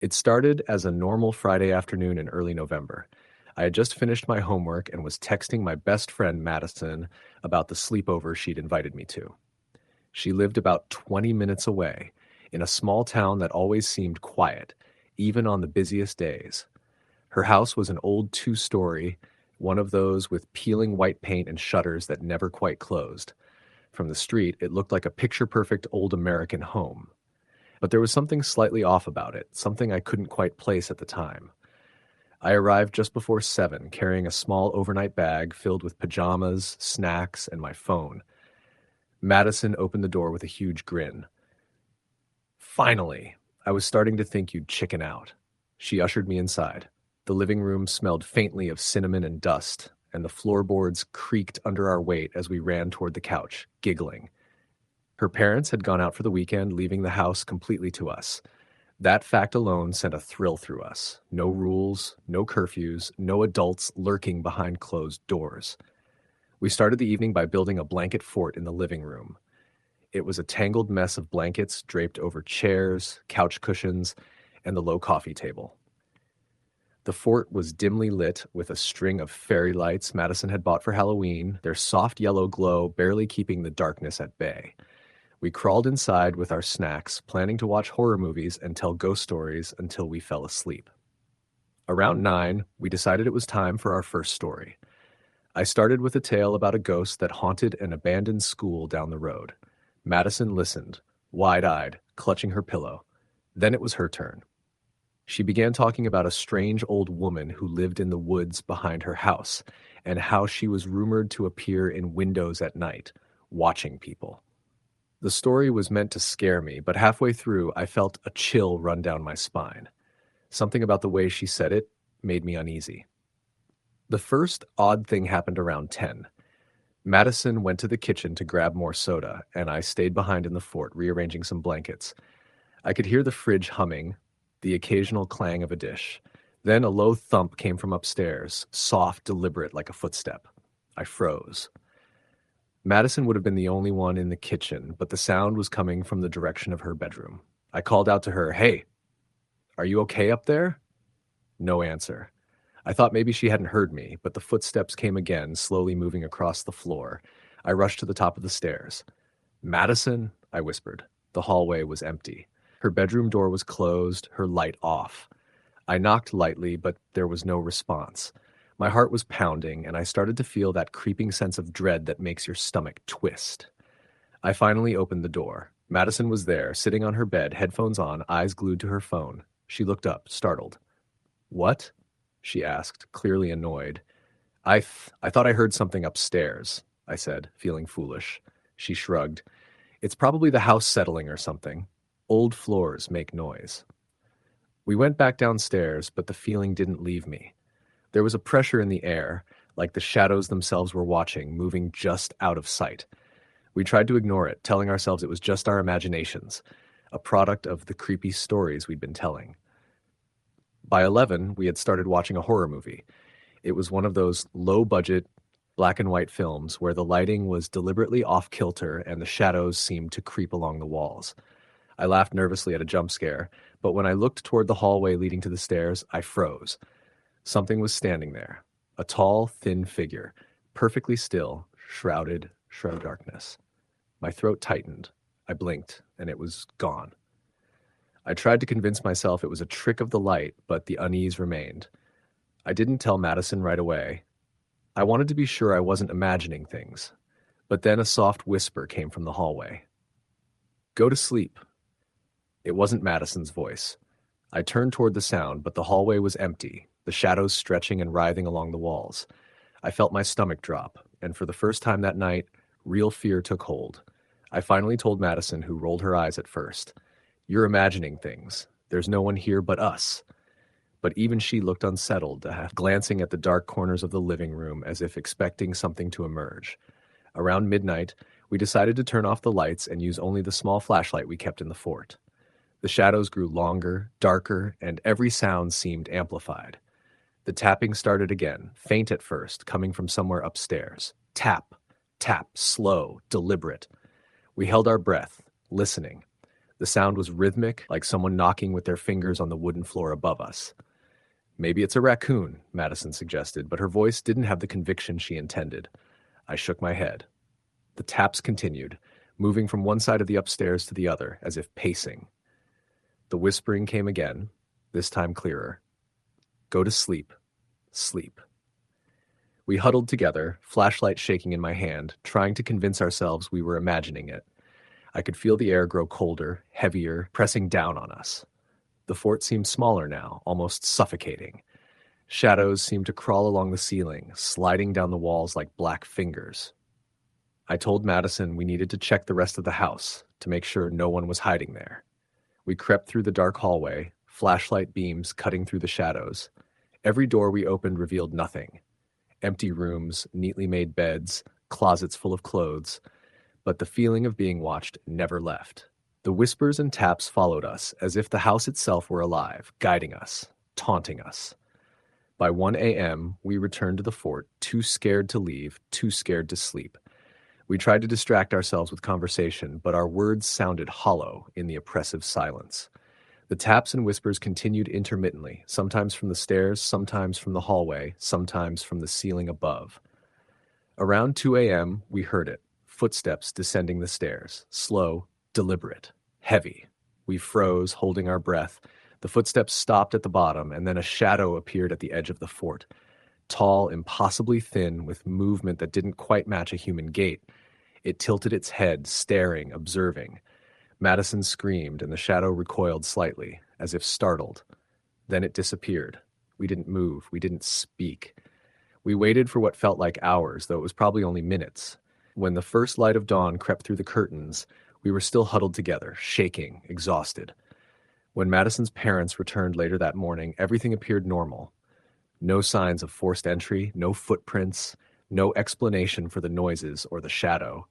It started as a normal Friday afternoon in early November. I had just finished my homework and was texting my best friend Madison about the sleepover she'd invited me to. She lived about 20 minutes away, in a small town that always seemed quiet, even on the busiest days. Her house was an old two-story, one of those with peeling white paint and shutters that never quite closed. From the street, it looked like a picture-perfect old American home. But there was something slightly off about it, something I couldn't quite place at the time. I arrived just before 7, carrying a small overnight bag filled with pajamas, snacks, and my phone. Madison opened the door with a huge grin. Finally! I was starting to think you'd chicken out. She ushered me inside. The living room smelled faintly of cinnamon and dust, and the floorboards creaked under our weight as we ran toward the couch, giggling. Her parents had gone out for the weekend, leaving the house completely to us. That fact alone sent a thrill through us. No rules, no curfews, no adults lurking behind closed doors. We started the evening by building a blanket fort in the living room. It was a tangled mess of blankets draped over chairs, couch cushions, and the low coffee table. The fort was dimly lit with a string of fairy lights Madison had bought for Halloween, their soft yellow glow barely keeping the darkness at bay. We crawled inside with our snacks, planning to watch horror movies and tell ghost stories until we fell asleep. Around 9, we decided it was time for our first story. I started with a tale about a ghost that haunted an abandoned school down the road. Madison listened, wide-eyed, clutching her pillow. Then it was her turn. She began talking about a strange old woman who lived in the woods behind her house, and how she was rumored to appear in windows at night, watching people. The story was meant to scare me, but halfway through I felt a chill run down my spine. Something about the way she said it made me uneasy. The first odd thing happened around 10. Madison went to the kitchen to grab more soda, and I stayed behind in the fort, rearranging some blankets. I could hear the fridge humming, the occasional clang of a dish. Then a low thump came from upstairs, soft, deliberate, like a footstep. I froze. Madison would have been the only one in the kitchen, but the sound was coming from the direction of her bedroom. I called out to her, "Hey, are you okay up there?" No answer. I thought maybe she hadn't heard me, but the footsteps came again, slowly moving across the floor. I rushed to the top of the stairs. "Madison," I whispered. The hallway was empty. Her bedroom door was closed, her light off. I knocked lightly, but there was no response. My heart was pounding, and I started to feel that creeping sense of dread that makes your stomach twist. I finally opened the door. Madison was there, sitting on her bed, headphones on, eyes glued to her phone. She looked up, startled. "What?" she asked, clearly annoyed. I thought I heard something upstairs," I said, feeling foolish. She shrugged. "It's probably the house settling or something. Old floors make noise." We went back downstairs, but the feeling didn't leave me. There was a pressure in the air, like the shadows themselves were watching, moving just out of sight. We tried to ignore it, telling ourselves it was just our imaginations, a product of the creepy stories we'd been telling. By 11, we had started watching a horror movie. It was one of those low-budget, black-and-white films where the lighting was deliberately off-kilter and the shadows seemed to creep along the walls. I laughed nervously at a jump scare, but when I looked toward the hallway leading to the stairs, I froze. Something was standing there, a tall, thin figure, perfectly still, shrouded darkness. My throat tightened. I blinked, and it was gone. I tried to convince myself it was a trick of the light, but the unease remained. I didn't tell Madison right away. I wanted to be sure I wasn't imagining things. But then a soft whisper came from the hallway. "Go to sleep." It wasn't Madison's voice. I turned toward the sound, but the hallway was empty, the shadows stretching and writhing along the walls. I felt my stomach drop, and for the first time that night, real fear took hold. I finally told Madison, who rolled her eyes at first, "You're imagining things. There's no one here but us." But even she looked unsettled, half glancing at the dark corners of the living room as if expecting something to emerge. Around midnight, we decided to turn off the lights and use only the small flashlight we kept in the fort. The shadows grew longer, darker, and every sound seemed amplified. The tapping started again, faint at first, coming from somewhere upstairs. Tap, tap, slow, deliberate. We held our breath, listening. The sound was rhythmic, like someone knocking with their fingers on the wooden floor above us. Maybe it's a raccoon, Madison suggested, but her voice didn't have the conviction she intended. I shook my head. The taps continued, moving from one side of the upstairs to the other, as if pacing. The whispering came again, this time clearer. Go to sleep. Sleep. We huddled together, flashlight shaking in my hand, trying to convince ourselves we were imagining it. I could feel the air grow colder, heavier, pressing down on us. The fort seemed smaller now, almost suffocating. Shadows seemed to crawl along the ceiling, sliding down the walls like black fingers. I told Madison we needed to check the rest of the house to make sure no one was hiding there. We crept through the dark hallway, flashlight beams cutting through the shadows. Every door we opened revealed nothing. Empty rooms, neatly made beds, closets full of clothes. But the feeling of being watched never left. The whispers and taps followed us, as if the house itself were alive, guiding us, taunting us. By 1 a.m., we returned to the fort, too scared to leave, too scared to sleep. We tried to distract ourselves with conversation, but our words sounded hollow in the oppressive silence. The taps and whispers continued intermittently, sometimes from the stairs, sometimes from the hallway, sometimes from the ceiling above. Around 2 a.m., we heard it, footsteps descending the stairs, slow, deliberate, heavy. We froze, holding our breath. The footsteps stopped at the bottom, and then a shadow appeared at the edge of the fort. Tall, impossibly thin, with movement that didn't quite match a human gait. It tilted its head, staring, observing. Madison screamed, and the shadow recoiled slightly, as if startled. Then it disappeared. We didn't move. We didn't speak. We waited for what felt like hours, though it was probably only minutes. When the first light of dawn crept through the curtains, we were still huddled together, shaking, exhausted. When Madison's parents returned later that morning, everything appeared normal. No signs of forced entry, no footprints, no explanation for the noises or the shadow.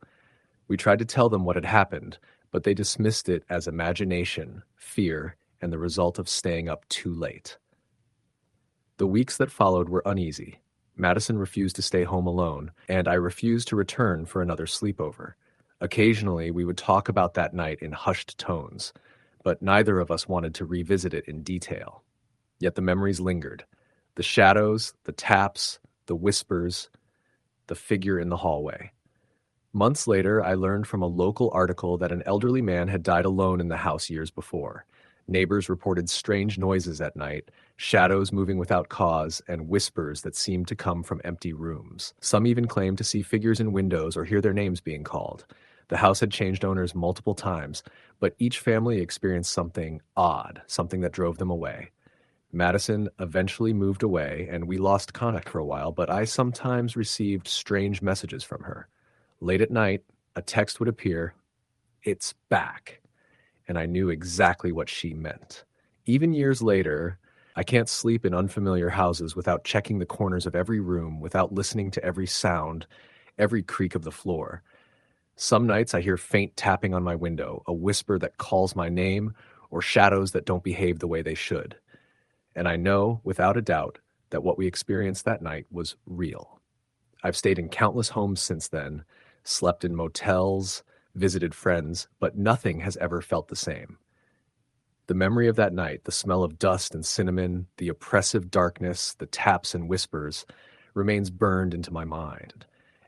We tried to tell them what had happened, but they dismissed it as imagination, fear, and the result of staying up too late. The weeks that followed were uneasy. Madison refused to stay home alone, and I refused to return for another sleepover. Occasionally, we would talk about that night in hushed tones, but neither of us wanted to revisit it in detail. Yet the memories lingered. The shadows, the taps, the whispers, the figure in the hallway. Months later, I learned from a local article that an elderly man had died alone in the house years before. Neighbors reported strange noises at night, shadows moving without cause, and whispers that seemed to come from empty rooms. Some even claimed to see figures in windows or hear their names being called. The house had changed owners multiple times, but each family experienced something odd, something that drove them away. Madison eventually moved away, and we lost contact for a while, but I sometimes received strange messages from her. Late at night, a text would appear, "It's back," and I knew exactly what she meant. Even years later, I can't sleep in unfamiliar houses without checking the corners of every room, without listening to every sound, every creak of the floor. Some nights I hear faint tapping on my window, a whisper that calls my name, or shadows that don't behave the way they should. And I know, without a doubt, that what we experienced that night was real. I've stayed in countless homes since then, slept in motels, visited friends, but nothing has ever felt the same. The memory of that night, the smell of dust and cinnamon, the oppressive darkness, the taps and whispers, remains burned into my mind.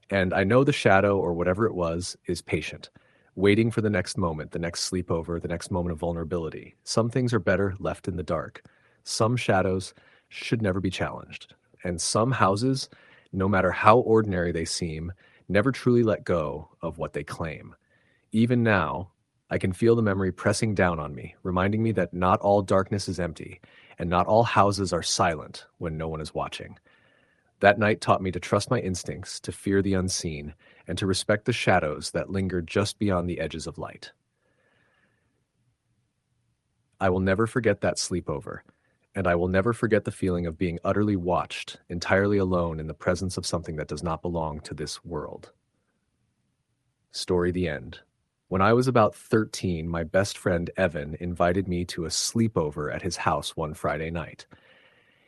And I know the shadow, or whatever it was, is patient, waiting for the next moment, the next sleepover, the next moment of vulnerability. Some things are better left in the dark. Some shadows should never be challenged. And some houses, no matter how ordinary they seem, never truly let go of what they claim. Even now, I can feel the memory pressing down on me, reminding me that not all darkness is empty, and not all houses are silent when no one is watching. That night taught me to trust my instincts, to fear the unseen, and to respect the shadows that linger just beyond the edges of light. I will never forget that sleepover, and I will never forget the feeling of being utterly watched, entirely alone in the presence of something that does not belong to this world. Story the end. When I was about 13, my best friend Evan invited me to a sleepover at his house one Friday night.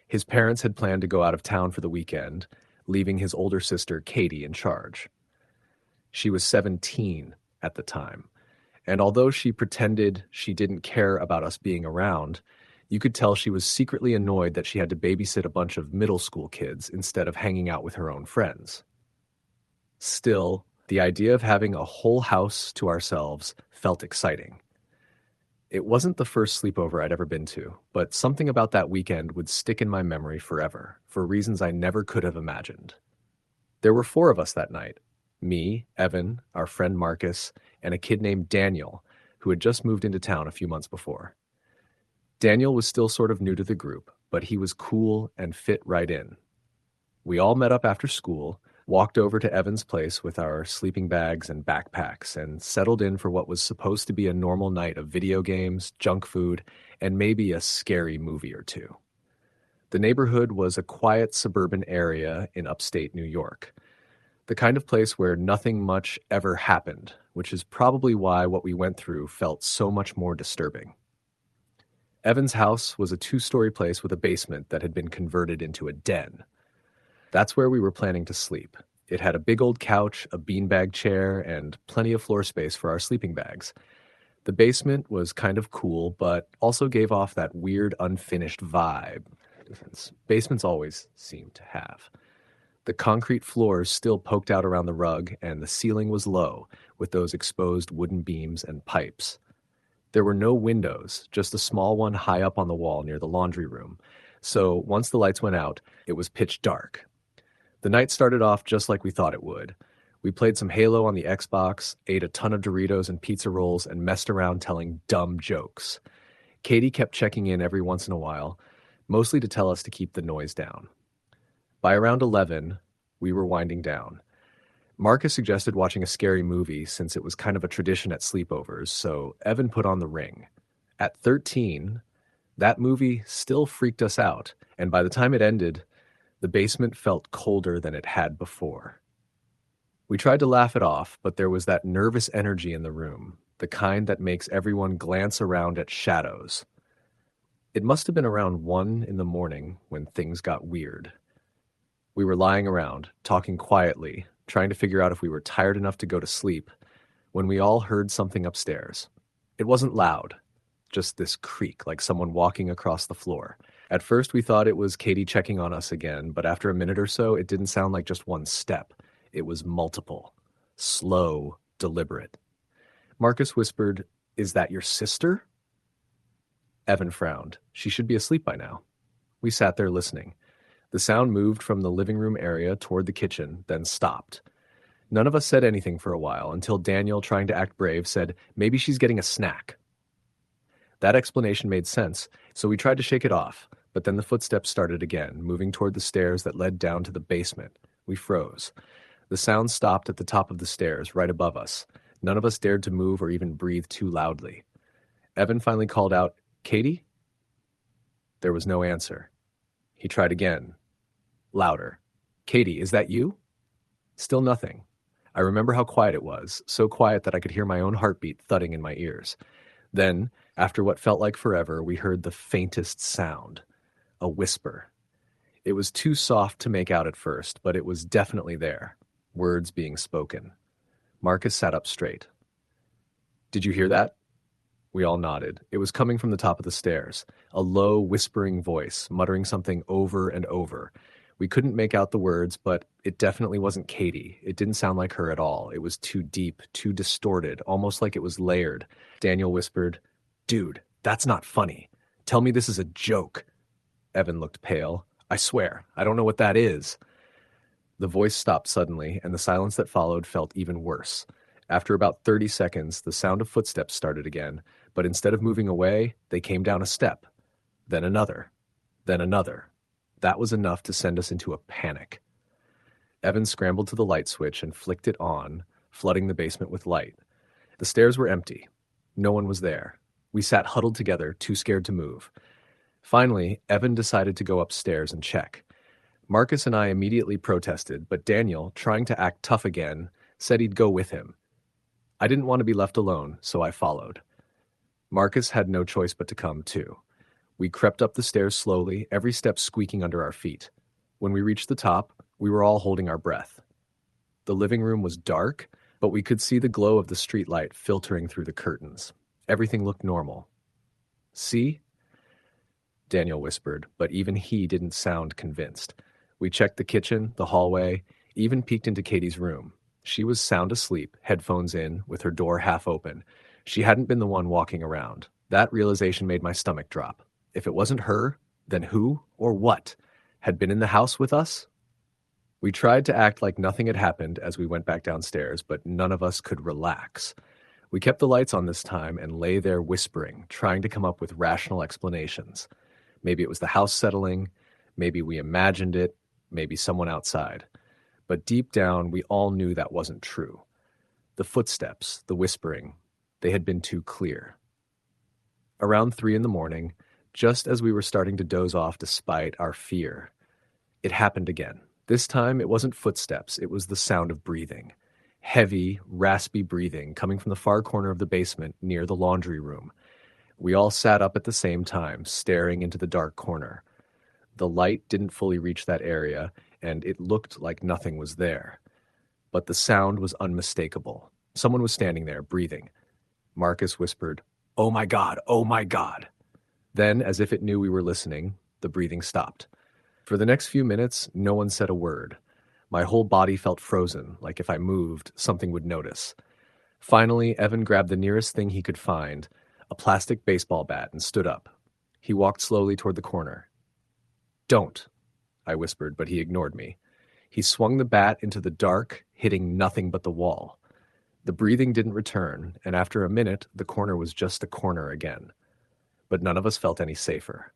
His parents had planned to go out of town for the weekend, leaving his older sister Katie in charge. She was 17 at the time, And although she pretended she didn't care about us being around, you could tell she was secretly annoyed that she had to babysit a bunch of middle school kids instead of hanging out with her own friends. Still, the idea of having a whole house to ourselves felt exciting. It wasn't the first sleepover I'd ever been to, but something about that weekend would stick in my memory forever, for reasons I never could have imagined. There were 4 of us that night: me, Evan, our friend Marcus, and a kid named Daniel, who had just moved into town a few months before. Daniel was still sort of new to the group, but he was cool and fit right in. We all met up after school, walked over to Evan's place with our sleeping bags and backpacks, and settled in for what was supposed to be a normal night of video games, junk food, and maybe a scary movie or two. The neighborhood was a quiet suburban area in upstate New York, the kind of place where nothing much ever happened, which is probably why what we went through felt so much more disturbing. Evan's house was a 2-story place with a basement that had been converted into a den. That's where we were planning to sleep. It had a big old couch, a beanbag chair, and plenty of floor space for our sleeping bags. The basement was kind of cool, but also gave off that weird, unfinished vibe basements always seem to have. The concrete floors still poked out around the rug, and the ceiling was low, with those exposed wooden beams and pipes. There were no windows, just a small one high up on the wall near the laundry room. So once the lights went out, it was pitch dark. The night started off just like we thought it would. We played some Halo on the Xbox, ate a ton of Doritos and pizza rolls, and messed around telling dumb jokes. Katie kept checking in every once in a while, mostly to tell us to keep the noise down. By around 11, we were winding down. Marcus suggested watching a scary movie since it was kind of a tradition at sleepovers, so Evan put on The Ring. At 13, that movie still freaked us out, and by the time it ended, the basement felt colder than it had before. We tried to laugh it off, but there was that nervous energy in the room, the kind that makes everyone glance around at shadows. It must have been around 1 in the morning when things got weird. We were lying around, talking quietly, trying to figure out if we were tired enough to go to sleep, when we all heard something upstairs. It wasn't loud, just this creak like someone walking across the floor. At first we thought it was Katie checking on us again, but after a minute or so, it didn't sound like just one step. It was multiple. Slow, deliberate. Marcus whispered, "Is that your sister?" Evan frowned. She should be asleep by now. We sat there listening. The sound moved from the living room area toward the kitchen, then stopped. None of us said anything for a while until Daniel, trying to act brave, said, "Maybe she's getting a snack." That explanation made sense, so we tried to shake it off, but then the footsteps started again, moving toward the stairs that led down to the basement. We froze. The sound stopped at the top of the stairs, right above us. None of us dared to move or even breathe too loudly. Evan finally called out, "Katie?" There was no answer. He tried again. Louder. "Katie, is that you?" Still nothing. I remember how quiet it was, so quiet that I could hear my own heartbeat thudding in my ears. Then, after what felt like forever, we heard the faintest sound. A whisper. It was too soft to make out at first, but it was definitely there. Words being spoken. Marcus sat up straight. "Did you hear that?" We all nodded. It was coming from the top of the stairs. A low, whispering voice, muttering something over and over. We couldn't make out the words, but it definitely wasn't Katie. It didn't sound like her at all. It was too deep, too distorted, almost like it was layered. Daniel whispered, "Dude, that's not funny. Tell me this is a joke." Evan looked pale. "I swear, I don't know what that is." The voice stopped suddenly, and the silence that followed felt even worse. After about 30 seconds, the sound of footsteps started again, but instead of moving away, they came down a step. Then another. Then another. That was enough to send us into a panic. Evan scrambled to the light switch and flicked it on, flooding the basement with light. The stairs were empty. No one was there. We sat huddled together, too scared to move. Finally, Evan decided to go upstairs and check. Marcus and I immediately protested, but Daniel, trying to act tough again, said he'd go with him. I didn't want to be left alone, so I followed. Marcus had no choice but to come, too. We crept up the stairs slowly, every step squeaking under our feet. When we reached the top, we were all holding our breath. The living room was dark, but we could see the glow of the streetlight filtering through the curtains. Everything looked normal. See? Daniel whispered, but even he didn't sound convinced. We checked the kitchen, the hallway, even peeked into Katie's room. She was sound asleep, headphones in, with her door half open. She hadn't been the one walking around. That realization made my stomach drop. If it wasn't her, then who or what had been in the house with us? We tried to act like nothing had happened as we went back downstairs, but none of us could relax. We kept the lights on this time and lay there whispering, trying to come up with rational explanations. Maybe it was the house settling, maybe we imagined it, maybe someone outside. But deep down, we all knew that wasn't true. The footsteps, the whispering, they had been too clear. Around 3 a.m, just as we were starting to doze off despite our fear, it happened again. This time, it wasn't footsteps, it was the sound of breathing. Heavy, raspy breathing coming from the far corner of the basement near the laundry room. We all sat up at the same time, staring into the dark corner. The light didn't fully reach that area, and it looked like nothing was there. But the sound was unmistakable. Someone was standing there, breathing. Marcus whispered, "Oh my God, oh my God." Then, as if it knew we were listening, the breathing stopped. For the next few minutes, no one said a word. My whole body felt frozen, like if I moved, something would notice. Finally, Evan grabbed the nearest thing he could find, a plastic baseball bat, and stood up. He walked slowly toward the corner. "Don't," I whispered, but he ignored me. He swung the bat into the dark, hitting nothing but the wall. The breathing didn't return, and after a minute, the corner was just a corner again. But none of us felt any safer.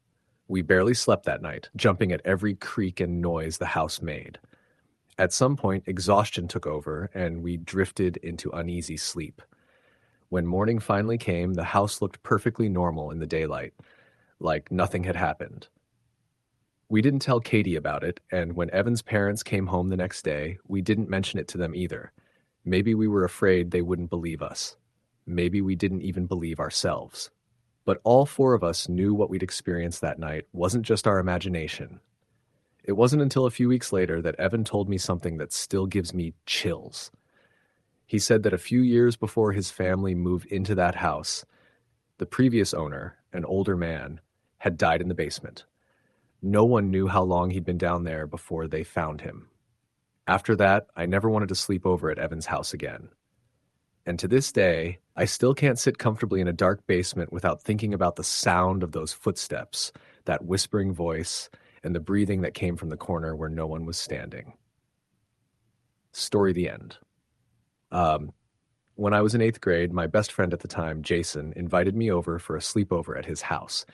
We barely slept that night, jumping at every creak and noise the house made. At some point, exhaustion took over, and we drifted into uneasy sleep. When morning finally came, the house looked perfectly normal in the daylight, like nothing had happened. We didn't tell Katie about it, and when Evan's parents came home the next day, we didn't mention it to them either. Maybe we were afraid they wouldn't believe us. Maybe we didn't even believe ourselves. But all 4 of us knew what we'd experienced that night wasn't just our imagination. It wasn't until a few weeks later that Evan told me something that still gives me chills. He said that a few years before his family moved into that house, the previous owner, an older man, had died in the basement. No one knew how long he'd been down there before they found him. After that, I never wanted to sleep over at Evan's house again. And to this day, I still can't sit comfortably in a dark basement without thinking about the sound of those footsteps, that whispering voice, and the breathing that came from the corner where no one was standing. Story the end. When I was in 8th grade, my best friend at the time, Jason, invited me over for a sleepover at his house.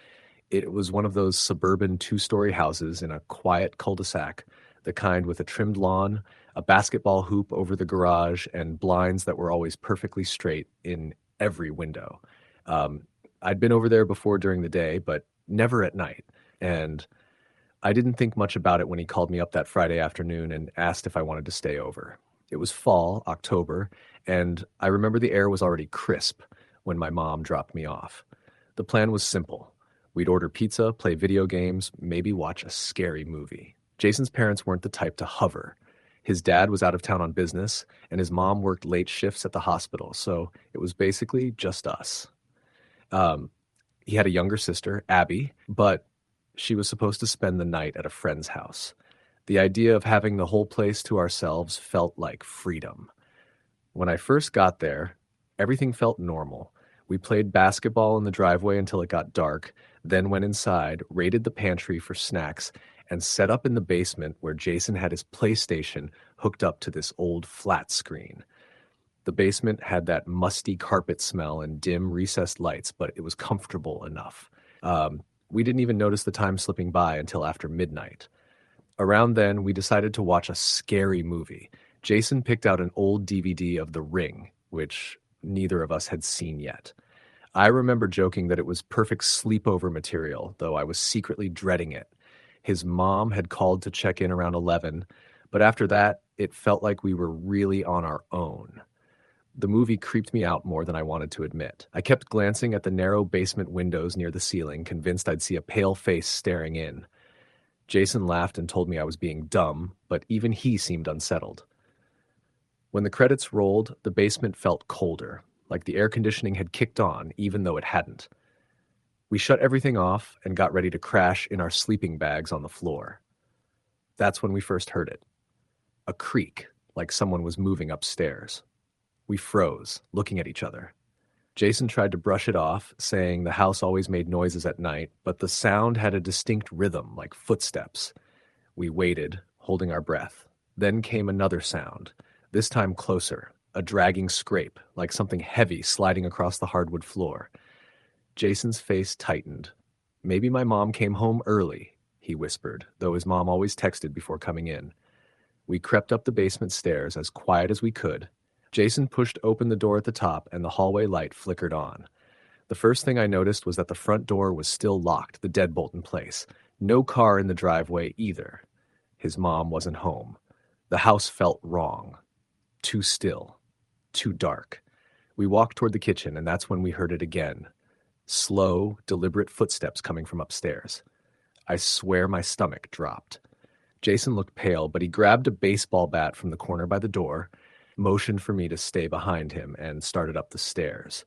It was one of those suburban 2-story houses in a quiet cul-de-sac, the kind with a trimmed lawn, a basketball hoop over the garage, and blinds that were always perfectly straight in every window. I'd been over there before during the day, but never at night. And I didn't think much about it when he called me up that Friday afternoon and asked if I wanted to stay over. It was fall, October, and I remember the air was already crisp when my mom dropped me off. The plan was simple. We'd order pizza, play video games, maybe watch a scary movie. Jason's parents weren't the type to hover. His dad was out of town on business, and his mom worked late shifts at the hospital, so it was basically just us. He had a younger sister, Abby, but she was supposed to spend the night at a friend's house. The idea of having the whole place to ourselves felt like freedom. When I first got there, everything felt normal. We played basketball in the driveway until it got dark, then went inside, raided the pantry for snacks, and set up in the basement where Jason had his PlayStation hooked up to this old flat screen. The basement had that musty carpet smell and dim recessed lights, but it was comfortable enough. We didn't even notice the time slipping by until after midnight. Around then, we decided to watch a scary movie. Jason picked out an old DVD of The Ring, which neither of us had seen yet. I remember joking that it was perfect sleepover material, though I was secretly dreading it. His mom had called to check in around 11, but after that, it felt like we were really on our own. The movie creeped me out more than I wanted to admit. I kept glancing at the narrow basement windows near the ceiling, convinced I'd see a pale face staring in. Jason laughed and told me I was being dumb, but even he seemed unsettled. When the credits rolled, the basement felt colder, like the air conditioning had kicked on even though it hadn't. We shut everything off and got ready to crash in our sleeping bags on the floor. That's when we first heard it. A creak, like someone was moving upstairs. We froze, looking at each other. Jason tried to brush it off, saying the house always made noises at night, but the sound had a distinct rhythm, like footsteps. We waited, holding our breath. Then came another sound, this time closer, a dragging scrape, like something heavy sliding across the hardwood floor. Jason's face tightened. "Maybe my mom came home early," he whispered, though his mom always texted before coming in. We crept up the basement stairs as quiet as we could. Jason pushed open the door at the top and the hallway light flickered on. The first thing I noticed was that the front door was still locked, the deadbolt in place. No car in the driveway either. His mom wasn't home. The house felt wrong. Too still. Too dark. We walked toward the kitchen, and that's when we heard it again. Slow, deliberate footsteps coming from upstairs. I swear my stomach dropped. Jason looked pale, but he grabbed a baseball bat from the corner by the door, motioned for me to stay behind him, and started up the stairs.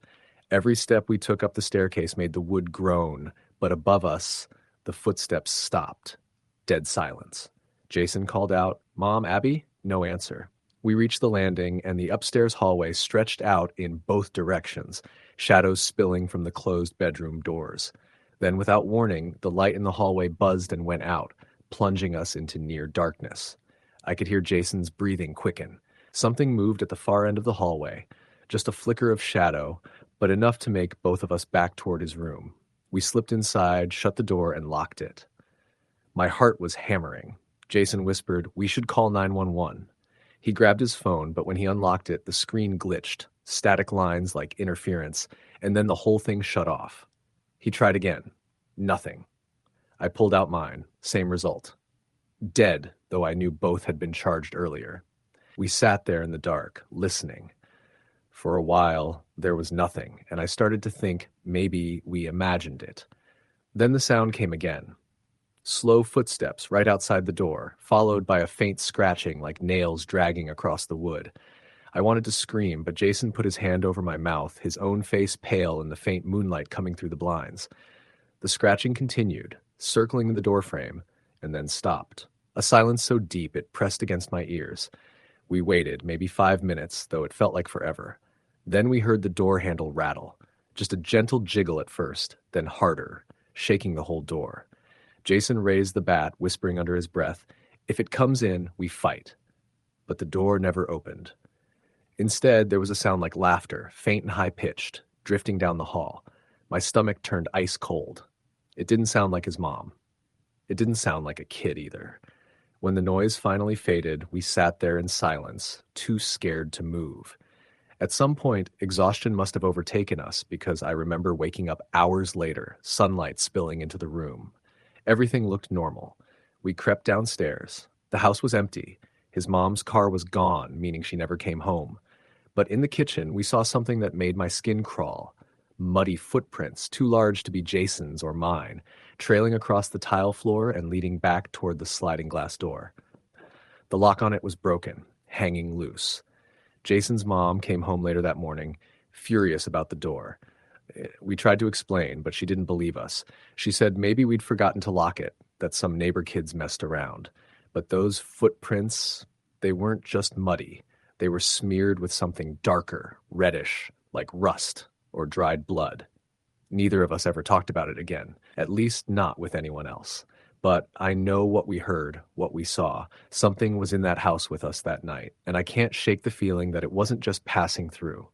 Every step we took up the staircase made the wood groan, but above us, the footsteps stopped. Dead silence. Jason called out, "Mom, Abby?" No answer. We reached the landing, and the upstairs hallway stretched out in both directions, shadows spilling from the closed bedroom doors. Then, without warning, the light in the hallway buzzed and went out, plunging us into near darkness. I could hear Jason's breathing quicken. Something moved at the far end of the hallway, just a flicker of shadow, but enough to make both of us back toward his room. We slipped inside, shut the door, and locked it. My heart was hammering. Jason whispered, "We should call 911. He grabbed his phone, but when he unlocked it, the screen glitched, static lines like interference, and then the whole thing shut off. He tried again. Nothing. I pulled out mine. Same result. Dead, though I knew both had been charged earlier. We sat there in the dark, listening. For a while, there was nothing, and I started to think maybe we imagined it. Then the sound came again. Slow footsteps right outside the door, followed by a faint scratching like nails dragging across the wood. I wanted to scream, but Jason put his hand over my mouth, his own face pale in the faint moonlight coming through the blinds. The scratching continued, circling the doorframe, and then stopped. A silence so deep it pressed against my ears. We waited, maybe 5 minutes, though it felt like forever. Then we heard the door handle rattle. Just a gentle jiggle at first, then harder, shaking the whole door. Jason raised the bat, whispering under his breath, "If it comes in, we fight." But the door never opened. Instead, there was a sound like laughter, faint and high-pitched, drifting down the hall. My stomach turned ice cold. It didn't sound like his mom. It didn't sound like a kid either. When the noise finally faded, we sat there in silence, too scared to move. At some point, exhaustion must have overtaken us because I remember waking up hours later, sunlight spilling into the room. Everything looked normal. We crept downstairs. The house was empty. His mom's car was gone, meaning she never came home. But in the kitchen, we saw something that made my skin crawl. Muddy footprints, too large to be Jason's or mine, trailing across the tile floor and leading back toward the sliding glass door. The lock on it was broken, hanging loose. Jason's mom came home later that morning, furious about the door. We tried to explain, but she didn't believe us. She said maybe we'd forgotten to lock it, that some neighbor kids messed around. But those footprints, they weren't just muddy. They were smeared with something darker, reddish, like rust or dried blood. Neither of us ever talked about it again, at least not with anyone else. But I know what we heard, what we saw. Something was in that house with us that night, and I can't shake the feeling that it wasn't just passing through.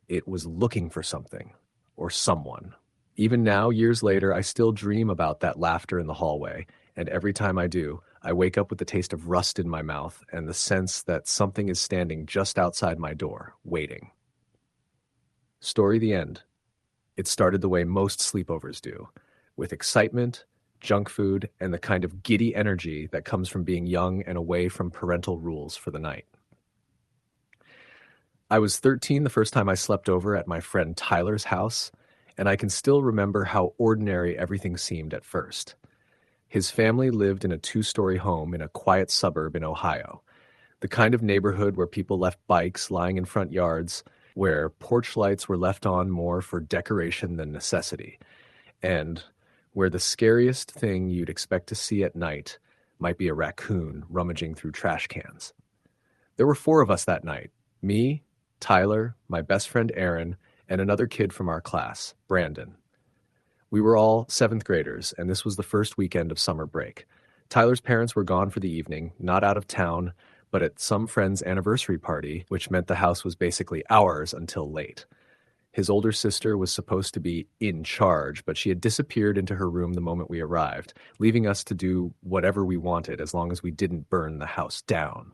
It was looking for something, or someone. Even now, years later, I still dream about that laughter in the hallway, and every time I do, I wake up with the taste of rust in my mouth and the sense that something is standing just outside my door, waiting. Story the end. It started the way most sleepovers do, with excitement, junk food, and the kind of giddy energy that comes from being young and away from parental rules for the night. I was 13 the first time I slept over at my friend Tyler's house, and I can still remember how ordinary everything seemed at first. His family lived in a 2-story home in a quiet suburb in Ohio. The kind of neighborhood where people left bikes lying in front yards, where porch lights were left on more for decoration than necessity, and where the scariest thing you'd expect to see at night might be a raccoon rummaging through trash cans. There were 4 of us that night: me, Tyler, my best friend Aaron, and another kid from our class, Brandon. We were all 7th graders, and this was the first weekend of summer break. Tyler's parents were gone for the evening, not out of town, but at some friend's anniversary party, which meant the house was basically ours until late. His older sister was supposed to be in charge, but she had disappeared into her room the moment we arrived, leaving us to do whatever we wanted as long as we didn't burn the house down.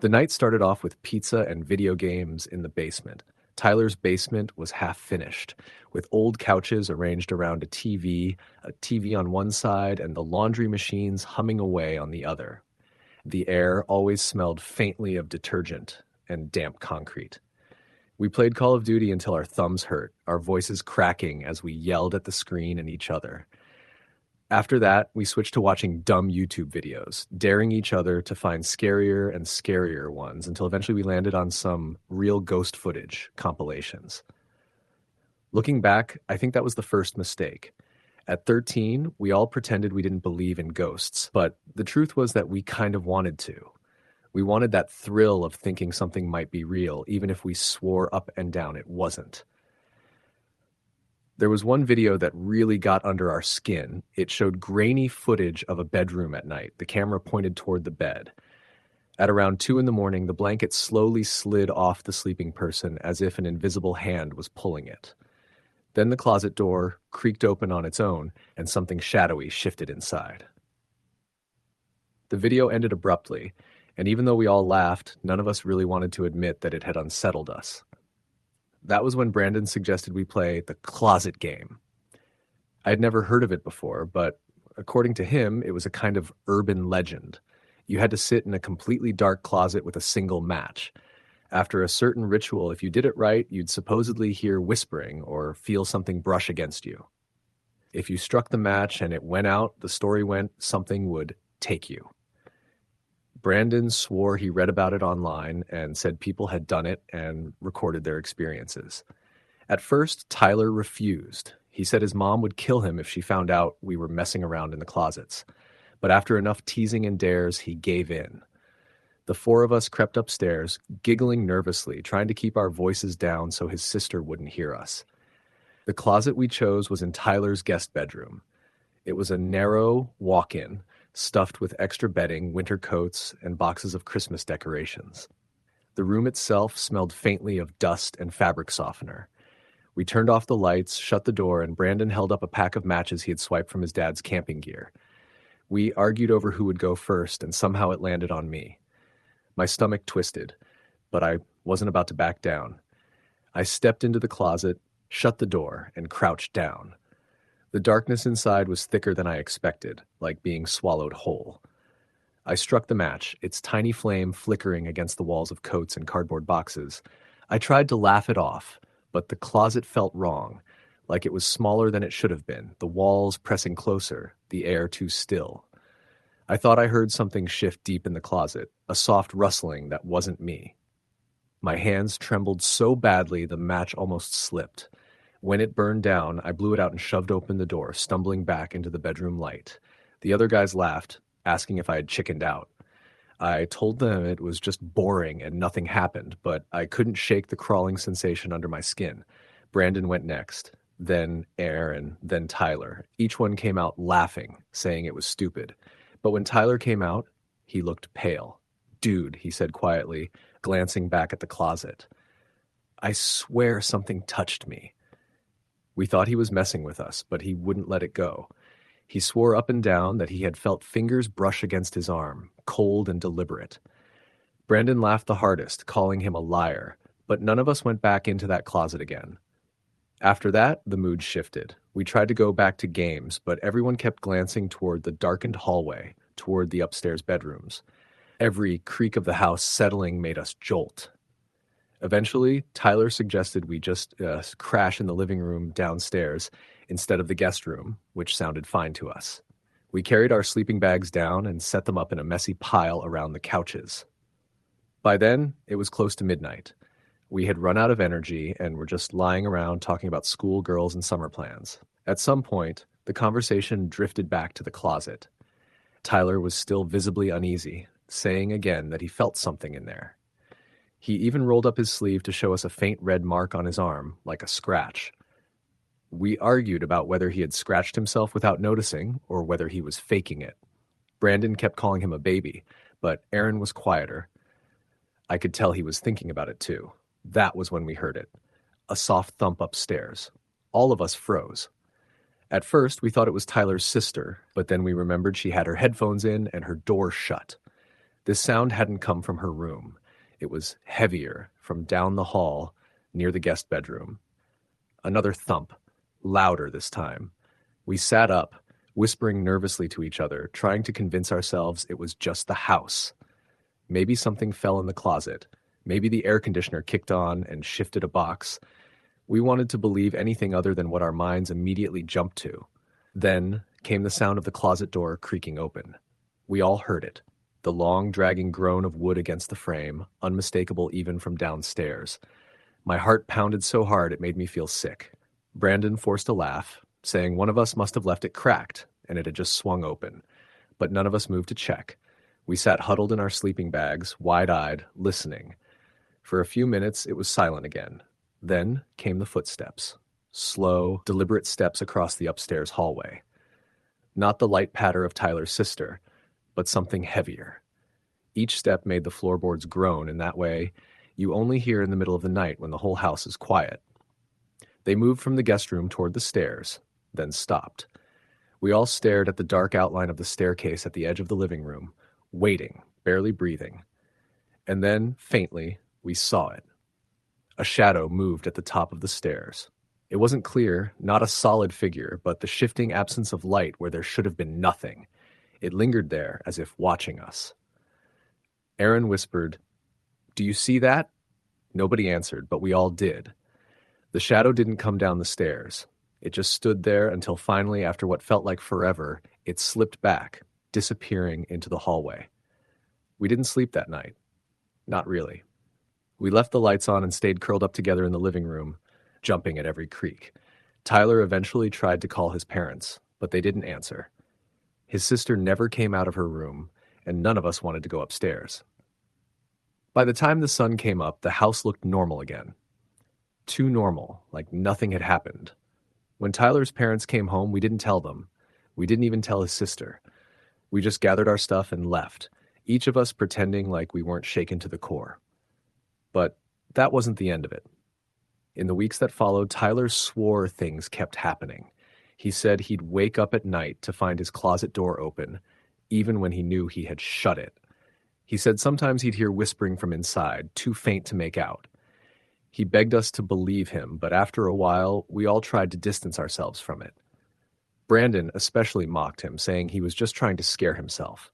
The night started off with pizza and video games in the basement. Tyler's basement was half finished, with old couches arranged around a TV on one side, and the laundry machines humming away on the other. The air always smelled faintly of detergent and damp concrete. We played Call of Duty until our thumbs hurt, our voices cracking as we yelled at the screen and each other. After that, we switched to watching dumb YouTube videos, daring each other to find scarier and scarier ones until eventually we landed on some real ghost footage compilations. Looking back, I think that was the first mistake. At 13, we all pretended we didn't believe in ghosts, but the truth was that we kind of wanted to. We wanted that thrill of thinking something might be real, even if we swore up and down it wasn't. There was one video that really got under our skin. It showed grainy footage of a bedroom at night, the camera pointed toward the bed. At around 2 a.m, the blanket slowly slid off the sleeping person as if an invisible hand was pulling it. Then the closet door creaked open on its own, and something shadowy shifted inside. The video ended abruptly, and even though we all laughed, none of us really wanted to admit that it had unsettled us. That was when Brandon suggested we play the closet game. I had never heard of it before, but according to him, it was a kind of urban legend. You had to sit in a completely dark closet with a single match. After a certain ritual, if you did it right, you'd supposedly hear whispering or feel something brush against you. If you struck the match and it went out, the story went, something would take you. Brandon swore he read about it online and said people had done it and recorded their experiences. At first, Tyler refused. He said his mom would kill him if she found out we were messing around in the closets. But after enough teasing and dares, he gave in. The 4 of us crept upstairs, giggling nervously, trying to keep our voices down so his sister wouldn't hear us. The closet we chose was in Tyler's guest bedroom. It was a narrow walk-in, stuffed with extra bedding, winter coats, and boxes of Christmas decorations. The room itself smelled faintly of dust and fabric softener. We turned off the lights, shut the door, and Brandon held up a pack of matches he had swiped from his dad's camping gear. We argued over who would go first, and somehow it landed on me. My stomach twisted, but I wasn't about to back down. I stepped into the closet, shut the door, and crouched down. The darkness inside was thicker than I expected, like being swallowed whole. I struck the match, its tiny flame flickering against the walls of coats and cardboard boxes. I tried to laugh it off, but the closet felt wrong, like it was smaller than it should have been, the walls pressing closer, the air too still. I thought I heard something shift deep in the closet, a soft rustling that wasn't me. My hands trembled so badly the match almost slipped. When it burned down, I blew it out and shoved open the door, stumbling back into the bedroom light. The other guys laughed, asking if I had chickened out. I told them it was just boring and nothing happened, but I couldn't shake the crawling sensation under my skin. Brandon went next, then Aaron, then Tyler. Each one came out laughing, saying it was stupid. But when Tyler came out, he looked pale. "Dude," he said quietly, glancing back at the closet. I swear something touched me. We thought he was messing with us, but he wouldn't let it go. He swore up and down that he had felt fingers brush against his arm, cold and deliberate. Brandon laughed the hardest, calling him a liar, but none of us went back into that closet again. After that, the mood shifted. We tried to go back to games, but everyone kept glancing toward the darkened hallway, toward the upstairs bedrooms. Every creak of the house settling made us jolt. Eventually, Tyler suggested we just crash in the living room downstairs instead of the guest room, which sounded fine to us. We carried our sleeping bags down and set them up in a messy pile around the couches. By then, it was close to midnight. We had run out of energy and were just lying around talking about school, girls, and summer plans. At some point, the conversation drifted back to the closet. Tyler was still visibly uneasy, saying again that he felt something in there. He even rolled up his sleeve to show us a faint red mark on his arm, like a scratch. We argued about whether he had scratched himself without noticing or whether he was faking it. Brandon kept calling him a baby, but Aaron was quieter. I could tell he was thinking about it too. That was when we heard it. A soft thump upstairs. All of us froze. At first, we thought it was Tyler's sister, but then we remembered she had her headphones in and her door shut. This sound hadn't come from her room. It was heavier, from down the hall, near the guest bedroom. Another thump, louder this time. We sat up, whispering nervously to each other, trying to convince ourselves it was just the house. Maybe something fell in the closet. Maybe the air conditioner kicked on and shifted a box. We wanted to believe anything other than what our minds immediately jumped to. Then came the sound of the closet door creaking open. We all heard it. The long, dragging groan of wood against the frame, unmistakable even from downstairs. My heart pounded so hard it made me feel sick. Brandon forced a laugh, saying one of us must have left it cracked, and it had just swung open. But none of us moved to check. We sat huddled in our sleeping bags, wide-eyed, listening. For a few minutes, it was silent again. Then came the footsteps. Slow, deliberate steps across the upstairs hallway. Not the light patter of Tyler's sister, but something heavier. Each step made the floorboards groan in that way you only hear in the middle of the night when the whole house is quiet. They moved from the guest room toward the stairs, then stopped. We all stared at the dark outline of the staircase at the edge of the living room, waiting, barely breathing. And then, faintly, we saw it. A shadow moved at the top of the stairs. It wasn't clear, not a solid figure, but the shifting absence of light where there should have been nothing. It lingered there as if watching us. Aaron whispered, "Do you see that?" Nobody answered, but we all did. The shadow didn't come down the stairs. It just stood there until finally, after what felt like forever, it slipped back, disappearing into the hallway. We didn't sleep that night. Not really. We left the lights on and stayed curled up together in the living room, jumping at every creak. Tyler eventually tried to call his parents, but they didn't answer. His sister never came out of her room, and none of us wanted to go upstairs. By the time the sun came up, the house looked normal again. Too normal, like nothing had happened. When Tyler's parents came home, we didn't tell them. We didn't even tell his sister. We just gathered our stuff and left, each of us pretending like we weren't shaken to the core. But that wasn't the end of it. In the weeks that followed, Tyler swore things kept happening. He said he'd wake up at night to find his closet door open, even when he knew he had shut it. He said sometimes he'd hear whispering from inside, too faint to make out. He begged us to believe him, but after a while, we all tried to distance ourselves from it. Brandon especially mocked him, saying he was just trying to scare himself.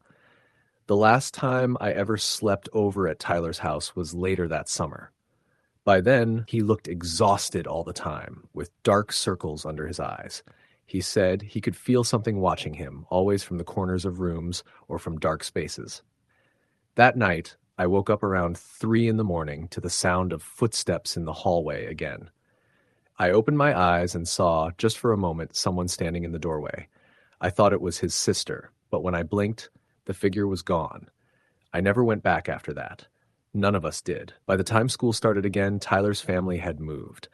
The last time I ever slept over at Tyler's house was later that summer. By then, he looked exhausted all the time, with dark circles under his eyes. He said he could feel something watching him, always from the corners of rooms or from dark spaces. That night, I woke up around 3 a.m. to the sound of footsteps in the hallway again. I opened my eyes and saw, just for a moment, someone standing in the doorway. I thought it was his sister, but when I blinked, the figure was gone. I never went back after that. None of us did. By the time school started again, Tyler's family had moved.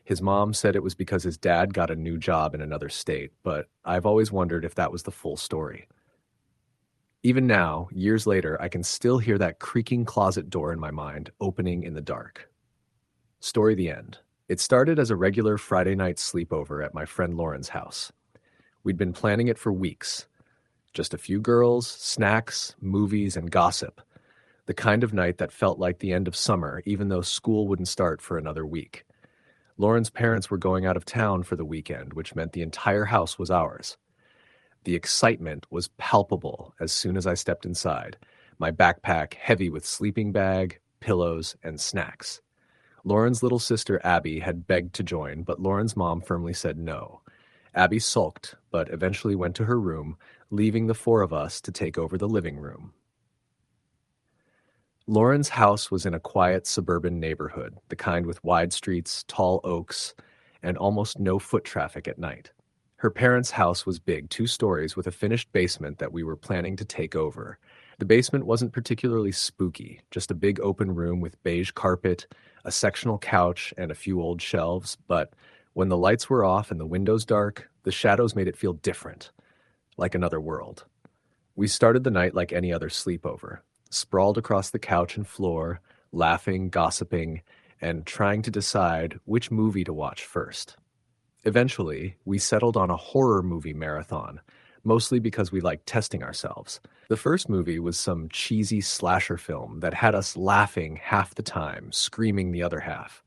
His mom said it was because his dad got a new job in another state, but I've always wondered if that was the full story. Even now, years later, I can still hear that creaking closet door in my mind, opening in the dark. Story the end. It started as a regular Friday night sleepover at my friend Lauren's house. We'd been planning it for weeks. Just a few girls, snacks, movies, and gossip. The kind of night that felt like the end of summer, even though school wouldn't start for another week. Lauren's parents were going out of town for the weekend, which meant the entire house was ours. The excitement was palpable as soon as I stepped inside, my backpack heavy with sleeping bag, pillows, and snacks. Lauren's little sister Abby had begged to join, but Lauren's mom firmly said no. Abby sulked, but eventually went to her room, leaving the four of us to take over the living room. Lauren's house was in a quiet suburban neighborhood, the kind with wide streets, tall oaks, and almost no foot traffic at night. Her parents' house was big, 2 stories, with a finished basement that we were planning to take over. The basement wasn't particularly spooky, just a big open room with beige carpet, a sectional couch, and a few old shelves, but when the lights were off and the windows dark, the shadows made it feel different, like another world. We started the night like any other sleepover, sprawled across the couch and floor, laughing, gossiping, and trying to decide which movie to watch first. Eventually, we settled on a horror movie marathon, mostly because we liked testing ourselves. The first movie was some cheesy slasher film that had us laughing half the time, screaming the other half.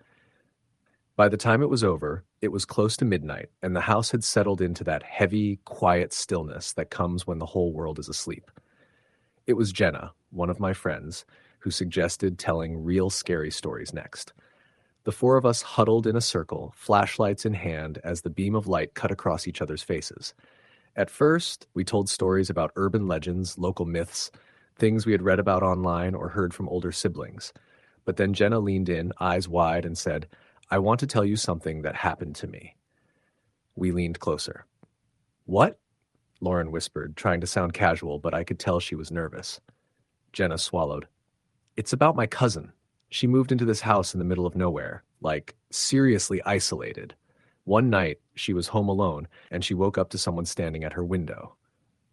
By the time it was over, it was close to midnight, and the house had settled into that heavy, quiet stillness that comes when the whole world is asleep. It was Jenna, one of my friends, who suggested telling real scary stories next. The four of us huddled in a circle, flashlights in hand, as the beam of light cut across each other's faces. At first, we told stories about urban legends, local myths, things we had read about online or heard from older siblings. But then Jenna leaned in, eyes wide, and said, "I want to tell you something that happened to me." We leaned closer. "What?" Lauren whispered, trying to sound casual, but I could tell she was nervous. Jenna swallowed. "It's about my cousin. She moved into this house in the middle of nowhere, like seriously isolated. One night, she was home alone, and she woke up to someone standing at her window."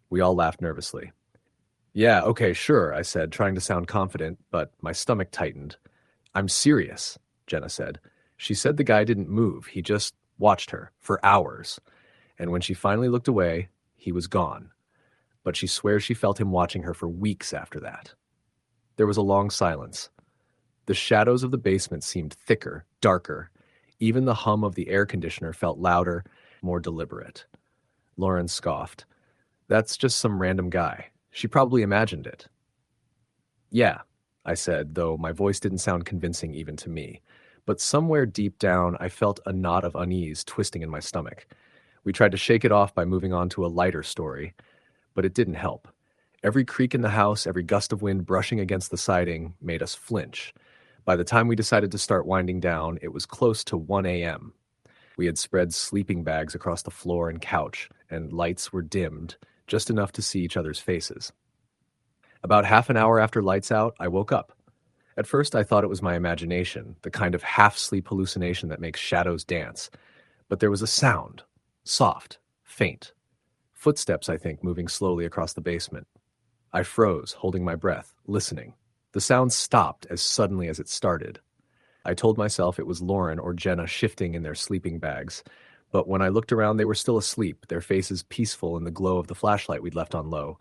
We all laughed nervously. "Yeah, okay, sure," I said, trying to sound confident, but my stomach tightened. "I'm serious," Jenna said. "She said the guy didn't move. He just watched her for hours. And when she finally looked away, he was gone. But she swears she felt him watching her for weeks after that." There was a long silence. The shadows of the basement seemed thicker, darker. Even the hum of the air conditioner felt louder, more deliberate. Lauren scoffed. "That's just some random guy. She probably imagined it." "Yeah," I said, though my voice didn't sound convincing even to me. But somewhere deep down, I felt a knot of unease twisting in my stomach. We tried to shake it off by moving on to a lighter story, but it didn't help. Every creak in the house, every gust of wind brushing against the siding made us flinch. By the time we decided to start winding down, it was close to 1 a.m. We had spread sleeping bags across the floor and couch, and lights were dimmed, just enough to see each other's faces. About half an hour after lights out, I woke up. At first, I thought it was my imagination, the kind of half-sleep hallucination that makes shadows dance. But there was a sound, soft, faint. Footsteps, I think, moving slowly across the basement. I froze, holding my breath, listening. The sound stopped as suddenly as it started. I told myself it was Lauren or Jenna shifting in their sleeping bags, but when I looked around, they were still asleep, their faces peaceful in the glow of the flashlight we'd left on low.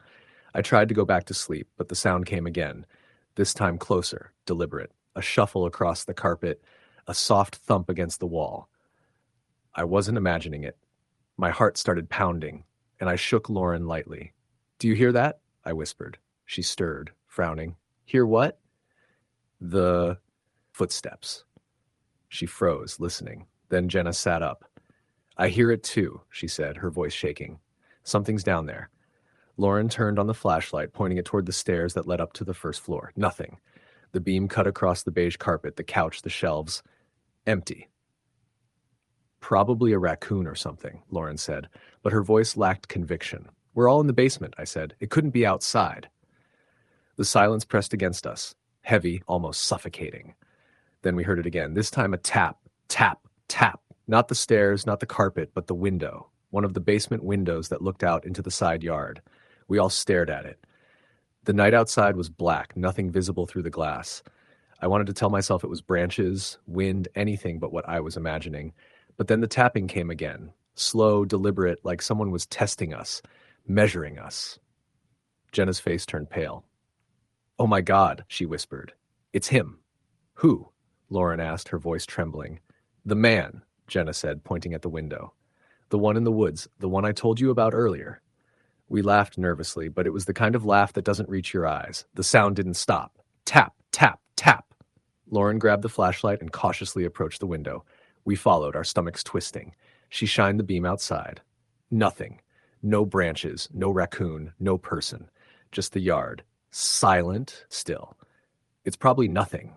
I tried to go back to sleep, but the sound came again, this time closer, deliberate, a shuffle across the carpet, a soft thump against the wall. I wasn't imagining it. My heart started pounding, and I shook Lauren lightly. "Do you hear that?" I whispered. She stirred, frowning. "Hear what?" "The footsteps." She froze, listening. Then Jenna sat up. "I hear it too," she said, her voice shaking. "Something's down there." Lauren turned on the flashlight, pointing it toward the stairs that led up to the first floor. Nothing. The beam cut across the beige carpet, the couch, the shelves. Empty. "Probably a raccoon or something," Lauren said, but her voice lacked conviction. "We're all in the basement," I said. "It couldn't be outside." The silence pressed against us, heavy, almost suffocating. Then we heard it again, this time a tap, tap, tap. Not the stairs, not the carpet, but the window. One of the basement windows that looked out into the side yard. We all stared at it. The night outside was black, nothing visible through the glass. I wanted to tell myself it was branches, wind, anything but what I was imagining. But then the tapping came again, slow, deliberate, like someone was testing us, measuring us. Jenna's face turned pale. "Oh my God," she whispered. "It's him." "Who?" Lauren asked, her voice trembling. "The man," Jenna said, pointing at the window. "The one in the woods, the one I told you about earlier." We laughed nervously, but it was the kind of laugh that doesn't reach your eyes. The sound didn't stop. Tap, tap, tap. Lauren grabbed the flashlight and cautiously approached the window. We followed, our stomachs twisting. She shined the beam outside. Nothing. No branches, no raccoon, no person. Just the yard. Silent still. It's probably nothing,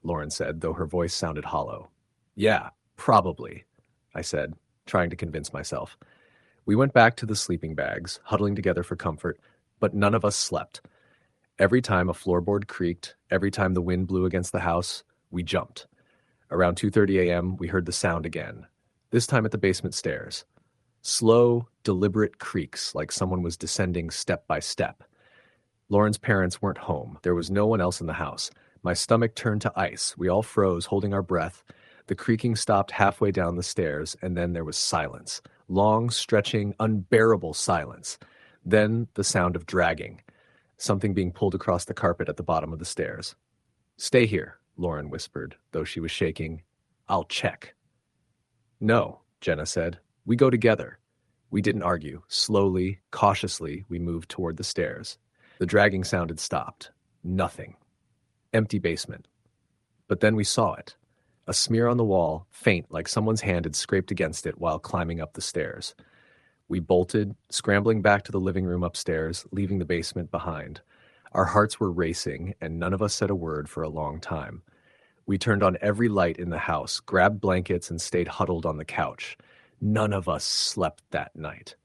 Lauren said, though her voice sounded hollow. Yeah, probably, I said, trying to convince myself. We went back to the sleeping bags, huddling together for comfort, but none of us slept. Every time a floorboard creaked, every time the wind blew against the house, we jumped. Around 2:30 a.m., we heard the sound again, this time at the basement stairs. Slow, deliberate creaks like someone was descending step by step. Lauren's parents weren't home. There was no one else in the house. My stomach turned to ice. We all froze, holding our breath. The creaking stopped halfway down the stairs, and then there was silence. Long, stretching, unbearable silence. Then the sound of dragging. Something being pulled across the carpet at the bottom of the stairs. Stay here, Lauren whispered, though she was shaking. I'll check. No, Jenna said. We go together. We didn't argue. Slowly, cautiously, we moved toward the stairs. The dragging sound had stopped. Nothing. Empty basement. But then we saw it. A smear on the wall, faint like someone's hand had scraped against it while climbing up the stairs. We bolted, scrambling back to the living room upstairs, leaving the basement behind. Our hearts were racing, and none of us said a word for a long time. We turned on every light in the house, grabbed blankets, and stayed huddled on the couch. None of us slept that night.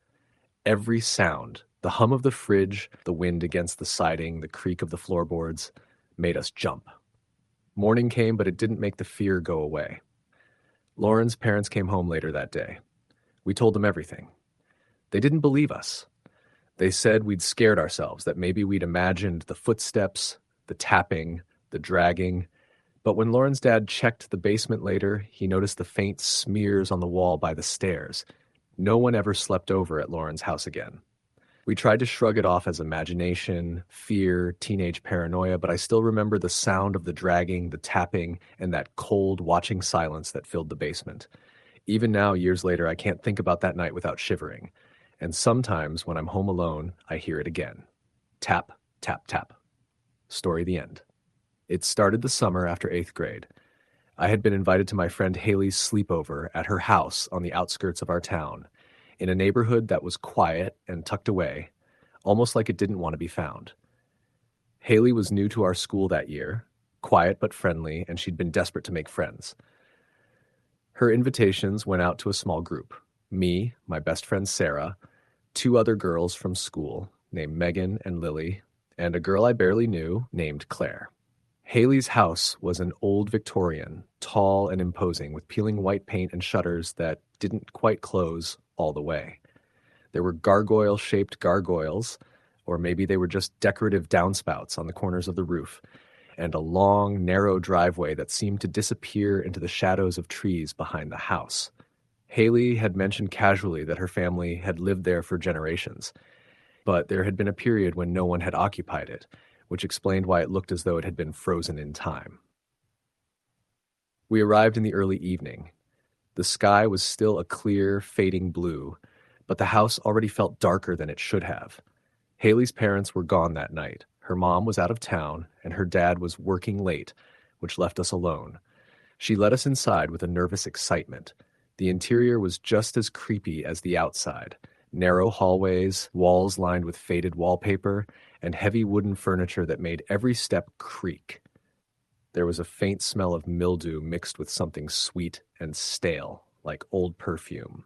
Every sound, the hum of the fridge, the wind against the siding, the creak of the floorboards, made us jump. Morning came, but it didn't make the fear go away. Lauren's parents came home later that day. We told them everything. They didn't believe us. They said we'd scared ourselves, that maybe we'd imagined the footsteps, the tapping, the dragging. But when Lauren's dad checked the basement later, he noticed the faint smears on the wall by the stairs. No one ever slept over at Lauren's house again. We tried to shrug it off as imagination, fear, teenage paranoia, but I still remember the sound of the dragging, the tapping, and that cold, watching silence that filled the basement. Even now, years later, I can't think about that night without shivering. And sometimes, when I'm home alone, I hear it again. Tap, tap, tap. Story the end. It started the summer after 8th grade. I had been invited to my friend Haley's sleepover at her house on the outskirts of our town, in a neighborhood that was quiet and tucked away, almost like it didn't want to be found. Haley was new to our school that year, quiet but friendly, and she'd been desperate to make friends. Her invitations went out to a small group. Me, my best friend Sarah, 2 other girls from school named Megan and Lily, and a girl I barely knew named Claire. Haley's house was an old Victorian, tall and imposing, with peeling white paint and shutters that didn't quite close all the way. There were gargoyle-shaped gargoyles, or maybe they were just decorative downspouts on the corners of the roof, and a long, narrow driveway that seemed to disappear into the shadows of trees behind the house. Haley had mentioned casually that her family had lived there for generations, but there had been a period when no one had occupied it, which explained why it looked as though it had been frozen in time. We arrived in the early evening. The sky was still a clear, fading blue, but the house already felt darker than it should have. Haley's parents were gone that night. Her mom was out of town, and her dad was working late, which left us alone. She led us inside with a nervous excitement. The interior was just as creepy as the outside. Narrow hallways, walls lined with faded wallpaper, and heavy wooden furniture that made every step creak. There was a faint smell of mildew mixed with something sweet and stale, like old perfume.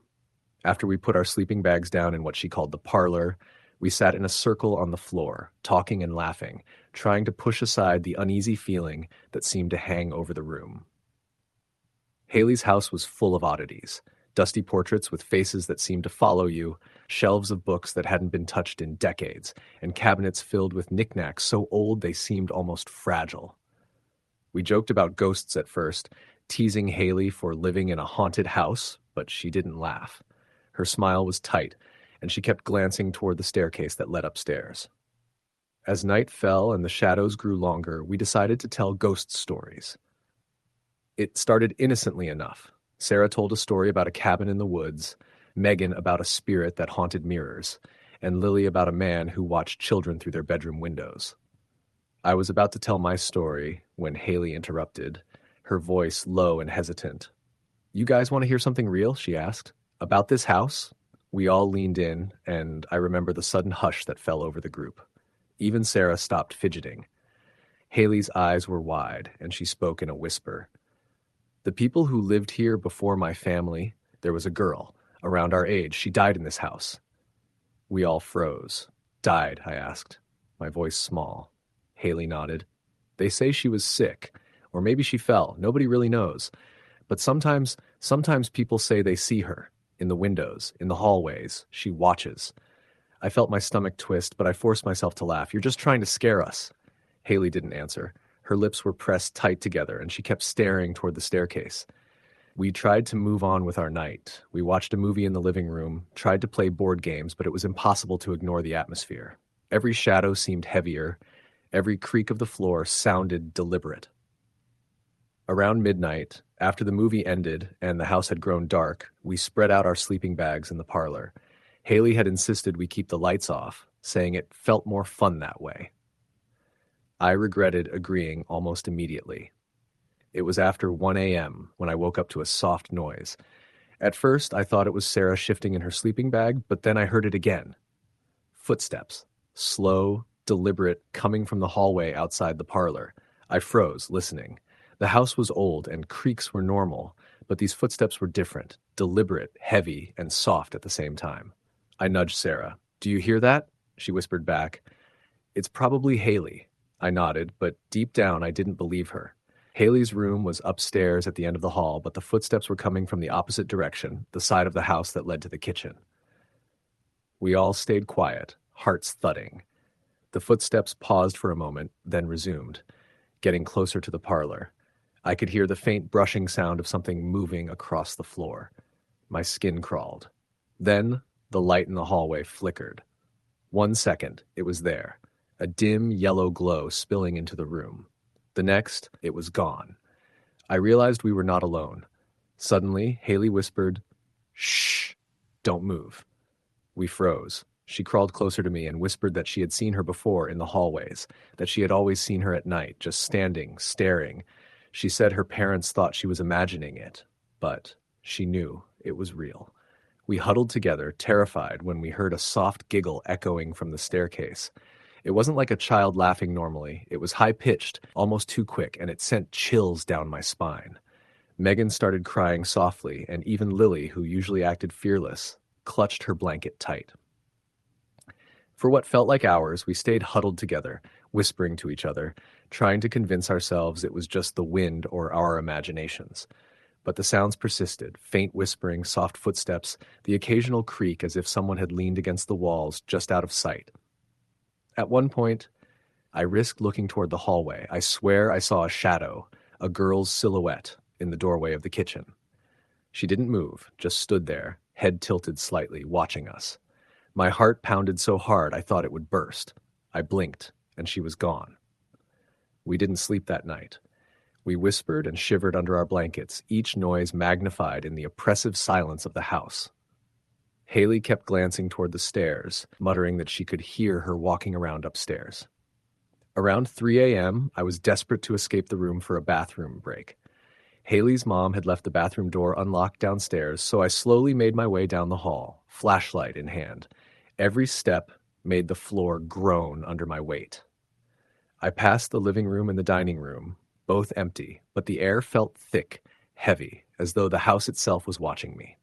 After we put our sleeping bags down in what she called the parlor, we sat in a circle on the floor, talking and laughing, trying to push aside the uneasy feeling that seemed to hang over the room. Haley's house was full of oddities. Dusty portraits with faces that seemed to follow you, shelves of books that hadn't been touched in decades, and cabinets filled with knickknacks so old they seemed almost fragile. We joked about ghosts at first, teasing Haley for living in a haunted house, but she didn't laugh. Her smile was tight, and she kept glancing toward the staircase that led upstairs. As night fell and the shadows grew longer, we decided to tell ghost stories. It started innocently enough. Sarah told a story about a cabin in the woods, Megan about a spirit that haunted mirrors, and Lily about a man who watched children through their bedroom windows. I was about to tell my story when Haley interrupted, her voice low and hesitant. "You guys want to hear something real?" she asked. "About this house?" We all leaned in, and I remember the sudden hush that fell over the group. Even Sarah stopped fidgeting. Haley's eyes were wide, and she spoke in a whisper. The people who lived here before my family, there was a girl, around our age. She died in this house. We all froze. Died, I asked, my voice small. Haley nodded. They say she was sick, or maybe she fell. Nobody really knows. But sometimes people say they see her, in the windows, in the hallways. She watches. I felt my stomach twist, but I forced myself to laugh. You're just trying to scare us. Haley didn't answer. Her lips were pressed tight together, and she kept staring toward the staircase. We tried to move on with our night. We watched a movie in the living room, tried to play board games, but it was impossible to ignore the atmosphere. Every shadow seemed heavier. Every creak of the floor sounded deliberate. Around midnight, after the movie ended and the house had grown dark, we spread out our sleeping bags in the parlor. Haley had insisted we keep the lights off, saying it felt more fun that way. I regretted agreeing almost immediately. It was after 1 a.m. when I woke up to a soft noise. At first, I thought it was Sarah shifting in her sleeping bag, but then I heard it again. Footsteps, slow, deliberate, coming from the hallway outside the parlor. I froze, listening. The house was old and creaks were normal, but these footsteps were different, deliberate, heavy, and soft at the same time. I nudged Sarah. Do you hear that? She whispered back. It's probably Haley. I nodded, but deep down I didn't believe her. Haley's room was upstairs at the end of the hall, but the footsteps were coming from the opposite direction, the side of the house that led to the kitchen. We all stayed quiet, hearts thudding. The footsteps paused for a moment, then resumed, getting closer to the parlor. I could hear the faint brushing sound of something moving across the floor. My skin crawled. Then the light in the hallway flickered. 1 second, it was there, a dim yellow glow spilling into the room. The next, it was gone. I realized we were not alone. Suddenly, Haley whispered, "Shh, don't move." We froze. She crawled closer to me and whispered that she had seen her before in the hallways, that she had always seen her at night, just standing, staring. She said her parents thought she was imagining it, but she knew it was real. We huddled together, terrified, when we heard a soft giggle echoing from the staircase. It wasn't like a child laughing normally. It was high-pitched, almost too quick, and it sent chills down my spine. Megan started crying softly, and even Lily, who usually acted fearless, clutched her blanket tight. For what felt like hours, we stayed huddled together, whispering to each other, trying to convince ourselves it was just the wind or our imaginations. But the sounds persisted, faint whispering, soft footsteps, the occasional creak as if someone had leaned against the walls just out of sight. At one point, I risked looking toward the hallway. I swear I saw a shadow, a girl's silhouette, in the doorway of the kitchen. She didn't move, just stood there, head tilted slightly, watching us. My heart pounded so hard I thought it would burst. I blinked, and she was gone. We didn't sleep that night. We whispered and shivered under our blankets, each noise magnified in the oppressive silence of the house. Haley kept glancing toward the stairs, muttering that she could hear her walking around upstairs. Around 3 a.m., I was desperate to escape the room for a bathroom break. Haley's mom had left the bathroom door unlocked downstairs, so I slowly made my way down the hall, flashlight in hand. Every step made the floor groan under my weight. I passed the living room and the dining room, both empty, but the air felt thick, heavy, as though the house itself was watching me.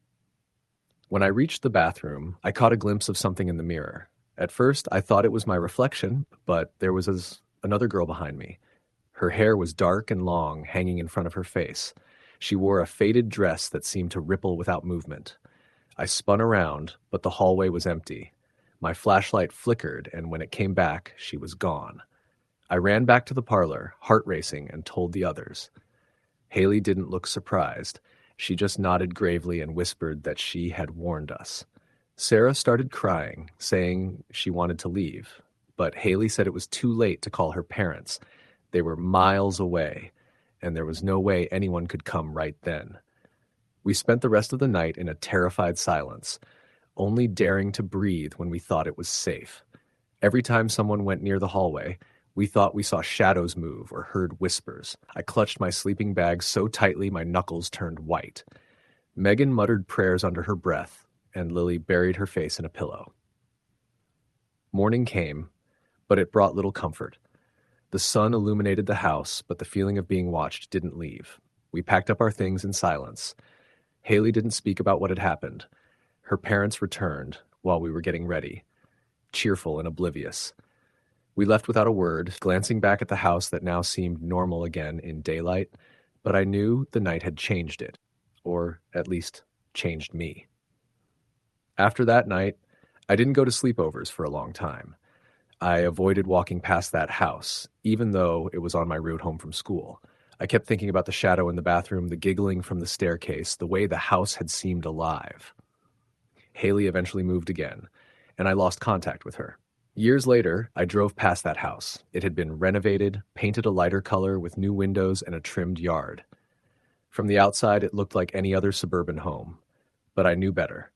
When I reached the bathroom, I caught a glimpse of something in the mirror. At first, I thought it was my reflection, but there was another girl behind me. Her hair was dark and long, hanging in front of her face. She wore a faded dress that seemed to ripple without movement. I spun around, but the hallway was empty. My flashlight flickered, and when it came back, she was gone. I ran back to the parlor, heart racing, and told the others. Haley didn't look surprised. She just nodded gravely and whispered that she had warned us. Sarah started crying, saying she wanted to leave, but Haley said it was too late to call her parents. They were miles away, and there was no way anyone could come right then. We spent the rest of the night in a terrified silence, only daring to breathe when we thought it was safe. Every time someone went near the hallway, we thought we saw shadows move or heard whispers. I clutched my sleeping bag so tightly my knuckles turned white. Megan muttered prayers under her breath, and Lily buried her face in a pillow. Morning came, but it brought little comfort. The sun illuminated the house, but the feeling of being watched didn't leave. We packed up our things in silence. Haley didn't speak about what had happened. Her parents returned while we were getting ready, cheerful and oblivious. We left without a word, glancing back at the house that now seemed normal again in daylight, but I knew the night had changed it, or at least changed me. After that night, I didn't go to sleepovers for a long time. I avoided walking past that house, even though it was on my route home from school. I kept thinking about the shadow in the bathroom, the giggling from the staircase, the way the house had seemed alive. Haley eventually moved again, and I lost contact with her. Years later, I drove past that house. It had been renovated, painted a lighter color with new windows and a trimmed yard. From the outside, it looked like any other suburban home, but I knew better.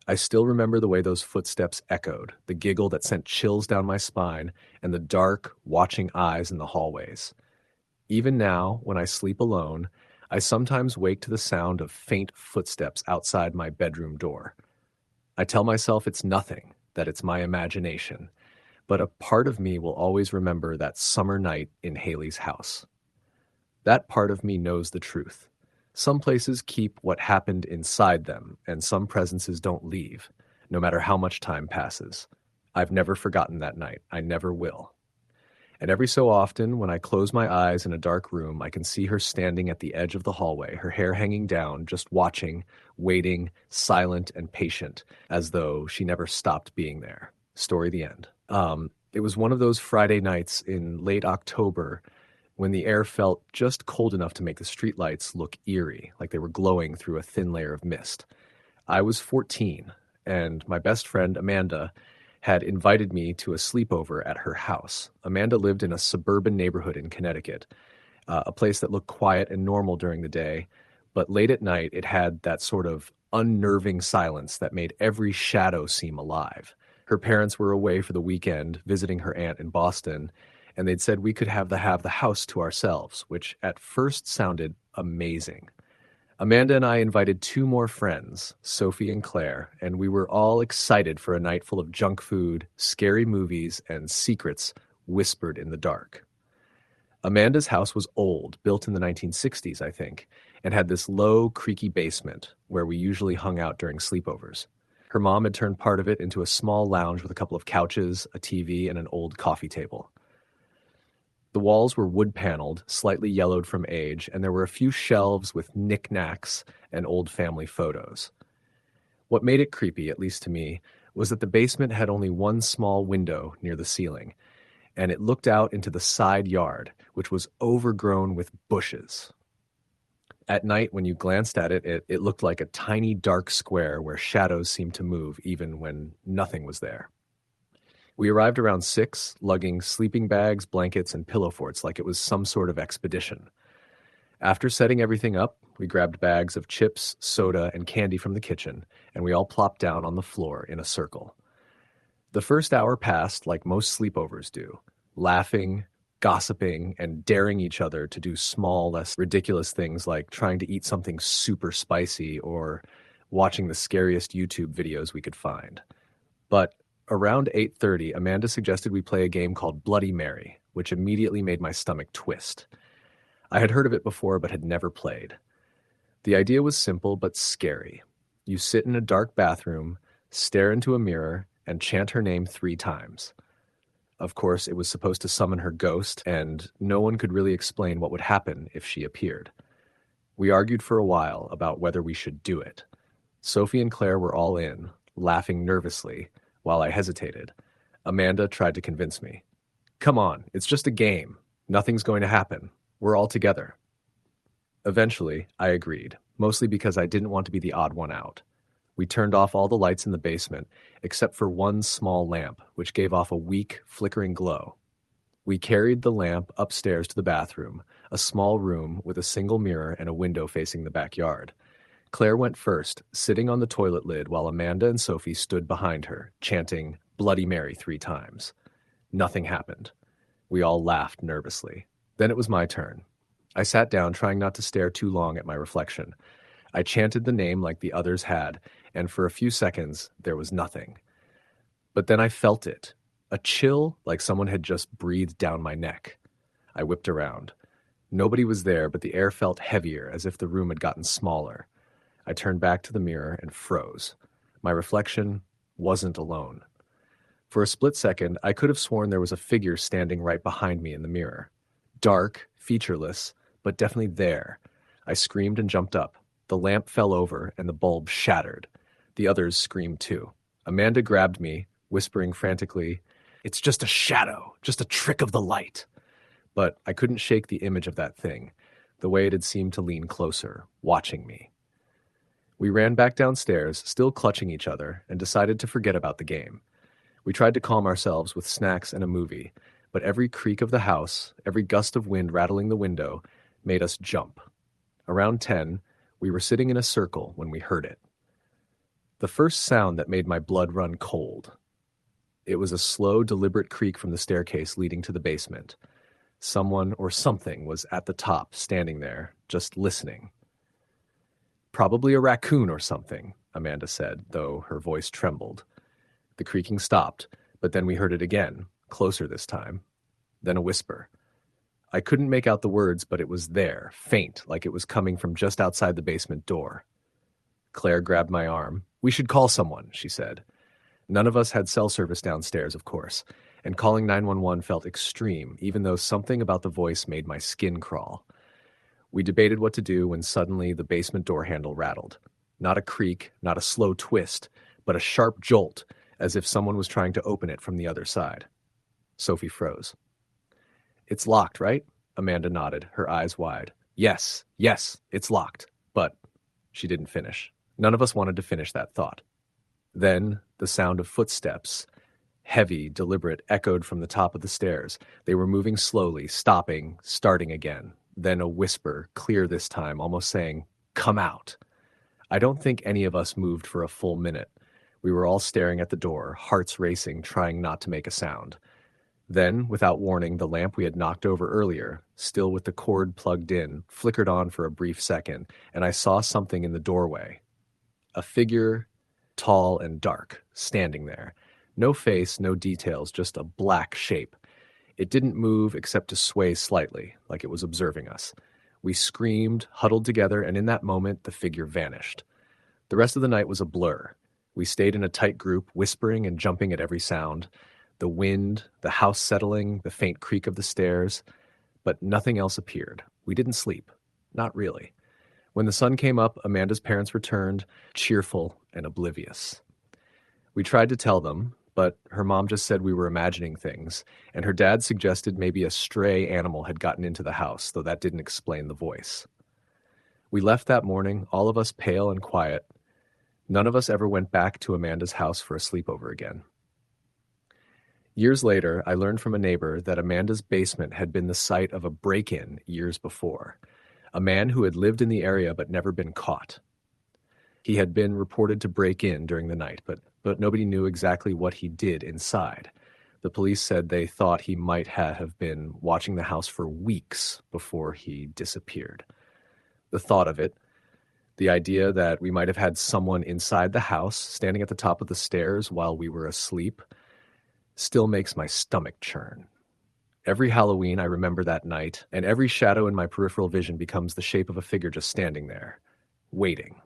I still remember the way those footsteps echoed, the giggle that sent chills down my spine, and the dark, watching eyes in the hallways. Even now, when I sleep alone, I sometimes wake to the sound of faint footsteps outside my bedroom door. I tell myself it's nothing, that it's my imagination, but a part of me will always remember that summer night in Haley's house. That part of me knows the truth. Some places keep what happened inside them, and some presences don't leave, no matter how much time passes. I've never forgotten that night. I never will. And every so often, when I close my eyes in a dark room, I can see her standing at the edge of the hallway, her hair hanging down, just watching, waiting, silent and patient, as though she never stopped being there. Story the end. It was one of those Friday nights in late October when the air felt just cold enough to make the streetlights look eerie, like they were glowing through a thin layer of mist. I was 14, and my best friend, Amanda, had invited me to a sleepover at her house. Amanda lived in a suburban neighborhood in Connecticut, a place that looked quiet and normal during the day, but late at night it had that sort of unnerving silence that made every shadow seem alive. Her parents were away for the weekend visiting her aunt in Boston, and they'd said we could have the house to ourselves, which at first sounded amazing. Amanda and I invited 2 more friends, Sophie and Claire, and we were all excited for a night full of junk food, scary movies, and secrets whispered in the dark. Amanda's house was old, built in the 1960s, I think, and had this low, creaky basement where we usually hung out during sleepovers. Her mom had turned part of it into a small lounge with a couple of couches, a TV, and an old coffee table. The walls were wood-paneled, slightly yellowed from age, and there were a few shelves with knickknacks and old family photos. What made it creepy, at least to me, was that the basement had only one small window near the ceiling, and it looked out into the side yard, which was overgrown with bushes. At night, when you glanced at it, it looked like a tiny dark square where shadows seemed to move even when nothing was there. We arrived around 6, lugging sleeping bags, blankets, and pillow forts like it was some sort of expedition. After setting everything up, we grabbed bags of chips, soda, and candy from the kitchen, and we all plopped down on the floor in a circle. The first hour passed like most sleepovers do, laughing, gossiping, and daring each other to do small, less ridiculous things like trying to eat something super spicy or watching the scariest YouTube videos we could find. But around 8:30, Amanda suggested we play a game called Bloody Mary, which immediately made my stomach twist. I had heard of it before but had never played. The idea was simple but scary. You sit in a dark bathroom, stare into a mirror, and chant her name 3 times. Of course, it was supposed to summon her ghost, and no one could really explain what would happen if she appeared. We argued for a while about whether we should do it. Sophie and Claire were all in, laughing nervously, while I hesitated. Amanda tried to convince me. Come on, it's just a game. Nothing's going to happen. We're all together. Eventually, I agreed, mostly because I didn't want to be the odd one out. We turned off all the lights in the basement, except for one small lamp, which gave off a weak, flickering glow. We carried the lamp upstairs to the bathroom, a small room with a single mirror and a window facing the backyard. Claire went first, sitting on the toilet lid while Amanda and Sophie stood behind her, chanting Bloody Mary 3 times. Nothing happened. We all laughed nervously. Then it was my turn. I sat down, trying not to stare too long at my reflection. I chanted the name like the others had, and for a few seconds, there was nothing. But then I felt it, a chill like someone had just breathed down my neck. I whipped around. Nobody was there, but the air felt heavier, as if the room had gotten smaller. I turned back to the mirror and froze. My reflection wasn't alone. For a split second, I could have sworn there was a figure standing right behind me in the mirror. Dark, featureless, but definitely there. I screamed and jumped up. The lamp fell over and the bulb shattered. The others screamed too. Amanda grabbed me, whispering frantically, "It's just a shadow, just a trick of the light." But I couldn't shake the image of that thing, the way it had seemed to lean closer, watching me. We ran back downstairs, still clutching each other, and decided to forget about the game. We tried to calm ourselves with snacks and a movie, but every creak of the house, every gust of wind rattling the window, made us jump. Around 10, we were sitting in a circle when we heard it. The first sound that made my blood run cold. It was a slow, deliberate creak from the staircase leading to the basement. Someone or something was at the top, standing there, just listening. "Probably a raccoon or something," Amanda said, though her voice trembled. The creaking stopped, but then we heard it again, closer this time. Then a whisper. I couldn't make out the words, but it was there, faint, like it was coming from just outside the basement door. Claire grabbed my arm. "We should call someone," she said. None of us had cell service downstairs, of course, and calling 911 felt extreme, even though something about the voice made my skin crawl. We debated what to do when suddenly the basement door handle rattled. Not a creak, not a slow twist, but a sharp jolt, as if someone was trying to open it from the other side. Sophie froze. "It's locked, right?" Amanda nodded, her eyes wide. Yes, it's locked." But she didn't finish. None of us wanted to finish that thought. Then the sound of footsteps, heavy, deliberate, echoed from the top of the stairs. They were moving slowly, stopping, starting again. Then a whisper, clear this time, almost saying, "Come out." I don't think any of us moved for a full minute. We were all staring at the door, hearts racing, trying not to make a sound. Then, without warning, the lamp we had knocked over earlier, still with the cord plugged in, flickered on for a brief second, and I saw something in the doorway. A figure, tall and dark, standing there. No face, no details, just a black shape. It didn't move except to sway slightly, like it was observing us. We screamed, huddled together, and in that moment, the figure vanished. The rest of the night was a blur. We stayed in a tight group, whispering and jumping at every sound. The wind, the house settling, the faint creak of the stairs. But nothing else appeared. We didn't sleep. Not really. When the sun came up, Amanda's parents returned, cheerful and oblivious. We tried to tell them, but her mom just said we were imagining things, and her dad suggested maybe a stray animal had gotten into the house, though that didn't explain the voice. We left that morning, all of us pale and quiet. None of us ever went back to Amanda's house for a sleepover again. Years later, I learned from a neighbor that Amanda's basement had been the site of a break-in years before. A man who had lived in the area but never been caught. He had been reported to break in during the night, but nobody knew exactly what he did inside. The police said they thought he might have been watching the house for weeks before he disappeared. The thought of it, the idea that we might have had someone inside the house standing at the top of the stairs while we were asleep, still makes my stomach churn. Every Halloween, I remember that night, and every shadow in my peripheral vision becomes the shape of a figure just standing there, waiting.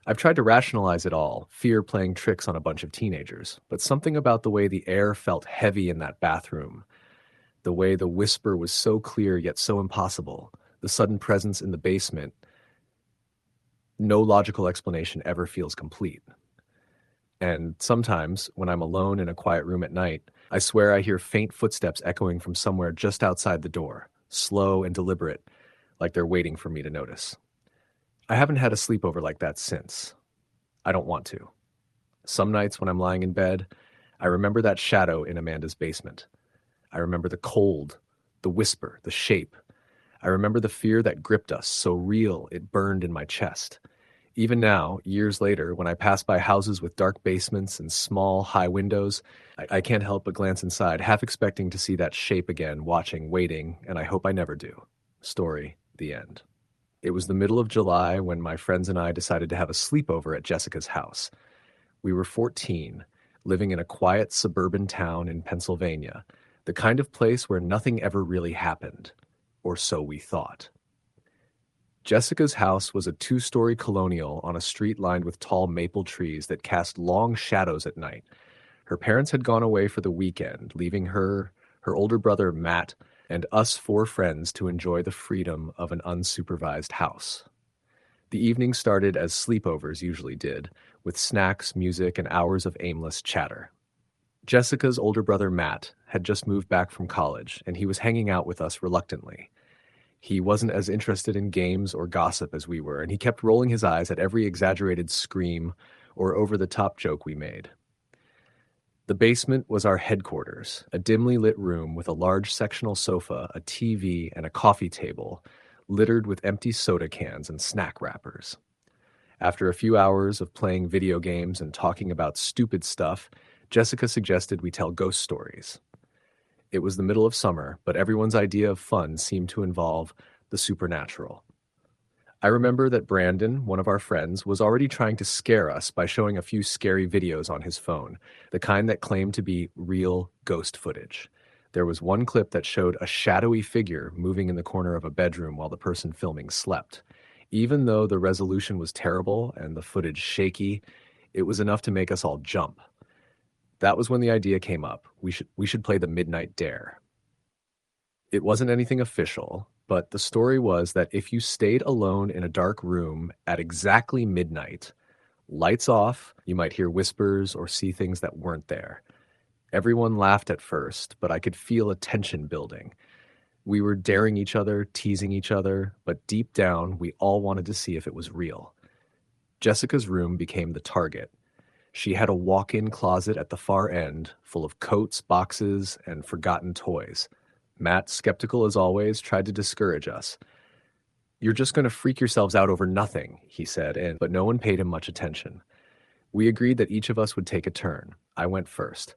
I've tried to rationalize it all, fear playing tricks on a bunch of teenagers, but something about the way the air felt heavy in that bathroom, the way the whisper was so clear yet so impossible, the sudden presence in the basement, no logical explanation ever feels complete. And sometimes, when I'm alone in a quiet room at night, I swear I hear faint footsteps echoing from somewhere just outside the door, slow and deliberate, like they're waiting for me to notice. I haven't had a sleepover like that since. I don't want to. Some nights when I'm lying in bed, I remember that shadow in Amanda's basement. I remember the cold, the whisper, the shape. I remember the fear that gripped us, so real it burned in my chest. Even now, years later, when I pass by houses with dark basements and small, high windows, I can't help but glance inside, half expecting to see that shape again, watching, waiting, and I hope I never do. Story, the end. It was the middle of July when my friends and I decided to have a sleepover at Jessica's house. We were 14, living in a quiet suburban town in Pennsylvania, the kind of place where nothing ever really happened, or so we thought. Jessica's house was a two-story colonial on a street lined with tall maple trees that cast long shadows at night. Her parents had gone away for the weekend, leaving her, her older brother Matt, and us four friends to enjoy the freedom of an unsupervised house. The evening started as sleepovers usually did, with snacks, music, and hours of aimless chatter. Jessica's older brother Matt had just moved back from college, and he was hanging out with us reluctantly. He wasn't as interested in games or gossip as we were, and he kept rolling his eyes at every exaggerated scream or over-the-top joke we made. The basement was our headquarters, a dimly lit room with a large sectional sofa, a TV, and a coffee table, littered with empty soda cans and snack wrappers. After a few hours of playing video games and talking about stupid stuff, Jessica suggested we tell ghost stories. It was the middle of summer, but everyone's idea of fun seemed to involve the supernatural. I remember that Brandon, one of our friends, was already trying to scare us by showing a few scary videos on his phone, the kind that claimed to be real ghost footage. There was one clip that showed a shadowy figure moving in the corner of a bedroom while the person filming slept. Even though the resolution was terrible and the footage shaky, it was enough to make us all jump. That was when the idea came up. We should play the Midnight Dare. It wasn't anything official, but the story was that if you stayed alone in a dark room at exactly midnight, lights off, you might hear whispers or see things that weren't there. Everyone laughed at first, but I could feel a tension building. We were daring each other, teasing each other, but deep down, we all wanted to see if it was real. Jessica's room became the target. She had a walk-in closet at the far end, full of coats, boxes, and forgotten toys. Matt, skeptical as always, tried to discourage us. "You're just going to freak yourselves out over nothing," he said, but no one paid him much attention. We agreed that each of us would take a turn. I went first.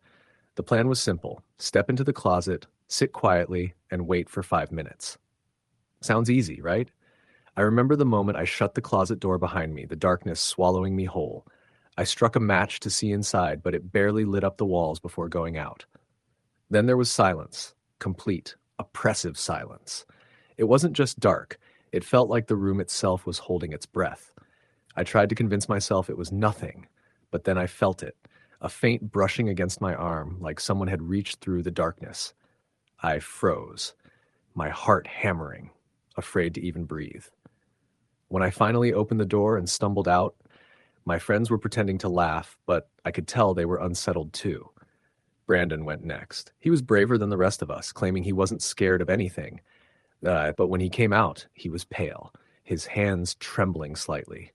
The plan was simple. Step into the closet, sit quietly, and wait for 5 minutes. Sounds easy, right? I remember the moment I shut the closet door behind me, the darkness swallowing me whole. I struck a match to see inside, but it barely lit up the walls before going out. Then there was silence. Complete, oppressive silence. It wasn't just dark. It felt like the room itself was holding its breath. I tried to convince myself it was nothing, but then I felt it, a faint brushing against my arm, like someone had reached through the darkness. I froze, my heart hammering, afraid to even breathe. When I finally opened the door and stumbled out, my friends were pretending to laugh, but I could tell they were unsettled too. Brandon went next. He was braver than the rest of us, claiming he wasn't scared of anything. But when he came out, he was pale, his hands trembling slightly.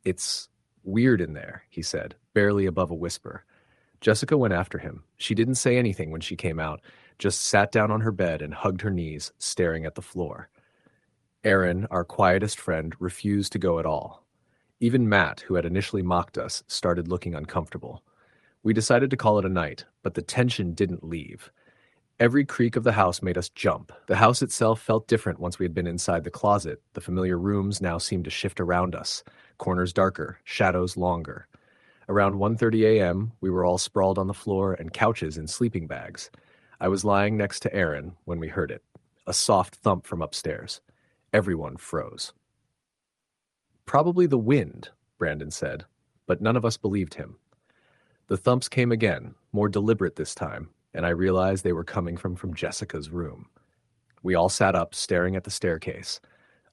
"It's weird in there," he said, barely above a whisper. Jessica went after him. She didn't say anything when she came out, just sat down on her bed and hugged her knees, staring at the floor. Aaron, our quietest friend, refused to go at all. Even Matt, who had initially mocked us, started looking uncomfortable. We decided to call it a night, but the tension didn't leave. Every creak of the house made us jump. The house itself felt different once we had been inside the closet. The familiar rooms now seemed to shift around us, corners darker, shadows longer. Around 1:30 a.m., we were all sprawled on the floor and couches in sleeping bags. I was lying next to Aaron when we heard it, a soft thump from upstairs. Everyone froze. "Probably the wind," Brandon said, but none of us believed him. The thumps came again, more deliberate this time, and I realized they were coming from Jessica's room. We all sat up, staring at the staircase.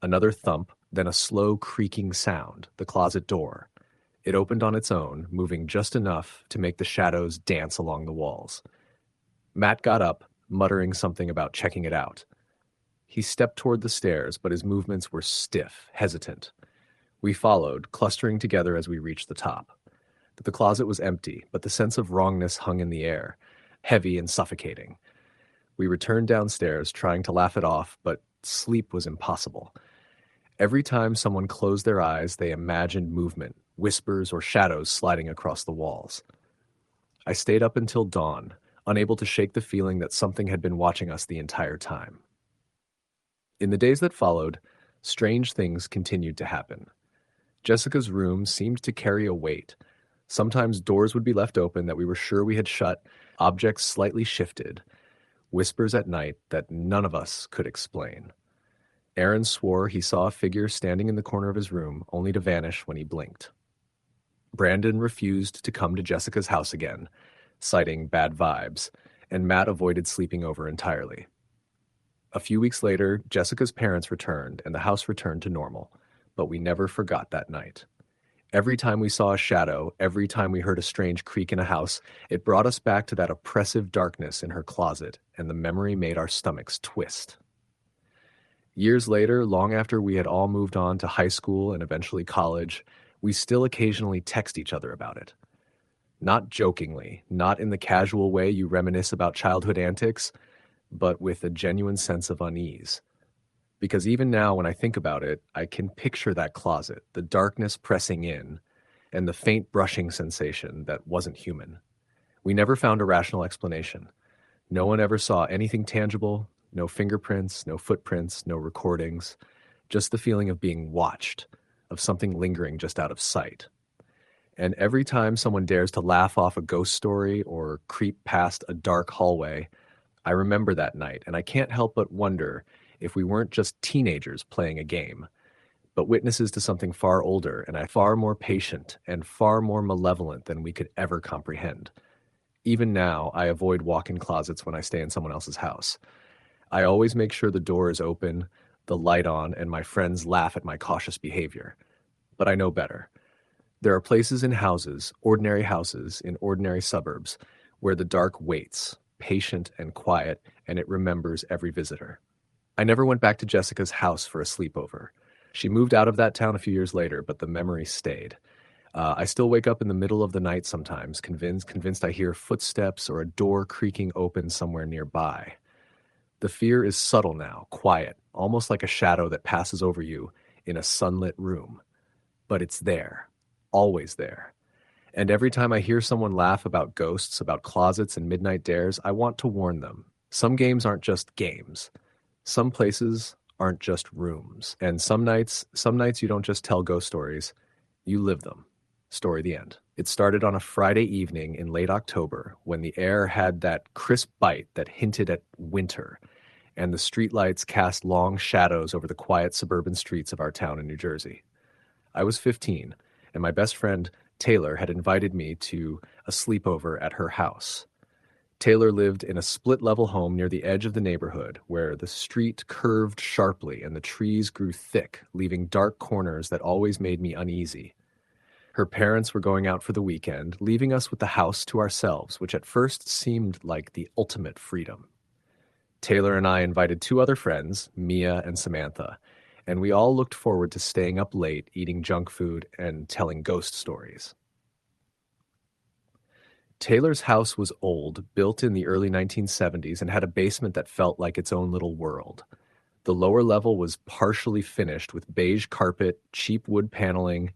Another thump, then a slow creaking sound, the closet door. It opened on its own, moving just enough to make the shadows dance along the walls. Matt got up, muttering something about checking it out. He stepped toward the stairs, but his movements were stiff, hesitant. We followed, clustering together as we reached the top. The closet was empty, but the sense of wrongness hung in the air, heavy and suffocating. We returned downstairs, trying to laugh it off, but sleep was impossible. Every time someone closed their eyes, they imagined movement, whispers or shadows sliding across the walls. I stayed up until dawn, unable to shake the feeling that something had been watching us the entire time. In the days that followed, Strange things continued to happen. Jessica's room seemed to carry a weight. Sometimes doors would be left open that we were sure we had shut, objects slightly shifted, whispers at night that none of us could explain. Aaron swore he saw a figure standing in the corner of his room, only to vanish when he blinked. Brandon refused to come to Jessica's house again, citing bad vibes, and Matt avoided sleeping over entirely. A few weeks later, Jessica's parents returned and the house returned to normal, but we never forgot that night. Every time we saw a shadow, every time we heard a strange creak in a house, it brought us back to that oppressive darkness in her closet, and the memory made our stomachs twist. Years later, long after we had all moved on to high school and eventually college, we still occasionally text each other about it. Not jokingly, not in the casual way you reminisce about childhood antics, but with a genuine sense of unease. Because even now, when I think about it, I can picture that closet, the darkness pressing in, and the faint brushing sensation that wasn't human. We never found a rational explanation. No one ever saw anything tangible, no fingerprints, no footprints, no recordings, just the feeling of being watched, of something lingering just out of sight. And every time someone dares to laugh off a ghost story or creep past a dark hallway, I remember that night, and I can't help but wonder if we weren't just teenagers playing a game, but witnesses to something far older and far more patient and far more malevolent than we could ever comprehend. Even now, I avoid walk-in closets when I stay in someone else's house. I always make sure the door is open, the light on, and my friends laugh at my cautious behavior. But I know better. There are places in houses, ordinary houses in ordinary suburbs, where the dark waits, patient and quiet, and it remembers every visitor. I never went back to Jessica's house for a sleepover. She moved out of that town a few years later, but the memory stayed. I still wake up in the middle of the night sometimes, convinced I hear footsteps or a door creaking open somewhere nearby. The fear is subtle now, quiet, almost like a shadow that passes over you in a sunlit room. But it's there, always there. And every time I hear someone laugh about ghosts, about closets and midnight dares, I want to warn them. Some games aren't just games. Some places aren't just rooms. And some nights you don't just tell ghost stories, you live them. Story the end. It started on a Friday evening in late October when the air had that crisp bite that hinted at winter, and the streetlights cast long shadows over the quiet suburban streets of our town in New Jersey. I was 15, and my best friend, Taylor, had invited me to a sleepover at her house. Taylor lived in a split-level home near the edge of the neighborhood, where the street curved sharply and the trees grew thick, leaving dark corners that always made me uneasy. Her parents were going out for the weekend, leaving us with the house to ourselves, which at first seemed like the ultimate freedom. Taylor and I invited 2 other friends, Mia and Samantha, and we all looked forward to staying up late, eating junk food, and telling ghost stories. Taylor's house was old, built in the early 1970s, and had a basement that felt like its own little world. The lower level was partially finished with beige carpet, cheap wood paneling,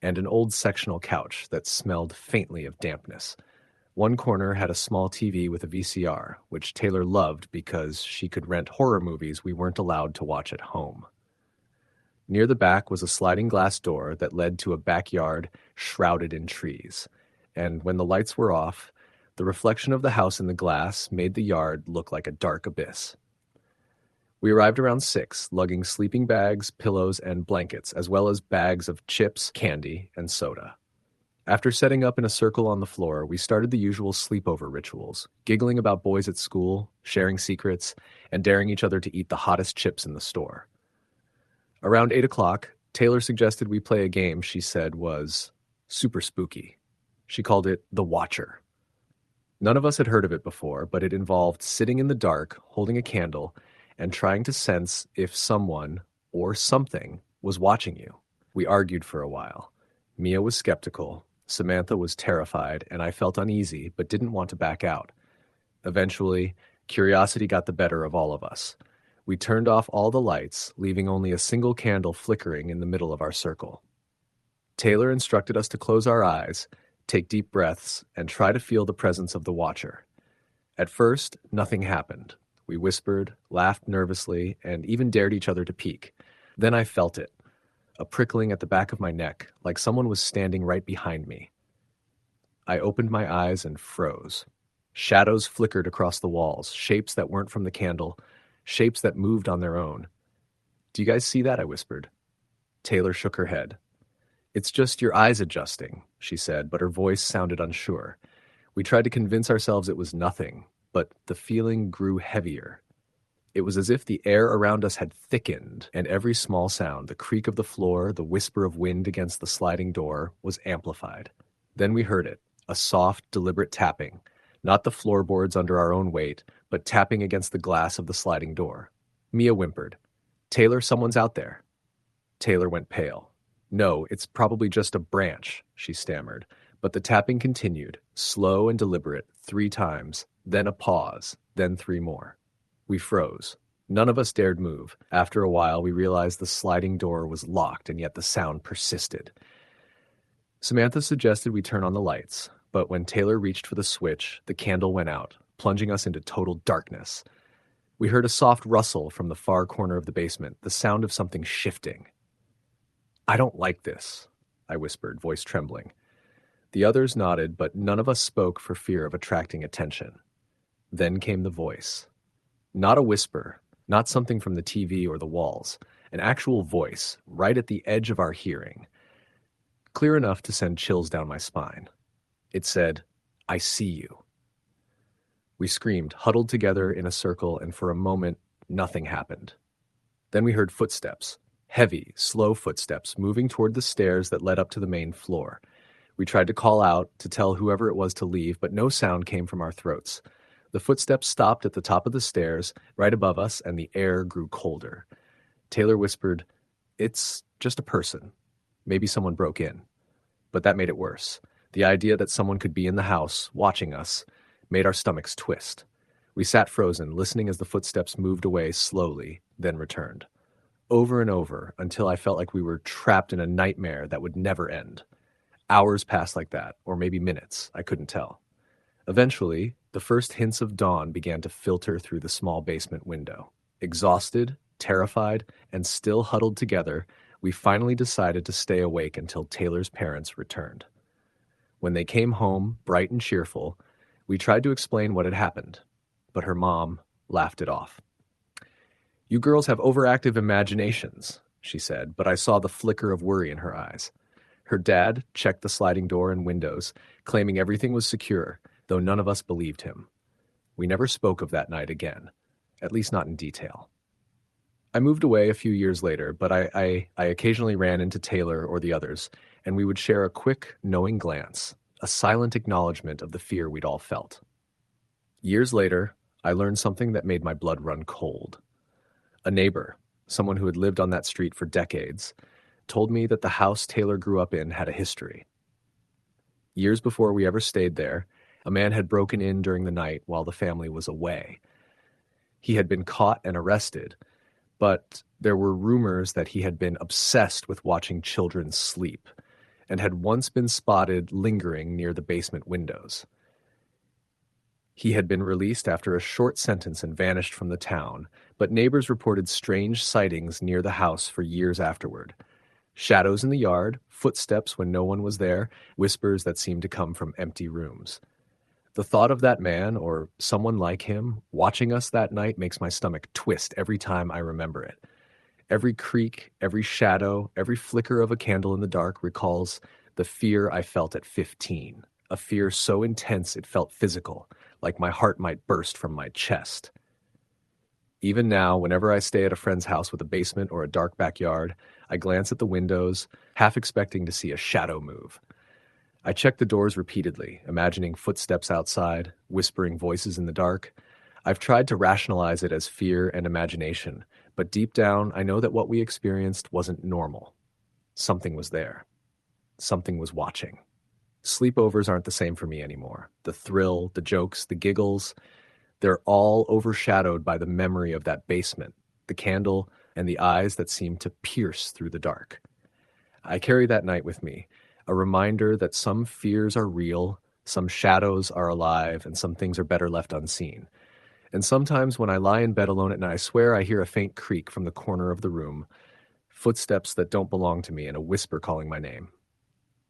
and an old sectional couch that smelled faintly of dampness. One corner had a small TV with a VCR, which Taylor loved because she could rent horror movies we weren't allowed to watch at home. Near the back was a sliding glass door that led to a backyard shrouded in trees. And when the lights were off, the reflection of the house in the glass made the yard look like a dark abyss. We arrived around 6, lugging sleeping bags, pillows, and blankets, as well as bags of chips, candy, and soda. After setting up in a circle on the floor, we started the usual sleepover rituals, giggling about boys at school, sharing secrets, and daring each other to eat the hottest chips in the store. Around 8 o'clock, Taylor suggested we play a game she said was super spooky. She called it The Watcher. None of us had heard of it before, but it involved sitting in the dark, holding a candle, and trying to sense if someone or something was watching you. We argued for a while. Mia was skeptical, Samantha was terrified, and I felt uneasy but didn't want to back out. Eventually, curiosity got the better of all of us. We turned off all the lights, leaving only a single candle flickering in the middle of our circle. Taylor instructed us to close our eyes, take deep breaths, and try to feel the presence of the watcher. At first, nothing happened. We whispered, laughed nervously, and even dared each other to peek. Then I felt it, a prickling at the back of my neck, like someone was standing right behind me. I opened my eyes and froze. Shadows flickered across the walls, shapes that weren't from the candle, shapes that moved on their own. "Do you guys see that?" I whispered. Taylor shook her head. "It's just your eyes adjusting," she said, but her voice sounded unsure. We tried to convince ourselves it was nothing, but the feeling grew heavier. It was as if the air around us had thickened, and every small sound, the creak of the floor, the whisper of wind against the sliding door, was amplified. Then we heard it, a soft, deliberate tapping, not the floorboards under our own weight, but tapping against the glass of the sliding door. Mia whimpered, "Taylor, someone's out there." Taylor went pale. "No, it's probably just a branch," she stammered. But the tapping continued, slow and deliberate, 3 times, then a pause, then 3 more. We froze. None of us dared move. After a while, we realized the sliding door was locked, and yet the sound persisted. Samantha suggested we turn on the lights, but when Taylor reached for the switch, the candle went out, plunging us into total darkness. We heard a soft rustle from the far corner of the basement, the sound of something shifting. "I don't like this," I whispered, voice trembling. The others nodded, but none of us spoke for fear of attracting attention. Then came the voice. Not a whisper, not something from the TV or the walls, an actual voice, right at the edge of our hearing. Clear enough to send chills down my spine. It said, "I see you." We screamed, huddled together in a circle, and for a moment, nothing happened. Then we heard footsteps, heavy, slow footsteps, moving toward the stairs that led up to the main floor. We tried to call out, to tell whoever it was to leave, but no sound came from our throats. The footsteps stopped at the top of the stairs, right above us, and the air grew colder. Taylor whispered, "It's just a person. Maybe someone broke in." But that made it worse. The idea that someone could be in the house, watching us, made our stomachs twist. We sat frozen, listening as the footsteps moved away slowly, then returned. Over and over, until I felt like we were trapped in a nightmare that would never end. Hours passed like that, or maybe minutes, I couldn't tell. Eventually, the first hints of dawn began to filter through the small basement window. Exhausted, terrified, and still huddled together, we finally decided to stay awake until Taylor's parents returned. When they came home, bright and cheerful, we tried to explain what had happened, but her mom laughed it off. "You girls have overactive imaginations," she said, but I saw the flicker of worry in her eyes. Her dad checked the sliding door and windows, claiming everything was secure, though none of us believed him. We never spoke of that night again, at least not in detail. I moved away a few years later, but I occasionally ran into Taylor or the others, and we would share a quick, knowing glance, a silent acknowledgement of the fear we'd all felt. Years later, I learned something that made my blood run cold. A neighbor, someone who had lived on that street for decades, told me that the house Taylor grew up in had a history. Years before we ever stayed there, a man had broken in during the night while the family was away. He had been caught and arrested, but there were rumors that he had been obsessed with watching children sleep and had once been spotted lingering near the basement windows. He had been released after a short sentence and vanished from the town, but neighbors reported strange sightings near the house for years afterward. Shadows in the yard, footsteps when no one was there, whispers that seemed to come from empty rooms. The thought of that man, or someone like him, watching us that night makes my stomach twist every time I remember it. Every creak, every shadow, every flicker of a candle in the dark recalls the fear I felt at 15, a fear so intense it felt physical, like my heart might burst from my chest. Even now, whenever I stay at a friend's house with a basement or a dark backyard, I glance at the windows, half expecting to see a shadow move. I check the doors repeatedly, imagining footsteps outside, whispering voices in the dark. I've tried to rationalize it as fear and imagination, but deep down, I know that what we experienced wasn't normal. Something was there. Something was watching. Sleepovers aren't the same for me anymore. The thrill, the jokes, the giggles, they're all overshadowed by the memory of that basement, the candle, and the eyes that seemed to pierce through the dark. I carry that night with me, a reminder that some fears are real, some shadows are alive, and some things are better left unseen. And sometimes when I lie in bed alone at night, I swear I hear a faint creak from the corner of the room, Footsteps that don't belong to me and a whisper calling my name.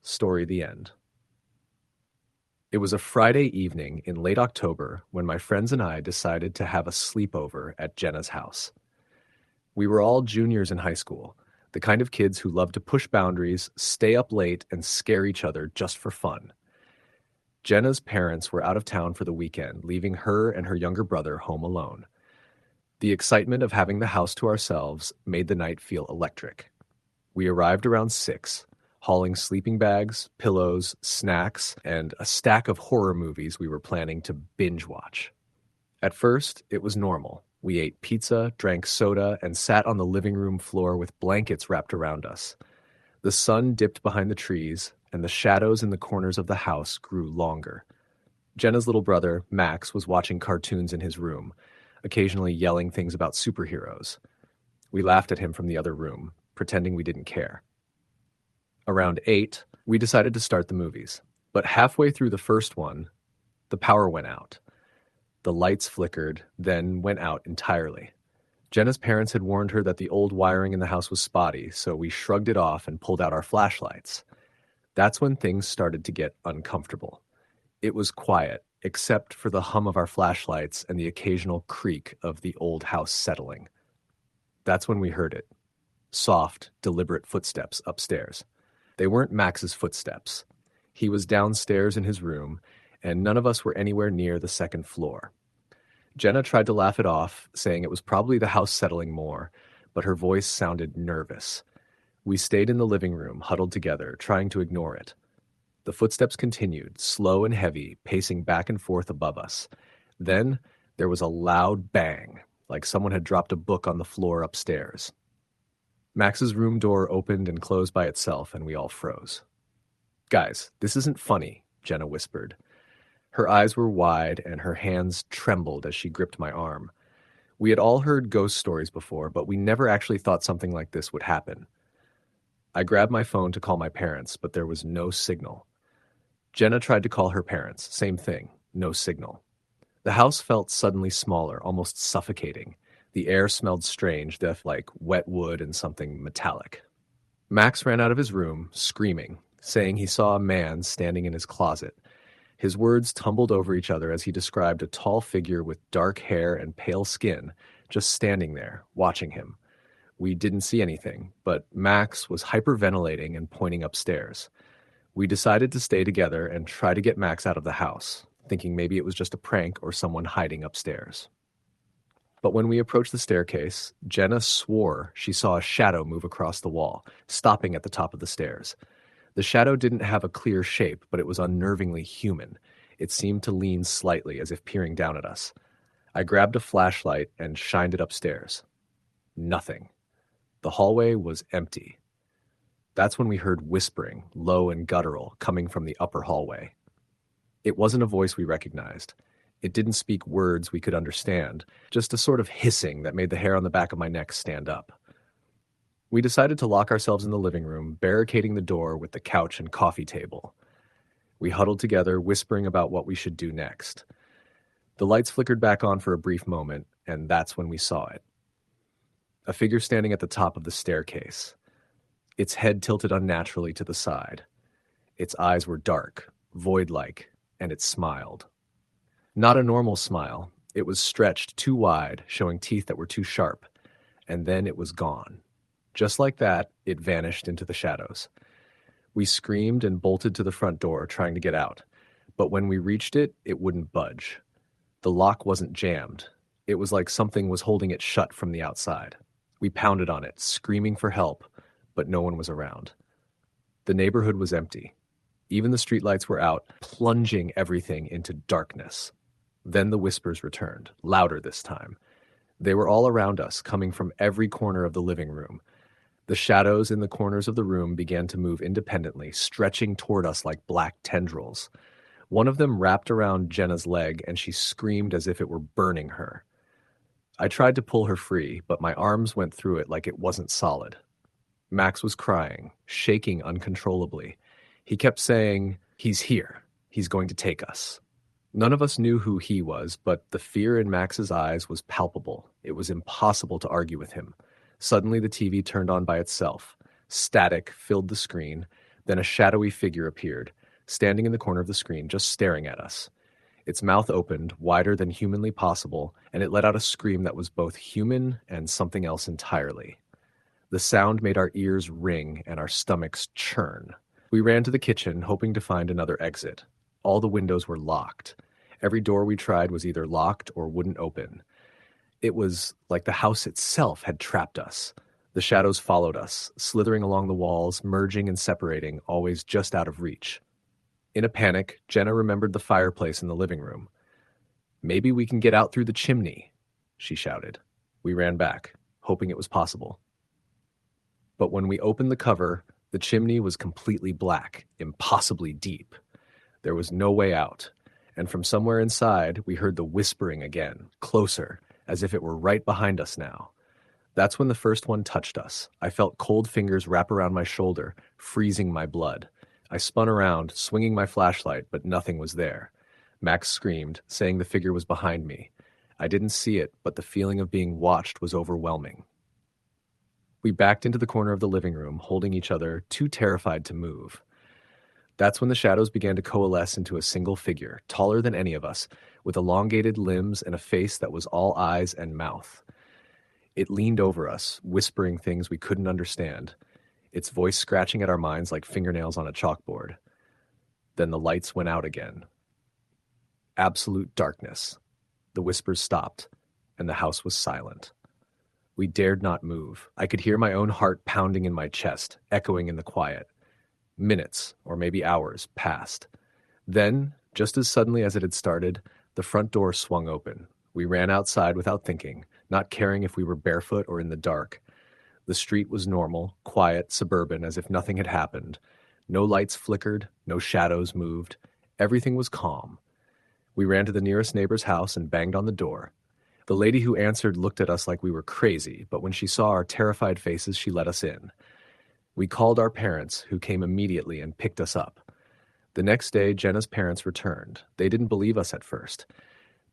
Story the end. It was a Friday evening in late October when my friends and I decided to have a sleepover at Jenna's house. We were all juniors in high school, the kind of kids who love to push boundaries, stay up late, and scare each other just for fun. Jenna's parents were out of town for the weekend, leaving her and her younger brother home alone. The excitement of having the house to ourselves made the night feel electric. We arrived around 6, hauling sleeping bags, pillows, snacks, and a stack of horror movies we were planning to binge watch. At first, it was normal. We ate pizza, drank soda, and sat on the living room floor with blankets wrapped around us. The sun dipped behind the trees, and the shadows in the corners of the house grew longer. Jenna's little brother, Max, was watching cartoons in his room, occasionally yelling things about superheroes. We laughed at him from the other room, pretending we didn't care. Around 8, we decided to start the movies, but halfway through the first one, the power went out. The lights flickered, then went out entirely. Jenna's parents had warned her that the old wiring in the house was spotty, so we shrugged it off and pulled out our flashlights. That's when things started to get uncomfortable. It was quiet, except for the hum of our flashlights and the occasional creak of the old house settling. That's when we heard it. Soft, deliberate footsteps upstairs. They weren't Max's footsteps. He was downstairs in his room, and none of us were anywhere near the second floor. Jenna tried to laugh it off, saying it was probably the house settling more, but her voice sounded nervous. We stayed in the living room, huddled together, trying to ignore it. The footsteps continued, slow and heavy, pacing back and forth above us. Then there was a loud bang, like someone had dropped a book on the floor upstairs. Max's room door opened and closed by itself, and we all froze. "Guys, this isn't funny," Jenna whispered. Her eyes were wide, and her hands trembled as she gripped my arm. We had all heard ghost stories before, but we never actually thought something like this would happen. I grabbed my phone to call my parents, but there was no signal. Jenna tried to call her parents. Same thing, no signal. The house felt suddenly smaller, almost suffocating. The air smelled strange, like wet wood and something metallic. Max ran out of his room, screaming, saying he saw a man standing in his closet. His words tumbled over each other as he described a tall figure with dark hair and pale skin, just standing there, watching him. We didn't see anything, but Max was hyperventilating and pointing upstairs. We decided to stay together and try to get Max out of the house, thinking maybe it was just a prank or someone hiding upstairs. But when we approached the staircase, Jenna swore she saw a shadow move across the wall, stopping at the top of the stairs. The shadow didn't have a clear shape, but it was unnervingly human. It seemed to lean slightly, as if peering down at us. I grabbed a flashlight and shined it upstairs. Nothing. The hallway was empty. That's when we heard whispering, low and guttural, coming from the upper hallway. It wasn't a voice we recognized. It didn't speak words we could understand, just a sort of hissing that made the hair on the back of my neck stand up. We decided to lock ourselves in the living room, barricading the door with the couch and coffee table. We huddled together, whispering about what we should do next. The lights flickered back on for a brief moment, and that's when we saw it. A figure standing at the top of the staircase. Its head tilted unnaturally to the side. Its eyes were dark, void-like, and it smiled. Not a normal smile. It was stretched too wide, showing teeth that were too sharp. And then it was gone. Just like that, it vanished into the shadows. We screamed and bolted to the front door, trying to get out. But when we reached it, it wouldn't budge. The lock wasn't jammed. It was like something was holding it shut from the outside. We pounded on it, screaming for help, but no one was around. The neighborhood was empty. Even the streetlights were out, plunging everything into darkness. Then the whispers returned, louder this time. They were all around us, coming from every corner of the living room. The shadows in the corners of the room began to move independently, stretching toward us like black tendrils. One of them wrapped around Jenna's leg, and she screamed as if it were burning her. I tried to pull her free, but my arms went through it like it wasn't solid. Max was crying, shaking uncontrollably. He kept saying, "He's here. He's going to take us." None of us knew who he was, but the fear in Max's eyes was palpable. It was impossible to argue with him. Suddenly, the TV turned on by itself. Static filled the screen, then a shadowy figure appeared, standing in the corner of the screen, just staring at us. Its mouth opened, wider than humanly possible, and it let out a scream that was both human and something else entirely. The sound made our ears ring and our stomachs churn. We ran to the kitchen, hoping to find another exit. All the windows were locked. Every door we tried was either locked or wouldn't open. It was like the house itself had trapped us. The shadows followed us, slithering along the walls, merging and separating, always just out of reach. In a panic, Jenna remembered the fireplace in the living room. "Maybe we can get out through the chimney," she shouted. We ran back, hoping it was possible. But when we opened the cover, the chimney was completely black, impossibly deep. There was no way out, and from somewhere inside, we heard the whispering again, closer, as if it were right behind us now. That's when the first one touched us. I felt cold fingers wrap around my shoulder, freezing my blood. I spun around, swinging my flashlight, but nothing was there. Max screamed, saying the figure was behind me. I didn't see it, but the feeling of being watched was overwhelming. We backed into the corner of the living room, holding each other, too terrified to move. That's when the shadows began to coalesce into a single figure, taller than any of us, with elongated limbs and a face that was all eyes and mouth. It leaned over us, whispering things we couldn't understand, its voice scratching at our minds like fingernails on a chalkboard. Then the lights went out again. Absolute darkness. The whispers stopped, and the house was silent. We dared not move. I could hear my own heart pounding in my chest, echoing in the quiet. Minutes, or maybe hours, passed. Then, just as suddenly as it had started, the front door swung open. We ran outside without thinking, not caring if we were barefoot or in the dark. The street was normal, quiet, suburban, as if nothing had happened. No lights flickered, no shadows moved. Everything was calm. We ran to the nearest neighbor's house and banged on the door. The lady who answered looked at us like we were crazy, but when she saw our terrified faces, she let us in. We called our parents, who came immediately and picked us up. The next day, Jenna's parents returned. They didn't believe us at first.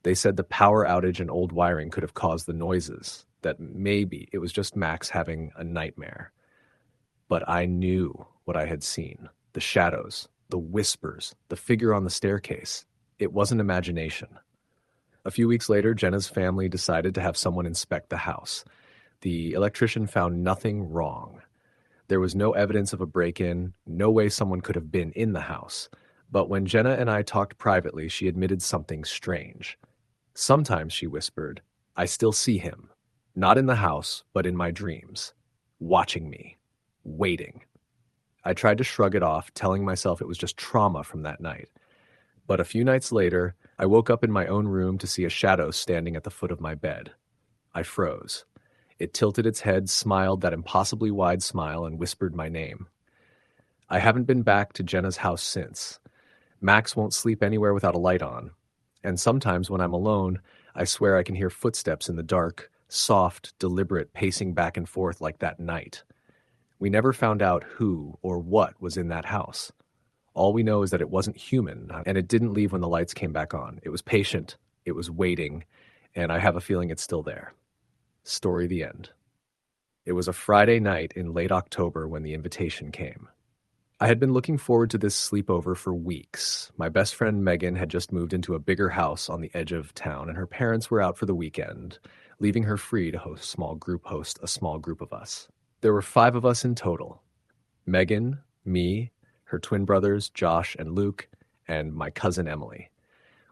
They said the power outage and old wiring could have caused the noises, that maybe it was just Max having a nightmare. But I knew what I had seen. The shadows, the whispers, the figure on the staircase. It wasn't imagination. A few weeks later, Jenna's family decided to have someone inspect the house. The electrician found nothing wrong. There was no evidence of a break-in, no way someone could have been in the house. But when Jenna and I talked privately, she admitted something strange. Sometimes, she whispered, I still see him. Not in the house, but in my dreams. Watching me. Waiting. I tried to shrug it off, telling myself it was just trauma from that night. But a few nights later, I woke up in my own room to see a shadow standing at the foot of my bed. I froze. It tilted its head, smiled that impossibly wide smile, and whispered my name. I haven't been back to Jenna's house since. Max won't sleep anywhere without a light on. And sometimes when I'm alone, I swear I can hear footsteps in the dark, soft, deliberate, pacing back and forth like that night. We never found out who or what was in that house. All we know is that it wasn't human, and it didn't leave when the lights came back on. It was patient, it was waiting, and I have a feeling it's still there. Story the end. It was a Friday night in late October when the invitation came. I had been looking forward to this sleepover for weeks. My best friend Megan had just moved into a bigger house on the edge of town, and her parents were out for the weekend, leaving her free to host a small group of us. There were 5 of us in total. Megan, me, her twin brothers, Josh and Luke, and my cousin Emily.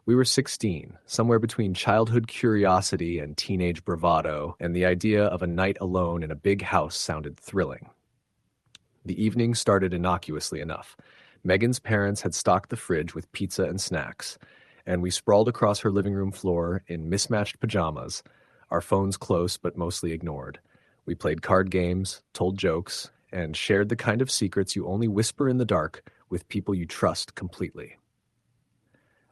We were 16, somewhere between childhood curiosity and teenage bravado, and the idea of a night alone in a big house sounded thrilling. The evening started innocuously enough. Megan's parents had stocked the fridge with pizza and snacks, and we sprawled across her living room floor in mismatched pajamas, our phones close but mostly ignored. We played card games, told jokes, and shared the kind of secrets you only whisper in the dark with people you trust completely.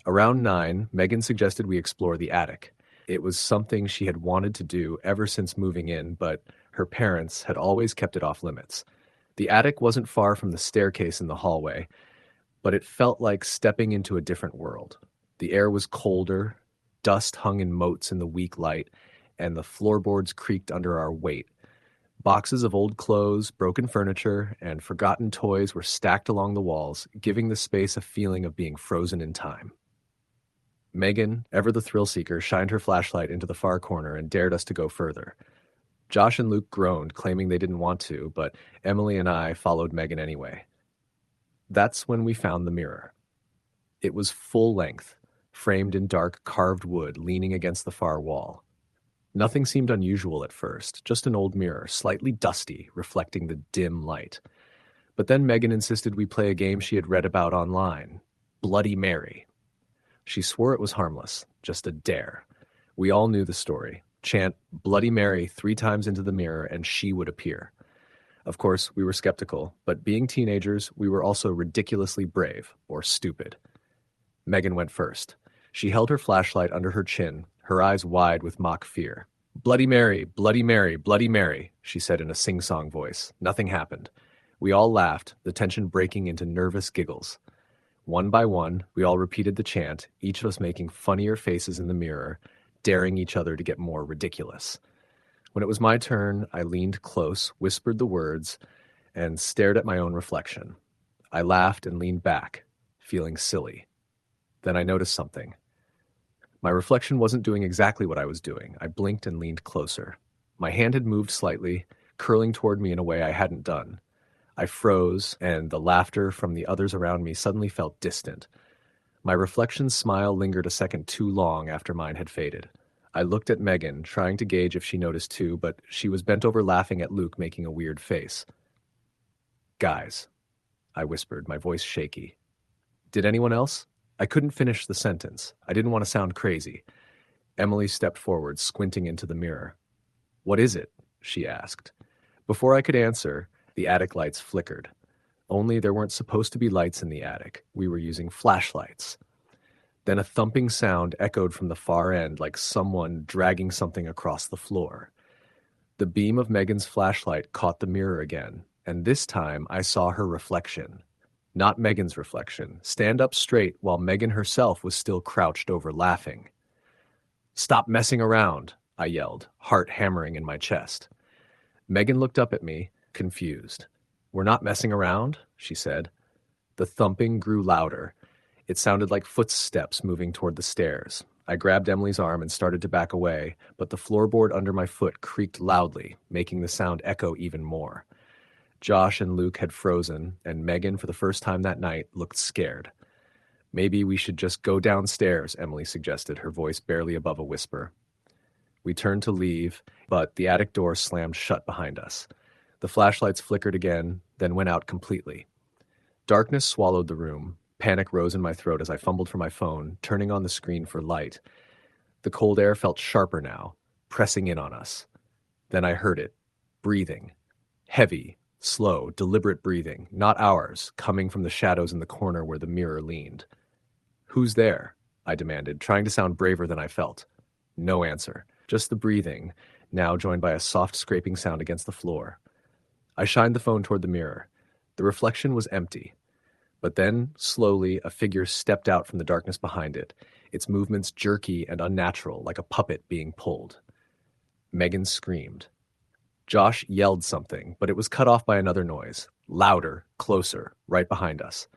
Around 9, Megan suggested we explore the attic. It was something she had wanted to do ever since moving in, but her parents had always kept it off limits. The attic wasn't far from the staircase in the hallway, but it felt like stepping into a different world. The air was colder, dust hung in motes in the weak light, and the floorboards creaked under our weight. Boxes of old clothes, broken furniture, and forgotten toys were stacked along the walls, giving the space a feeling of being frozen in time. Megan, ever the thrill-seeker, shined her flashlight into the far corner and dared us to go further. Josh and Luke groaned, claiming they didn't want to, but Emily and I followed Megan anyway. That's when we found the mirror. It was full length, framed in dark carved wood, leaning against the far wall. Nothing seemed unusual at first, just an old mirror, slightly dusty, reflecting the dim light. But then Megan insisted we play a game she had read about online, Bloody Mary. She swore it was harmless, just a dare. We all knew the story. Chant Bloody Mary 3 times into the mirror and she would appear. Of course, we were skeptical, but being teenagers, we were also ridiculously brave, or stupid. Megan went first. She held her flashlight under her chin, her eyes wide with mock fear. Bloody Mary, Bloody Mary, Bloody Mary, she said in a sing-song voice. Nothing happened. We all laughed, the tension breaking into nervous giggles. One by one, we all repeated the chant, each of us making funnier faces in the mirror, daring each other to get more ridiculous. When it was my turn, I leaned close, whispered the words, and stared at my own reflection. I laughed and leaned back, feeling silly. Then I noticed something. My reflection wasn't doing exactly what I was doing. I blinked and leaned closer. My hand had moved slightly, curling toward me in a way I hadn't done. I froze, and the laughter from the others around me suddenly felt distant. My reflection's smile lingered a second too long after mine had faded. I looked at Megan, trying to gauge if she noticed too, but she was bent over laughing at Luke, making a weird face. Guys, I whispered, my voice shaky. Did anyone else? I couldn't finish the sentence. I didn't want to sound crazy. Emily stepped forward, squinting into the mirror. What is it? She asked. Before I could answer, the attic lights flickered. Only there weren't supposed to be lights in the attic. We were using flashlights. Then a thumping sound echoed from the far end like someone dragging something across the floor. The beam of Megan's flashlight caught the mirror again, and this time I saw her reflection. Not Megan's reflection, stand up straight while Megan herself was still crouched over laughing. Stop messing around, I yelled, heart hammering in my chest. Megan looked up at me, confused. We're not messing around, she said. The thumping grew louder. It sounded like footsteps moving toward the stairs. I grabbed Emily's arm and started to back away, but the floorboard under my foot creaked loudly, making the sound echo even more. Josh and Luke had frozen, and Megan, for the first time that night, looked scared. Maybe we should just go downstairs, Emily suggested, her voice barely above a whisper. We turned to leave, but the attic door slammed shut behind us. The flashlights flickered again, then went out completely. Darkness swallowed the room. Panic rose in my throat as I fumbled for my phone, turning on the screen for light. The cold air felt sharper now, pressing in on us. Then I heard it, breathing. Heavy, slow, deliberate breathing, not ours, coming from the shadows in the corner where the mirror leaned. Who's there? I demanded, trying to sound braver than I felt. No answer, just the breathing, now joined by a soft scraping sound against the floor. I shined the phone toward the mirror. The reflection was empty. But then, slowly, a figure stepped out from the darkness behind it, its movements jerky and unnatural, like a puppet being pulled. Megan screamed. Josh yelled something, but it was cut off by another noise, louder, closer, right behind us.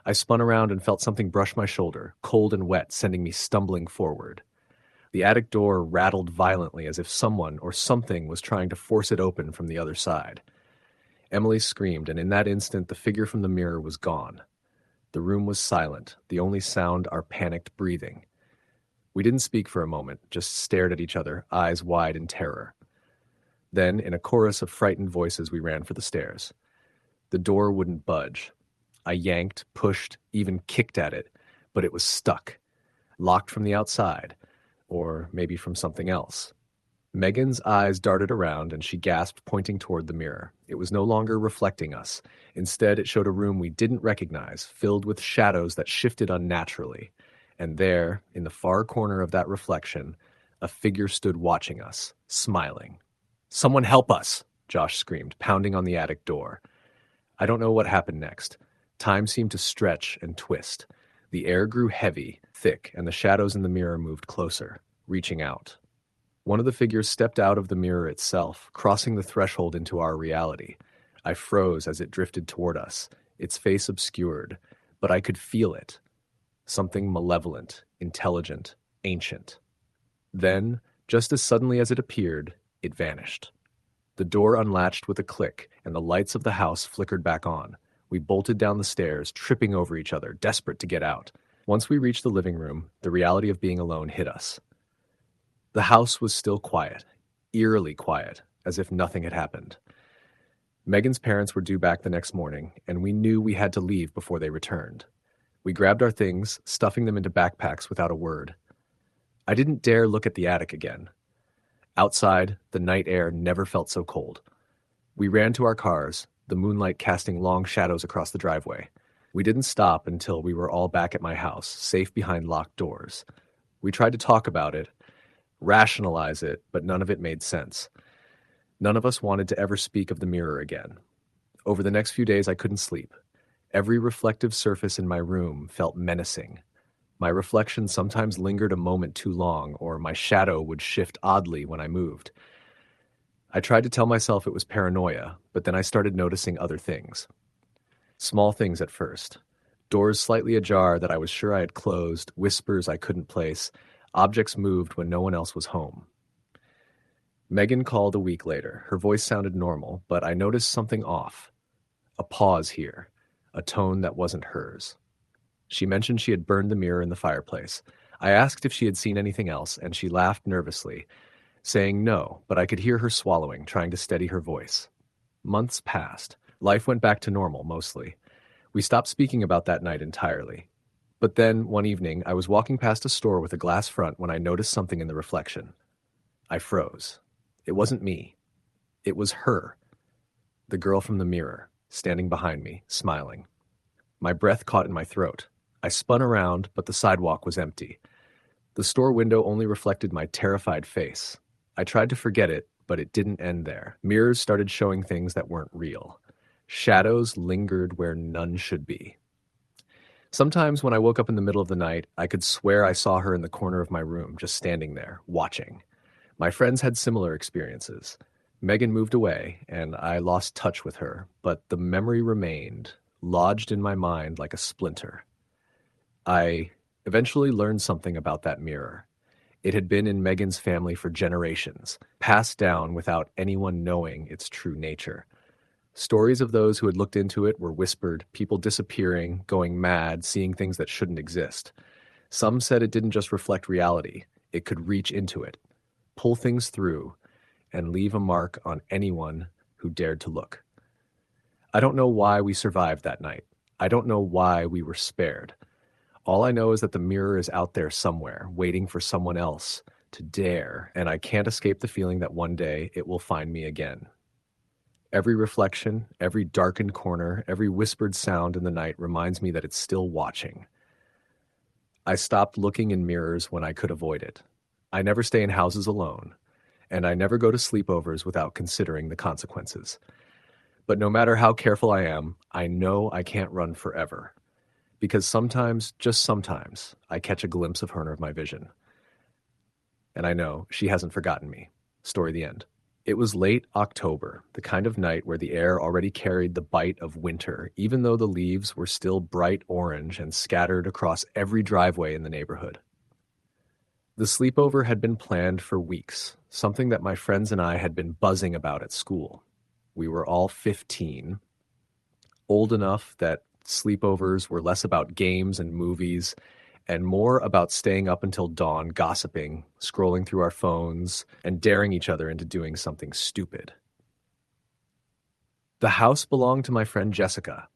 I spun around and felt something brush my shoulder, cold and wet, sending me stumbling forward. The attic door rattled violently as if someone or something was trying to force it open from the other side. Emily screamed, and in that instant the figure from the mirror was gone. The room was silent, the only sound our panicked breathing. We didn't speak for a moment, just stared at each other, eyes wide in terror. Then, in a chorus of frightened voices, we ran for the stairs. The door wouldn't budge. I yanked, pushed, even kicked at it, but it was stuck, locked from the outside, or maybe from something else. Megan's eyes darted around, and she gasped, pointing toward the mirror. It was no longer reflecting us. Instead, it showed a room we didn't recognize, filled with shadows that shifted unnaturally. And there, in the far corner of that reflection, a figure stood watching us, smiling. "Someone help us!" Josh screamed, pounding on the attic door. I don't know what happened next. Time seemed to stretch and twist. The air grew heavy, thick, and the shadows in the mirror moved closer, reaching out. One of the figures stepped out of the mirror itself, crossing the threshold into our reality. I froze as it drifted toward us, its face obscured, but I could feel it. Something malevolent, intelligent, ancient. Then, just as suddenly as it appeared, it vanished. The door unlatched with a click, and the lights of the house flickered back on. We bolted down the stairs, tripping over each other, desperate to get out. Once we reached the living room, the reality of being alone hit us. The house was still quiet, eerily quiet, as if nothing had happened. Megan's parents were due back the next morning, and we knew we had to leave before they returned. We grabbed our things, stuffing them into backpacks without a word. I didn't dare look at the attic again. Outside, the night air never felt so cold. We ran to our cars, the moonlight casting long shadows across the driveway. We didn't stop until we were all back at my house, safe behind locked doors. We tried to talk about it, rationalize it, but none of it made sense. None of us wanted to ever speak of the mirror again. Over the next few days, I couldn't sleep. Every reflective surface in my room felt menacing. My reflection sometimes lingered a moment too long, or my shadow would shift oddly when I moved. I tried to tell myself it was paranoia, but then I started noticing other things. Small things at first. Doors slightly ajar that I was sure I had closed, whispers I couldn't place, objects moved when no one else was home. Megan called a week later. Her voice sounded normal, but I noticed something off. A pause here, a tone that wasn't hers. She mentioned she had burned the mirror in the fireplace. I asked if she had seen anything else, and she laughed nervously, saying no, but I could hear her swallowing, trying to steady her voice. Months passed. Life went back to normal, mostly. We stopped speaking about that night entirely. But then, one evening, I was walking past a store with a glass front when I noticed something in the reflection. I froze. It wasn't me. It was her. The girl from the mirror, standing behind me, smiling. My breath caught in my throat. I spun around, but the sidewalk was empty. The store window only reflected my terrified face. I tried to forget it, but it didn't end there. Mirrors started showing things that weren't real. Shadows lingered where none should be. Sometimes when I woke up in the middle of the night, I could swear I saw her in the corner of my room, just standing there, watching. My friends had similar experiences. Megan moved away, and I lost touch with her, but the memory remained, lodged in my mind like a splinter. I eventually learned something about that mirror. It had been in Megan's family for generations, passed down without anyone knowing its true nature. Stories of those who had looked into it were whispered, people disappearing, going mad, seeing things that shouldn't exist. Some said it didn't just reflect reality, it could reach into it, pull things through, and leave a mark on anyone who dared to look. I don't know why we survived that night. I don't know why we were spared. All I know is that the mirror is out there somewhere, waiting for someone else to dare, and I can't escape the feeling that one day it will find me again. Every reflection, every darkened corner, every whispered sound in the night reminds me that it's still watching. I stopped looking in mirrors when I could avoid it. I never stay in houses alone, and I never go to sleepovers without considering the consequences. But no matter how careful I am, I know I can't run forever. Because sometimes, just sometimes, I catch a glimpse of her in my vision. And I know she hasn't forgotten me. Story the end. It was late October, the kind of night where the air already carried the bite of winter, even though the leaves were still bright orange and scattered across every driveway in the neighborhood. The sleepover had been planned for weeks, something that my friends and I had been buzzing about at school. We were all 15, old enough that sleepovers were less about games and movies and more about staying up until dawn, gossiping, scrolling through our phones, and daring each other into doing something stupid. The house belonged to my friend Jessica.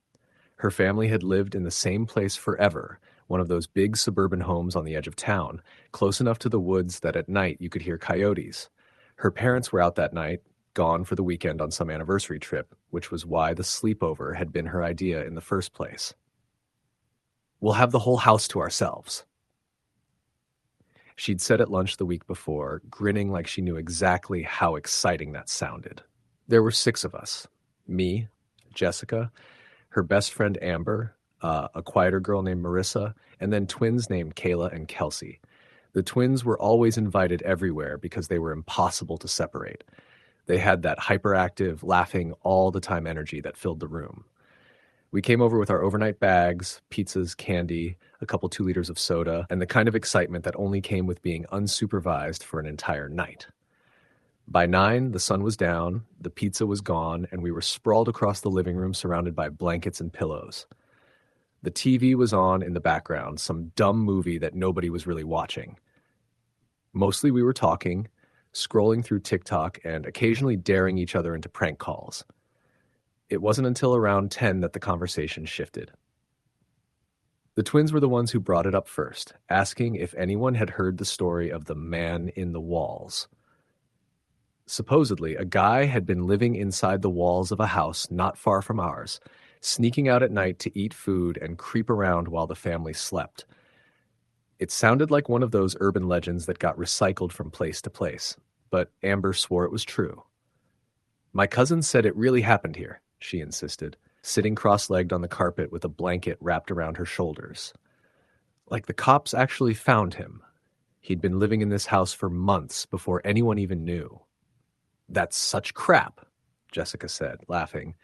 Her family had lived in the same place forever, one of those big suburban homes on the edge of town, close enough to the woods that at night you could hear coyotes. Her parents were out that night, gone for the weekend on some anniversary trip, which was why the sleepover had been her idea in the first place. We'll have the whole house to ourselves. She'd said at lunch the week before, grinning like she knew exactly how exciting that sounded. There were 6 of us. Me, Jessica, her best friend Amber, a quieter girl named Marissa, and then twins named Kayla and Kelsey. The twins were always invited everywhere because they were impossible to separate. They had that hyperactive, laughing all the time energy that filled the room. We came over with our overnight bags, pizzas, candy, a couple 2 liters of soda, and the kind of excitement that only came with being unsupervised for an entire night. By 9, the sun was down, the pizza was gone, and we were sprawled across the living room surrounded by blankets and pillows. The TV was on in the background, some dumb movie that nobody was really watching. Mostly we were talking, scrolling through TikTok, and occasionally daring each other into prank calls. It wasn't until around 10 that the conversation shifted. The twins were the ones who brought it up first, asking if anyone had heard the story of the man in the walls. Supposedly, a guy had been living inside the walls of a house not far from ours, sneaking out at night to eat food and creep around while the family slept. It sounded like one of those urban legends that got recycled from place to place, but Amber swore it was true. My cousin said it really happened here, she insisted, sitting cross-legged on the carpet with a blanket wrapped around her shoulders. Like the cops actually found him. He'd been living in this house for months before anyone even knew. That's such crap, Jessica said, laughing.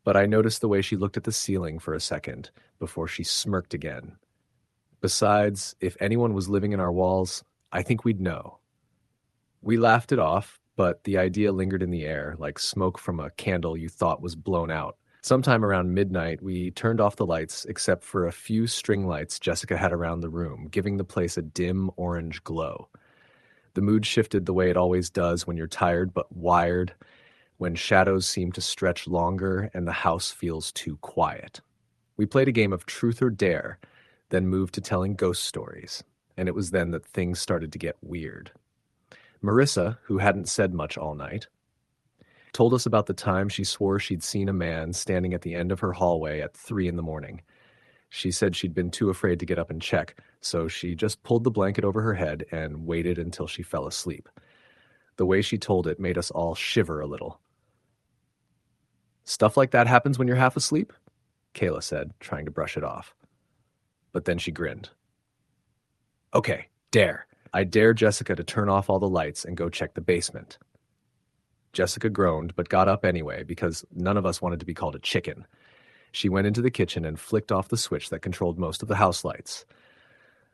But I noticed the way she looked at the ceiling for a second before she smirked again. Besides, if anyone was living in our walls, I think we'd know. We laughed it off, but the idea lingered in the air, like smoke from a candle you thought was blown out. Sometime around midnight, we turned off the lights except for a few string lights Jessica had around the room, giving the place a dim orange glow. The mood shifted the way it always does when you're tired but wired, when shadows seem to stretch longer and the house feels too quiet. We played a game of truth or dare, then moved to telling ghost stories, and it was then that things started to get weird. Marissa, who hadn't said much all night, told us about the time she swore she'd seen a man standing at the end of her hallway at 3 a.m. She said she'd been too afraid to get up and check, so she just pulled the blanket over her head and waited until she fell asleep. The way she told it made us all shiver a little. Stuff like that happens when you're half asleep? Kayla said, trying to brush it off. But then she grinned. Okay, dare. I dare Jessica to turn off all the lights and go check the basement. Jessica groaned, but got up anyway because none of us wanted to be called a chicken. She went into the kitchen and flicked off the switch that controlled most of the house lights.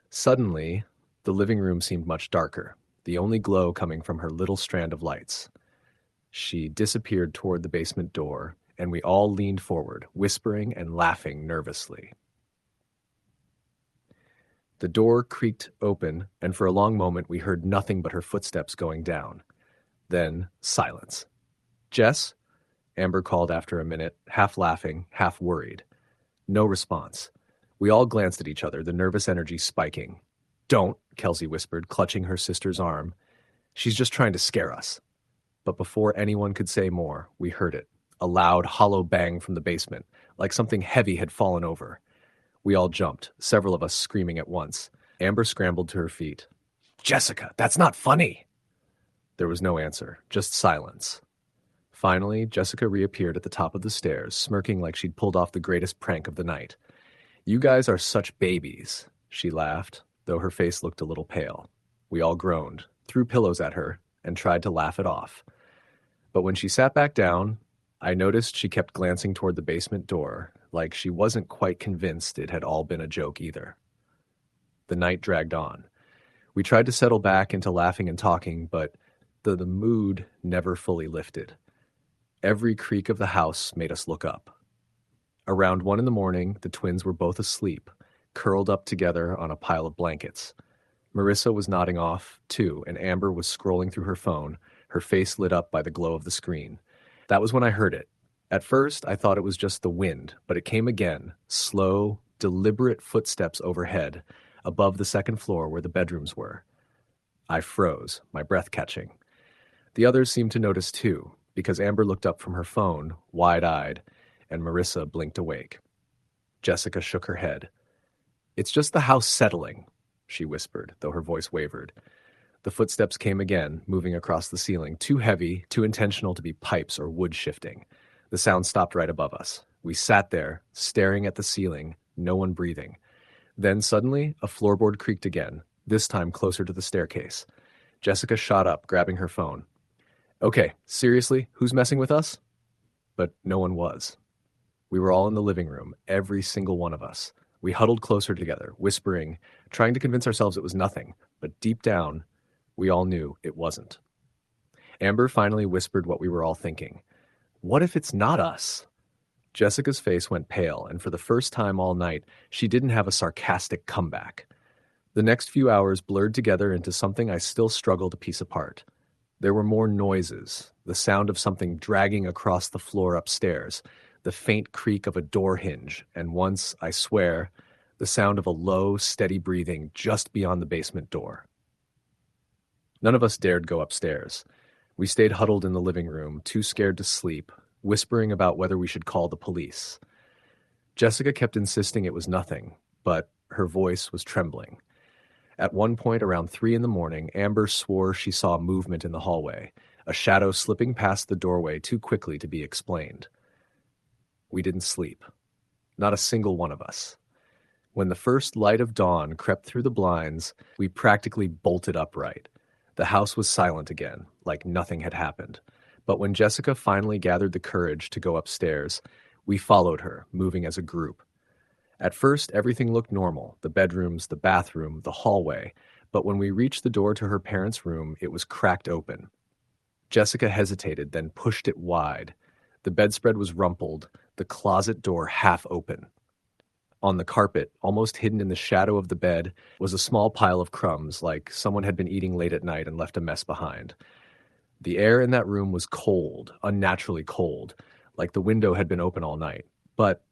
Suddenly, the living room seemed much darker, the only glow coming from her little strand of lights. She disappeared toward the basement door, and we all leaned forward, whispering and laughing nervously. The door creaked open, and for a long moment we heard nothing but her footsteps going down. Then, silence. Jess? Amber called after a minute, half laughing, half worried. No response. We all glanced at each other, the nervous energy spiking. Don't, Kelsey whispered, clutching her sister's arm. She's just trying to scare us. But before anyone could say more, we heard it. A loud, hollow bang from the basement, like something heavy had fallen over. We all jumped, several of us screaming at once. Amber scrambled to her feet. Jessica, that's not funny! There was no answer, just silence. Finally, Jessica reappeared at the top of the stairs, smirking like she'd pulled off the greatest prank of the night. You guys are such babies, she laughed, though her face looked a little pale. We all groaned, threw pillows at her, and tried to laugh it off. But when she sat back down, I noticed she kept glancing toward the basement door, like she wasn't quite convinced it had all been a joke either. The night dragged on. We tried to settle back into laughing and talking, but the mood never fully lifted. Every creak of the house made us look up. Around 1 a.m, the twins were both asleep, curled up together on a pile of blankets. Marissa was nodding off, too, and Amber was scrolling through her phone, her face lit up by the glow of the screen. That was when I heard it. At first, I thought it was just the wind, but it came again, slow, deliberate footsteps overhead, above the second floor where the bedrooms were. I froze, my breath catching. The others seemed to notice too, because Amber looked up from her phone, wide-eyed, and Marissa blinked awake. Jessica shook her head. It's just the house settling, she whispered, though her voice wavered. The footsteps came again, moving across the ceiling, too heavy, too intentional to be pipes or wood shifting. The sound stopped right above us. We sat there, staring at the ceiling, no one breathing. Then suddenly, a floorboard creaked again, this time closer to the staircase. Jessica shot up, grabbing her phone. Okay, seriously, who's messing with us? But no one was. We were all in the living room, every single one of us. We huddled closer together, whispering, trying to convince ourselves it was nothing, but deep down, we all knew it wasn't. Amber finally whispered what we were all thinking. What if it's not us? Jessica's face went pale, and for the first time all night, she didn't have a sarcastic comeback. The next few hours blurred together into something I still struggle to piece apart. There were more noises, the sound of something dragging across the floor upstairs, the faint creak of a door hinge, and once, I swear, the sound of a low, steady breathing just beyond the basement door. None of us dared go upstairs. We stayed huddled in the living room, too scared to sleep, whispering about whether we should call the police. Jessica kept insisting it was nothing, but her voice was trembling. At one point around 3 a.m, Amber swore she saw movement in the hallway, a shadow slipping past the doorway too quickly to be explained. We didn't sleep. Not a single one of us. When the first light of dawn crept through the blinds, we practically bolted upright. The house was silent again, like nothing had happened. But when Jessica finally gathered the courage to go upstairs, we followed her, moving as a group. At first, everything looked normal, the bedrooms, the bathroom, the hallway, but when we reached the door to her parents' room, it was cracked open. Jessica hesitated, then pushed it wide. The bedspread was rumpled, the closet door half open. On the carpet, almost hidden in the shadow of the bed, was a small pile of crumbs, like someone had been eating late at night and left a mess behind. The air in that room was cold, unnaturally cold, like the window had been open all night. But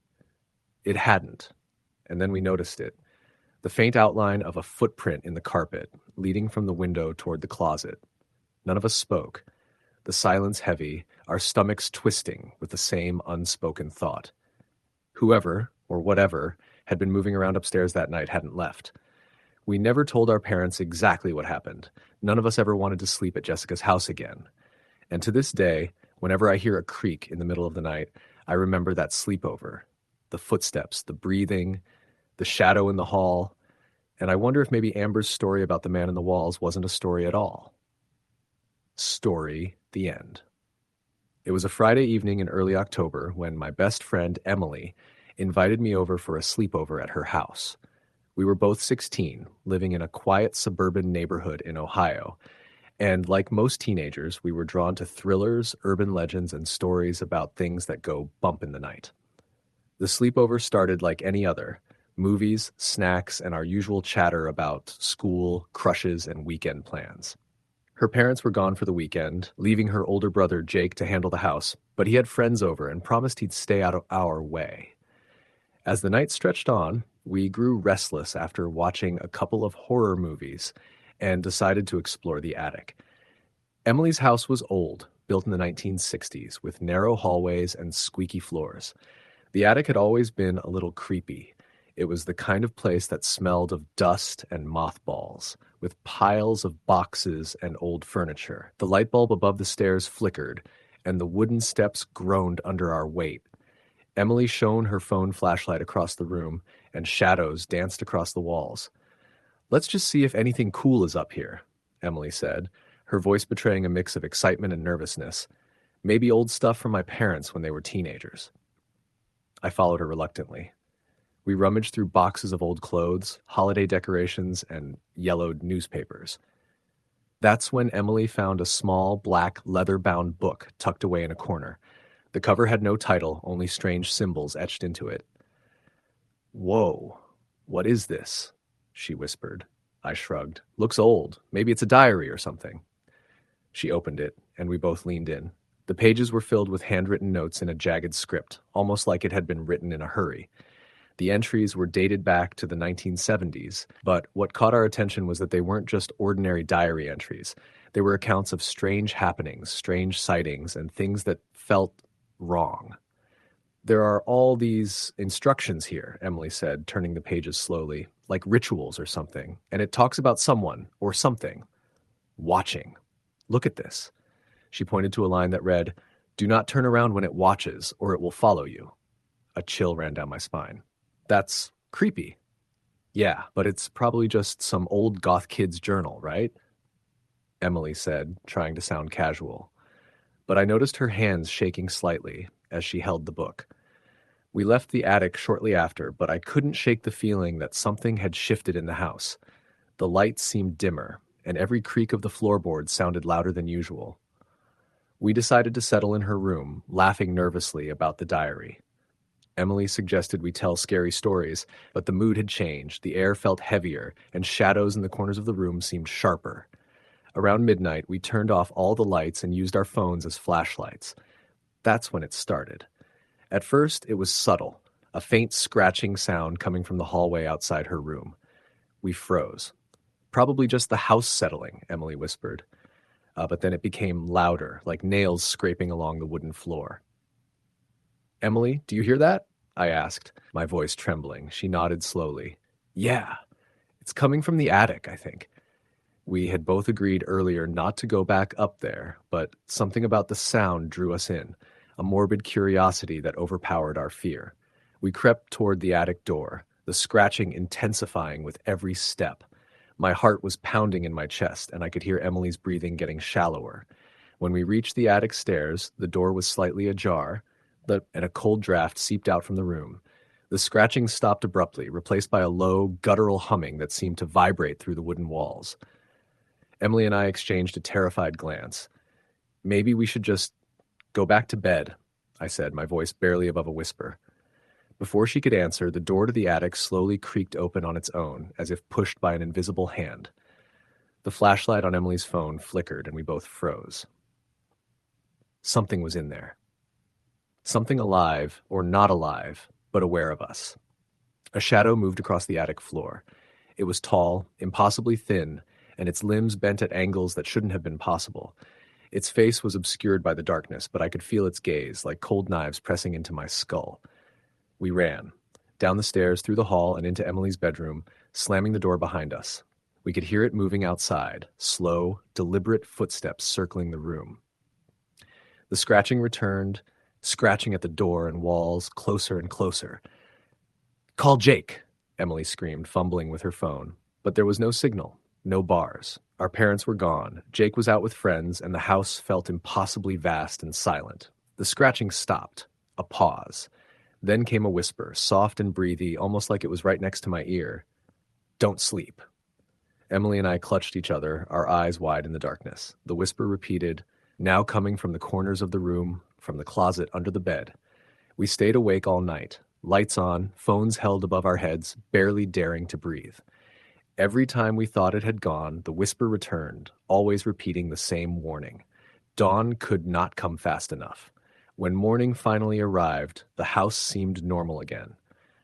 it hadn't. And then we noticed it. The faint outline of a footprint in the carpet, leading from the window toward the closet. None of us spoke. The silence heavy, our stomachs twisting with the same unspoken thought. Whoever, or whatever, had been moving around upstairs that night hadn't left. We never told our parents exactly what happened. None of us ever wanted to sleep at Jessica's house again. And to this day, whenever I hear a creak in the middle of the night, I remember that sleepover. The footsteps, the breathing, the shadow in the hall, and I wonder if maybe Amber's story about the man in the walls wasn't a story at all. Story, the end. It was a Friday evening in early October when my best friend, Emily, invited me over for a sleepover at her house. We were both 16, living in a quiet suburban neighborhood in Ohio, and like most teenagers, we were drawn to thrillers, urban legends, and stories about things that go bump in the night. The sleepover started like any other: movies, snacks, and our usual chatter about school, crushes, and weekend plans. Her parents were gone for the weekend, leaving her older brother Jake to handle the house, but he had friends over and promised he'd stay out of our way. As the night stretched on, we grew restless after watching a couple of horror movies and decided to explore the attic. Emily's house was old, built in the 1960s, with narrow hallways and squeaky floors. The attic had always been a little creepy. It was the kind of place that smelled of dust and mothballs, with piles of boxes and old furniture. The light bulb above the stairs flickered, and the wooden steps groaned under our weight. Emily shone her phone flashlight across the room, and shadows danced across the walls. "Let's just see if anything cool is up here," Emily said, her voice betraying a mix of excitement and nervousness. "Maybe old stuff from my parents when they were teenagers." I followed her reluctantly. We rummaged through boxes of old clothes, holiday decorations, and yellowed newspapers. That's when Emily found a small, black, leather-bound book tucked away in a corner. The cover had no title, only strange symbols etched into it. "Whoa, what is this?" she whispered. I shrugged. "Looks old. Maybe it's a diary or something." She opened it, and we both leaned in. The pages were filled with handwritten notes in a jagged script, almost like it had been written in a hurry. The entries were dated back to the 1970s, but what caught our attention was that they weren't just ordinary diary entries. They were accounts of strange happenings, strange sightings, and things that felt wrong. "There are all these instructions here," Emily said, turning the pages slowly, "like rituals or something, and it talks about someone, or something, watching. Look at this." She pointed to a line that read, "Do not turn around when it watches, or it will follow you." A chill ran down my spine. "That's creepy." Yeah, but it's probably just some old goth kid's journal, right? Emily said, trying to sound casual. But I noticed her hands shaking slightly as she held the book. We left the attic shortly after, but I couldn't shake the feeling that something had shifted in the house. The lights seemed dimmer, and every creak of the floorboards sounded louder than usual. We decided to settle in her room, laughing nervously about the diary. Emily suggested we tell scary stories, but the mood had changed, the air felt heavier, and shadows in the corners of the room seemed sharper. Around midnight, we turned off all the lights and used our phones as flashlights. That's when it started. At first, it was subtle, a faint scratching sound coming from the hallway outside her room. We froze. Probably just the house settling, Emily whispered. But then it became louder, like nails scraping along the wooden floor. Emily, do you hear that? I asked, my voice trembling. She nodded slowly. Yeah, it's coming from the attic, I think. We had both agreed earlier not to go back up there, but something about the sound drew us in, a morbid curiosity that overpowered our fear. We crept toward the attic door, the scratching intensifying with every step. My heart was pounding in my chest, and I could hear Emily's breathing getting shallower. When we reached the attic stairs, the door was slightly ajar, and a cold draft seeped out from the room. The scratching stopped abruptly, replaced by a low, guttural humming that seemed to vibrate through the wooden walls. Emily and I exchanged a terrified glance. Maybe we should just go back to bed, I said, my voice barely above a whisper. Before she could answer, the door to the attic slowly creaked open on its own, as if pushed by an invisible hand. The flashlight on Emily's phone flickered, and we both froze. Something was in there. Something alive, or not alive, but aware of us. A shadow moved across the attic floor. It was tall, impossibly thin, and its limbs bent at angles that shouldn't have been possible. Its face was obscured by the darkness, but I could feel its gaze, like cold knives pressing into my skull. We ran, down the stairs, through the hall, and into Emily's bedroom, slamming the door behind us. We could hear it moving outside, slow, deliberate footsteps circling the room. The scratching returned, scratching at the door and walls, closer and closer. "Call Jake," Emily screamed, fumbling with her phone. But there was no signal, no bars. Our parents were gone. Jake was out with friends, and the house felt impossibly vast and silent. The scratching stopped. A pause. Then came a whisper, soft and breathy, almost like it was right next to my ear. "Don't sleep." Emily and I clutched each other, our eyes wide in the darkness. The whisper repeated, now coming from the corners of the room, from the closet under the bed. We stayed awake all night, lights on, phones held above our heads, barely daring to breathe. Every time we thought it had gone, the whisper returned, always repeating the same warning. Dawn could not come fast enough. When morning finally arrived, the house seemed normal again.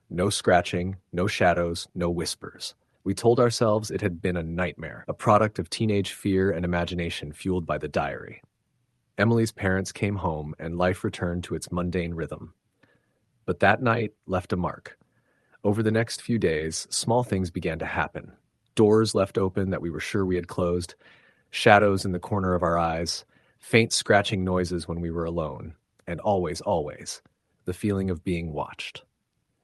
No scratching, no shadows, no whispers. We told ourselves it had been a nightmare, a product of teenage fear and imagination fueled by the diary. Emily's parents came home, and life returned to its mundane rhythm. But that night left a mark. Over the next few days, small things began to happen. Doors left open that we were sure we had closed, shadows in the corner of our eyes, faint scratching noises when we were alone, and always, the feeling of being watched.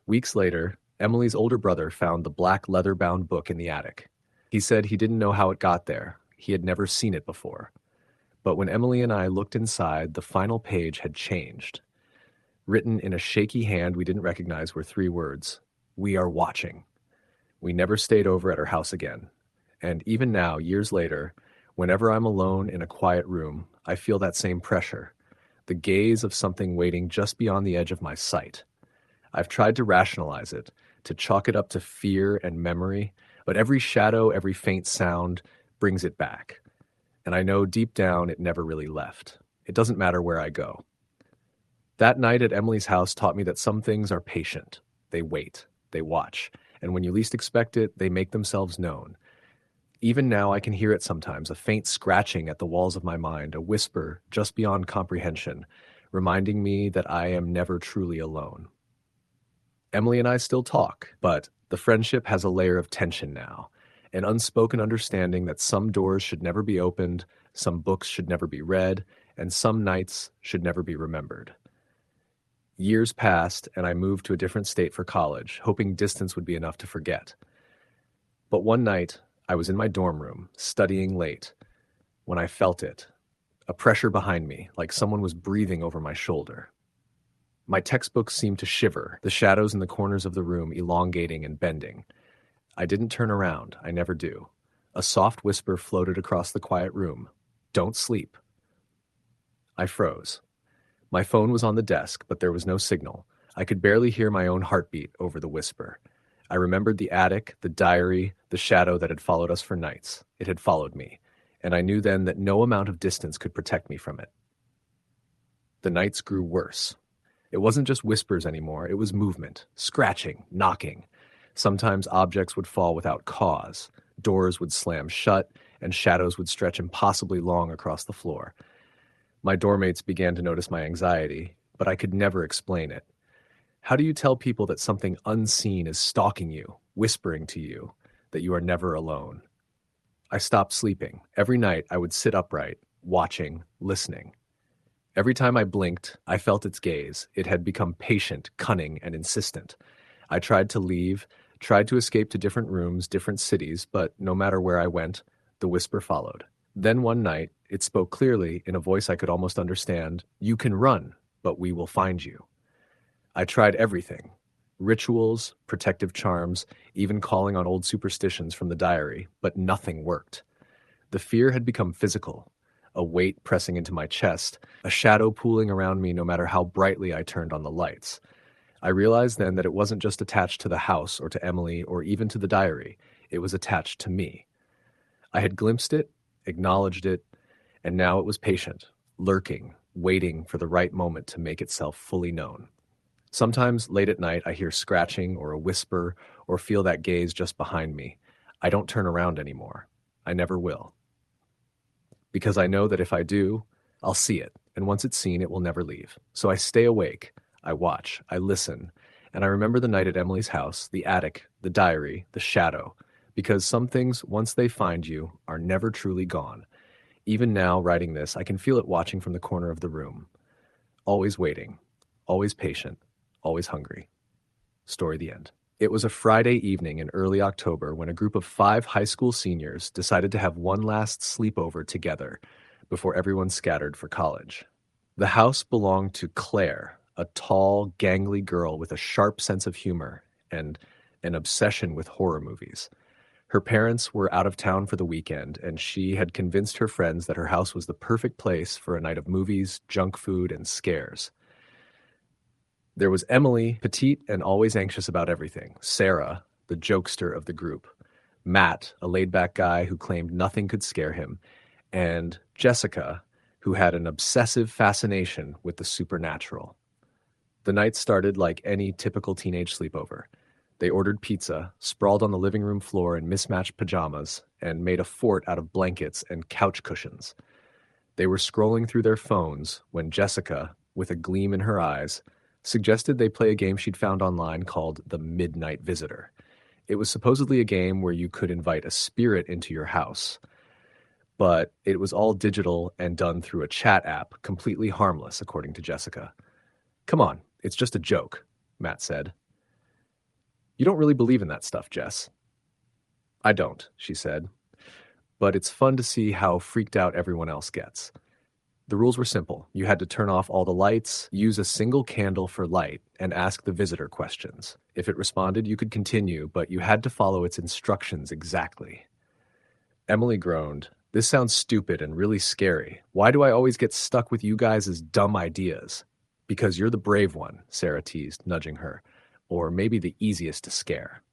Weeks later, Emily's older brother found the black leather-bound book in the attic. He said he didn't know how it got there. He had never seen it before. But when Emily and I looked inside, the final page had changed. Written in a shaky hand we didn't recognize were 3 words: "We are watching." We never stayed over at her house again. And even now, years later, whenever I'm alone in a quiet room, I feel that same pressure, the gaze of something waiting just beyond the edge of my sight. I've tried to rationalize it, to chalk it up to fear and memory, but every shadow, every faint sound brings it back. And I know deep down it never really left. It doesn't matter where I go. That night at Emily's house taught me that some things are patient. They wait, they watch, and when you least expect it, they make themselves known. Even now I can hear it sometimes, a faint scratching at the walls of my mind, a whisper just beyond comprehension, reminding me that I am never truly alone. Emily and I still talk, but the friendship has a layer of tension now, an unspoken understanding that some doors should never be opened, some books should never be read, and some nights should never be remembered. Years passed, and I moved to a different state for college, hoping distance would be enough to forget. But one night, I was in my dorm room, studying late, when I felt it, a pressure behind me, like someone was breathing over my shoulder. My textbooks seemed to shiver, the shadows in the corners of the room elongating and bending. I didn't turn around, I never do. A soft whisper floated across the quiet room. Don't sleep. I froze. My phone was on the desk, but there was no signal. I could barely hear my own heartbeat over the whisper. I remembered the attic, the diary, the shadow that had followed us for nights. It had followed me, and I knew then that no amount of distance could protect me from it. The nights grew worse. It wasn't just whispers anymore, it was movement, scratching, knocking. Sometimes objects would fall without cause, doors would slam shut, and shadows would stretch impossibly long across the floor. My doormates began to notice my anxiety, but I could never explain it. How do you tell people that something unseen is stalking you, whispering to you, that you are never alone? I stopped sleeping. Every night I would sit upright, watching, listening. Every time I blinked, I felt its gaze. It had become patient, cunning, and insistent. I tried to leave, tried to escape to different rooms, different cities, but no matter where I went, the whisper followed. Then one night, it spoke clearly in a voice I could almost understand. You can run, but we will find you. I tried everything. Rituals, protective charms, even calling on old superstitions from the diary, but nothing worked. The fear had become physical, a weight pressing into my chest, a shadow pooling around me no matter how brightly I turned on the lights. I realized then that it wasn't just attached to the house or to Emily or even to the diary. It was attached to me. I had glimpsed it, acknowledged it, and now it was patient, lurking, waiting for the right moment to make itself fully known. Sometimes late at night I hear scratching or a whisper or feel that gaze just behind me. I don't turn around anymore. I never will. Because I know that if I do, I'll see it, and once it's seen, it will never leave. So I stay awake, I watch, I listen, and I remember the night at Emily's house, the attic, the diary, the shadow, because some things, once they find you, are never truly gone. Even now, writing this, I can feel it watching from the corner of the room. Always waiting, always patient, always hungry. Story the end. It was a Friday evening in early October when a group of 5 high school seniors decided to have one last sleepover together before everyone scattered for college. The house belonged to Claire, a tall, gangly girl with a sharp sense of humor and an obsession with horror movies. Her parents were out of town for the weekend, and she had convinced her friends that her house was the perfect place for a night of movies, junk food, and scares. There was Emily, petite and always anxious about everything. Sarah, the jokester of the group. Matt, a laid-back guy who claimed nothing could scare him. And Jessica, who had an obsessive fascination with the supernatural. The night started like any typical teenage sleepover. They ordered pizza, sprawled on the living room floor in mismatched pajamas, and made a fort out of blankets and couch cushions. They were scrolling through their phones when Jessica, with a gleam in her eyes, suggested they play a game she'd found online called The Midnight Visitor. It was supposedly a game where you could invite a spirit into your house, but it was all digital and done through a chat app, completely harmless, according to Jessica. Come on, it's just a joke, Matt said. You don't really believe in that stuff, Jess. I don't, she said, but it's fun to see how freaked out everyone else gets. The rules were simple. You had to turn off all the lights, use a single candle for light, and ask the visitor questions. If it responded, you could continue, but you had to follow its instructions exactly. Emily groaned. This sounds stupid and really scary. Why do I always get stuck with you guys' dumb ideas? Because you're the brave one, Sarah teased, nudging her. Or maybe the easiest to scare.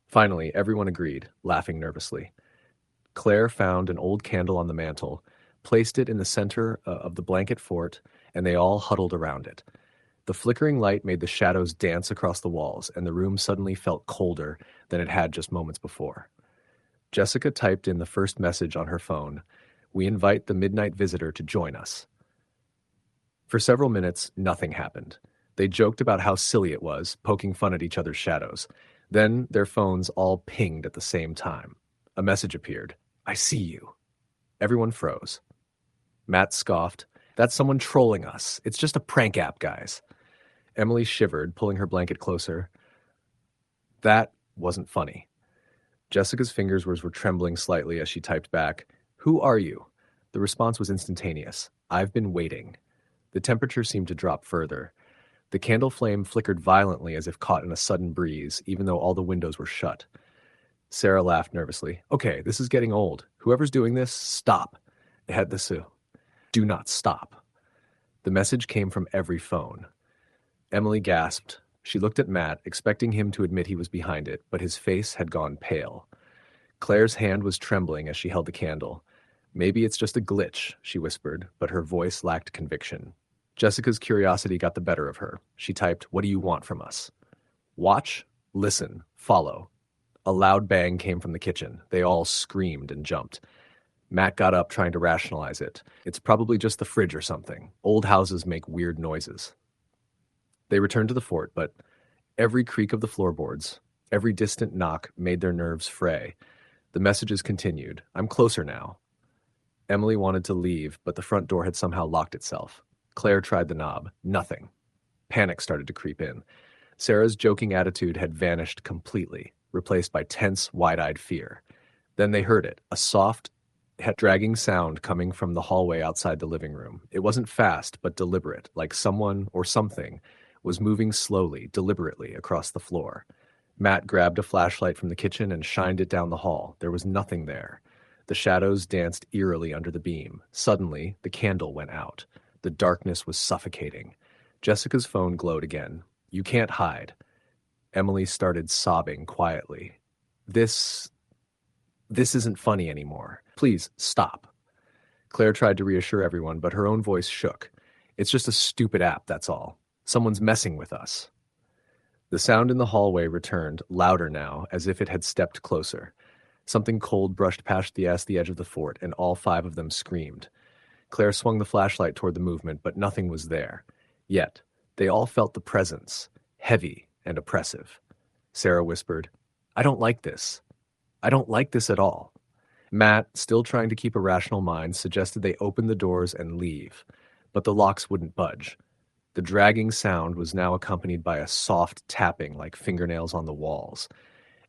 Finally, everyone agreed, laughing nervously. Claire found an old candle on the mantel, placed it in the center of the blanket fort, and they all huddled around it. The flickering light made the shadows dance across the walls, and the room suddenly felt colder than it had just moments before. Jessica typed in the first message on her phone. We invite the midnight visitor to join us. For several minutes, nothing happened. They joked about how silly it was, poking fun at each other's shadows. Then their phones all pinged at the same time. A message appeared. I see you. Everyone froze. Matt scoffed. That's someone trolling us. It's just a prank app, guys. Emily shivered, pulling her blanket closer. That wasn't funny. Jessica's fingers were trembling slightly as she typed back, "Who are you?" The response was instantaneous. "I've been waiting." The temperature seemed to drop further. The candle flame flickered violently as if caught in a sudden breeze, even though all the windows were shut. Sarah laughed nervously. "Okay, this is getting old. Whoever's doing this, stop. Do not stop." The message came from every phone. Emily gasped. She looked at Matt, expecting him to admit he was behind it, but his face had gone pale. Claire's hand was trembling as she held the candle. "Maybe it's just a glitch," she whispered, but her voice lacked conviction. Jessica's curiosity got the better of her. She typed, "What do you want from us?" "Watch, listen, follow." A loud bang came from the kitchen. They all screamed and jumped. Matt got up, trying to rationalize it. "It's probably just the fridge or something. Old houses make weird noises." They returned to the fort, but every creak of the floorboards, every distant knock made their nerves fray. The messages continued. "I'm closer now." Emily wanted to leave, but the front door had somehow locked itself. Claire tried the knob. Nothing. Panic started to creep in. Sarah's joking attitude had vanished completely, replaced by tense, wide-eyed fear. Then they heard it, a soft, dragging sound coming from the hallway outside the living room. It wasn't fast, but deliberate, like someone or something was moving slowly, deliberately across the floor. Matt grabbed a flashlight from the kitchen and shined it down the hall. There was nothing there. The shadows danced eerily under the beam. Suddenly, the candle went out. The darkness was suffocating. Jessica's phone glowed again. "You can't hide." Emily started sobbing quietly. This isn't funny anymore. Please, stop." Claire tried to reassure everyone, but her own voice shook. "It's just a stupid app, that's all. Someone's messing with us." The sound in the hallway returned, louder now, as if it had stepped closer. Something cold brushed past the edge of the fort, and all 5 of them screamed. Claire swung the flashlight toward the movement, but nothing was there. Yet, they all felt the presence, heavy and oppressive. Sarah whispered, "I don't like this. I don't like this at all." Matt, still trying to keep a rational mind, suggested they open the doors and leave, but the locks wouldn't budge. The dragging sound was now accompanied by a soft tapping like fingernails on the walls.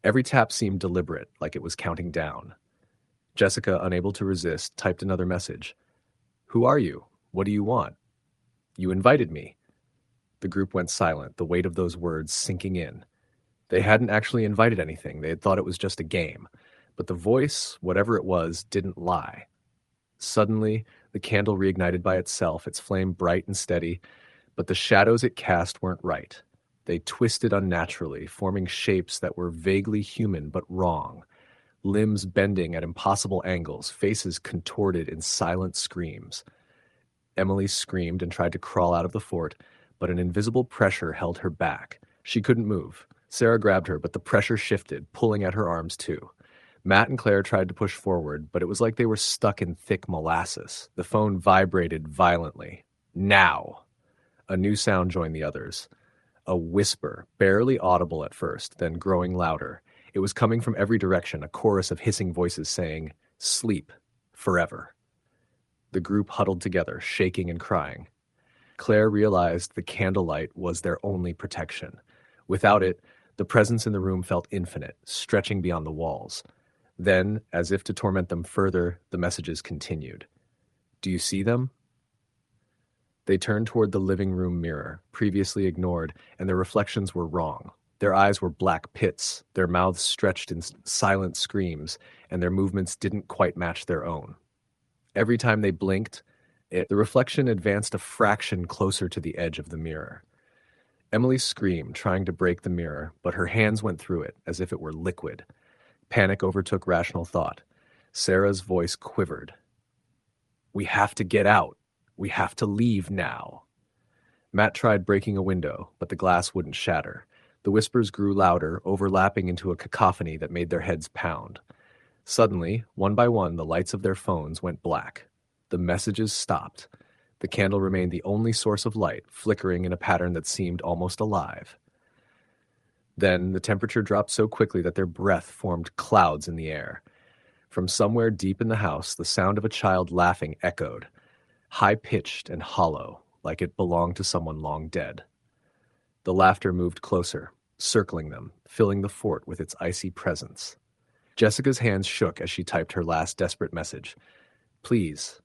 Every tap seemed deliberate, like it was counting down. Jessica, unable to resist, typed another message. "Who are you? What do you want?" "You invited me." The group went silent, the weight of those words sinking in. They hadn't actually invited anything. They had thought it was just a game. But the voice, whatever it was, didn't lie. Suddenly, the candle reignited by itself, its flame bright and steady, but the shadows it cast weren't right. They twisted unnaturally, forming shapes that were vaguely human but wrong. Limbs bending at impossible angles, faces contorted in silent screams. Emily screamed and tried to crawl out of the fort, but an invisible pressure held her back. She couldn't move. Sarah grabbed her, but the pressure shifted, pulling at her arms too. Matt and Claire tried to push forward, but it was like they were stuck in thick molasses. The phone vibrated violently. "Now!" A new sound joined the others. A whisper, barely audible at first, then growing louder. It was coming from every direction, a chorus of hissing voices saying, "Sleep. Forever." The group huddled together, shaking and crying. Claire realized the candlelight was their only protection. Without it, the presence in the room felt infinite, stretching beyond the walls. Then, as if to torment them further, the messages continued. "Do you see them?" They turned toward the living room mirror, previously ignored, and their reflections were wrong. Their eyes were black pits, their mouths stretched in silent screams, and their movements didn't quite match their own. Every time they blinked, the reflection advanced a fraction closer to the edge of the mirror. Emily screamed, trying to break the mirror, but her hands went through it as if it were liquid. Panic overtook rational thought. Sarah's voice quivered. "We have to get out. We have to leave now." Matt tried breaking a window, but the glass wouldn't shatter. The whispers grew louder, overlapping into a cacophony that made their heads pound. Suddenly, one by one, the lights of their phones went black. The messages stopped. The candle remained the only source of light, flickering in a pattern that seemed almost alive. Then the temperature dropped so quickly that their breath formed clouds in the air. From somewhere deep in the house, the sound of a child laughing echoed, high-pitched and hollow, like it belonged to someone long dead. The laughter moved closer, circling them, filling the fort with its icy presence. Jessica's hands shook as she typed her last desperate message. Please,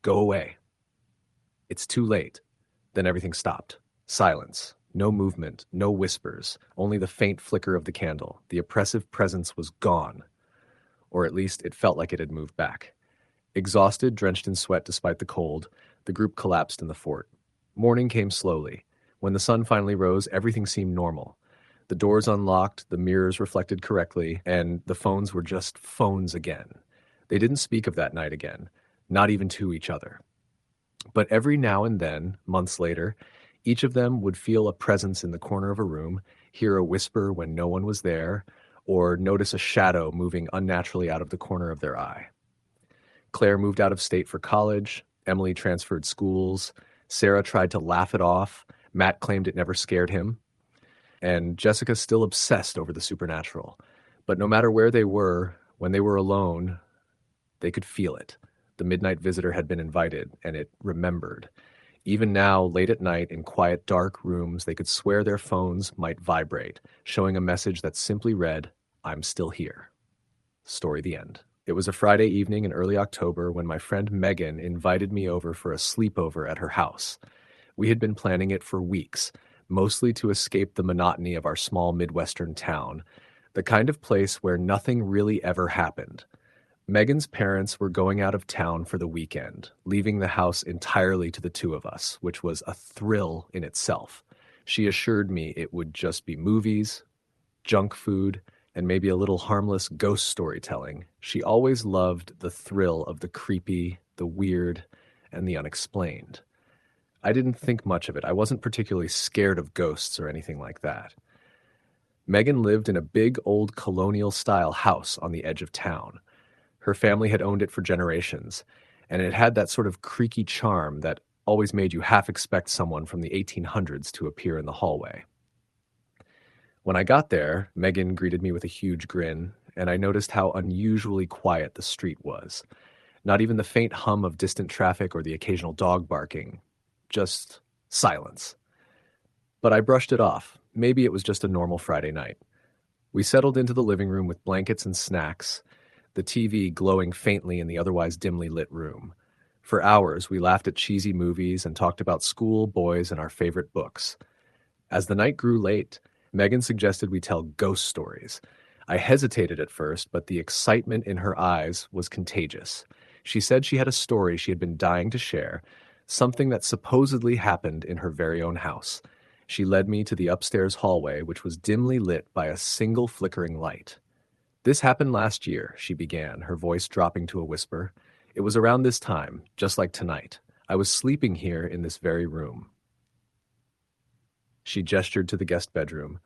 go away. It's too late. Then everything stopped. Silence. No movement, no whispers, only the faint flicker of the candle. The oppressive presence was gone. Or at least it felt like it had moved back. Exhausted, drenched in sweat despite the cold, the group collapsed in the fort. Morning came slowly. When the sun finally rose, everything seemed normal. The doors unlocked, the mirrors reflected correctly, and the phones were just phones again. They didn't speak of that night again, not even to each other. But every now and then, months later, each of them would feel a presence in the corner of a room, hear a whisper when no one was there, or notice a shadow moving unnaturally out of the corner of their eye. Claire moved out of state for college, Emily transferred schools, Sarah tried to laugh it off, Matt claimed it never scared him, and Jessica still obsessed over the supernatural. But no matter where they were, when they were alone, they could feel it. The midnight visitor had been invited, and it remembered. Even now, late at night, in quiet, dark rooms, they could swear their phones might vibrate, showing a message that simply read, "I'm still here." Story the end. It was a Friday evening in early October when my friend Megan invited me over for a sleepover at her house. We had been planning it for weeks, mostly to escape the monotony of our small Midwestern town, the kind of place where nothing really ever happened. Megan's parents were going out of town for the weekend, leaving the house entirely to the two of us, which was a thrill in itself. She assured me it would just be movies, junk food, and maybe a little harmless ghost storytelling. She always loved the thrill of the creepy, the weird, and the unexplained. I didn't think much of it. I wasn't particularly scared of ghosts or anything like that. Megan lived in a big old colonial-style house on the edge of town. Her family had owned it for generations, and it had that sort of creaky charm that always made you half expect someone from the 1800s to appear in the hallway. When I got there, Megan greeted me with a huge grin, and I noticed how unusually quiet the street was. Not even the faint hum of distant traffic or the occasional dog barking. Just silence. But I brushed it off. Maybe it was just a normal Friday night. We settled into the living room with blankets and snacks, the TV glowing faintly in the otherwise dimly lit room. For hours, we laughed at cheesy movies and talked about school, boys, and our favorite books. As the night grew late, Megan suggested we tell ghost stories. I hesitated at first, but the excitement in her eyes was contagious. She said she had a story she had been dying to share, something that supposedly happened in her very own house. She led me to the upstairs hallway, which was dimly lit by a single flickering light. "This happened last year," she began, her voice dropping to a whisper. "It was around this time, just like tonight. I was sleeping here in this very room." She gestured to the guest bedroom.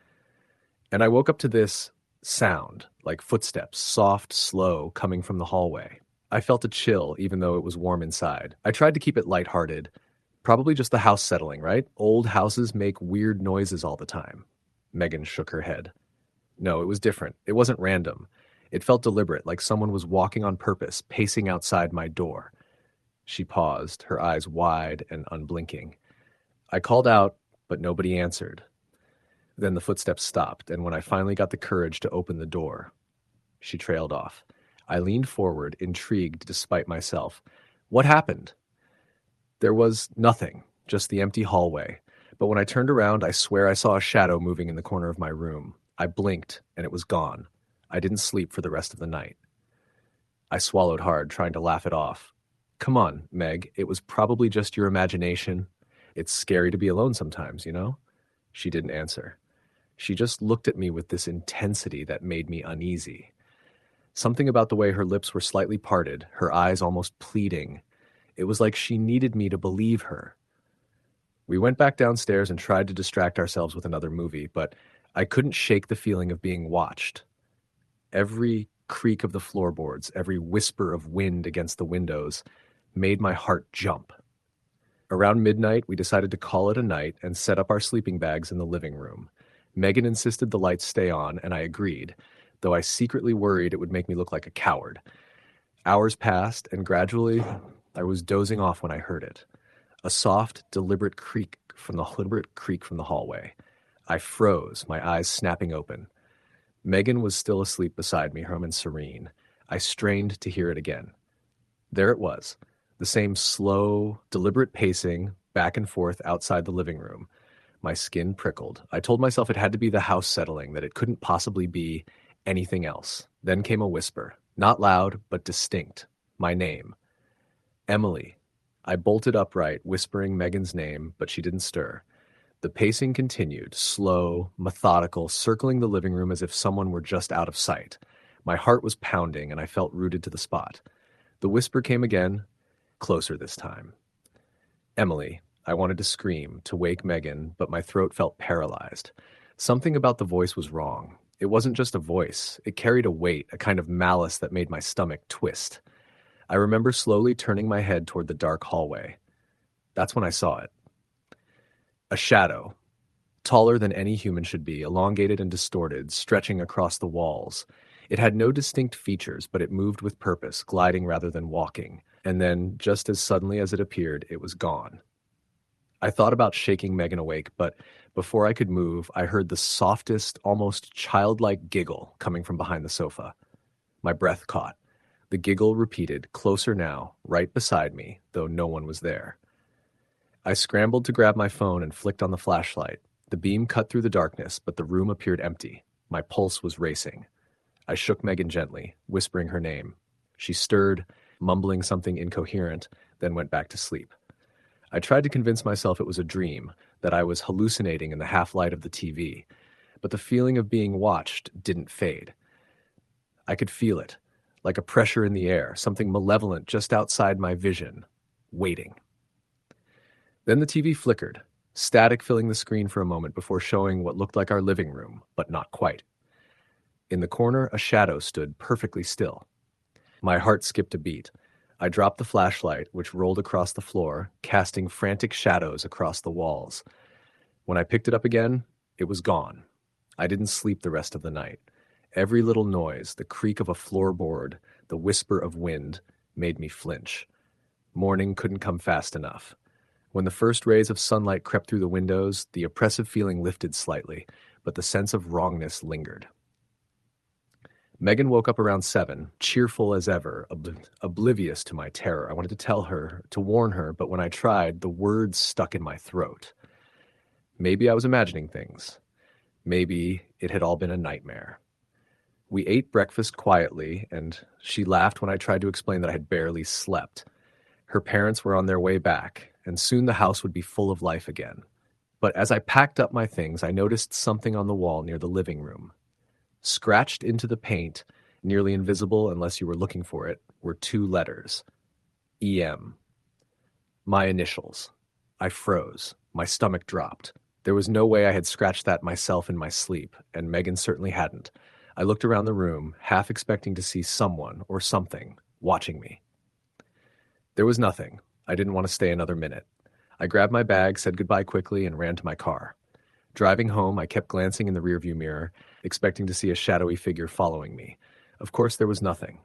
"And I woke up to this sound, like footsteps, soft, slow, coming from the hallway. I felt a chill, even though it was warm inside. I tried to keep it lighthearted. Probably just the house settling, right? Old houses make weird noises all the time." Megan shook her head. "No, it was different. It wasn't random. It felt deliberate, like someone was walking on purpose, pacing outside my door." She paused, her eyes wide and unblinking. I called out, but nobody answered. Then the footsteps stopped, and when I finally got the courage to open the door, she trailed off. I leaned forward, intrigued despite myself. "What happened?" There was nothing, just the empty hallway. But when I turned around, I swear I saw a shadow moving in the corner of my room. I blinked, and it was gone. I didn't sleep for the rest of the night. I swallowed hard, trying to laugh it off. "Come on, Meg, it was probably just your imagination. It's scary to be alone sometimes, you know?" She didn't answer. She just looked at me with this intensity that made me uneasy. Something about the way her lips were slightly parted, her eyes almost pleading. It was like she needed me to believe her. We went back downstairs and tried to distract ourselves with another movie, but I couldn't shake the feeling of being watched. Every creak of the floorboards, every whisper of wind against the windows made my heart jump. Around midnight, we decided to call it a night and set up our sleeping bags in the living room. Megan insisted the lights stay on, and I agreed, though I secretly worried it would make me look like a coward. Hours passed, and gradually, I was dozing off when I heard it. A soft, deliberate creak from the hallway. I froze, my eyes snapping open. Megan was still asleep beside me, home and serene. I strained to hear it again. There it was, the same slow, deliberate pacing back and forth outside the living room. My skin prickled. I told myself it had to be the house settling, that it couldn't possibly be anything else. Then came a whisper, not loud, but distinct. My name. Emily. I bolted upright, whispering Megan's name, but she didn't stir. The pacing continued, slow, methodical, circling the living room as if someone were just out of sight. My heart was pounding, and I felt rooted to the spot. The whisper came again, closer this time. Emily. I wanted to scream, to wake Megan, but my throat felt paralyzed. Something about the voice was wrong. It wasn't just a voice. It carried a weight, a kind of malice that made my stomach twist. I remember slowly turning my head toward the dark hallway. That's when I saw it. A shadow, taller than any human should be, elongated and distorted, stretching across the walls. It had no distinct features, but it moved with purpose, gliding rather than walking. And then, just as suddenly as it appeared, it was gone. I thought about shaking Megan awake, but before I could move, I heard the softest, almost childlike giggle coming from behind the sofa. My breath caught. The giggle repeated, closer now, right beside me, though no one was there. I scrambled to grab my phone and flicked on the flashlight. The beam cut through the darkness, but the room appeared empty. My pulse was racing. I shook Megan gently, whispering her name. She stirred, mumbling something incoherent, then went back to sleep. I tried to convince myself it was a dream, that I was hallucinating in the half-light of the TV, but the feeling of being watched didn't fade. I could feel it, like a pressure in the air, something malevolent just outside my vision, waiting. Then the TV flickered, static filling the screen for a moment before showing what looked like our living room, but not quite. In the corner, a shadow stood perfectly still. My heart skipped a beat. I dropped the flashlight, which rolled across the floor, casting frantic shadows across the walls. When I picked it up again, it was gone. I didn't sleep the rest of the night. Every little noise, the creak of a floorboard, the whisper of wind, made me flinch. Morning couldn't come fast enough. When the first rays of sunlight crept through the windows, the oppressive feeling lifted slightly, but the sense of wrongness lingered. Megan woke up around 7, cheerful as ever, oblivious to my terror. I wanted to tell her, to warn her, but when I tried, the words stuck in my throat. Maybe I was imagining things. Maybe it had all been a nightmare. We ate breakfast quietly, and she laughed when I tried to explain that I had barely slept. Her parents were on their way back, and soon the house would be full of life again. But as I packed up my things, I noticed something on the wall near the living room. Scratched into the paint, nearly invisible unless you were looking for it, were 2 letters. EM. My initials. I froze. My stomach dropped. There was no way I had scratched that myself in my sleep, and Megan certainly hadn't. I looked around the room, half expecting to see someone or something watching me. There was nothing. I didn't want to stay another minute. I grabbed my bag, said goodbye quickly, and ran to my car. Driving home, I kept glancing in the rearview mirror, expecting to see a shadowy figure following me. Of course, there was nothing,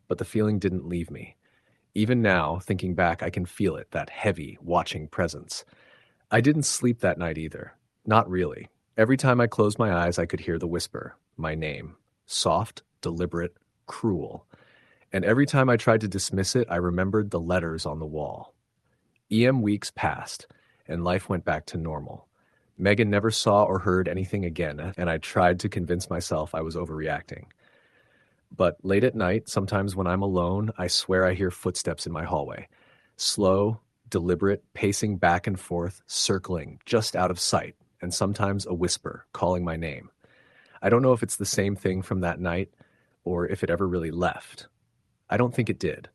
but the feeling didn't leave me. Even now, thinking back, I can feel it, that heavy, watching presence. I didn't sleep that night either. Not really. Every time I closed my eyes, I could hear the whisper, my name. Soft, deliberate, cruel. And every time I tried to dismiss it, I remembered the letters on the wall. EM weeks passed, and life went back to normal. Megan never saw or heard anything again, and I tried to convince myself I was overreacting. But late at night, sometimes when I'm alone, I swear I hear footsteps in my hallway. Slow, deliberate, pacing back and forth, circling, just out of sight, and sometimes a whisper, calling my name. I don't know if it's the same thing from that night, or if it ever really left. I don't think it did.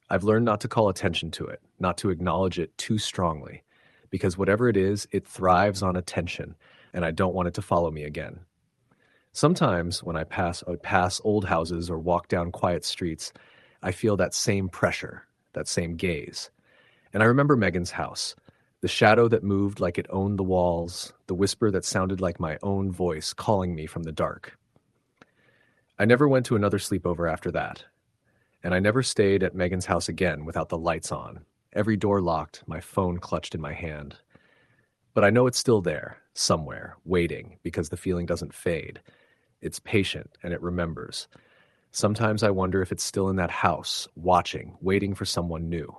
I've learned not to call attention to it, not to acknowledge it too strongly, because whatever it is, it thrives on attention, and I don't want it to follow me again. Sometimes when I pass old houses or walk down quiet streets, I feel that same pressure, that same gaze. And I remember Megan's house, the shadow that moved like it owned the walls, the whisper that sounded like my own voice calling me from the dark. I never went to another sleepover after that, and I never stayed at Megan's house again without the lights on. Every door locked, my phone clutched in my hand. But I know it's still there, somewhere, waiting, because the feeling doesn't fade. It's patient and it remembers. Sometimes I wonder if it's still in that house, watching, waiting for someone new.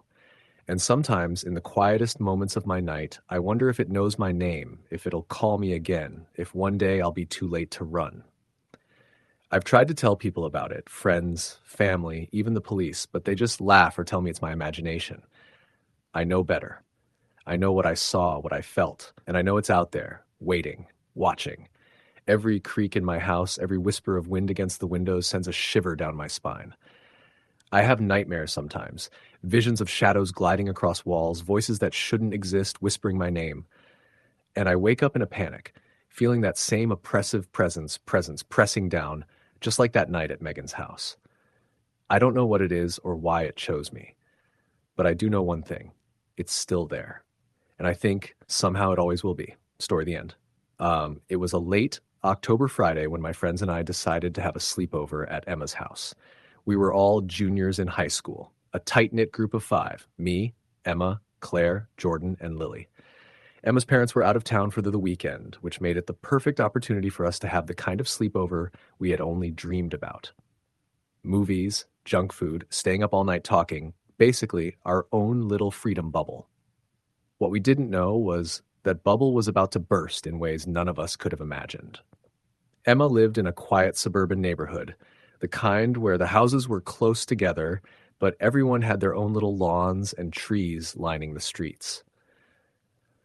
And sometimes, in the quietest moments of my night, I wonder if it knows my name, if it'll call me again, if one day I'll be too late to run. I've tried to tell people about it, friends, family, even the police, but they just laugh or tell me it's my imagination. I know better. I know what I saw, what I felt, and I know it's out there, waiting, watching. Every creak in my house, every whisper of wind against the windows sends a shiver down my spine. I have nightmares sometimes, visions of shadows gliding across walls, voices that shouldn't exist whispering my name. And I wake up in a panic, feeling that same oppressive presence pressing down, just like that night at Megan's house. I don't know what it is or why it chose me, but I do know one thing. It's still there. And I think somehow it always will be. Story the end. It was a late October Friday when my friends and I decided to have a sleepover at Emma's house. We were all juniors in high school, a tight-knit group of 5, me, Emma, Claire, Jordan, and Lily. Emma's parents were out of town for the weekend, which made it the perfect opportunity for us to have the kind of sleepover we had only dreamed about. Movies, junk food, staying up all night talking, basically our own little freedom bubble. What we didn't know was that bubble was about to burst in ways none of us could have imagined. Emma lived in a quiet suburban neighborhood, the kind where the houses were close together, but everyone had their own little lawns and trees lining the streets.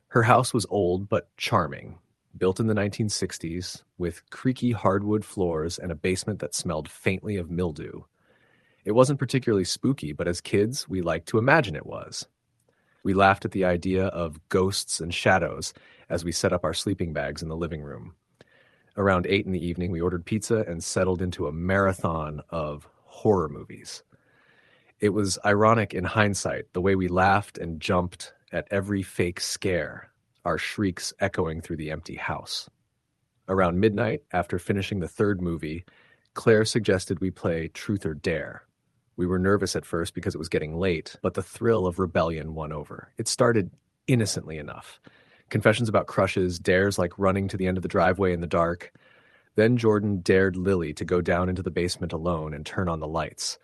Her house was old but charming, built in the 1960s, with creaky hardwood floors and a basement that smelled faintly of mildew. It wasn't particularly spooky, but as kids, we liked to imagine it was. We laughed at the idea of ghosts and shadows as we set up our sleeping bags in the living room. Around 8 in the evening, we ordered pizza and settled into a marathon of horror movies. It was ironic in hindsight, the way we laughed and jumped at every fake scare, our shrieks echoing through the empty house. Around midnight, after finishing the 3rd movie, Claire suggested we play Truth or Dare. We were nervous at first because it was getting late, but the thrill of rebellion won over. It started innocently enough. Confessions about crushes, dares like running to the end of the driveway in the dark. Then Jordan dared Lily to go down into the basement alone and turn on the lights.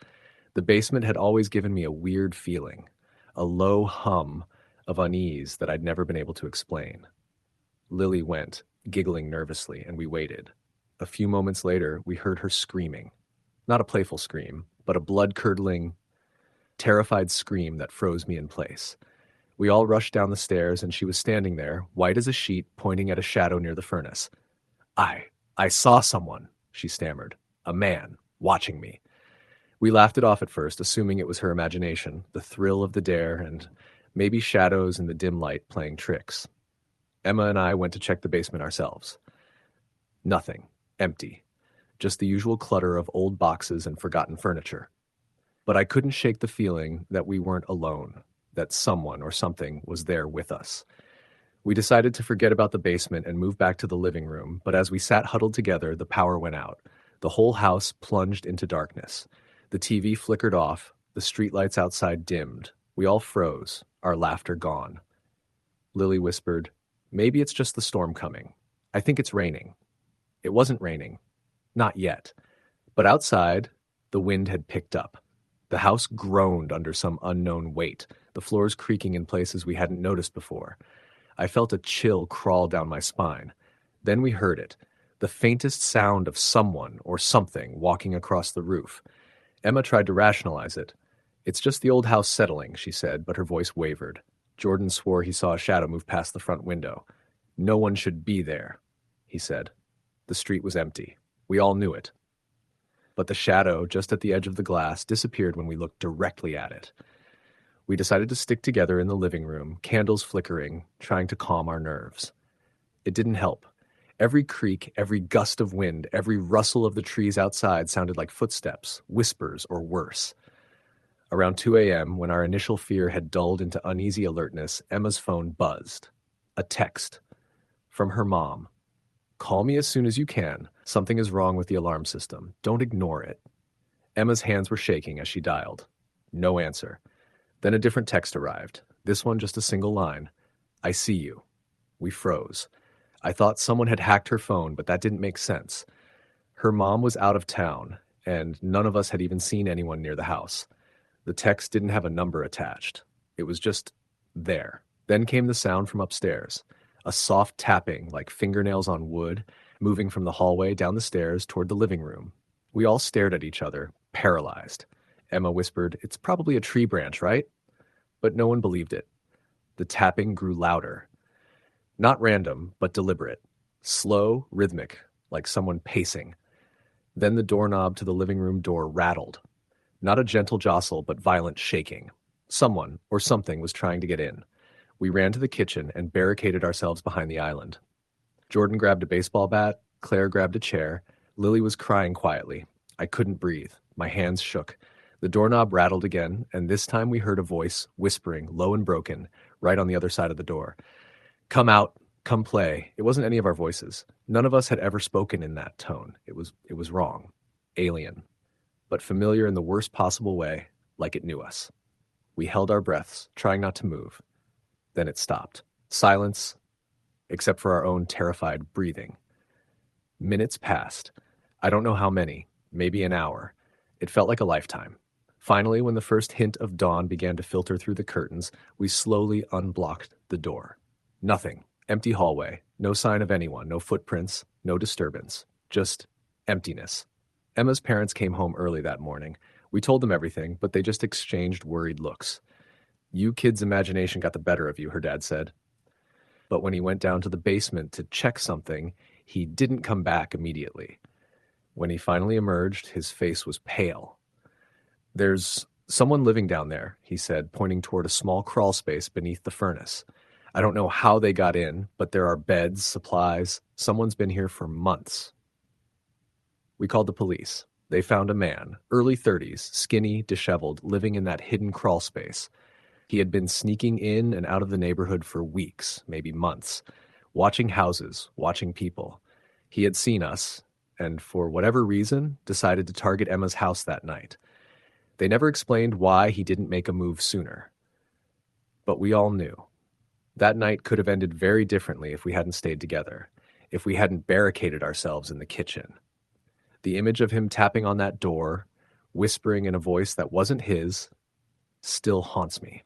The basement had always given me a weird feeling, a low hum of unease that I'd never been able to explain. Lily went, giggling nervously, and we waited. A few moments later, we heard her screaming. Not a playful scream, but a blood-curdling, terrified scream that froze me in place. We all rushed down the stairs, and she was standing there, white as a sheet, pointing at a shadow near the furnace. I saw someone, she stammered. A man, watching me. We laughed it off at first, assuming it was her imagination, the thrill of the dare, and maybe shadows in the dim light playing tricks. Emma and I went to check the basement ourselves. Nothing. Empty. Just the usual clutter of old boxes and forgotten furniture. But I couldn't shake the feeling that we weren't alone, that someone or something was there with us. We decided to forget about the basement and move back to the living room, but as we sat huddled together, the power went out. The whole house plunged into darkness. The TV flickered off, the streetlights outside dimmed. We all froze, our laughter gone. Lily whispered, "Maybe it's just the storm coming. I think it's raining." It wasn't raining. Not yet. But outside, the wind had picked up. The house groaned under some unknown weight, the floors creaking in places we hadn't noticed before. I felt a chill crawl down my spine. Then we heard it, the faintest sound of someone or something walking across the roof. Emma tried to rationalize it. "It's just the old house settling," she said, but her voice wavered. Jordan swore he saw a shadow move past the front window. "No one should be there," he said. The street was empty. We all knew it. But the shadow, just at the edge of the glass, disappeared when we looked directly at it. We decided to stick together in the living room, candles flickering, trying to calm our nerves. It didn't help. Every creak, every gust of wind, every rustle of the trees outside sounded like footsteps, whispers, or worse. Around 2 a.m., when our initial fear had dulled into uneasy alertness, Emma's phone buzzed. A text. From her mom. "Call me as soon as you can. Something is wrong with the alarm system. Don't ignore it." Emma's hands were shaking as she dialed. No answer. Then a different text arrived. This one just a single line. "I see you." We froze. I thought someone had hacked her phone, but that didn't make sense. Her mom was out of town, and none of us had even seen anyone near the house. The text didn't have a number attached. It was just there. Then came the sound from upstairs, a soft tapping like fingernails on wood, moving from the hallway down the stairs toward the living room. We all stared at each other, paralyzed. Emma whispered, "It's probably a tree branch, right?" But no one believed it. The tapping grew louder. Not random, but deliberate. Slow, rhythmic, like someone pacing. Then the doorknob to the living room door rattled. Not a gentle jostle, but violent shaking. Someone, or something, was trying to get in. We ran to the kitchen and barricaded ourselves behind the island. Jordan grabbed a baseball bat, Claire grabbed a chair, Lily was crying quietly. I couldn't breathe. My hands shook. The doorknob rattled again, and this time we heard a voice, whispering, low and broken, right on the other side of the door. "Come out, come play." It wasn't any of our voices. None of us had ever spoken in that tone. It was wrong. Alien. But familiar in the worst possible way, like it knew us. We held our breaths, trying not to move. Then it stopped. Silence, except for our own terrified breathing. Minutes passed. I don't know how many, maybe an hour. It felt like a lifetime. Finally, when the first hint of dawn began to filter through the curtains, we slowly unblocked the door. Nothing. Empty hallway. No sign of anyone. No footprints. No disturbance. Just emptiness. Emma's parents came home early that morning. We told them everything, but they just exchanged worried looks. "You kids' imagination got the better of you," her dad said. But when he went down to the basement to check something, he didn't come back immediately. When he finally emerged, his face was pale. "There's someone living down there," he said, pointing toward a small crawl space beneath the furnace. "I don't know how they got in, but there are beds, supplies. Someone's been here for months." We called the police. They found a man, early 30s, skinny, disheveled, living in that hidden crawl space. He had been sneaking in and out of the neighborhood for weeks, maybe months, watching houses, watching people. He had seen us, and for whatever reason, decided to target Emma's house that night. They never explained why he didn't make a move sooner. But we all knew. That night could have ended very differently if we hadn't stayed together, if we hadn't barricaded ourselves in the kitchen. The image of him tapping on that door, whispering in a voice that wasn't his, still haunts me.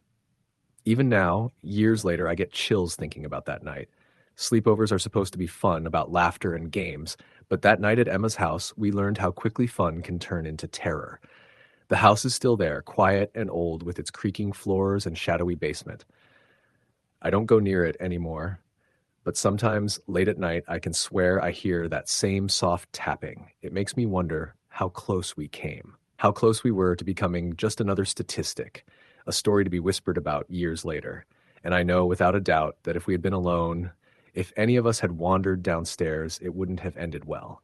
Even now, years later, I get chills thinking about that night. Sleepovers are supposed to be fun, about laughter and games, but that night at Emma's house, we learned how quickly fun can turn into terror. The house is still there, quiet and old, with its creaking floors and shadowy basement. I don't go near it anymore, but sometimes, late at night, I can swear I hear that same soft tapping. It makes me wonder how close we came, how close we were to becoming just another statistic, a story to be whispered about years later. And I know without a doubt that if we had been alone, if any of us had wandered downstairs, it wouldn't have ended well.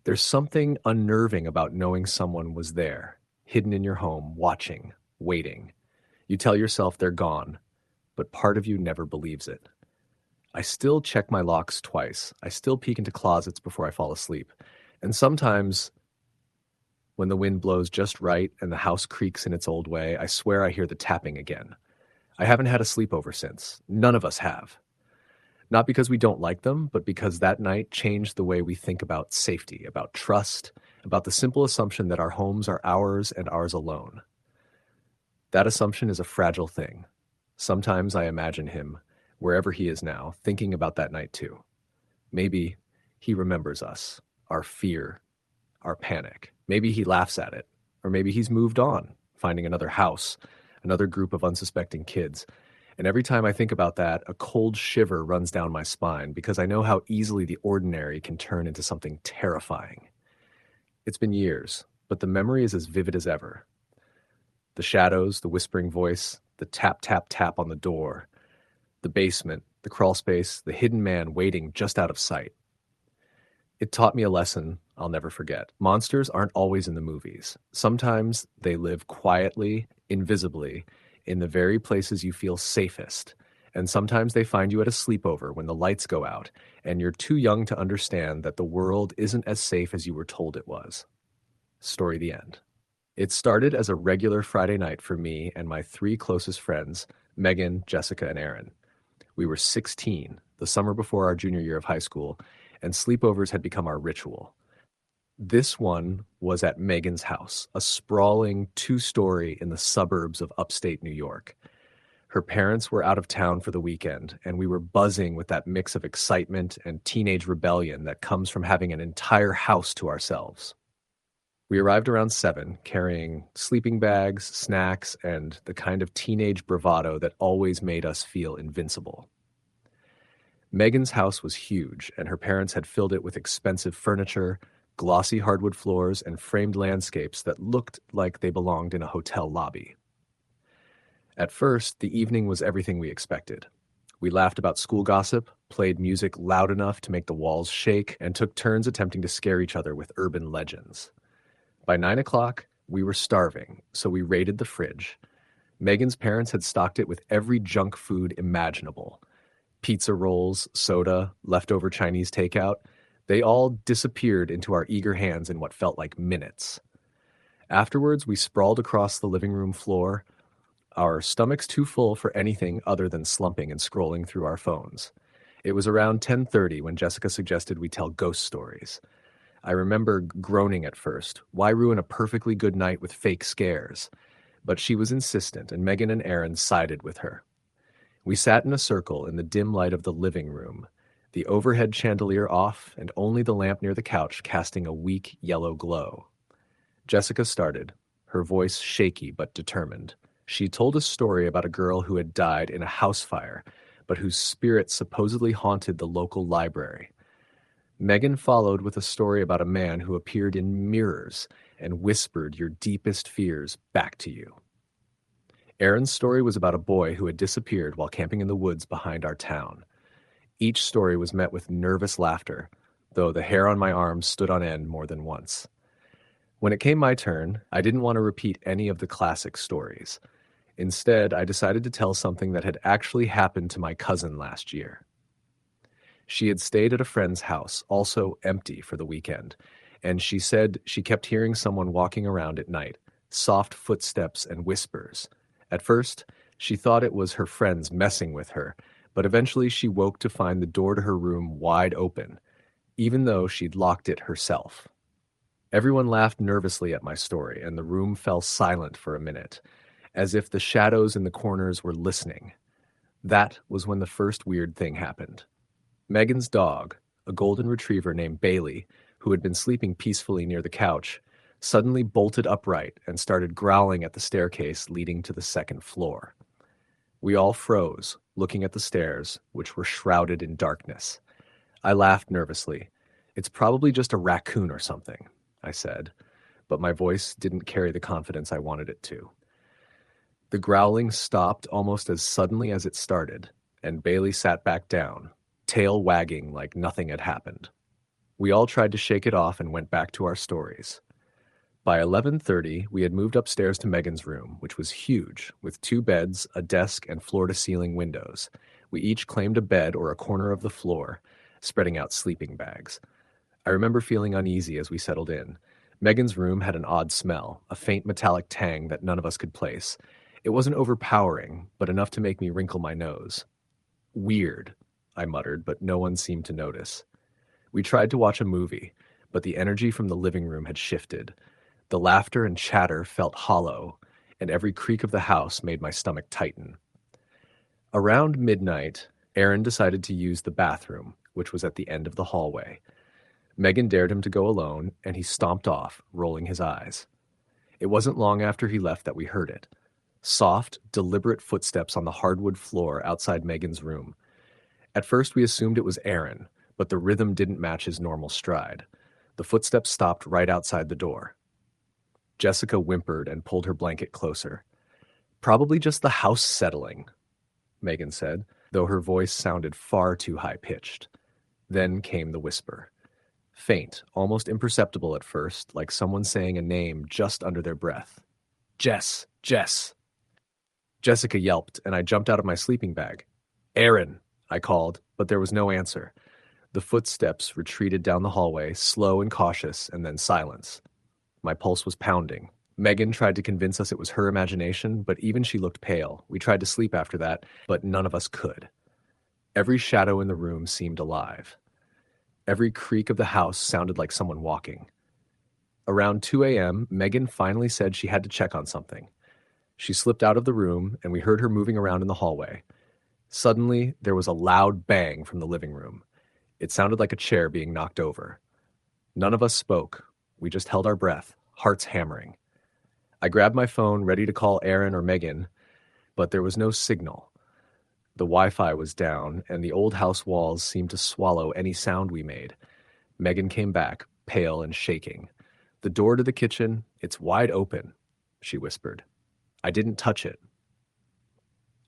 There's something unnerving about knowing someone was there, hidden in your home, watching, waiting. You tell yourself they're gone, but part of you never believes it. I still check my locks twice. I still peek into closets before I fall asleep. And sometimes, when the wind blows just right and the house creaks in its old way, I swear I hear the tapping again. I haven't had a sleepover since. None of us have. Not because we don't like them, but because that night changed the way we think about safety, about trust, about the simple assumption that our homes are ours and ours alone. That assumption is a fragile thing. Sometimes I imagine him, wherever he is now, thinking about that night too. Maybe he remembers us, our fear, our panic. Maybe he laughs at it, or maybe he's moved on, finding another house, another group of unsuspecting kids. And every time I think about that, a cold shiver runs down my spine because I know how easily the ordinary can turn into something terrifying. It's been years, but the memory is as vivid as ever. The shadows, the whispering voice, the tap, tap, tap on the door, the basement, the crawl space, the hidden man waiting just out of sight. It taught me a lesson I'll never forget. Monsters aren't always in the movies. Sometimes they live quietly, invisibly, in the very places you feel safest. And sometimes they find you at a sleepover when the lights go out and you're too young to understand that the world isn't as safe as you were told it was. Story the end. It started as a regular Friday night for me and my three closest friends, Megan, Jessica, and Aaron. We were 16, the summer before our junior year of high school, and sleepovers had become our ritual. This one was at Megan's house, a sprawling two-story in the suburbs of upstate New York. Her parents were out of town for the weekend, and we were buzzing with that mix of excitement and teenage rebellion that comes from having an entire house to ourselves. We arrived around 7, carrying sleeping bags, snacks, and the kind of teenage bravado that always made us feel invincible. Megan's house was huge, and her parents had filled it with expensive furniture, glossy hardwood floors, and framed landscapes that looked like they belonged in a hotel lobby. At first, the evening was everything we expected. We laughed about school gossip, played music loud enough to make the walls shake, and took turns attempting to scare each other with urban legends. By 9 o'clock, we were starving, so we raided the fridge. Megan's parents had stocked it with every junk food imaginable. Pizza rolls, soda, leftover Chinese takeout. They all disappeared into our eager hands in what felt like minutes. Afterwards, we sprawled across the living room floor, our stomachs too full for anything other than slumping and scrolling through our phones. It was around 10:30 when Jessica suggested we tell ghost stories. I remember groaning at first. Why ruin a perfectly good night with fake scares? But she was insistent, and Megan and Aaron sided with her. We sat in a circle in the dim light of the living room, the overhead chandelier off and only the lamp near the couch casting a weak yellow glow. Jessica started, her voice shaky but determined. She told a story about a girl who had died in a house fire, but whose spirit supposedly haunted the local library. Megan followed with a story about a man who appeared in mirrors and whispered your deepest fears back to you. Aaron's story was about a boy who had disappeared while camping in the woods behind our town. Each story was met with nervous laughter, though the hair on my arms stood on end more than once. When it came my turn, I didn't want to repeat any of the classic stories. Instead, I decided to tell something that had actually happened to my cousin last year. She had stayed at a friend's house, also empty for the weekend, and she said she kept hearing someone walking around at night, soft footsteps and whispers. At first, she thought it was her friends messing with her, but eventually she woke to find the door to her room wide open, even though she'd locked it herself. Everyone laughed nervously at my story, and the room fell silent for a minute, as if the shadows in the corners were listening. That was when the first weird thing happened. Megan's dog, a golden retriever named Bailey, who had been sleeping peacefully near the couch, suddenly bolted upright and started growling at the staircase leading to the second floor. We all froze, looking at the stairs, which were shrouded in darkness. I laughed nervously. "It's probably just a raccoon or something," I said, but my voice didn't carry the confidence I wanted it to. The growling stopped almost as suddenly as it started, and Bailey sat back down, tail wagging like nothing had happened. We all tried to shake it off and went back to our stories. By 11:30, we had moved upstairs to Megan's room, which was huge, with 2 beds, a desk, and floor-to-ceiling windows. We each claimed a bed or a corner of the floor, spreading out sleeping bags. I remember feeling uneasy as we settled in. Megan's room had an odd smell, a faint metallic tang that none of us could place. It wasn't overpowering, but enough to make me wrinkle my nose. "Weird," I muttered, but no one seemed to notice. We tried to watch a movie, but the energy from the living room had shifted. The laughter and chatter felt hollow, and every creak of the house made my stomach tighten. Around midnight, Aaron decided to use the bathroom, which was at the end of the hallway. Megan dared him to go alone, and he stomped off, rolling his eyes. It wasn't long after he left that we heard it. Soft, deliberate footsteps on the hardwood floor outside Megan's room. At first we assumed it was Aaron, but the rhythm didn't match his normal stride. The footsteps stopped right outside the door. Jessica whimpered and pulled her blanket closer. "Probably just the house settling," Megan said, though her voice sounded far too high-pitched. Then came the whisper. Faint, almost imperceptible at first, like someone saying a name just under their breath. "Jess! Jess!" Jessica yelped, and I jumped out of my sleeping bag. "Aaron!" I called, but there was no answer. The footsteps retreated down the hallway, slow and cautious, and then silence. My pulse was pounding. Megan tried to convince us it was her imagination, but even she looked pale. We tried to sleep after that, but none of us could. Every shadow in the room seemed alive. Every creak of the house sounded like someone walking. Around 2 a.m., Megan finally said she had to check on something. She slipped out of the room, and we heard her moving around in the hallway. Suddenly, there was a loud bang from the living room. It sounded like a chair being knocked over. None of us spoke. We just held our breath, hearts hammering. I grabbed my phone, ready to call Aaron or Megan, but there was no signal. The Wi-Fi was down, and the old house walls seemed to swallow any sound we made. Megan came back, pale and shaking. "The door to the kitchen, it's wide open," she whispered. "I didn't touch it."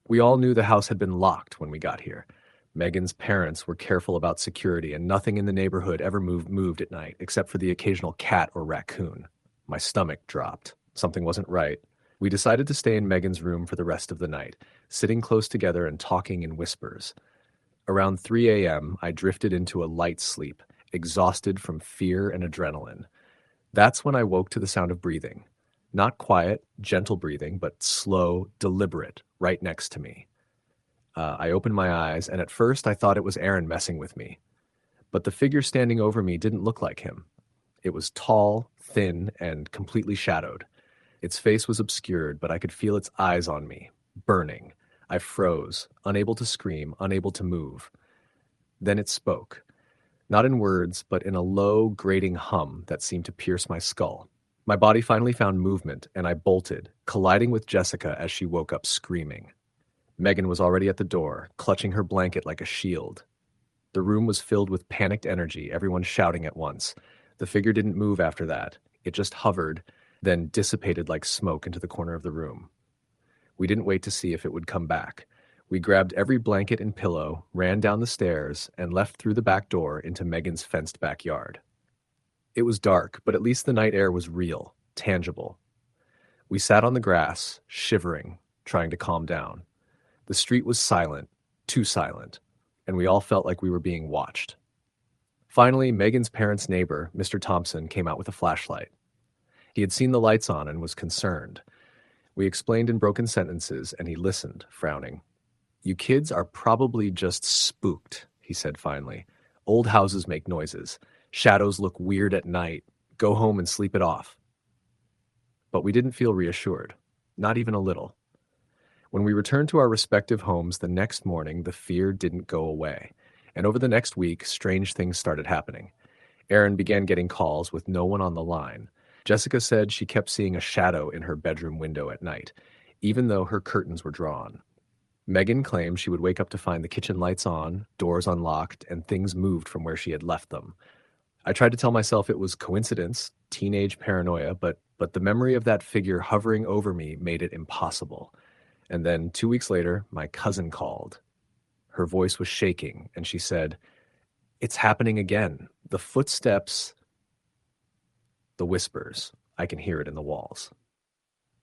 We all knew the house had been locked when we got here. Megan's parents were careful about security, and nothing in the neighborhood ever moved at night, except for the occasional cat or raccoon. My stomach dropped. Something wasn't right. We decided to stay in Megan's room for the rest of the night, sitting close together and talking in whispers. Around 3 a.m., I drifted into a light sleep, exhausted from fear and adrenaline. That's when I woke to the sound of breathing. Not quiet, gentle breathing, but slow, deliberate, right next to me. I opened my eyes, and at first I thought it was Aaron messing with me. But the figure standing over me didn't look like him. It was tall, thin, and completely shadowed. Its face was obscured, but I could feel its eyes on me, burning. I froze, unable to scream, unable to move. Then it spoke. Not in words, but in a low, grating hum that seemed to pierce my skull. My body finally found movement, and I bolted, colliding with Jessica as she woke up screaming. Megan was already at the door, clutching her blanket like a shield. The room was filled with panicked energy, everyone shouting at once. The figure didn't move after that. It just hovered, then dissipated like smoke into the corner of the room. We didn't wait to see if it would come back. We grabbed every blanket and pillow, ran down the stairs, and left through the back door into Megan's fenced backyard. It was dark, but at least the night air was real, tangible. We sat on the grass, shivering, trying to calm down. The street was silent, too silent, and we all felt like we were being watched. Finally, Megan's parents' neighbor, Mr. Thompson, came out with a flashlight. He had seen the lights on and was concerned. We explained in broken sentences, and he listened, frowning. "You kids are probably just spooked," he said finally. "Old houses make noises. Shadows look weird at night. Go home and sleep it off." But we didn't feel reassured, not even a little. When we returned to our respective homes the next morning, the fear didn't go away. And over the next week, strange things started happening. Aaron began getting calls with no one on the line. Jessica said she kept seeing a shadow in her bedroom window at night, even though her curtains were drawn. Megan claimed she would wake up to find the kitchen lights on, doors unlocked, and things moved from where she had left them. I tried to tell myself it was coincidence, teenage paranoia, but the memory of that figure hovering over me made it impossible. And then 2 weeks later, my cousin called. Her voice was shaking, and she said, "It's happening again. The footsteps, the whispers. I can hear it in the walls."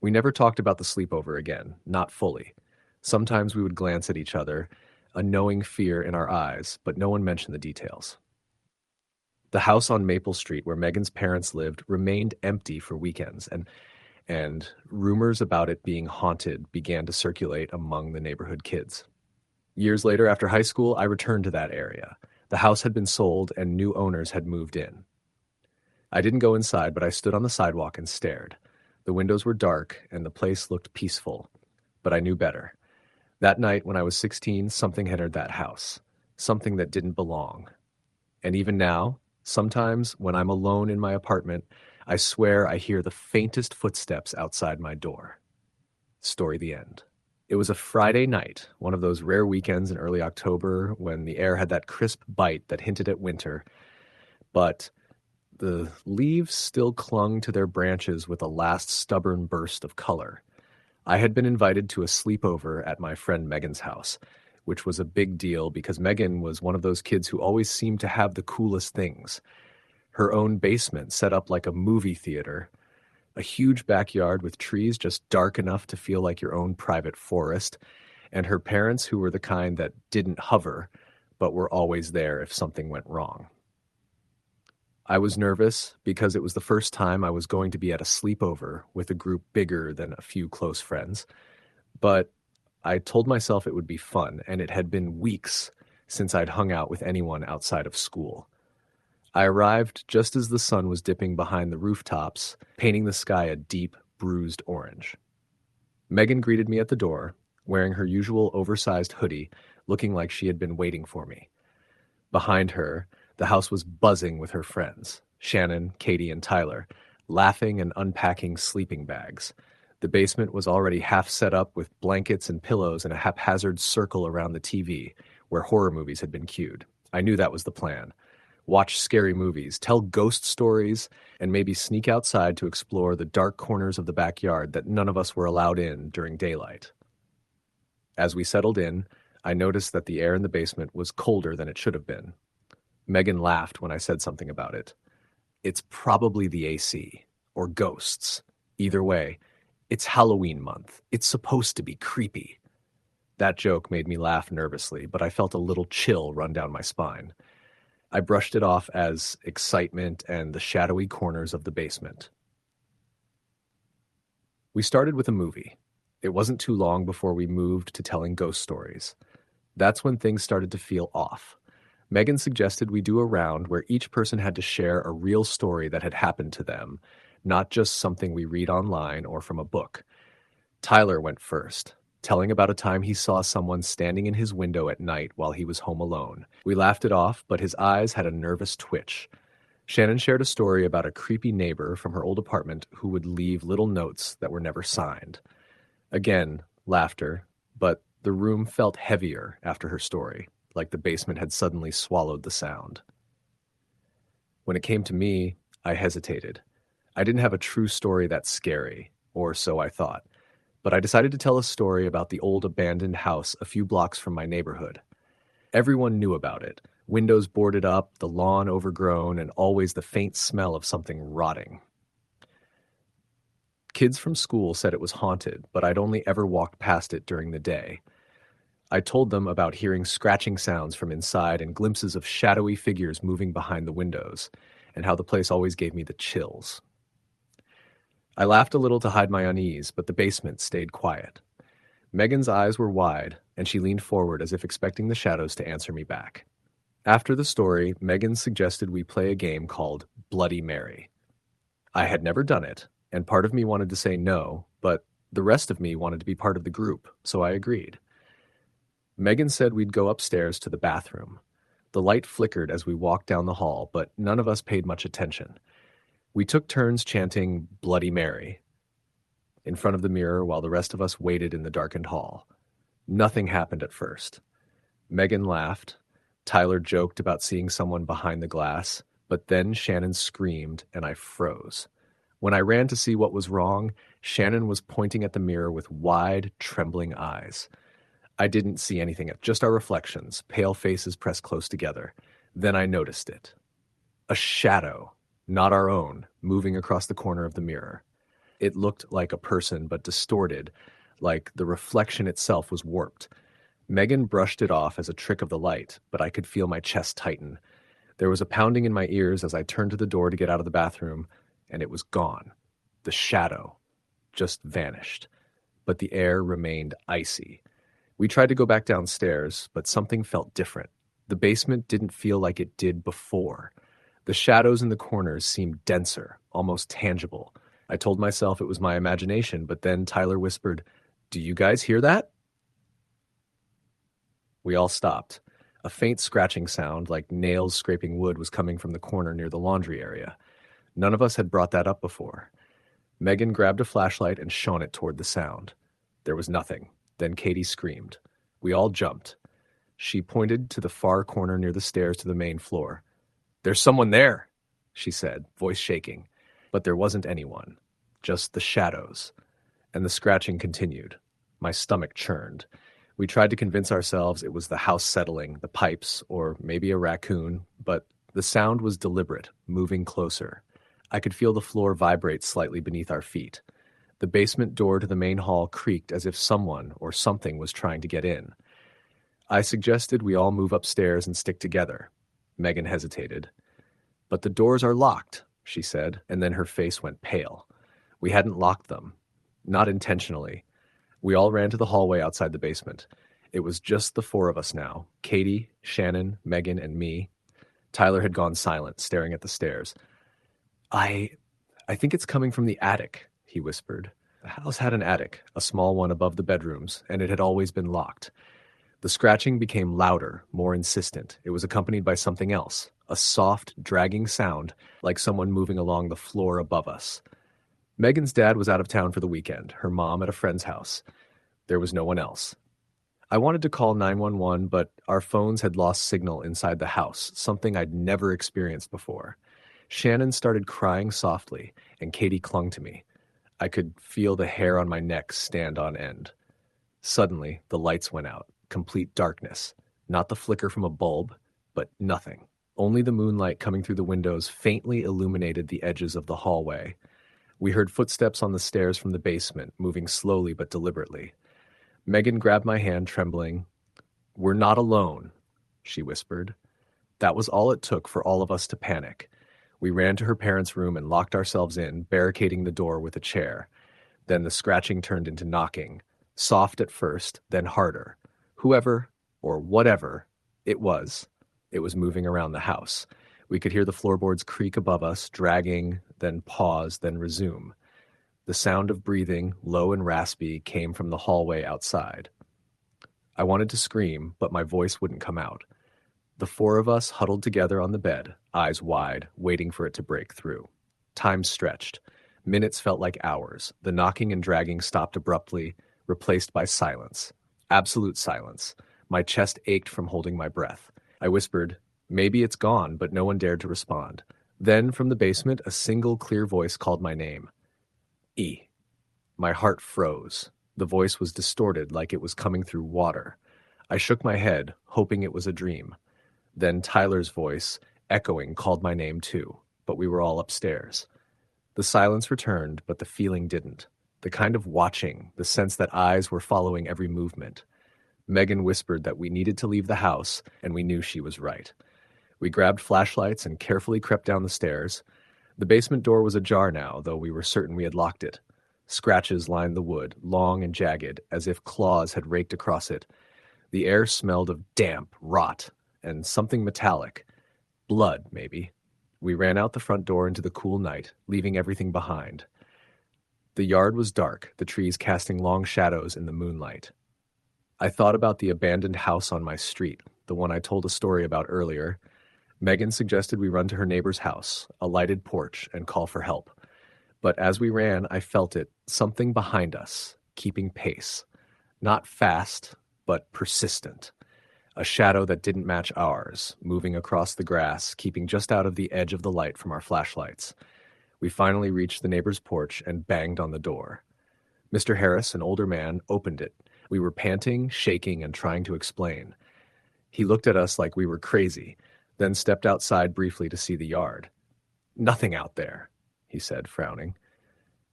We never talked about the sleepover again, not fully. Sometimes we would glance at each other, a knowing fear in our eyes, but no one mentioned the details. The house on Maple Street where Megan's parents lived remained empty for weekends, and rumors about it being haunted began to circulate among the neighborhood kids. Years later, after high school, I returned to that area. The house had been sold and new owners had moved in. I didn't go inside, but I stood on the sidewalk and stared. The windows were dark and the place looked peaceful, but I knew better. That night, when I was 16, something entered that house, something that didn't belong. And even now, sometimes when I'm alone in my apartment, I swear I hear the faintest footsteps outside my door. Story the end. It was a Friday night, one of those rare weekends in early October when the air had that crisp bite that hinted at winter, but the leaves still clung to their branches with a last stubborn burst of color. I had been invited to a sleepover at my friend Megan's house, which was a big deal because Megan was one of those kids who always seemed to have the coolest things. Her own basement set up like a movie theater, a huge backyard with trees just dark enough to feel like your own private forest, and her parents who were the kind that didn't hover, but were always there if something went wrong. I was nervous because it was the first time I was going to be at a sleepover with a group bigger than a few close friends, but I told myself it would be fun, and it had been weeks since I'd hung out with anyone outside of school. I arrived just as the sun was dipping behind the rooftops, painting the sky a deep, bruised orange. Megan greeted me at the door, wearing her usual oversized hoodie, looking like she had been waiting for me. Behind her, the house was buzzing with her friends, Shannon, Katie, and Tyler, laughing and unpacking sleeping bags. The basement was already half set up with blankets and pillows in a haphazard circle around the TV, where horror movies had been cued. I knew that was the plan. Watch scary movies, tell ghost stories, and maybe sneak outside to explore the dark corners of the backyard that none of us were allowed in during daylight. As we settled in, I noticed that the air in the basement was colder than it should have been. Megan laughed when I said something about it. It's probably the AC, or ghosts. Either way, it's Halloween month. It's supposed to be creepy. That joke made me laugh nervously, but I felt a little chill run down my spine. I brushed it off as excitement and the shadowy corners of the basement. We started with a movie. It wasn't too long before we moved to telling ghost stories. That's when things started to feel off. Megan suggested we do a round where each person had to share a real story that had happened to them, not just something we read online or from a book. Tyler went first, telling about a time he saw someone standing in his window at night while he was home alone. We laughed it off, but his eyes had a nervous twitch. Shannon shared a story about a creepy neighbor from her old apartment who would leave little notes that were never signed. Again, laughter, but the room felt heavier after her story, like the basement had suddenly swallowed the sound. When it came to me, I hesitated. I didn't have a true story that's scary, or so I thought, but I decided to tell a story about the old abandoned house a few blocks from my neighborhood. Everyone knew about it. Windows boarded up, the lawn overgrown, and always the faint smell of something rotting. Kids from school said it was haunted, but I'd only ever walked past it during the day. I told them about hearing scratching sounds from inside and glimpses of shadowy figures moving behind the windows, and how the place always gave me the chills. I laughed a little to hide my unease, but the basement stayed quiet. Megan's eyes were wide, and she leaned forward as if expecting the shadows to answer me back. After the story, Megan suggested we play a game called Bloody Mary. I had never done it, and part of me wanted to say no, but the rest of me wanted to be part of the group, so I agreed. Megan said we'd go upstairs to the bathroom. The light flickered as we walked down the hall, but none of us paid much attention. We took turns chanting Bloody Mary in front of the mirror while the rest of us waited in the darkened hall. Nothing happened at first. Megan laughed. Tyler joked about seeing someone behind the glass, but then Shannon screamed and I froze. When I ran to see what was wrong, Shannon was pointing at the mirror with wide, trembling eyes. I didn't see anything, just our reflections, pale faces pressed close together. Then I noticed it. A shadow, not our own, moving across the corner of the mirror. It looked like a person, but distorted, like the reflection itself was warped. Megan brushed it off as a trick of the light, but I could feel my chest tighten. There was a pounding in my ears as I turned to the door to get out of the bathroom, and it was gone. The shadow just vanished, but the air remained icy. We tried to go back downstairs, but something felt different. The basement didn't feel like it did before. The shadows in the corners seemed denser, almost tangible. I told myself it was my imagination, but then Tyler whispered, "Do you guys hear that?" We all stopped. A faint scratching sound, like nails scraping wood, was coming from the corner near the laundry area. None of us had brought that up before. Megan grabbed a flashlight and shone it toward the sound. There was nothing. Then Katie screamed. We all jumped. She pointed to the far corner near the stairs to the main floor. "There's someone there," she said, voice shaking. But there wasn't anyone, just the shadows. And the scratching continued. My stomach churned. We tried to convince ourselves it was the house settling, the pipes, or maybe a raccoon, but the sound was deliberate, moving closer. I could feel the floor vibrate slightly beneath our feet. The basement door to the main hall creaked as if someone or something was trying to get in. I suggested we all move upstairs and stick together. Megan hesitated. "But the doors are locked," she said, and then her face went pale. We hadn't locked them. Not intentionally. We all ran to the hallway outside the basement. It was just the four of us now, Katie, Shannon, Megan, and me. Tyler had gone silent, staring at the stairs. I think it's coming from the attic, he whispered. The house had an attic, a small one above the bedrooms, and it had always been locked. The scratching became louder, more insistent. It was accompanied by something else, a soft, dragging sound, like someone moving along the floor above us. Megan's dad was out of town for the weekend, her mom at a friend's house. There was no one else. I wanted to call 911, but our phones had lost signal inside the house, something I'd never experienced before. Shannon started crying softly, and Katie clung to me. I could feel the hair on my neck stand on end. Suddenly, the lights went out. Complete darkness. Not the flicker from a bulb, but nothing. Only the moonlight coming through the windows faintly illuminated the edges of the hallway. We heard footsteps on the stairs from the basement, moving slowly but deliberately. Megan grabbed my hand, trembling. "We're not alone," she whispered. That was all it took for all of us to panic. We ran to her parents' room and locked ourselves in, barricading the door with a chair. Then the scratching turned into knocking, soft at first, then harder. Whoever, or whatever, it was moving around the house. We could hear the floorboards creak above us, dragging, then pause, then resume. The sound of breathing, low and raspy, came from the hallway outside. I wanted to scream, but my voice wouldn't come out. The four of us huddled together on the bed, eyes wide, waiting for it to break through. Time stretched. Minutes felt like hours. The knocking and dragging stopped abruptly, replaced by silence. Absolute silence. My chest ached from holding my breath. I whispered, "Maybe it's gone," but no one dared to respond. Then, from the basement, a single clear voice called my name. E. My heart froze. The voice was distorted, like it was coming through water. I shook my head, hoping it was a dream. Then Tyler's voice, echoing, called my name too, but we were all upstairs. The silence returned, but the feeling didn't. The kind of watching, the sense that eyes were following every movement. Megan whispered that we needed to leave the house, and we knew she was right. We grabbed flashlights and carefully crept down the stairs. The basement door was ajar now, though we were certain we had locked it. Scratches lined the wood, long and jagged, as if claws had raked across it. The air smelled of damp, rot, and something metallic. Blood, maybe. We ran out the front door into the cool night, leaving everything behind. The yard was dark, the trees casting long shadows in the moonlight. I thought about the abandoned house on my street, the one I told a story about earlier. Megan suggested we run to her neighbor's house, a lighted porch, and call for help. But as we ran, I felt it, something behind us, keeping pace. Not fast, but persistent. A shadow that didn't match ours, moving across the grass, keeping just out of the edge of the light from our flashlights. We finally reached the neighbor's porch and banged on the door. Mr. Harris, an older man, opened it. We were panting, shaking, and trying to explain. He looked at us like we were crazy, then stepped outside briefly to see the yard. "Nothing out there," he said, frowning.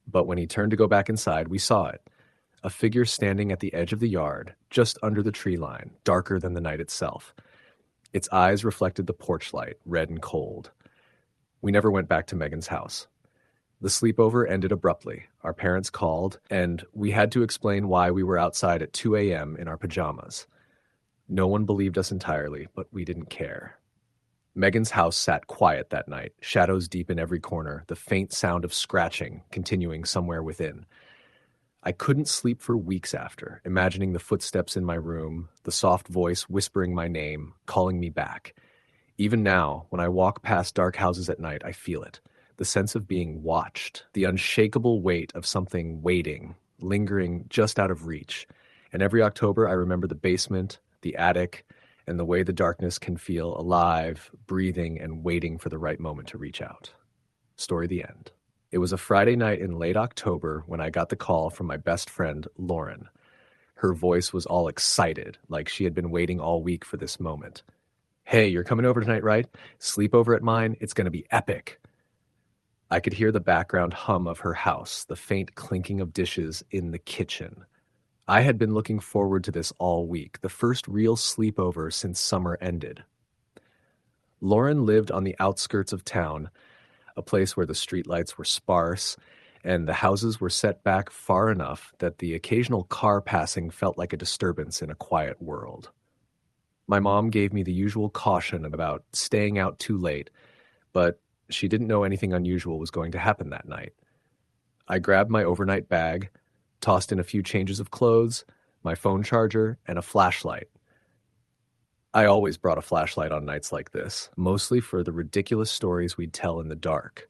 But when he turned to go back inside, we saw it. A figure standing at the edge of the yard, just under the tree line, darker than the night itself. Its eyes reflected the porch light, red and cold. We never went back to Megan's house. The sleepover ended abruptly. Our parents called, and we had to explain why we were outside at 2 a.m. in our pajamas. No one believed us entirely, but we didn't care. Megan's house sat quiet that night, shadows deep in every corner, the faint sound of scratching continuing somewhere within. I couldn't sleep for weeks after, imagining the footsteps in my room, the soft voice whispering my name, calling me back. Even now, when I walk past dark houses at night, I feel it. The sense of being watched, the unshakable weight of something waiting, lingering just out of reach. And every October, I remember the basement, the attic, and the way the darkness can feel alive, breathing, and waiting for the right moment to reach out. Story the end. It was a Friday night in late October when I got the call from my best friend, Lauren. Her voice was all excited, like she had been waiting all week for this moment. "Hey, you're coming over tonight, right? Sleepover at mine? It's going to be epic." I could hear the background hum of her house, the faint clinking of dishes in the kitchen. I had been looking forward to this all week, the first real sleepover since summer ended. Lauren lived on the outskirts of town, a place where the streetlights were sparse, and the houses were set back far enough that the occasional car passing felt like a disturbance in a quiet world. My mom gave me the usual caution about staying out too late, but she didn't know anything unusual was going to happen that night. I grabbed my overnight bag, tossed in a few changes of clothes, my phone charger, and a flashlight. I always brought a flashlight on nights like this, mostly for the ridiculous stories we'd tell in the dark.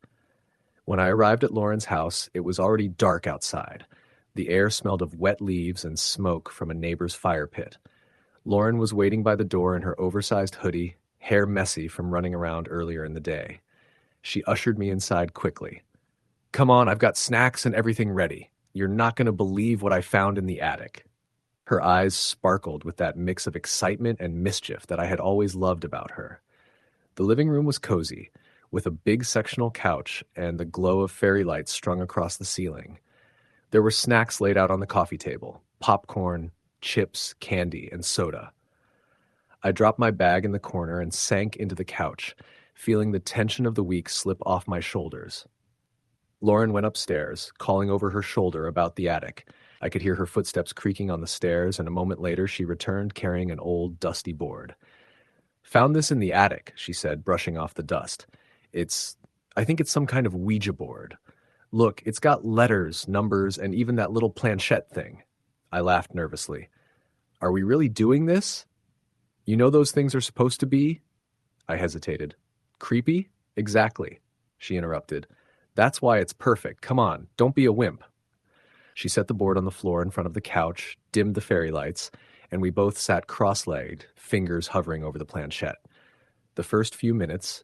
When I arrived at Lauren's house, it was already dark outside. The air smelled of wet leaves and smoke from a neighbor's fire pit. Lauren was waiting by the door in her oversized hoodie, hair messy from running around earlier in the day. She ushered me inside quickly. "Come on, I've got snacks and everything ready. You're not going to believe what I found in the attic." Her eyes sparkled with that mix of excitement and mischief that I had always loved about her. The living room was cozy, with a big sectional couch and the glow of fairy lights strung across the ceiling. There were snacks laid out on the coffee table: popcorn, chips, candy, and soda. I dropped my bag in the corner and sank into the couch, feeling the tension of the week slip off my shoulders. Lauren went upstairs, calling over her shoulder about the attic. I could hear her footsteps creaking on the stairs, and a moment later she returned carrying an old, dusty board. "Found this in the attic," she said, brushing off the dust. I think it's some kind of Ouija board. Look, it's got letters, numbers, and even that little planchette thing." I laughed nervously. "Are we really doing this? You know those things are supposed to be?" I hesitated. "Creepy?" "Exactly," she interrupted. "That's why it's perfect. Come on, don't be a wimp." She set the board on the floor in front of the couch, dimmed the fairy lights, and we both sat cross-legged, fingers hovering over the planchette. The first few minutes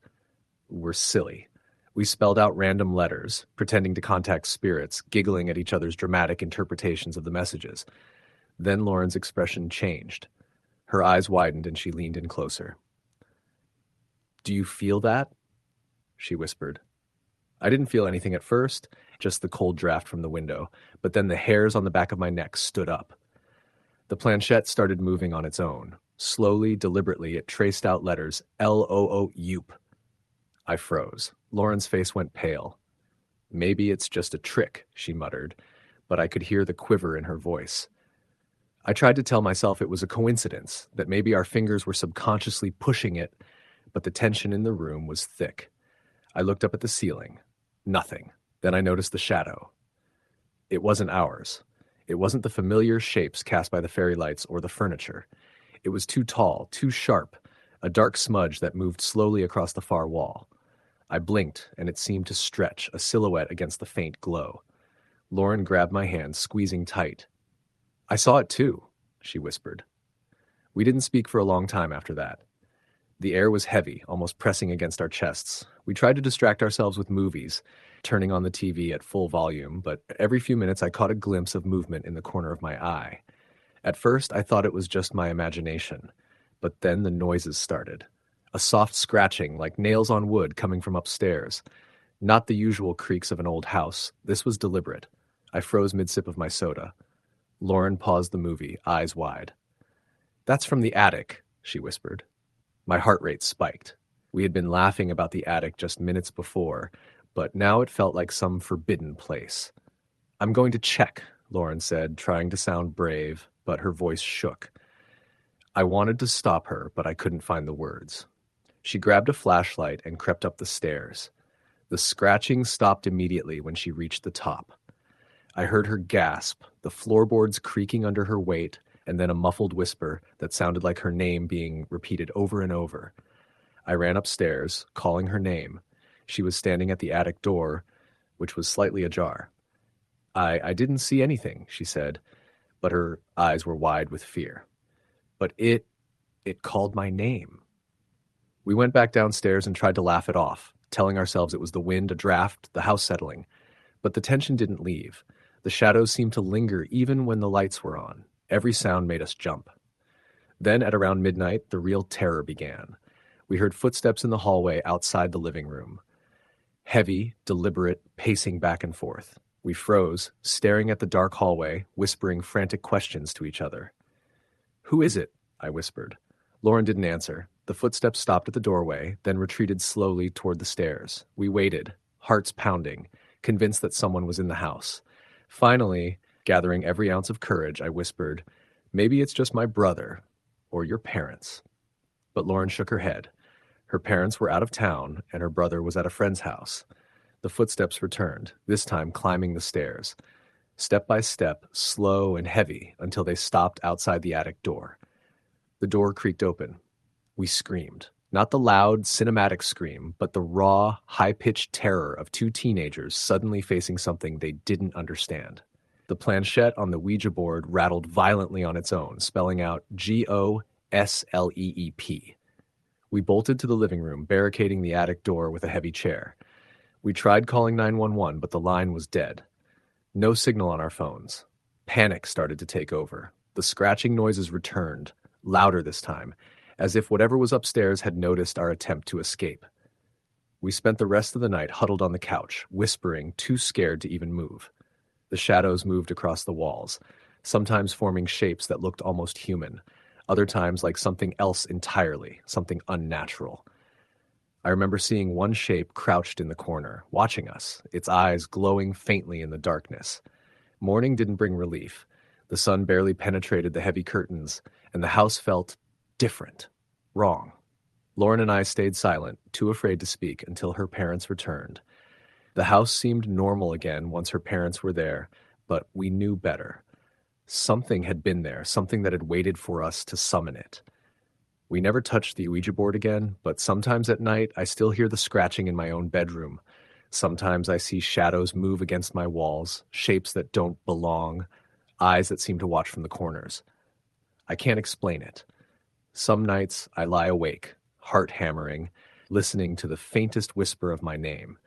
were silly. We spelled out random letters, pretending to contact spirits, giggling at each other's dramatic interpretations of the messages. Then Lauren's expression changed. Her eyes widened and she leaned in closer. "Do you feel that?" she whispered. I didn't feel anything at first, just the cold draft from the window, but then the hairs on the back of my neck stood up. The planchette started moving on its own. Slowly, deliberately, it traced out letters L-O-O-Yoop. I froze. Lauren's face went pale. "Maybe it's just a trick," she muttered, but I could hear the quiver in her voice. I tried to tell myself it was a coincidence, that maybe our fingers were subconsciously pushing it, but the tension in the room was thick. I looked up at the ceiling. Nothing. Then I noticed the shadow. It wasn't ours. It wasn't the familiar shapes cast by the fairy lights or the furniture. It was too tall, too sharp, a dark smudge that moved slowly across the far wall. I blinked, and it seemed to stretch, a silhouette against the faint glow. Lauren grabbed my hand, squeezing tight. "I saw it too," she whispered. We didn't speak for a long time after that. The air was heavy, almost pressing against our chests. We tried to distract ourselves with movies, turning on the TV at full volume, but every few minutes I caught a glimpse of movement in the corner of my eye. At first, I thought it was just my imagination, but then the noises started. A soft scratching, like nails on wood, coming from upstairs. Not the usual creaks of an old house. This was deliberate. I froze mid-sip of my soda. Lauren paused the movie, eyes wide. "That's from the attic," she whispered. My heart rate spiked. We had been laughing about the attic just minutes before, but now it felt like some forbidden place. "I'm going to check," Lauren said, trying to sound brave, but her voice shook. I wanted to stop her, but I couldn't find the words. She grabbed a flashlight and crept up the stairs. The scratching stopped immediately when she reached the top. I heard her gasp, the floorboards creaking under her weight, and then a muffled whisper that sounded like her name being repeated over and over. I ran upstairs, calling her name. She was standing at the attic door, which was slightly ajar. I didn't see anything," she said, but her eyes were wide with fear. "But it called my name." We went back downstairs and tried to laugh it off, telling ourselves it was the wind, a draft, the house settling. But the tension didn't leave. The shadows seemed to linger even when the lights were on. Every sound made us jump. Then, at around midnight, the real terror began. We heard footsteps in the hallway outside the living room. Heavy, deliberate, pacing back and forth. We froze, staring at the dark hallway, whispering frantic questions to each other. "Who is it?" I whispered. Lauren didn't answer. The footsteps stopped at the doorway, then retreated slowly toward the stairs. We waited, hearts pounding, convinced that someone was in the house. Finally, gathering every ounce of courage, I whispered, "Maybe it's just my brother, or your parents." but Lauren shook her head. Her parents were out of town, and her brother was at a friend's house. The footsteps returned, this time climbing the stairs. Step by step, slow and heavy, until they stopped outside the attic door. The door creaked open. We screamed. Not the loud, cinematic scream, but the raw, high-pitched terror of two teenagers suddenly facing something they didn't understand. The planchette on the Ouija board rattled violently on its own, spelling out GOSLEEP. We bolted to the living room, barricading the attic door with a heavy chair. We tried calling 911, but the line was dead. No signal on our phones. Panic started to take over. The scratching noises returned, louder this time, as if whatever was upstairs had noticed our attempt to escape. We spent the rest of the night huddled on the couch, whispering, too scared to even move. The shadows moved across the walls, sometimes forming shapes that looked almost human, other times like something else entirely, something unnatural. I remember seeing one shape crouched in the corner, watching us, its eyes glowing faintly in the darkness. Morning didn't bring relief. The sun barely penetrated the heavy curtains, and the house felt different, wrong. Lauren and I stayed silent, too afraid to speak, until her parents returned. The house seemed normal again once her parents were there, but we knew better. Something had been there, something that had waited for us to summon it. We never touched the Ouija board again, but sometimes at night I still hear the scratching in my own bedroom. Sometimes I see shadows move against my walls, shapes that don't belong, eyes that seem to watch from the corners. I can't explain it. Some nights I lie awake, heart hammering, listening to the faintest whisper of my name.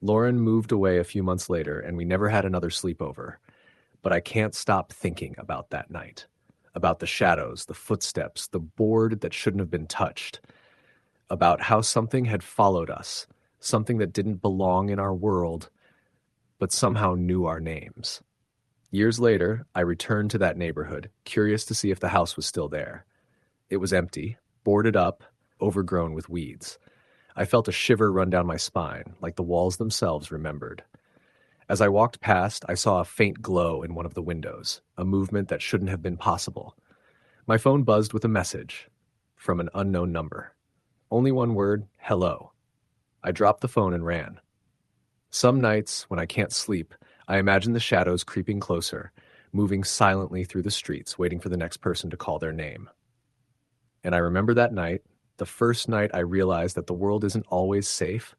Lauren moved away a few months later, and we never had another sleepover. But I can't stop thinking about that night. About the shadows, the footsteps, the board that shouldn't have been touched. About how something had followed us, something that didn't belong in our world, but somehow knew our names. Years later, I returned to that neighborhood, curious to see if the house was still there. It was empty, boarded up, overgrown with weeds. I felt a shiver run down my spine, like the walls themselves remembered. As I walked past, I saw a faint glow in one of the windows, a movement that shouldn't have been possible. My phone buzzed with a message from an unknown number. Only one word, hello. I dropped the phone and ran. Some nights, when I can't sleep, I imagine the shadows creeping closer, moving silently through the streets, waiting for the next person to call their name. And I remember that night, the first night I realized that the world isn't always safe,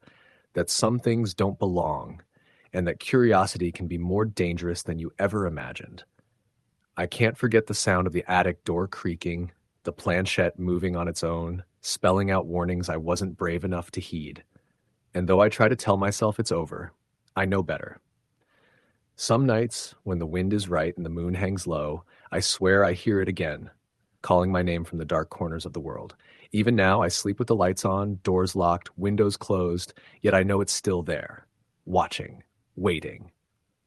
that some things don't belong, and that curiosity can be more dangerous than you ever imagined. I can't forget the sound of the attic door creaking, the planchette moving on its own, spelling out warnings I wasn't brave enough to heed. And though I try to tell myself it's over, I know better. Some nights, when the wind is right and the moon hangs low, I swear I hear it again, calling my name from the dark corners of the world. Even now, I sleep with the lights on, doors locked, windows closed, yet I know it's still there, watching, waiting,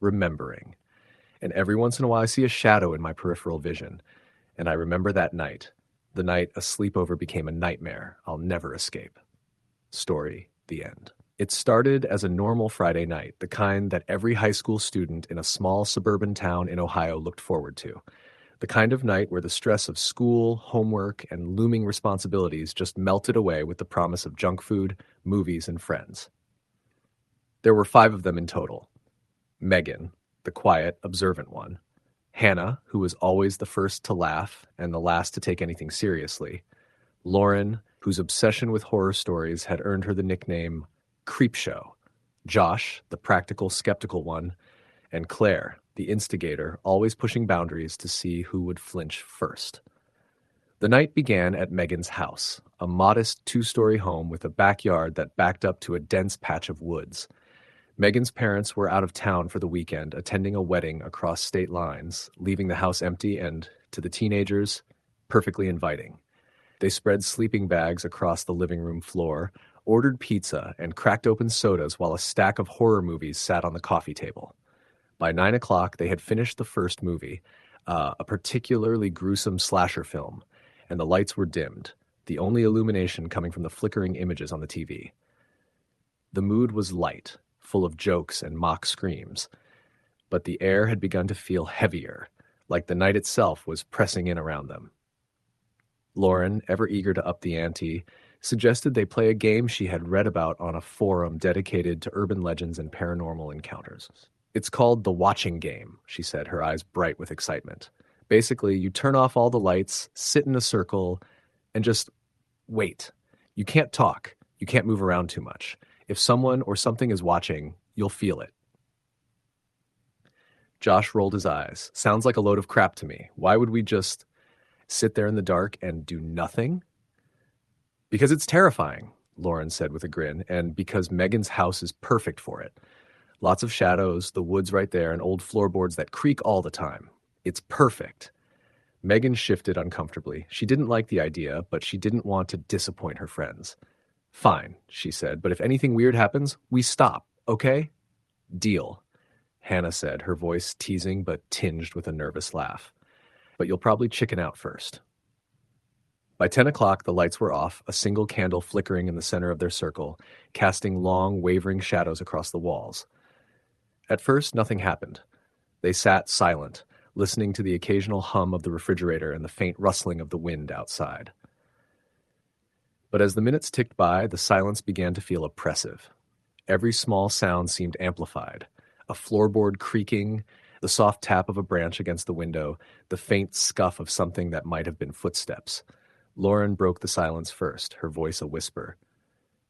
remembering. And every once in a while I see a shadow in my peripheral vision, and I remember that night, the night a sleepover became a nightmare I'll never escape. Story, the end. It started as a normal Friday night, the kind that every high school student in a small suburban town in Ohio looked forward to. The kind of night where the stress of school, homework, and looming responsibilities just melted away with the promise of junk food, movies, and friends. There were 5 of them in total. Megan, the quiet, observant one. Hannah, who was always the first to laugh and the last to take anything seriously. Lauren, whose obsession with horror stories had earned her the nickname Creepshow. Josh, the practical, skeptical one. And Claire, the instigator, always pushing boundaries to see who would flinch first. The night began at Megan's house, a modest 2-story home with a backyard that backed up to a dense patch of woods. Megan's parents were out of town for the weekend, attending a wedding across state lines, leaving the house empty and, to the teenagers, perfectly inviting. They spread sleeping bags across the living room floor, ordered pizza, and cracked open sodas while a stack of horror movies sat on the coffee table. By 9 o'clock, they had finished the first movie, a particularly gruesome slasher film, and the lights were dimmed, the only illumination coming from the flickering images on the TV. The mood was light, full of jokes and mock screams, but the air had begun to feel heavier, like the night itself was pressing in around them. Lauren, ever eager to up the ante, suggested they play a game she had read about on a forum dedicated to urban legends and paranormal encounters. It's called the watching game, she said, her eyes bright with excitement. Basically, you turn off all the lights, sit in a circle, and just wait. You can't talk. You can't move around too much. If someone or something is watching, you'll feel it. Josh rolled his eyes. Sounds like a load of crap to me. Why would we just sit there in the dark and do nothing? Because it's terrifying, Lauren said with a grin, and because Megan's house is perfect for it. Lots of shadows, the woods right there, and old floorboards that creak all the time. It's perfect. Megan shifted uncomfortably. She didn't like the idea, but she didn't want to disappoint her friends. Fine, she said, but if anything weird happens, we stop, okay? Deal, Hannah said, her voice teasing but tinged with a nervous laugh. But you'll probably chicken out first. By 10 o'clock, the lights were off, a single candle flickering in the center of their circle, casting long, wavering shadows across the walls. At first, nothing happened. They sat silent, listening to the occasional hum of the refrigerator and the faint rustling of the wind outside. But as the minutes ticked by, the silence began to feel oppressive. Every small sound seemed amplified. A floorboard creaking, the soft tap of a branch against the window, the faint scuff of something that might have been footsteps. Lauren broke the silence first, her voice a whisper.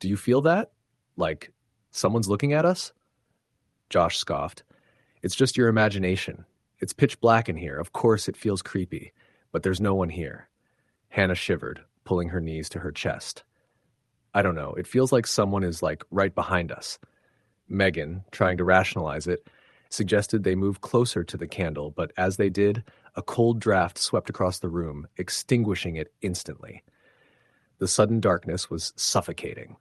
Do you feel that? Like, someone's looking at us? Josh scoffed. It's just your imagination. It's pitch black in here. Of course it feels creepy, but there's no one here. Hannah shivered, pulling her knees to her chest. I don't know. It feels like someone is, right behind us. Megan, trying to rationalize it, suggested they move closer to the candle, but as they did, a cold draft swept across the room, extinguishing it instantly. The sudden darkness was suffocating.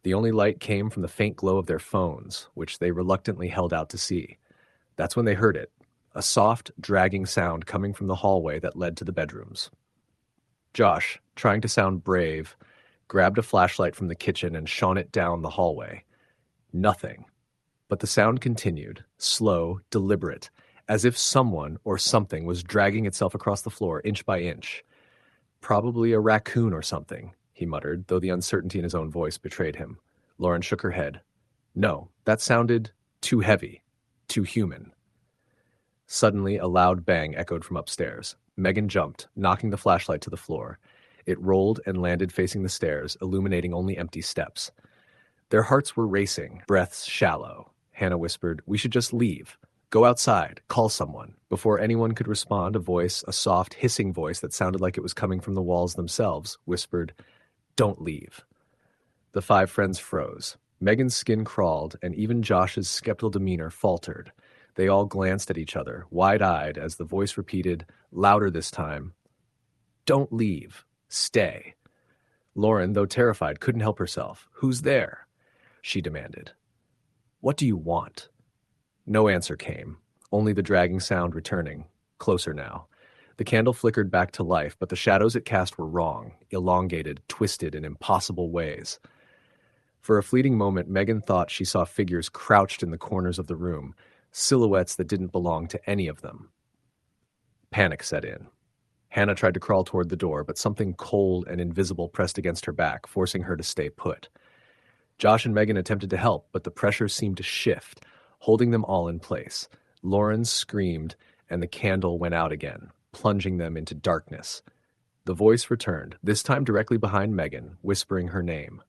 The only light came from the faint glow of their phones, which they reluctantly held out to see. That's when they heard it, a soft, dragging sound coming from the hallway that led to the bedrooms. Josh, trying to sound brave, grabbed a flashlight from the kitchen and shone it down the hallway. Nothing. But the sound continued, slow, deliberate, as if someone or something was dragging itself across the floor inch by inch. Probably a raccoon or something, he muttered, though the uncertainty in his own voice betrayed him. Lauren shook her head. No, that sounded too heavy, too human. Suddenly, a loud bang echoed from upstairs. Megan jumped, knocking the flashlight to the floor. It rolled and landed facing the stairs, illuminating only empty steps. Their hearts were racing, breaths shallow. Hannah whispered, "We should just leave. Go outside. Call someone." Before anyone could respond, a voice, a soft, hissing voice that sounded like it was coming from the walls themselves, whispered, "Don't leave." The five friends froze. Megan's skin crawled, and even Josh's skeptical demeanor faltered. They all glanced at each other, wide-eyed, as the voice repeated, louder this time, "Don't leave. Stay." Lauren, though terrified, couldn't help herself. "Who's there?" she demanded. "What do you want?" No answer came, only the dragging sound returning, closer now. The candle flickered back to life, but the shadows it cast were wrong, elongated, twisted in impossible ways. For a fleeting moment, Megan thought she saw figures crouched in the corners of the room, silhouettes that didn't belong to any of them. Panic set in. Hannah tried to crawl toward the door, but something cold and invisible pressed against her back, forcing her to stay put. Josh and Megan attempted to help, but the pressure seemed to shift, holding them all in place. Lauren screamed, and the candle went out again, plunging them into darkness. The voice returned, this time directly behind Megan, whispering her name.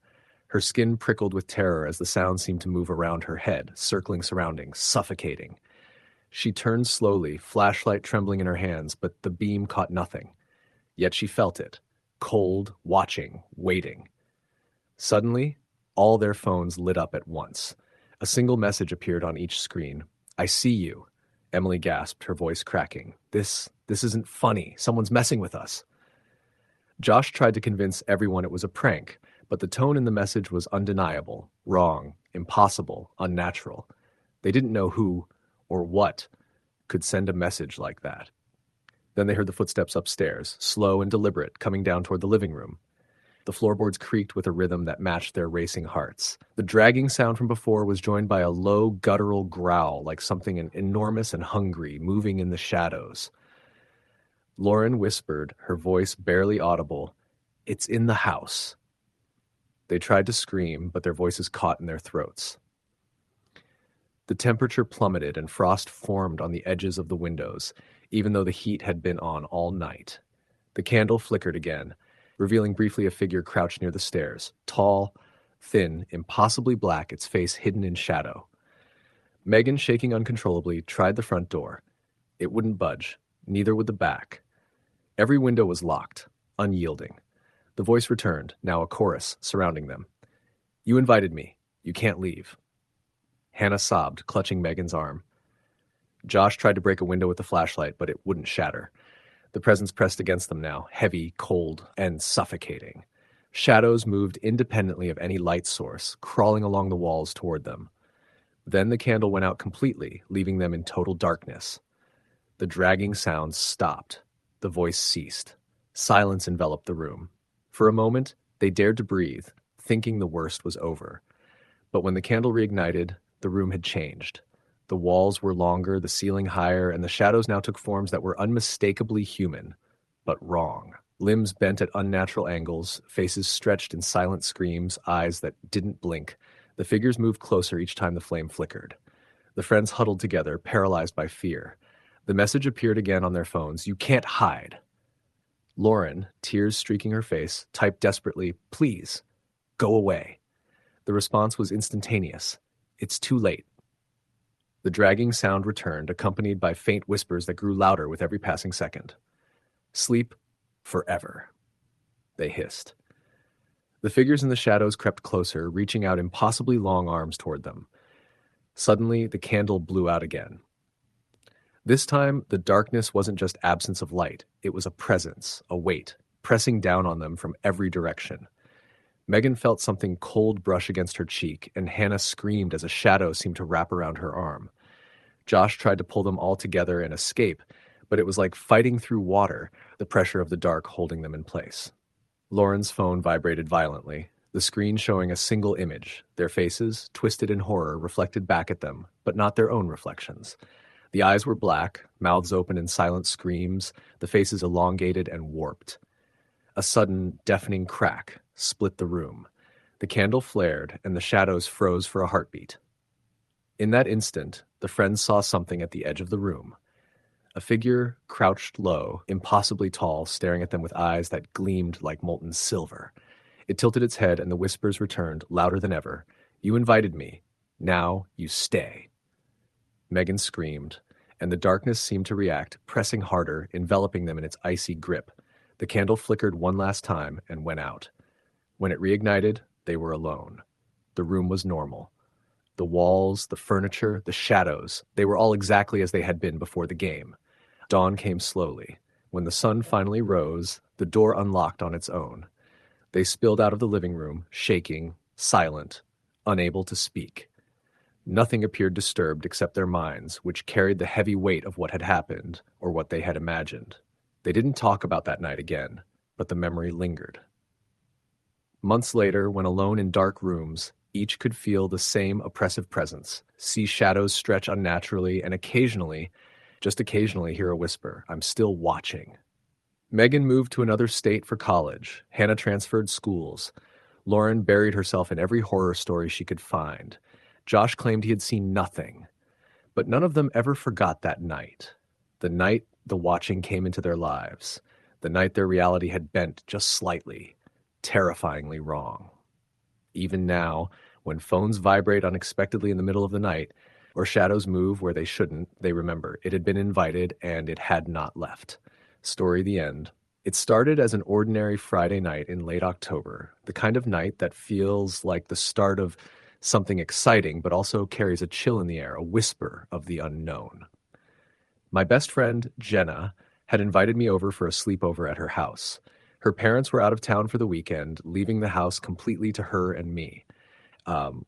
Her skin prickled with terror as the sound seemed to move around her head, circling surroundings, suffocating. She turned slowly, flashlight trembling in her hands, but the beam caught nothing. Yet she felt it, cold, watching, waiting. Suddenly, all their phones lit up at once. A single message appeared on each screen. "I see you," Emily gasped, her voice cracking. This isn't funny. Someone's messing with us." Josh tried to convince everyone it was a prank, but the tone in the message was undeniable, wrong, impossible, unnatural. They didn't know who or what could send a message like that. Then they heard the footsteps upstairs, slow and deliberate, coming down toward the living room. The floorboards creaked with a rhythm that matched their racing hearts. The dragging sound from before was joined by a low, guttural growl, like something enormous and hungry, moving in the shadows. Lauren whispered, her voice barely audible, "It's in the house." They tried to scream, but their voices caught in their throats. The temperature plummeted and frost formed on the edges of the windows, even though the heat had been on all night. The candle flickered again, revealing briefly a figure crouched near the stairs, tall, thin, impossibly black, its face hidden in shadow. Megan, shaking uncontrollably, tried the front door. It wouldn't budge, neither would the back. Every window was locked, unyielding. The voice returned, now a chorus, surrounding them. "You invited me. You can't leave." Hannah sobbed, clutching Megan's arm. Josh tried to break a window with the flashlight, but it wouldn't shatter. The presence pressed against them now, heavy, cold, and suffocating. Shadows moved independently of any light source, crawling along the walls toward them. Then the candle went out completely, leaving them in total darkness. The dragging sounds stopped. The voice ceased. Silence enveloped the room. For a moment, they dared to breathe, thinking the worst was over. But when the candle reignited, the room had changed. The walls were longer, the ceiling higher, and the shadows now took forms that were unmistakably human, but wrong. Limbs bent at unnatural angles, faces stretched in silent screams, eyes that didn't blink. The figures moved closer each time the flame flickered. The friends huddled together, paralyzed by fear. The message appeared again on their phones: "You can't hide." Lauren, tears streaking her face, typed desperately, "Please, go away." The response was instantaneous. "It's too late." The dragging sound returned, accompanied by faint whispers that grew louder with every passing second. "Sleep forever," they hissed. The figures in the shadows crept closer, reaching out impossibly long arms toward them. Suddenly, the candle blew out again. This time, the darkness wasn't just absence of light. It was a presence, a weight, pressing down on them from every direction. Megan felt something cold brush against her cheek, and Hannah screamed as a shadow seemed to wrap around her arm. Josh tried to pull them all together and escape, but it was like fighting through water, the pressure of the dark holding them in place. Lauren's phone vibrated violently, the screen showing a single image, their faces, twisted in horror, reflected back at them, but not their own reflections. The eyes were black, mouths open in silent screams, the faces elongated and warped. A sudden, deafening crack split the room. The candle flared, and the shadows froze for a heartbeat. In that instant, the friends saw something at the edge of the room. A figure crouched low, impossibly tall, staring at them with eyes that gleamed like molten silver. It tilted its head, and the whispers returned, louder than ever. "You invited me. Now you stay." Megan screamed, and the darkness seemed to react, pressing harder, enveloping them in its icy grip. The candle flickered one last time and went out. When it reignited, they were alone. The room was normal. The walls, the furniture, the shadows, they were all exactly as they had been before the game. Dawn came slowly. When the sun finally rose, the door unlocked on its own. They spilled out of the living room, shaking, silent, unable to speak. Nothing appeared disturbed except their minds, which carried the heavy weight of what had happened, or what they had imagined. They didn't talk about that night again, but the memory lingered. Months later, when alone in dark rooms, each could feel the same oppressive presence, see shadows stretch unnaturally, and occasionally, just occasionally, hear a whisper, "I'm still watching." Megan moved to another state for college. Hannah transferred schools. Lauren buried herself in every horror story she could find. Josh claimed he had seen nothing. But none of them ever forgot that night. The night the watching came into their lives. The night their reality had bent just slightly, terrifyingly wrong. Even now, when phones vibrate unexpectedly in the middle of the night, or shadows move where they shouldn't, they remember it had been invited and it had not left. Story the end. It started as an ordinary Friday night in late October, the kind of night that feels like the start of something exciting, but also carries a chill in the air, a whisper of the unknown. My best friend, Jenna, had invited me over for a sleepover at her house. Her parents were out of town for the weekend, leaving the house completely to her and me.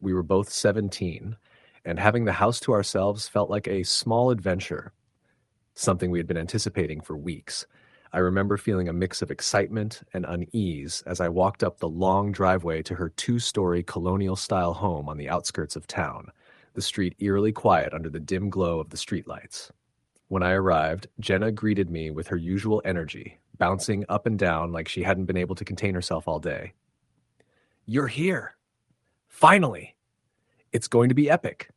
We were both 17, and having the house to ourselves felt like a small adventure, something we had been anticipating for weeks. I remember feeling a mix of excitement and unease as I walked up the long driveway to her 2-story colonial-style home on the outskirts of town, the street eerily quiet under the dim glow of the streetlights. When I arrived, Jenna greeted me with her usual energy, bouncing up and down like she hadn't been able to contain herself all day. "You're here! Finally! It's going to be epic,"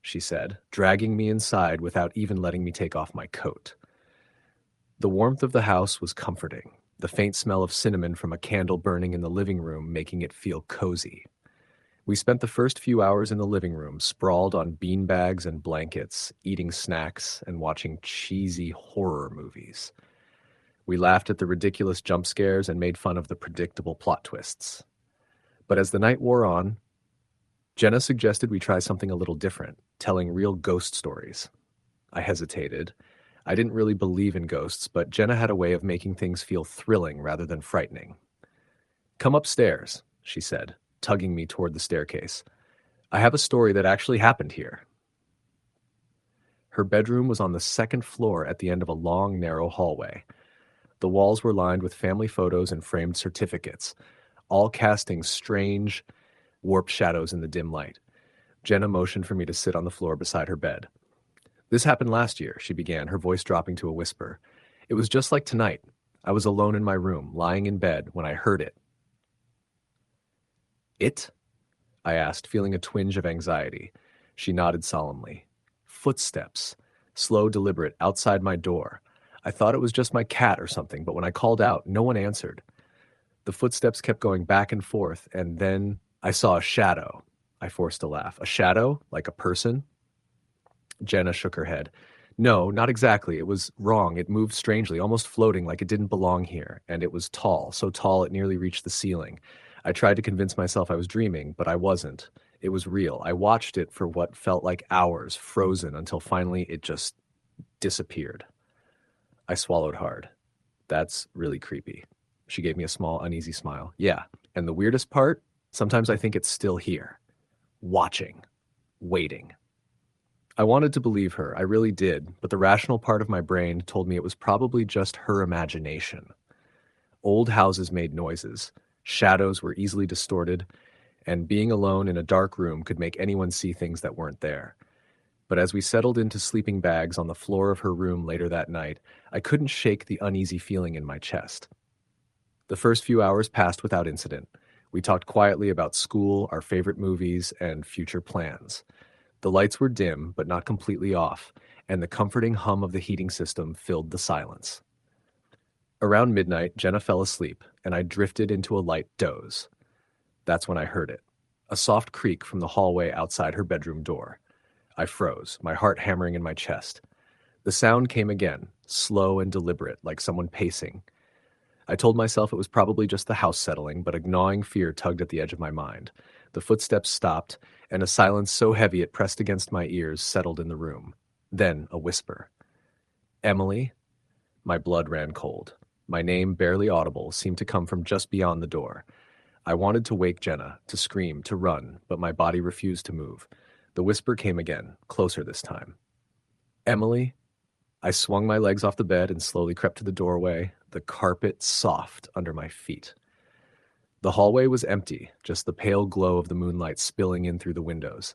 she said, dragging me inside without even letting me take off my coat. The warmth of the house was comforting, the faint smell of cinnamon from a candle burning in the living room making it feel cozy. We spent the first few hours in the living room, sprawled on beanbags and blankets, eating snacks and watching cheesy horror movies. We laughed at the ridiculous jump scares and made fun of the predictable plot twists. But as the night wore on, Jenna suggested we try something a little different, telling real ghost stories. I hesitated. I didn't really believe in ghosts, but Jenna had a way of making things feel thrilling rather than frightening. "Come upstairs," she said, tugging me toward the staircase. "I have a story that actually happened here." Her bedroom was on the second floor at the end of a long, narrow hallway. The walls were lined with family photos and framed certificates, all casting strange, warped shadows in the dim light. Jenna motioned for me to sit on the floor beside her bed. "This happened last year," she began, her voice dropping to a whisper. "It was just like tonight. I was alone in my room, lying in bed, when I heard it." "It?" I asked, feeling a twinge of anxiety. She nodded solemnly. "Footsteps. Slow, deliberate, outside my door. I thought it was just my cat or something, but when I called out, no one answered. The footsteps kept going back and forth, and then I saw a shadow." I forced a laugh. "A shadow? Like a person?" Jenna shook her head. "No, not exactly. It was wrong. It moved strangely, almost floating like it didn't belong here. And it was tall, so tall it nearly reached the ceiling. I tried to convince myself I was dreaming, but I wasn't. It was real. I watched it for what felt like hours, frozen, until finally it just disappeared." I swallowed hard. "That's really creepy." She gave me a small, uneasy smile. "Yeah, and the weirdest part? Sometimes I think it's still here. Watching. Waiting." I wanted to believe her, I really did, but the rational part of my brain told me it was probably just her imagination. Old houses made noises, shadows were easily distorted, and being alone in a dark room could make anyone see things that weren't there. But as we settled into sleeping bags on the floor of her room later that night, I couldn't shake the uneasy feeling in my chest. The first few hours passed without incident. We talked quietly about school, our favorite movies, and future plans. The lights were dim, but not completely off, and the comforting hum of the heating system filled the silence. Around midnight, Jenna fell asleep, and I drifted into a light doze. That's when I heard it. A soft creak from the hallway outside her bedroom door. I froze, my heart hammering in my chest. The sound came again, slow and deliberate, like someone pacing. I told myself it was probably just the house settling, but a gnawing fear tugged at the edge of my mind. The footsteps stopped, and a silence so heavy it pressed against my ears settled in the room. Then a whisper. "Emily?" My blood ran cold. My name, barely audible, seemed to come from just beyond the door. I wanted to wake Jenna, to scream, to run, but my body refused to move. The whisper came again, closer this time. "Emily?" I swung my legs off the bed and slowly crept to the doorway, the carpet soft under my feet. The hallway was empty, just the pale glow of the moonlight spilling in through the windows.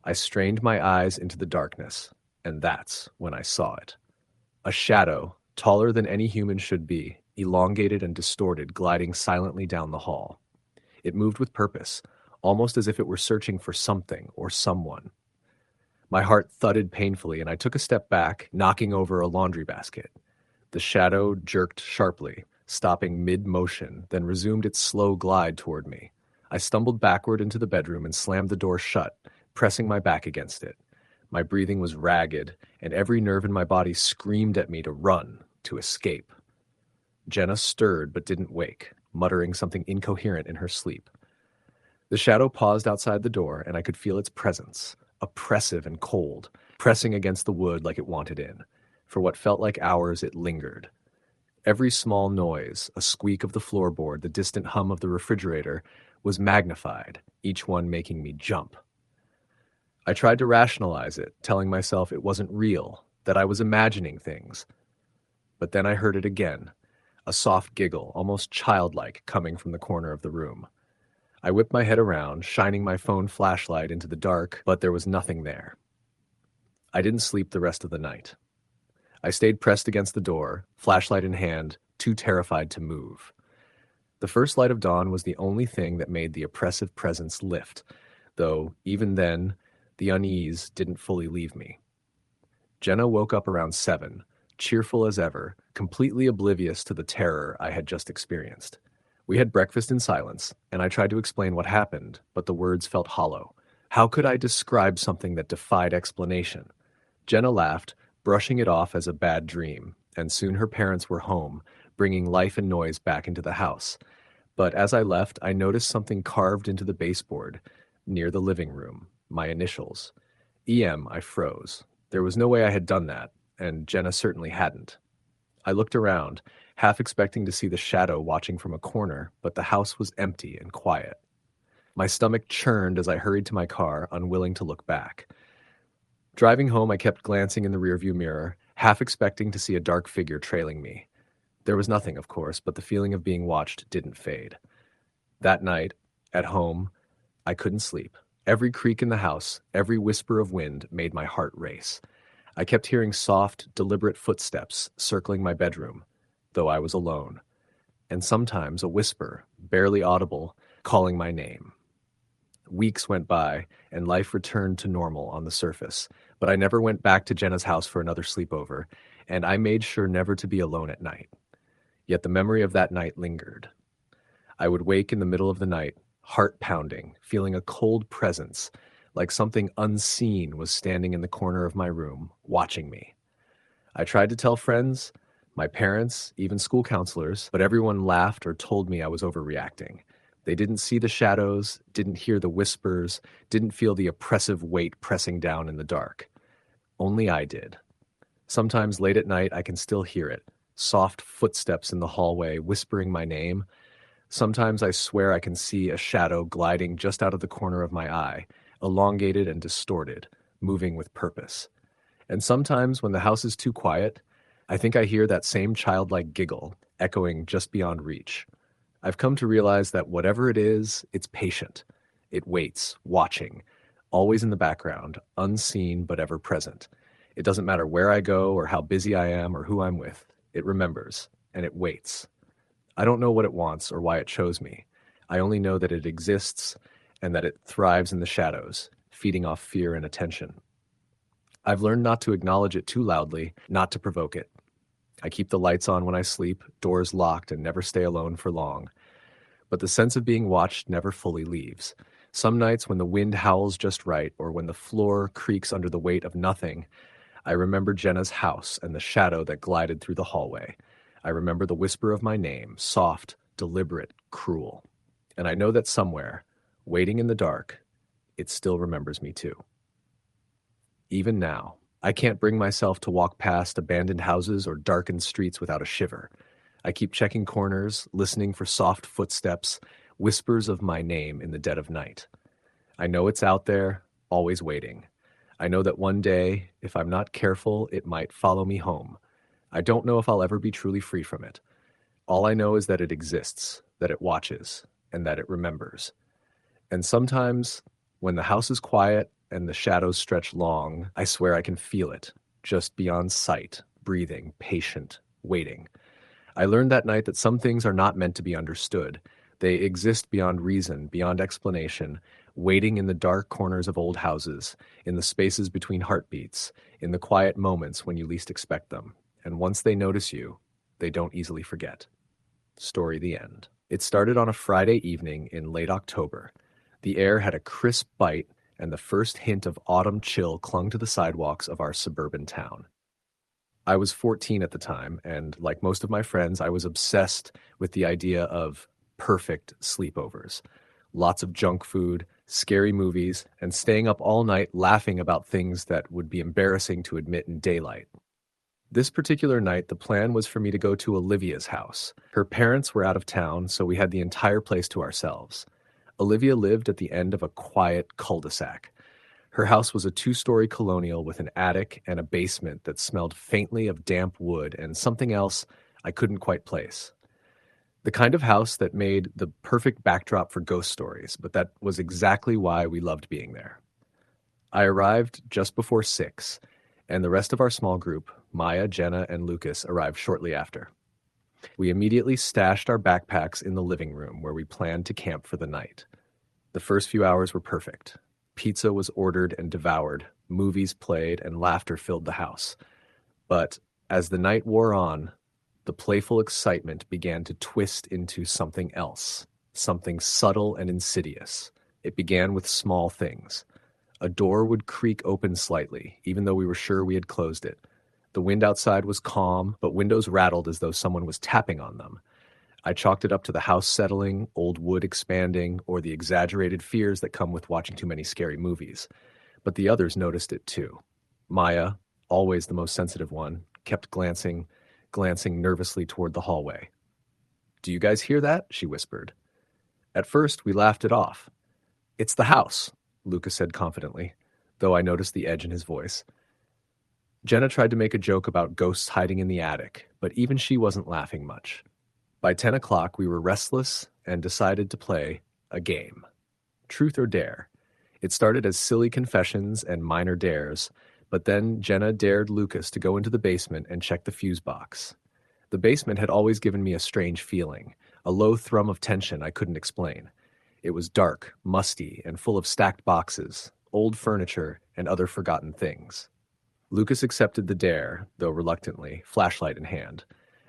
I strained my eyes into the darkness, and that's when I saw it. A shadow, taller than any human should be, elongated and distorted, gliding silently down the hall. It moved with purpose, almost as if it were searching for something or someone. My heart thudded painfully, and I took a step back, knocking over a laundry basket. The shadow jerked sharply, stopping mid-motion, then resumed its slow glide toward me. I stumbled backward into the bedroom and slammed the door shut, pressing my back against it. My breathing was ragged, and every nerve in my body screamed at me to run, to escape. Jenna stirred but didn't wake, muttering something incoherent in her sleep. The shadow paused outside the door, and I could feel its presence, oppressive and cold, pressing against the wood like it wanted in. For what felt like hours, it lingered. Every small noise, a squeak of the floorboard, the distant hum of the refrigerator, was magnified, each one making me jump. I tried to rationalize it, telling myself it wasn't real, that I was imagining things. But then I heard it again, a soft giggle, almost childlike, coming from the corner of the room. I whipped my head around, shining my phone flashlight into the dark, but there was nothing there. I didn't sleep the rest of the night. I stayed pressed against the door, flashlight in hand, too terrified to move. The first light of dawn was the only thing that made the oppressive presence lift, though, even then, the unease didn't fully leave me. Jenna woke up around 7, cheerful as ever, completely oblivious to the terror I had just experienced. We had breakfast in silence, and I tried to explain what happened, but the words felt hollow. How could I describe something that defied explanation? Jenna laughed, brushing it off as a bad dream, and soon her parents were home, bringing life and noise back into the house. But as I left, I noticed something carved into the baseboard near the living room, my initials. EM, I froze. There was no way I had done that, and Jenna certainly hadn't. I looked around, half expecting to see the shadow watching from a corner, but the house was empty and quiet. My stomach churned as I hurried to my car, unwilling to look back. Driving home, I kept glancing in the rearview mirror, half expecting to see a dark figure trailing me. There was nothing, of course, but the feeling of being watched didn't fade. That night, at home, I couldn't sleep. Every creak in the house, every whisper of wind made my heart race. I kept hearing soft, deliberate footsteps circling my bedroom, though I was alone, and sometimes a whisper, barely audible, calling my name. Weeks went by, and life returned to normal on the surface, but I never went back to Jenna's house for another sleepover, and I made sure never to be alone at night. Yet the memory of that night lingered. I would wake in the middle of the night, heart pounding, feeling a cold presence, like something unseen was standing in the corner of my room, watching me. I tried to tell friends, my parents, even school counselors, but everyone laughed or told me I was overreacting. They didn't see the shadows, didn't hear the whispers, didn't feel the oppressive weight pressing down in the dark. Only I did. Sometimes late at night I can still hear it, soft footsteps in the hallway whispering my name. Sometimes I swear I can see a shadow gliding just out of the corner of my eye, elongated and distorted, moving with purpose. And sometimes when the house is too quiet, I think I hear that same childlike giggle echoing just beyond reach. I've come to realize that whatever it is, it's patient. It waits, watching, always in the background, unseen but ever present. It doesn't matter where I go or how busy I am or who I'm with. It remembers, and it waits. I don't know what it wants or why it chose me. I only know that it exists and that it thrives in the shadows, feeding off fear and attention. I've learned not to acknowledge it too loudly, not to provoke it. I keep the lights on when I sleep, doors locked, and never stay alone for long. But the sense of being watched never fully leaves. Some nights when the wind howls just right, or when the floor creaks under the weight of nothing, I remember Jenna's house and the shadow that glided through the hallway. I remember the whisper of my name, soft, deliberate, cruel. And I know that somewhere, waiting in the dark, it still remembers me too. Even now, I can't bring myself to walk past abandoned houses or darkened streets without a shiver. I keep checking corners, listening for soft footsteps, whispers of my name in the dead of night. I know it's out there, always waiting. I know that one day, if I'm not careful, it might follow me home. I don't know if I'll ever be truly free from it. All I know is that it exists, that it watches, and that it remembers. And sometimes, when the house is quiet and the shadows stretch long, I swear I can feel it, just beyond sight, breathing, patient, waiting. I learned that night that some things are not meant to be understood. They exist beyond reason, beyond explanation, waiting in the dark corners of old houses, in the spaces between heartbeats, in the quiet moments when you least expect them. And once they notice you, they don't easily forget. Story the end. It started on a Friday evening in late October. The air had a crisp bite, and the first hint of autumn chill clung to the sidewalks of our suburban town. I was 14 at the time, and like most of my friends, I was obsessed with the idea of perfect sleepovers. Lots of junk food, scary movies, and staying up all night laughing about things that would be embarrassing to admit in daylight. This particular night, the plan was for me to go to Olivia's house. Her parents were out of town, so we had the entire place to ourselves. Olivia lived at the end of a quiet cul-de-sac. Her house was a 2-story colonial with an attic and a basement that smelled faintly of damp wood and something else I couldn't quite place. The kind of house that made the perfect backdrop for ghost stories, but that was exactly why we loved being there. I arrived just before 6, and the rest of our small group, Maya, Jenna, and Lucas arrived shortly after. We immediately stashed our backpacks in the living room where we planned to camp for the night. The first few hours were perfect. Pizza was ordered and devoured, movies played, and laughter filled the house. But as the night wore on, the playful excitement began to twist into something else, something subtle and insidious. It began with small things. A door would creak open slightly, even though we were sure we had closed it. The wind outside was calm, but windows rattled as though someone was tapping on them. I chalked it up to the house settling, old wood expanding, or the exaggerated fears that come with watching too many scary movies. But the others noticed it too. Maya, always the most sensitive one, kept glancing nervously toward the hallway. "Do you guys hear that?" she whispered. At first, we laughed it off. "It's the house," Lucas said confidently, though I noticed the edge in his voice. Jenna tried to make a joke about ghosts hiding in the attic, but even she wasn't laughing much. By 10 o'clock, we were restless and decided to play a game. Truth or dare. It started as silly confessions and minor dares, but then Jenna dared Lucas to go into the basement and check the fuse box. The basement had always given me a strange feeling, a low thrum of tension I couldn't explain. It was dark, musty, and full of stacked boxes, old furniture, and other forgotten things. Lucas accepted the dare, though reluctantly, flashlight in hand.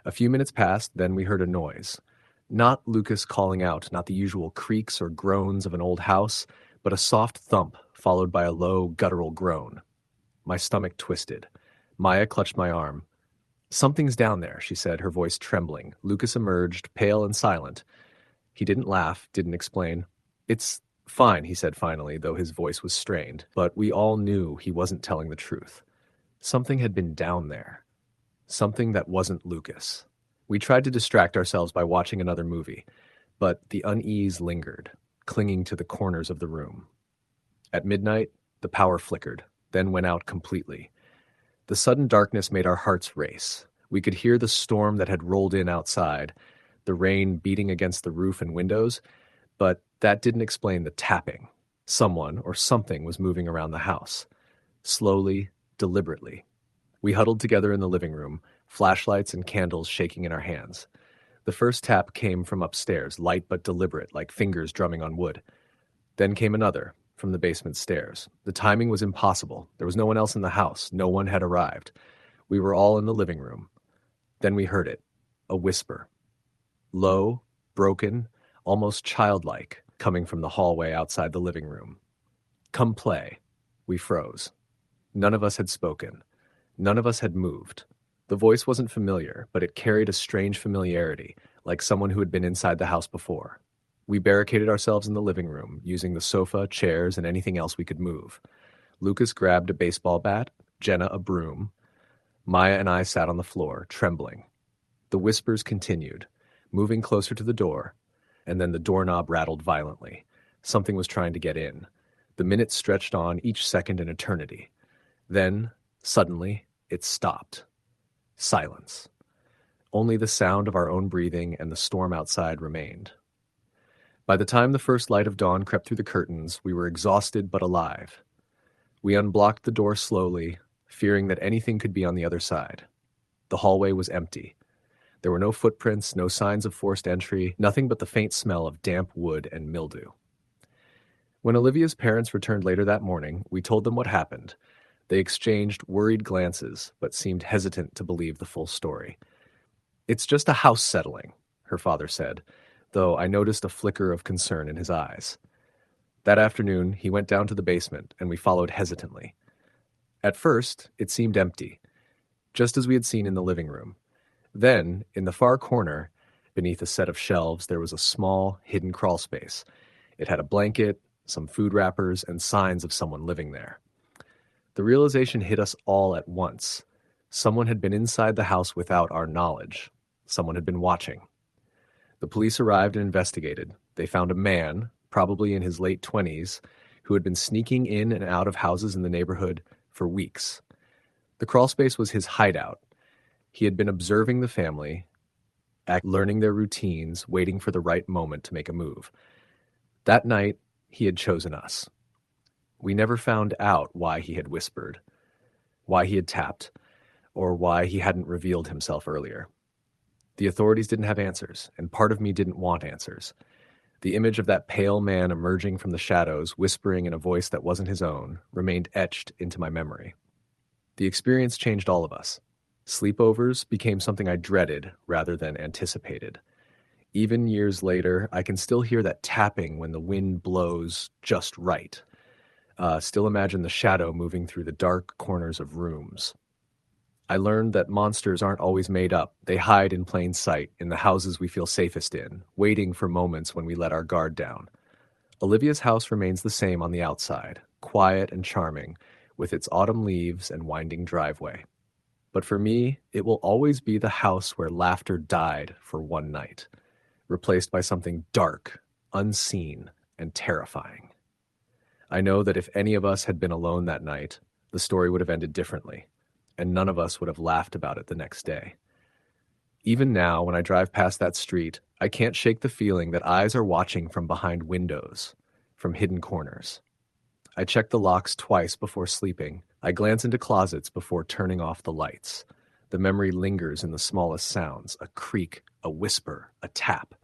A few minutes passed, then we heard a noise. Not Lucas calling out, not the usual creaks or groans of an old house, but a soft thump, followed by a low, guttural groan. My stomach twisted. Maya clutched my arm. "Something's down there," she said, her voice trembling. Lucas emerged, pale and silent. He didn't laugh, didn't explain. "It's fine," he said finally, though his voice was strained. But we all knew he wasn't telling the truth. Something had been down there. Something that wasn't Lucas. We tried to distract ourselves by watching another movie, but the unease lingered, clinging to the corners of the room. At midnight, the power flickered, then went out completely. The sudden darkness made our hearts race. We could hear the storm that had rolled in outside, the rain beating against the roof and windows, but that didn't explain the tapping. Someone or something was moving around the house. Slowly, deliberately. We huddled together in the living room, flashlights and candles shaking in our hands. The first tap came from upstairs, light but deliberate, like fingers drumming on wood. Then came another, from the basement stairs. The timing was impossible. There was no one else in the house. No one had arrived. We were all in the living room. Then we heard it, a whisper. Low, broken, almost childlike, coming from the hallway outside the living room. "Come play." We froze. None of us had spoken. None of us had moved. The voice wasn't familiar, but it carried a strange familiarity, like someone who had been inside the house before. We barricaded ourselves in the living room, using the sofa, chairs, and anything else we could move. Lucas grabbed a baseball bat, Jenna a broom. Maya and I sat on the floor, trembling. The whispers continued, moving closer to the door, and then the doorknob rattled violently. Something was trying to get in. The minutes stretched on, each second an eternity. Then, suddenly, it stopped. Silence. Only the sound of our own breathing and the storm outside remained. By the time the first light of dawn crept through the curtains, we were exhausted but alive. We unblocked the door slowly, fearing that anything could be on the other side. The hallway was empty. There were no footprints, no signs of forced entry, nothing but the faint smell of damp wood and mildew. When Olivia's parents returned later that morning, we told them what happened. They exchanged worried glances, but seemed hesitant to believe the full story. "It's just a house settling," her father said, though I noticed a flicker of concern in his eyes. That afternoon, he went down to the basement, and we followed hesitantly. At first, it seemed empty, just as we had seen in the living room. Then, in the far corner, beneath a set of shelves, there was a small, hidden crawl space. It had a blanket, some food wrappers, and signs of someone living there. The realization hit us all at once. Someone had been inside the house without our knowledge. Someone had been watching. The police arrived and investigated. They found a man, probably in his late 20s, who had been sneaking in and out of houses in the neighborhood for weeks. The crawlspace was his hideout. He had been observing the family, learning their routines, waiting for the right moment to make a move. That night, he had chosen us. We never found out why he had whispered, why he had tapped, or why he hadn't revealed himself earlier. The authorities didn't have answers, and part of me didn't want answers. The image of that pale man emerging from the shadows, whispering in a voice that wasn't his own, remained etched into my memory. The experience changed all of us. Sleepovers became something I dreaded rather than anticipated. Even years later, I can still hear that tapping when the wind blows just right. Still imagine the shadow moving through the dark corners of rooms. I learned that monsters aren't always made up. They hide in plain sight, in the houses we feel safest in, waiting for moments when we let our guard down. Olivia's house remains the same on the outside, quiet and charming, with its autumn leaves and winding driveway. But for me, it will always be the house where laughter died for one night, replaced by something dark, unseen, and terrifying. I know that if any of us had been alone that night, the story would have ended differently, and none of us would have laughed about it the next day. Even now, when I drive past that street, I can't shake the feeling that eyes are watching from behind windows, from hidden corners. I check the locks twice before sleeping. I glance into closets before turning off the lights. The memory lingers in the smallest sounds, a creak, a whisper, a tap.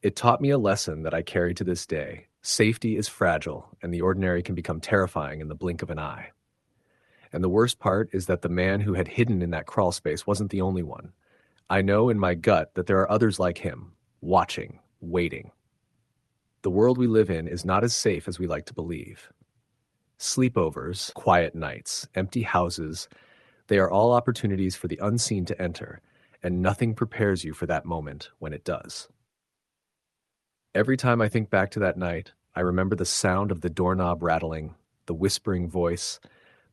It taught me a lesson that I carry to this day. Safety is fragile, and the ordinary can become terrifying in the blink of an eye. And the worst part is that the man who had hidden in that crawl space wasn't the only one. I know in my gut that there are others like him, watching, waiting. The world we live in is not as safe as we like to believe. Sleepovers, quiet nights, empty houses, they are all opportunities for the unseen to enter, and nothing prepares you for that moment when it does. Every time I think back to that night, I remember the sound of the doorknob rattling, the whispering voice,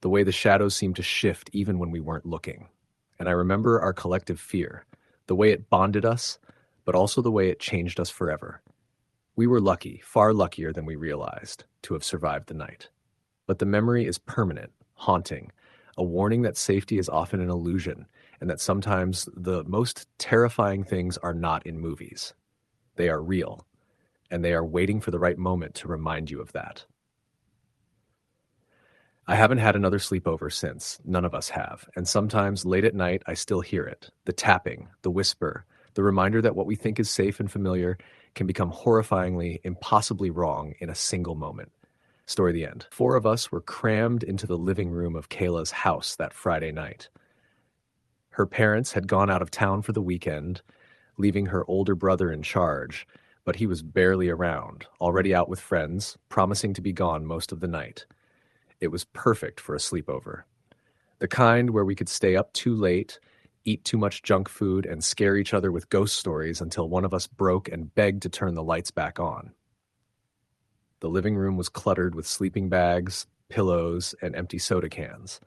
the way the shadows seemed to shift even when we weren't looking. And I remember our collective fear, the way it bonded us, but also the way it changed us forever. We were lucky, far luckier than we realized, to have survived the night. But the memory is permanent, haunting, a warning that safety is often an illusion, and that sometimes the most terrifying things are not in movies. They are real, and they are waiting for the right moment to remind you of that. I haven't had another sleepover since. None of us have. And sometimes late at night, I still hear it. The tapping, the whisper, the reminder that what we think is safe and familiar can become horrifyingly, impossibly wrong in a single moment. Story the end. 4 of us were crammed into the living room of Kayla's house that Friday night. Her parents had gone out of town for the weekend, leaving her older brother in charge, but he was barely around, already out with friends, promising to be gone most of the night. It was perfect for a sleepover. The kind where we could stay up too late, eat too much junk food, and scare each other with ghost stories until one of us broke and begged to turn the lights back on. The living room was cluttered with sleeping bags, pillows, and empty soda cans.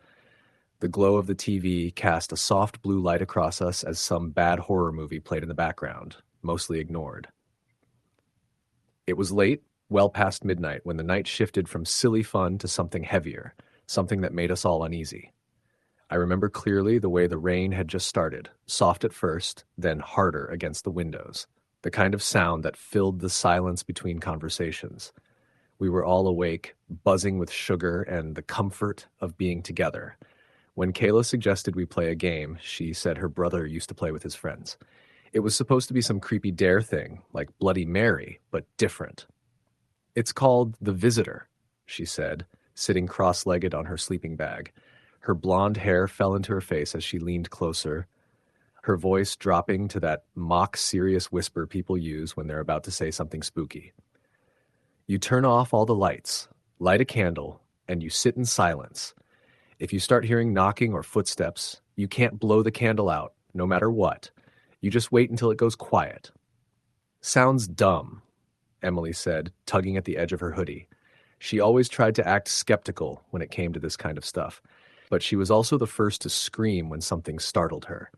The glow of the TV cast a soft blue light across us as some bad horror movie played in the background, mostly ignored. It was late, well past midnight, when the night shifted from silly fun to something heavier, something that made us all uneasy. I remember clearly the way the rain had just started, soft at first, then harder against the windows, the kind of sound that filled the silence between conversations. We were all awake, buzzing with sugar and the comfort of being together. When Kayla suggested we play a game, she said her brother used to play with his friends. It was supposed to be some creepy dare thing, like Bloody Mary, but different. "It's called The Visitor," she said, sitting cross-legged on her sleeping bag. Her blonde hair fell into her face as she leaned closer, her voice dropping to that mock-serious whisper people use when they're about to say something spooky. "You turn off all the lights, light a candle, and you sit in silence. If you start hearing knocking or footsteps, you can't blow the candle out, no matter what. You just wait until it goes quiet." "Sounds dumb," Emily said, tugging at the edge of her hoodie. She always tried to act skeptical when it came to this kind of stuff, but she was also the first to scream when something startled her.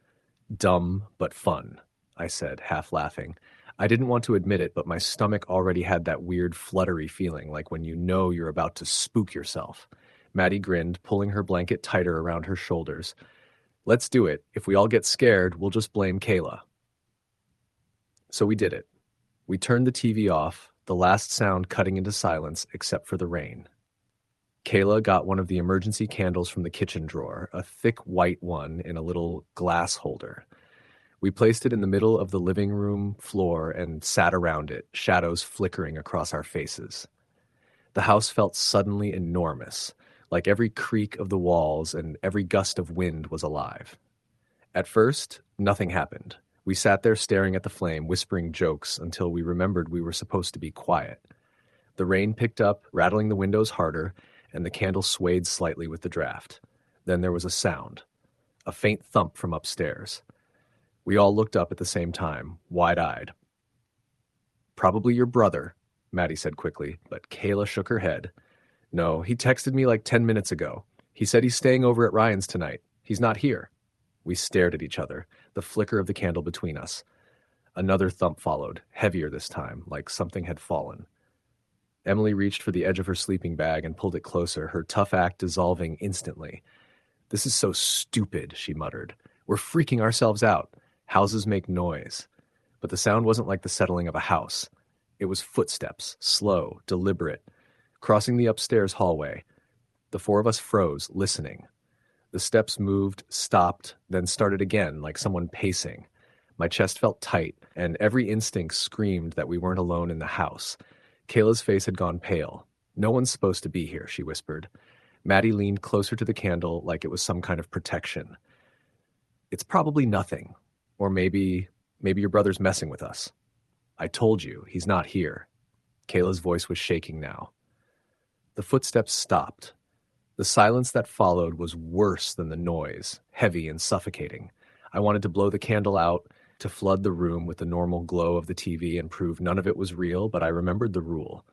"Dumb, but fun," I said, half laughing. I didn't want to admit it, but my stomach already had that weird fluttery feeling, like when you know you're about to spook yourself. Maddie grinned, pulling her blanket tighter around her shoulders. "Let's do it. If we all get scared, we'll just blame Kayla." So we did it. We turned the TV off, the last sound cutting into silence except for the rain. Kayla got one of the emergency candles from the kitchen drawer, a thick white one in a little glass holder. We placed it in the middle of the living room floor and sat around it, shadows flickering across our faces. The house felt suddenly enormous, like every creak of the walls and every gust of wind was alive. At first, nothing happened. We sat there staring at the flame, whispering jokes until we remembered we were supposed to be quiet. The rain picked up, rattling the windows harder, and the candle swayed slightly with the draft. Then there was a sound, a faint thump from upstairs. We all looked up at the same time, wide-eyed. "Probably your brother," Maddie said quickly, but Kayla shook her head. "No, he texted me like 10 minutes ago. He said he's staying over at Ryan's tonight. He's not here." We stared at each other, the flicker of the candle between us. Another thump followed, heavier this time, like something had fallen. Emily reached for the edge of her sleeping bag and pulled it closer, her tough act dissolving instantly. "This is so stupid," she muttered. "We're freaking ourselves out. Houses make noise." But the sound wasn't like the settling of a house. It was footsteps, slow, deliberate, crossing the upstairs hallway. The four of us froze, listening. The steps moved, stopped, then started again, like someone pacing. My chest felt tight, and every instinct screamed that we weren't alone in the house. Kayla's face had gone pale. "No one's supposed to be here," she whispered. Maddie leaned closer to the candle like it was some kind of protection. "It's probably nothing. Or maybe your brother's messing with us." "I told you, he's not here." Kayla's voice was shaking now. The footsteps stopped. The silence that followed was worse than the noise, heavy and suffocating. I wanted to blow the candle out, to flood the room with the normal glow of the TV and prove none of it was real, but I remembered the rule.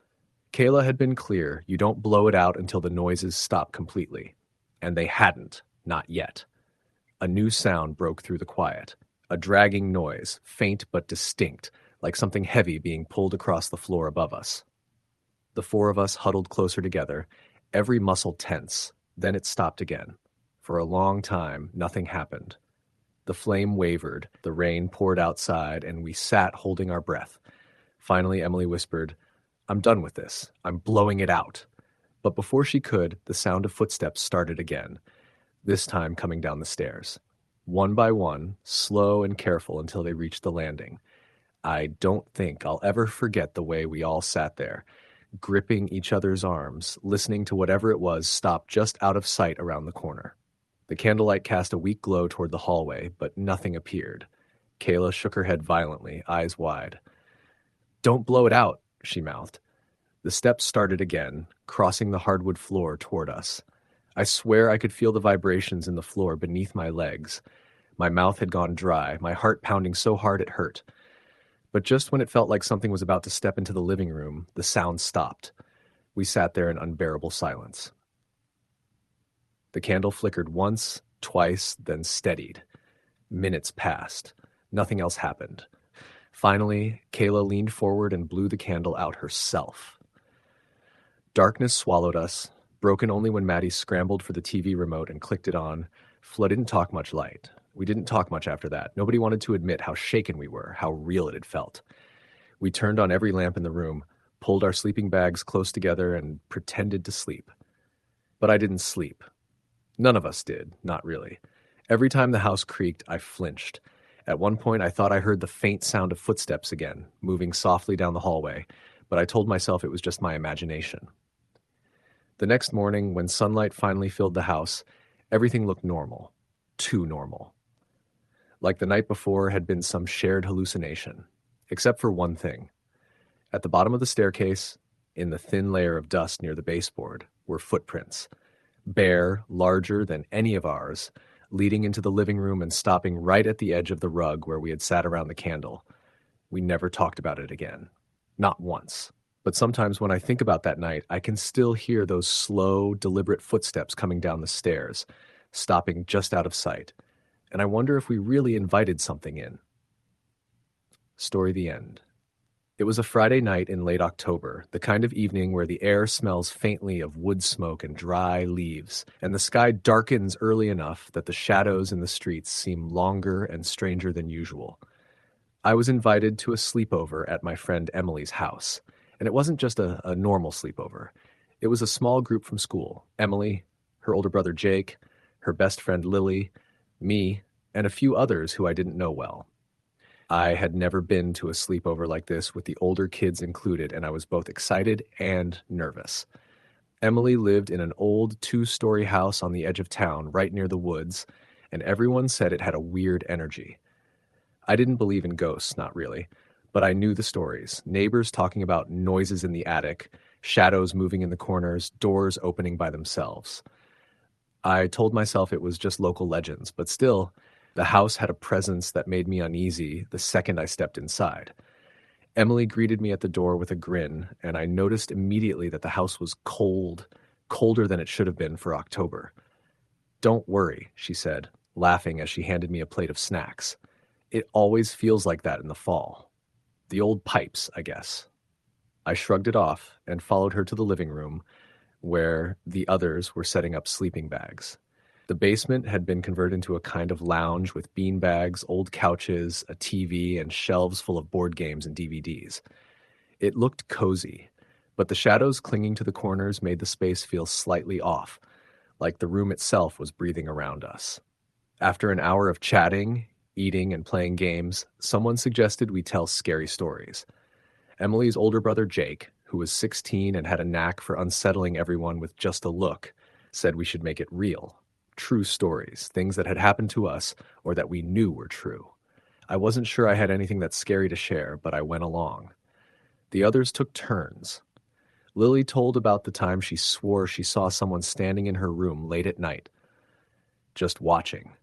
Kayla had been clear, you don't blow it out until the noises stop completely. And they hadn't, not yet. A new sound broke through the quiet. A dragging noise, faint but distinct, like something heavy being pulled across the floor above us. The four of us huddled closer together, every muscle tense. Then it stopped again. For a long time, nothing happened. The flame wavered, the rain poured outside, and we sat holding our breath. Finally, Emily whispered, "I'm done with this. I'm blowing it out." But before she could, the sound of footsteps started again, this time coming down the stairs. One by one, slow and careful until they reached the landing. I don't think I'll ever forget the way we all sat there, gripping each other's arms, listening to whatever it was stop just out of sight around the corner. The candlelight cast a weak glow toward the hallway, but nothing appeared. Kayla shook her head violently, eyes wide. "Don't blow it out," she mouthed. The steps started again, crossing the hardwood floor toward us. I swear I could feel the vibrations in the floor beneath my legs. My mouth had gone dry, my heart pounding so hard it hurt. But just when it felt like something was about to step into the living room, the sound stopped. We sat there in unbearable silence. The candle flickered once, twice, then steadied. Minutes passed. Nothing else happened. Finally, Kayla leaned forward and blew the candle out herself. Darkness swallowed us, broken only when Maddie scrambled for the TV remote and clicked it on. Flo didn't talk much light. We didn't talk much after that. Nobody wanted to admit how shaken we were, how real it had felt. We turned on every lamp in the room, pulled our sleeping bags close together, and pretended to sleep. But I didn't sleep. None of us did, not really. Every time the house creaked, I flinched. At one point, I thought I heard the faint sound of footsteps again, moving softly down the hallway, but I told myself it was just my imagination. The next morning, when sunlight finally filled the house, everything looked normal. Too normal. Like the night before had been some shared hallucination, except for one thing. At the bottom of the staircase, in the thin layer of dust near the baseboard, were footprints. Bare, larger than any of ours, leading into the living room and stopping right at the edge of the rug where we had sat around the candle. We never talked about it again. Not once. But sometimes when I think about that night, I can still hear those slow, deliberate footsteps coming down the stairs, stopping just out of sight. And I wonder if we really invited something in. Story the end. It was a Friday night in late October, the kind of evening where the air smells faintly of wood smoke and dry leaves, and the sky darkens early enough that the shadows in the streets seem longer and stranger than usual. I was invited to a sleepover at my friend Emily's house, and it wasn't just a normal sleepover. It was a small group from school: Emily, her older brother Jake, her best friend Lily, me, and a few others who I didn't know well. I had never been to a sleepover like this with the older kids included, and I was both excited and nervous. Emily lived in an old two-story house on the edge of town, right near the woods, and everyone said it had a weird energy. I didn't believe in ghosts, not really, but I knew the stories. Neighbors talking about noises in the attic, shadows moving in the corners, doors opening by themselves. I told myself it was just local legends, but still, the house had a presence that made me uneasy the second I stepped inside. Emily greeted me at the door with a grin, and I noticed immediately that the house was cold, colder than it should have been for October. "Don't worry," she said, laughing as she handed me a plate of snacks. "It always feels like that in the fall. The old pipes, I guess." I shrugged it off and followed her to the living room, where the others were setting up sleeping bags. The basement had been converted into a kind of lounge with bean bags, old couches, a TV, and shelves full of board games and DVDs. It looked cozy, but the shadows clinging to the corners made the space feel slightly off, like the room itself was breathing around us. After an hour of chatting, eating, and playing games, someone suggested we tell scary stories. Emily's older brother Jake, who was 16 and had a knack for unsettling everyone with just a look, said we should make it real. True stories, things that had happened to us or that we knew were true. I wasn't sure I had anything that's scary to share, but I went along. The others took turns. Lily told about the time she swore she saw someone standing in her room late at night, just watching.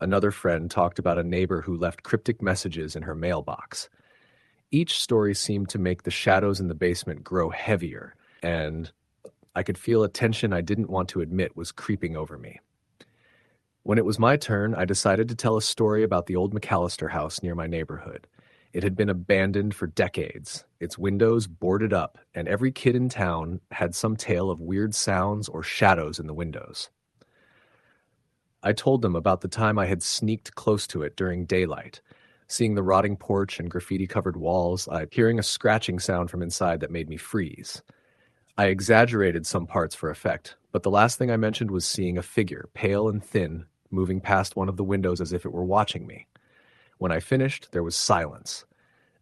Another friend talked about a neighbor who left cryptic messages in her mailbox. Each story seemed to make the shadows in the basement grow heavier, and I could feel a tension I didn't want to admit was creeping over me. When it was my turn, I decided to tell a story about the old McAllister house near my neighborhood. It had been abandoned for decades, its windows boarded up, and every kid in town had some tale of weird sounds or shadows in the windows. I told them about the time I had sneaked close to it during daylight, seeing the rotting porch and graffiti-covered walls, hearing a scratching sound from inside that made me freeze. I exaggerated some parts for effect, but the last thing I mentioned was seeing a figure, pale and thin, moving past one of the windows as if it were watching me. When I finished, there was silence.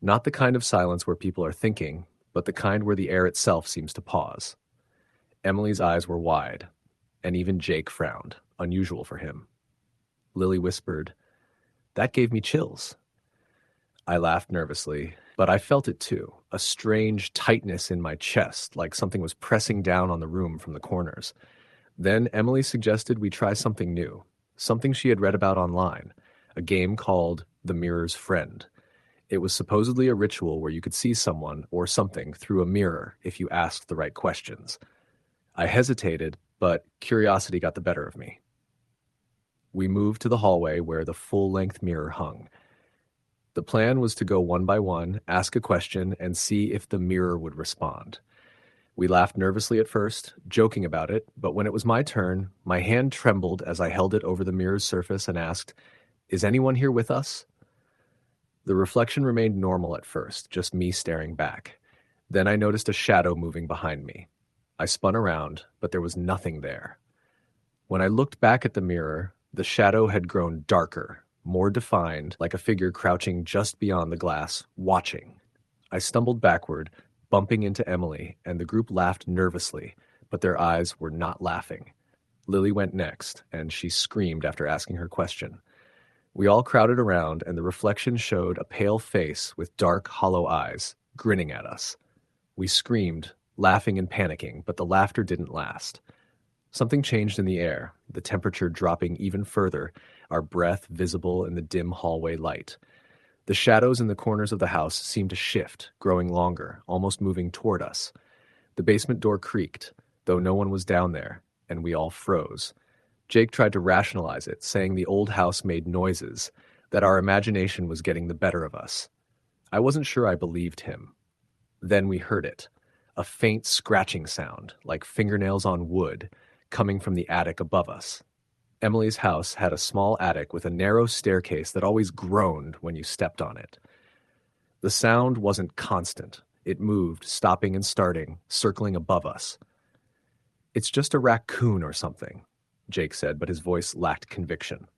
Not the kind of silence where people are thinking, but the kind where the air itself seems to pause. Emily's eyes were wide, and even Jake frowned, unusual for him. Lily whispered, "That gave me chills." I laughed nervously, but I felt it too, a strange tightness in my chest, like something was pressing down on the room from the corners. Then Emily suggested we try something new, something she had read about online, a game called The Mirror's Friend. It was supposedly a ritual where you could see someone or something through a mirror if you asked the right questions. I hesitated, but curiosity got the better of me. We moved to the hallway where the full-length mirror hung. The plan was to go one by one, ask a question, and see if the mirror would respond. We laughed nervously at first, joking about it, but when it was my turn, my hand trembled as I held it over the mirror's surface and asked, "Is anyone here with us?" The reflection remained normal at first, just me staring back. Then I noticed a shadow moving behind me. I spun around, but there was nothing there. When I looked back at the mirror, the shadow had grown darker, more defined, like a figure crouching just beyond the glass, watching. I stumbled backward, bumping into Emily, and the group laughed nervously, but their eyes were not laughing. Lily went next, and she screamed after asking her question. We all crowded around, and the reflection showed a pale face with dark, hollow eyes, grinning at us. We screamed, laughing and panicking, but the laughter didn't last. Something changed in the air, the temperature dropping even further, our breath visible in the dim hallway light. The shadows in the corners of the house seemed to shift, growing longer, almost moving toward us. The basement door creaked, though no one was down there, and we all froze. Jake tried to rationalize it, saying the old house made noises, that our imagination was getting the better of us. I wasn't sure I believed him. Then we heard it, a faint scratching sound, like fingernails on wood, coming from the attic above us. Emily's house had a small attic with a narrow staircase that always groaned when you stepped on it. The sound wasn't constant. It moved, stopping and starting, circling above us. "It's just a raccoon or something," Jake said, but his voice lacked conviction.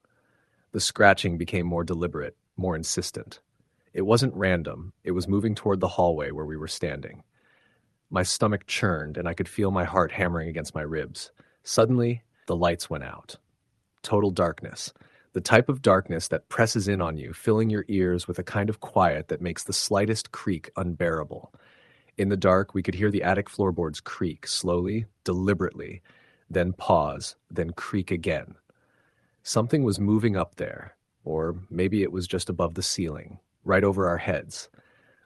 The scratching became more deliberate, more insistent. It wasn't random, it was moving toward the hallway where we were standing. My stomach churned, and I could feel my heart hammering against my ribs. Suddenly, the lights went out. Total darkness. The type of darkness that presses in on you, filling your ears with a kind of quiet that makes the slightest creak unbearable. In the dark, we could hear the attic floorboards creak, slowly, deliberately, then pause, then creak again. Something was moving up there, or maybe it was just above the ceiling, right over our heads.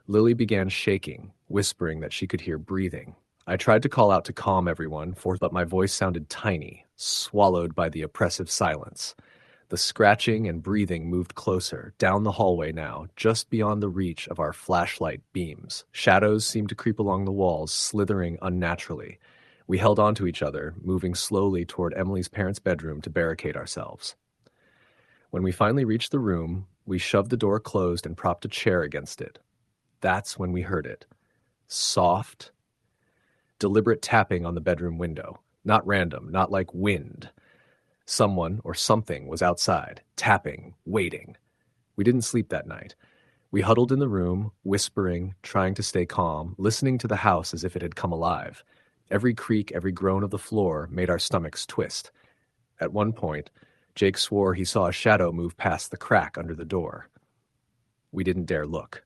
Lily began shaking, whispering that she could hear breathing. I tried to call out to calm everyone, but my voice sounded tiny, swallowed by the oppressive silence. The scratching and breathing moved closer, down the hallway now, just beyond the reach of our flashlight beams. Shadows seemed to creep along the walls, slithering unnaturally. We held on to each other, moving slowly toward Emily's parents' bedroom to barricade ourselves. When we finally reached the room, we shoved the door closed and propped a chair against it. That's when we heard it. Soft, deliberate tapping on the bedroom window. Not random, not like wind. Someone or something was outside, tapping, waiting. We didn't sleep that night. We huddled in the room, whispering, trying to stay calm, listening to the house as if it had come alive. Every creak, every groan of the floor made our stomachs twist. At one point, Jake swore he saw a shadow move past the crack under the door. We didn't dare look.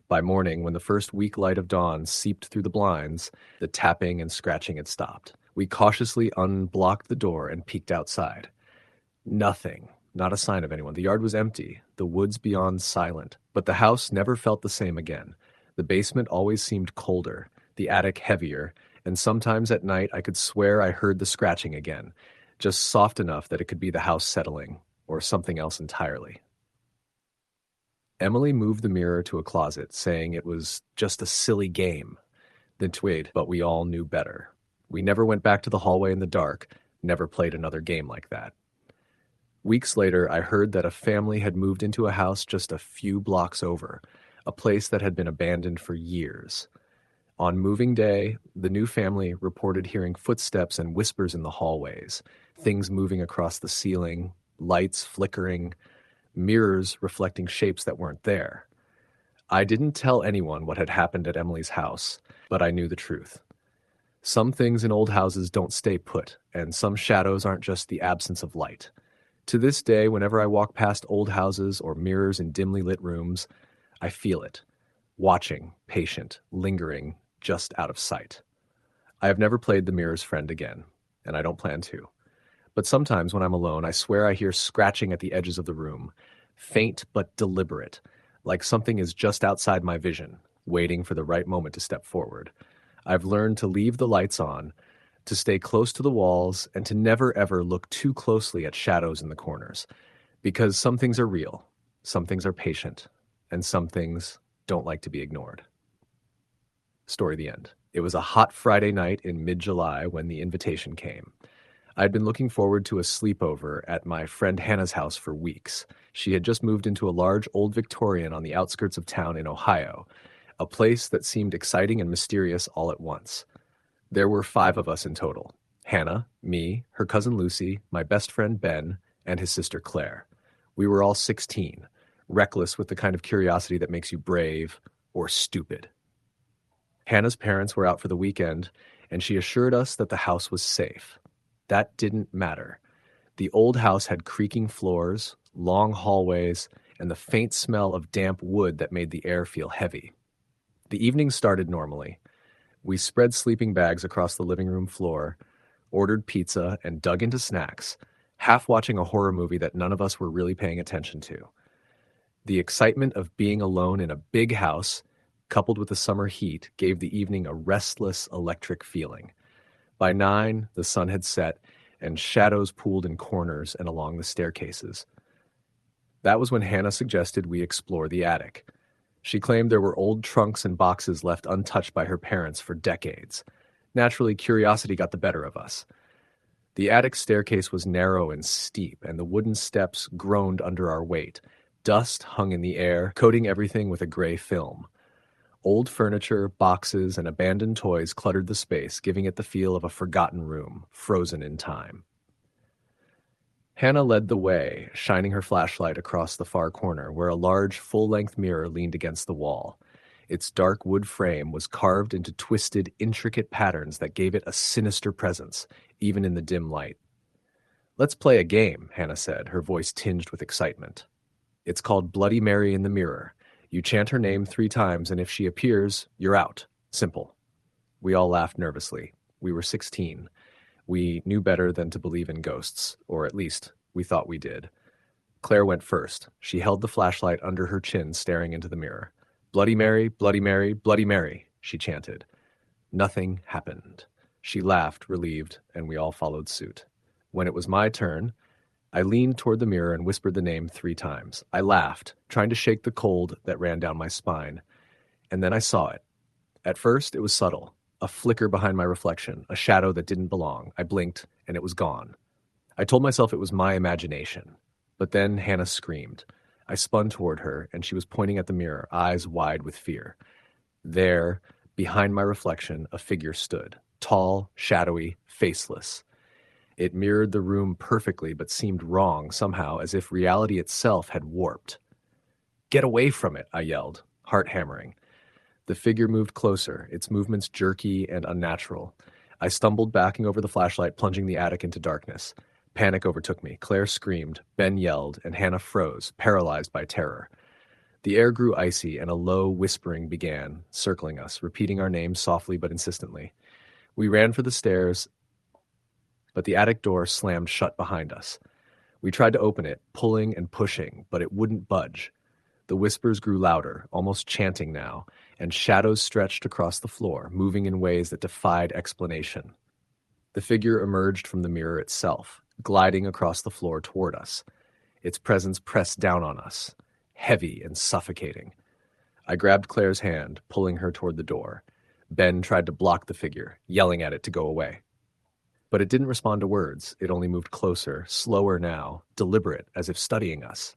By morning, when the first weak light of dawn seeped through the blinds, the tapping and scratching had stopped. We cautiously unblocked the door and peeked outside. Nothing, not a sign of anyone. The yard was empty, the woods beyond silent, but the house never felt the same again. The basement always seemed colder, the attic heavier, and sometimes at night I could swear I heard the scratching again, just soft enough that it could be the house settling, or something else entirely. Emily moved the mirror to a closet, saying it was just a silly game. Then twitched, but we all knew better. We never went back to the hallway in the dark, never played another game like that. Weeks later, I heard that a family had moved into a house just a few blocks over, a place that had been abandoned for years. On moving day, the new family reported hearing footsteps and whispers in the hallways, things moving across the ceiling, lights flickering, mirrors reflecting shapes that weren't there. I didn't tell anyone what had happened at Emily's house, but I knew the truth. Some things in old houses don't stay put, and some shadows aren't just the absence of light. To this day, whenever I walk past old houses or mirrors in dimly lit rooms, I feel it, watching, patient, lingering, just out of sight. I have never played the mirror's friend again, and I don't plan to. But sometimes when I'm alone, I swear I hear scratching at the edges of the room, faint but deliberate, like something is just outside my vision, waiting for the right moment to step forward. I've learned to leave the lights on, to stay close to the walls, and to never ever look too closely at shadows in the corners, because some things are real, some things are patient, and some things don't like to be ignored. Story the end. It was a hot Friday night in mid-July when the invitation came. I'd been looking forward to a sleepover at my friend Hannah's house for weeks. She had just moved into a large old Victorian on the outskirts of town in Ohio, a place that seemed exciting and mysterious all at once. There were 5 of us in total: Hannah, me, her cousin Lucy, my best friend Ben, and his sister Claire. We were all 16, reckless with the kind of curiosity that makes you brave or stupid. Hannah's parents were out for the weekend, and she assured us that the house was safe. That didn't matter. The old house had creaking floors, long hallways, and the faint smell of damp wood that made the air feel heavy. The evening started normally. We spread sleeping bags across the living room floor, ordered pizza, and dug into snacks, half watching a horror movie that none of us were really paying attention to. The excitement of being alone in a big house, coupled with the summer heat, gave the evening a restless, electric feeling. By 9, the sun had set, and shadows pooled in corners and along the staircases. That was when Hannah suggested we explore the attic. She claimed there were old trunks and boxes left untouched by her parents for decades. Naturally, curiosity got the better of us. The attic staircase was narrow and steep, and the wooden steps groaned under our weight. Dust hung in the air, coating everything with a gray film. Old furniture, boxes, and abandoned toys cluttered the space, giving it the feel of a forgotten room, frozen in time. Hannah led the way, shining her flashlight across the far corner, where a large, full-length mirror leaned against the wall. Its dark wood frame was carved into twisted, intricate patterns that gave it a sinister presence, even in the dim light. "Let's play a game," Hannah said, her voice tinged with excitement. "It's called Bloody Mary in the Mirror. You chant her name 3 times, and if she appears, you're out. Simple." We all laughed nervously. We were 16. We knew better than to believe in ghosts, or at least, we thought we did. Claire went first. She held the flashlight under her chin, staring into the mirror. "Bloody Mary, Bloody Mary, Bloody Mary," she chanted. Nothing happened. She laughed, relieved, and we all followed suit. When it was my turn, I leaned toward the mirror and whispered the name 3 times. I laughed, trying to shake the cold that ran down my spine. And then I saw it. At first, it was subtle. A flicker behind my reflection, a shadow that didn't belong. I blinked, and it was gone. I told myself it was my imagination. But then Hannah screamed. I spun toward her, and she was pointing at the mirror, eyes wide with fear. There, behind my reflection, a figure stood. Tall, shadowy, faceless. It mirrored the room perfectly, but seemed wrong somehow, as if reality itself had warped. "Get away from it," I yelled, heart hammering. The figure moved closer, its movements jerky and unnatural. I stumbled, backing over the flashlight, plunging the attic into darkness. Panic overtook me. Claire screamed, Ben yelled, and Hannah froze, paralyzed by terror. The air grew icy, and a low whispering began, circling us, repeating our names softly but insistently. We ran for the stairs, but the attic door slammed shut behind us. We tried to open it, pulling and pushing, but it wouldn't budge. The whispers grew louder, almost chanting now, and shadows stretched across the floor, moving in ways that defied explanation. The figure emerged from the mirror itself, gliding across the floor toward us. Its presence pressed down on us, heavy and suffocating. I grabbed Claire's hand, pulling her toward the door. Ben tried to block the figure, yelling at it to go away. But it didn't respond to words. It only moved closer, slower now, deliberate, as if studying us.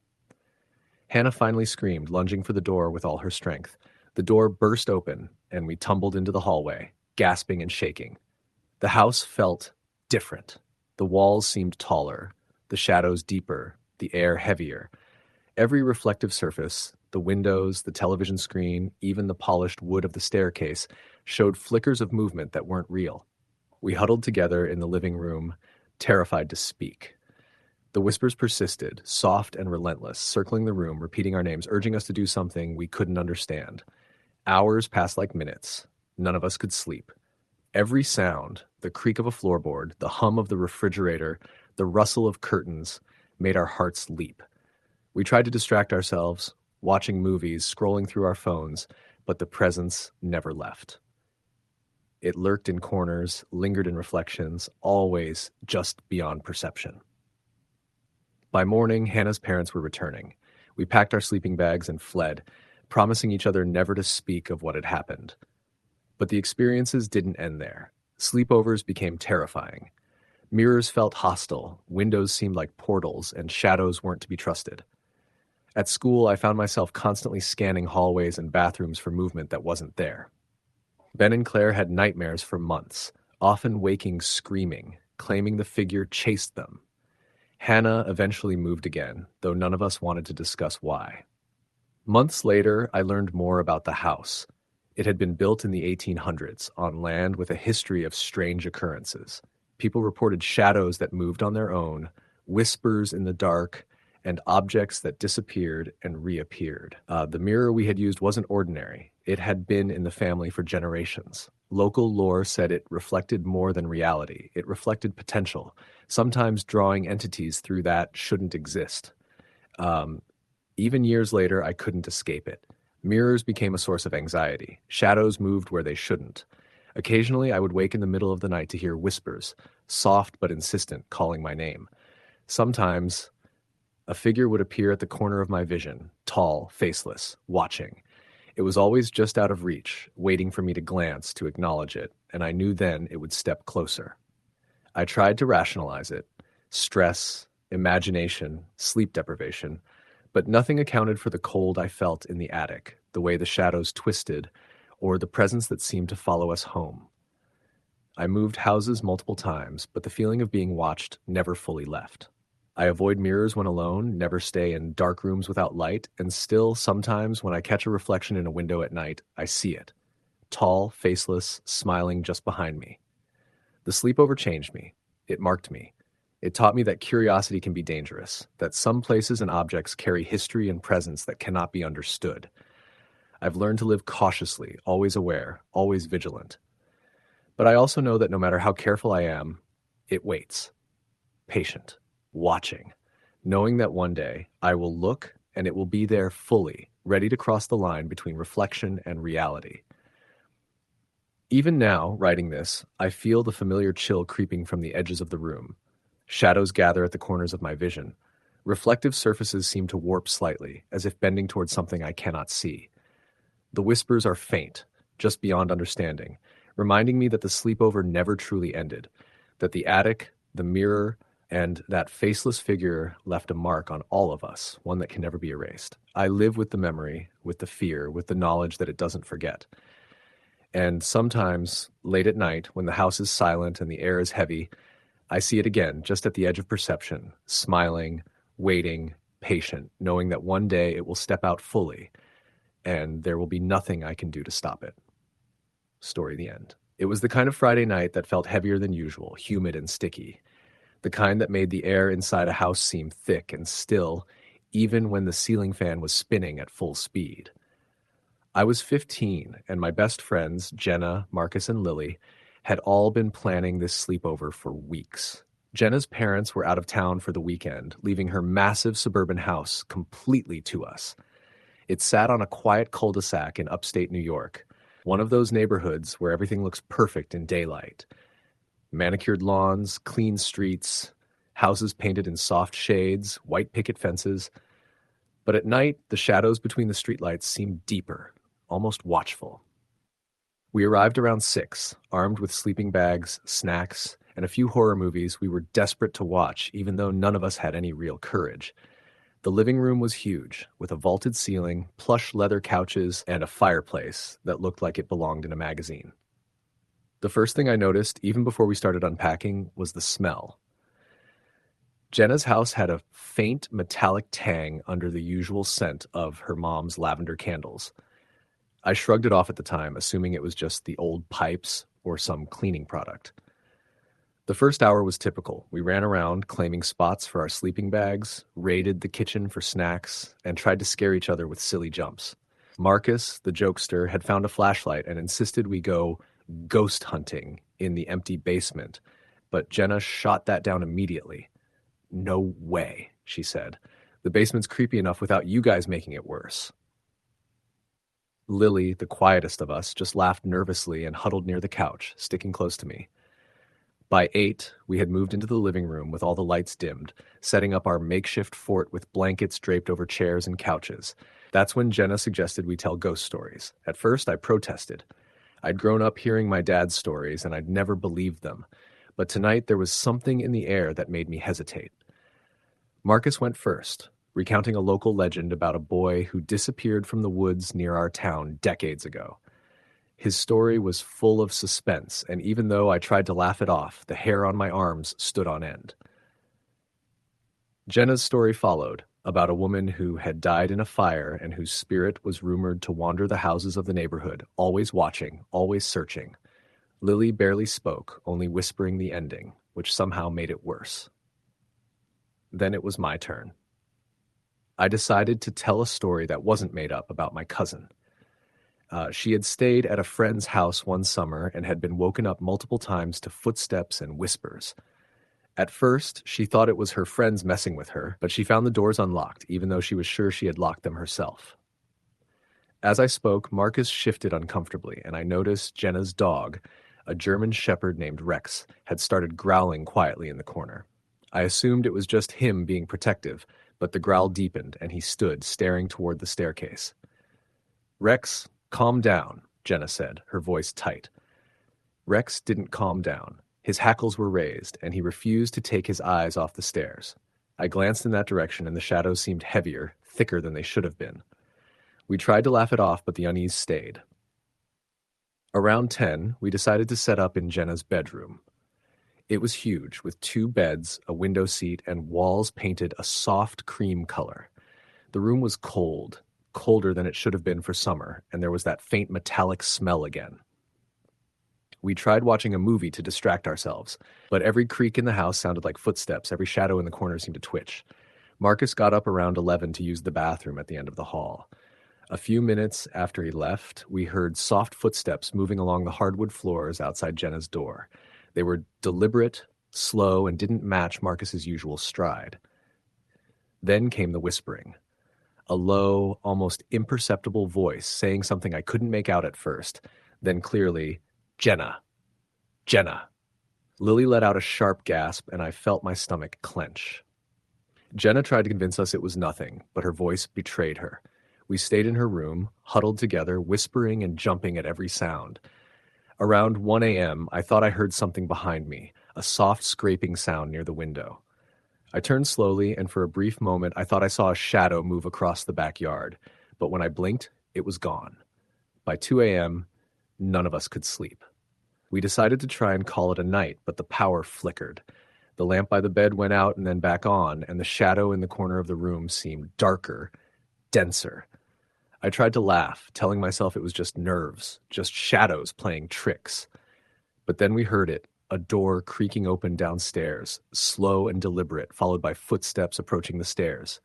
Hannah finally screamed, lunging for the door with all her strength. The door burst open, and we tumbled into the hallway, gasping and shaking. The house felt different. The walls seemed taller, the shadows deeper, the air heavier. Every reflective surface, the windows, the television screen, even the polished wood of the staircase, showed flickers of movement that weren't real. We huddled together in the living room, terrified to speak. The whispers persisted, soft and relentless, circling the room, repeating our names, urging us to do something we couldn't understand. Hours passed like minutes. None of us could sleep. Every sound, the creak of a floorboard, the hum of the refrigerator, the rustle of curtains, made our hearts leap. We tried to distract ourselves, watching movies, scrolling through our phones, but the presence never left. It lurked in corners, lingered in reflections, always just beyond perception. By morning, Hannah's parents were returning. We packed our sleeping bags and fled, promising each other never to speak of what had happened. But the experiences didn't end there. Sleepovers became terrifying. Mirrors felt hostile, windows seemed like portals, and shadows weren't to be trusted. At school, I found myself constantly scanning hallways and bathrooms for movement that wasn't there. Ben and Claire had nightmares for months, often waking screaming, claiming the figure chased them. Hannah eventually moved again, though none of us wanted to discuss why. Months later, I learned more about the house. It had been built in the 1800s, on land with a history of strange occurrences. People reported shadows that moved on their own, whispers in the dark, and objects that disappeared and reappeared. The mirror we had used wasn't ordinary. It had been in the family for generations. Local lore said it reflected more than reality. It reflected potential, sometimes drawing entities through that shouldn't exist. Even years later, I couldn't escape it. Mirrors became a source of anxiety. Shadows moved where they shouldn't. Occasionally, I would wake in the middle of the night to hear whispers, soft but insistent, calling my name. Sometimes, a figure would appear at the corner of my vision, tall, faceless, watching. It was always just out of reach, waiting for me to glance to acknowledge it, and I knew then it would step closer. I tried to rationalize it. Stress, imagination, sleep deprivation, but nothing accounted for the cold I felt in the attic, the way the shadows twisted, or the presence that seemed to follow us home. I moved houses multiple times, but the feeling of being watched never fully left. I avoid mirrors when alone, never stay in dark rooms without light, and still, sometimes when I catch a reflection in a window at night, I see it. Tall, faceless, smiling just behind me. The sleepover changed me. It marked me. It taught me that curiosity can be dangerous, that some places and objects carry history and presence that cannot be understood. I've learned to live cautiously, always aware, always vigilant. But I also know that no matter how careful I am, it waits, patient, watching, knowing that one day I will look and it will be there fully, ready to cross the line between reflection and reality. Even now, writing this, I feel the familiar chill creeping from the edges of the room. Shadows gather at the corners of my vision. Reflective surfaces seem to warp slightly, as if bending towards something I cannot see. The whispers are faint, just beyond understanding, reminding me that the sleepover never truly ended, that the attic, the mirror, and that faceless figure left a mark on all of us, one that can never be erased. I live with the memory, with the fear, with the knowledge that it doesn't forget. And sometimes, late at night, when the house is silent and the air is heavy, I see it again, just at the edge of perception, smiling, waiting, patient, knowing that one day it will step out fully, and there will be nothing I can do to stop it. Story the end. It was the kind of Friday night that felt heavier than usual, humid and sticky. The kind that made the air inside a house seem thick and still, even when the ceiling fan was spinning at full speed. I was 15, and my best friends, Jenna, Marcus, and Lily, had all been planning this sleepover for weeks. Jenna's parents were out of town for the weekend, leaving her massive suburban house completely to us. It sat on a quiet cul-de-sac in upstate New York, one of those neighborhoods where everything looks perfect in daylight. Manicured lawns, clean streets, houses painted in soft shades, white picket fences. But at night, the shadows between the streetlights seemed deeper, almost watchful. We arrived around 6, armed with sleeping bags, snacks, and a few horror movies we were desperate to watch, even though none of us had any real courage. The living room was huge, with a vaulted ceiling, plush leather couches, and a fireplace that looked like it belonged in a magazine. The first thing I noticed, even before we started unpacking, was the smell. Jenna's house had a faint metallic tang under the usual scent of her mom's lavender candles. I shrugged it off at the time, assuming it was just the old pipes or some cleaning product. The first hour was typical. We ran around, claiming spots for our sleeping bags, raided the kitchen for snacks, and tried to scare each other with silly jumps. Marcus, the jokester, had found a flashlight and insisted we go ghost hunting in the empty basement, but Jenna shot that down immediately. "No way," she said. "The basement's creepy enough without you guys making it worse." Lily, the quietest of us, just laughed nervously and huddled near the couch, sticking close to me. By 8, we had moved into the living room with all the lights dimmed, setting up our makeshift fort with blankets draped over chairs and couches. That's when Jenna suggested we tell ghost stories. At first, I protested. I'd grown up hearing my dad's stories, and I'd never believed them. But tonight, there was something in the air that made me hesitate. Marcus went first, recounting a local legend about a boy who disappeared from the woods near our town decades ago. His story was full of suspense, and even though I tried to laugh it off, the hair on my arms stood on end. Jenna's story followed, about a woman who had died in a fire and whose spirit was rumored to wander the houses of the neighborhood, always watching, always searching. Lily barely spoke, only whispering the ending, which somehow made it worse. Then it was my turn. I decided to tell a story that wasn't made up about my cousin. She had stayed at a friend's house one summer and had been woken up multiple times to footsteps and whispers. At first, she thought it was her friends messing with her, but she found the doors unlocked, even though she was sure she had locked them herself. As I spoke, Marcus shifted uncomfortably, and I noticed Jenna's dog, a German shepherd named Rex, had started growling quietly in the corner. I assumed it was just him being protective, but the growl deepened, and he stood, staring toward the staircase. "Rex, calm down," Jenna said, her voice tight. Rex didn't calm down. His hackles were raised, and he refused to take his eyes off the stairs. I glanced in that direction, and the shadows seemed heavier, thicker than they should have been. We tried to laugh it off, but the unease stayed. Around 10, we decided to set up in Jenna's bedroom. It was huge, with 2 beds, a window seat, and walls painted a soft cream color. The room was cold, colder than it should have been for summer, and there was that faint metallic smell again. We tried watching a movie to distract ourselves, but every creak in the house sounded like footsteps, every shadow in the corner seemed to twitch. Marcus got up around 11 to use the bathroom at the end of the hall. A few minutes after he left, we heard soft footsteps moving along the hardwood floors outside Jenna's door. They were deliberate, slow, and didn't match Marcus's usual stride. Then came the whispering. A low, almost imperceptible voice saying something I couldn't make out at first, then clearly, "Jenna. Jenna." Lily let out a sharp gasp, and I felt my stomach clench. Jenna tried to convince us it was nothing, but her voice betrayed her. We stayed in her room, huddled together, whispering and jumping at every sound. Around 1 a.m., I thought I heard something behind me, a soft scraping sound near the window. I turned slowly, and for a brief moment, I thought I saw a shadow move across the backyard. But when I blinked, it was gone. By 2 a.m., none of us could sleep. We decided to try and call it a night, but the power flickered. The lamp by the bed went out and then back on, and the shadow in the corner of the room seemed darker, denser. I tried to laugh, telling myself it was just nerves, just shadows playing tricks. But then we heard it, a door creaking open downstairs, slow and deliberate, followed by footsteps approaching the stairs.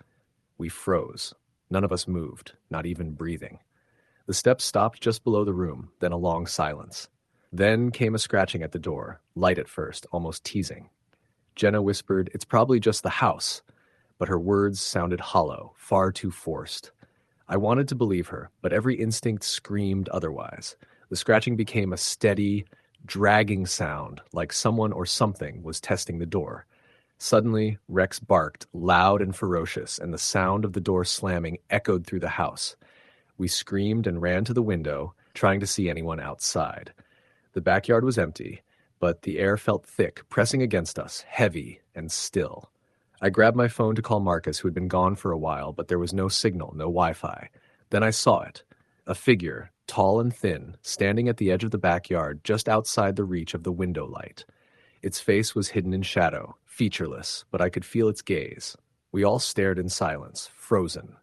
We froze. None of us moved, not even breathing. The steps stopped just below the room, then a long silence. Then came a scratching at the door, light at first, almost teasing. Jenna whispered, "It's probably just the house," but her words sounded hollow, far too forced. I wanted to believe her, but every instinct screamed otherwise. The scratching became a steady, dragging sound, like someone or something was testing the door. Suddenly, Rex barked, loud and ferocious, and the sound of the door slamming echoed through the house. We screamed and ran to the window, trying to see anyone outside. The backyard was empty, but the air felt thick, pressing against us, heavy and still. I grabbed my phone to call Marcus, who had been gone for a while, but there was no signal, no Wi-Fi. Then I saw it. A figure, tall and thin, standing at the edge of the backyard, just outside the reach of the window light. Its face was hidden in shadow, featureless, but I could feel its gaze. We all stared in silence, frozen.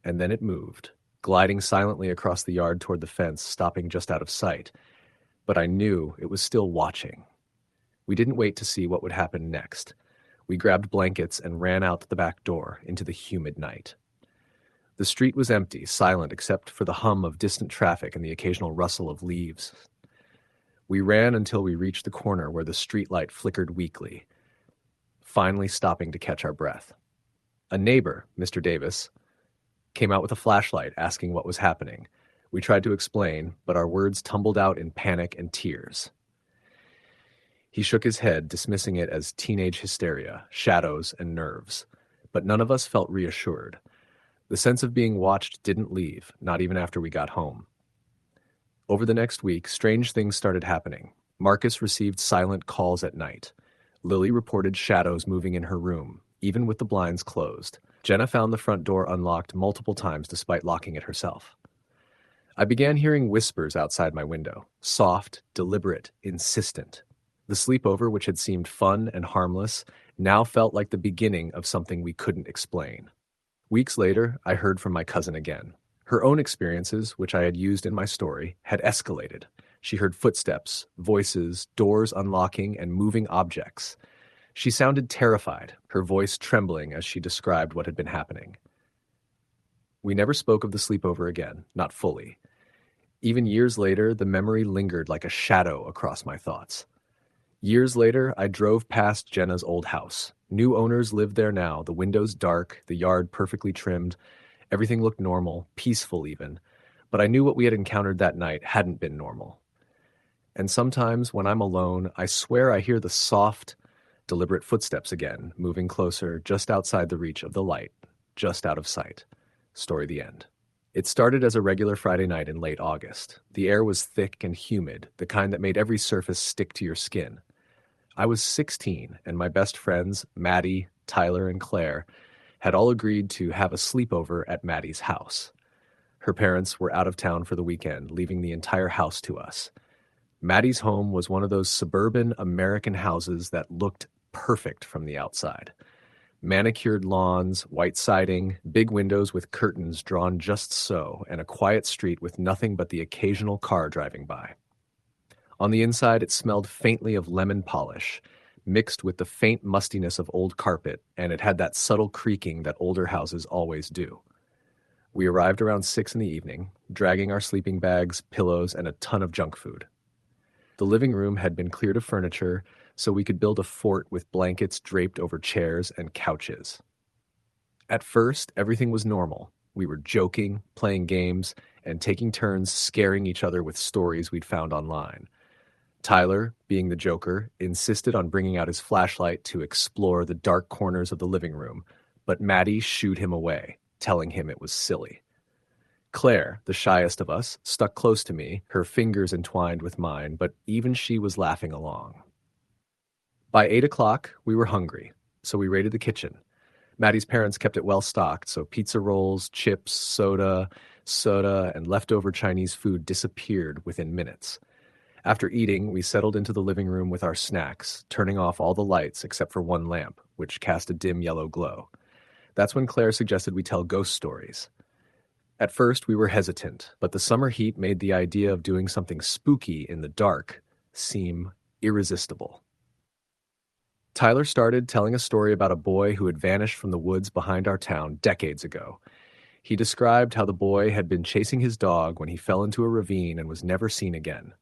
And then it moved, gliding silently across the yard toward the fence, stopping just out of sight. But I knew it was still watching. We didn't wait to see what would happen next. We grabbed blankets and ran out the back door into the humid night. The street was empty, silent except for the hum of distant traffic and the occasional rustle of leaves. We ran until we reached the corner where the streetlight flickered weakly, finally stopping to catch our breath. A neighbor, Mr. Davis, came out with a flashlight asking what was happening. We tried to explain, but our words tumbled out in panic and tears. He shook his head, dismissing it as teenage hysteria, shadows, and nerves. But none of us felt reassured. The sense of being watched didn't leave, not even after we got home. Over the next week, strange things started happening. Marcus received silent calls at night. Lily reported shadows moving in her room, even with the blinds closed. Jenna found the front door unlocked multiple times despite locking it herself. I began hearing whispers outside my window, soft, deliberate, insistent. The sleepover, which had seemed fun and harmless, now felt like the beginning of something we couldn't explain. Weeks later, I heard from my cousin again. Her own experiences, which I had used in my story, had escalated. She heard footsteps, voices, doors unlocking, and moving objects. She sounded terrified, her voice trembling as she described what had been happening. We never spoke of the sleepover again, not fully. Even years later, the memory lingered like a shadow across my thoughts. Years later, I drove past Jenna's old house. New owners lived there now, the windows dark, the yard perfectly trimmed. Everything looked normal, peaceful even. But I knew what we had encountered that night hadn't been normal. And sometimes, when I'm alone, I swear I hear the soft, deliberate footsteps again, moving closer, just outside the reach of the light, just out of sight. Story the end. It started as a regular Friday night in late August. The air was thick and humid, the kind that made every surface stick to your skin. I was 16, and my best friends, Maddie, Tyler, and Claire, had all agreed to have a sleepover at Maddie's house. Her parents were out of town for the weekend, leaving the entire house to us. Maddie's home was one of those suburban American houses that looked perfect from the outside. Manicured lawns, white siding, big windows with curtains drawn just so, and a quiet street with nothing but the occasional car driving by. On the inside, it smelled faintly of lemon polish, mixed with the faint mustiness of old carpet, and it had that subtle creaking that older houses always do. We arrived around 6 in the evening, dragging our sleeping bags, pillows, and a ton of junk food. The living room had been cleared of furniture, so we could build a fort with blankets draped over chairs and couches. At first, everything was normal. We were joking, playing games, and taking turns scaring each other with stories we'd found online. Tyler, being the Joker, insisted on bringing out his flashlight to explore the dark corners of the living room, but Maddie shooed him away, telling him it was silly. Claire, the shyest of us, stuck close to me, her fingers entwined with mine, but even she was laughing along. By 8 o'clock, we were hungry, so we raided the kitchen. Maddie's parents kept it well stocked, so pizza rolls, chips, soda, and leftover Chinese food disappeared within minutes. After eating, we settled into the living room with our snacks, turning off all the lights except for one lamp, which cast a dim yellow glow. That's when Claire suggested we tell ghost stories. At first, we were hesitant, but the summer heat made the idea of doing something spooky in the dark seem irresistible. Tyler started telling a story about a boy who had vanished from the woods behind our town decades ago. He described how the boy had been chasing his dog when he fell into a ravine and was never seen again.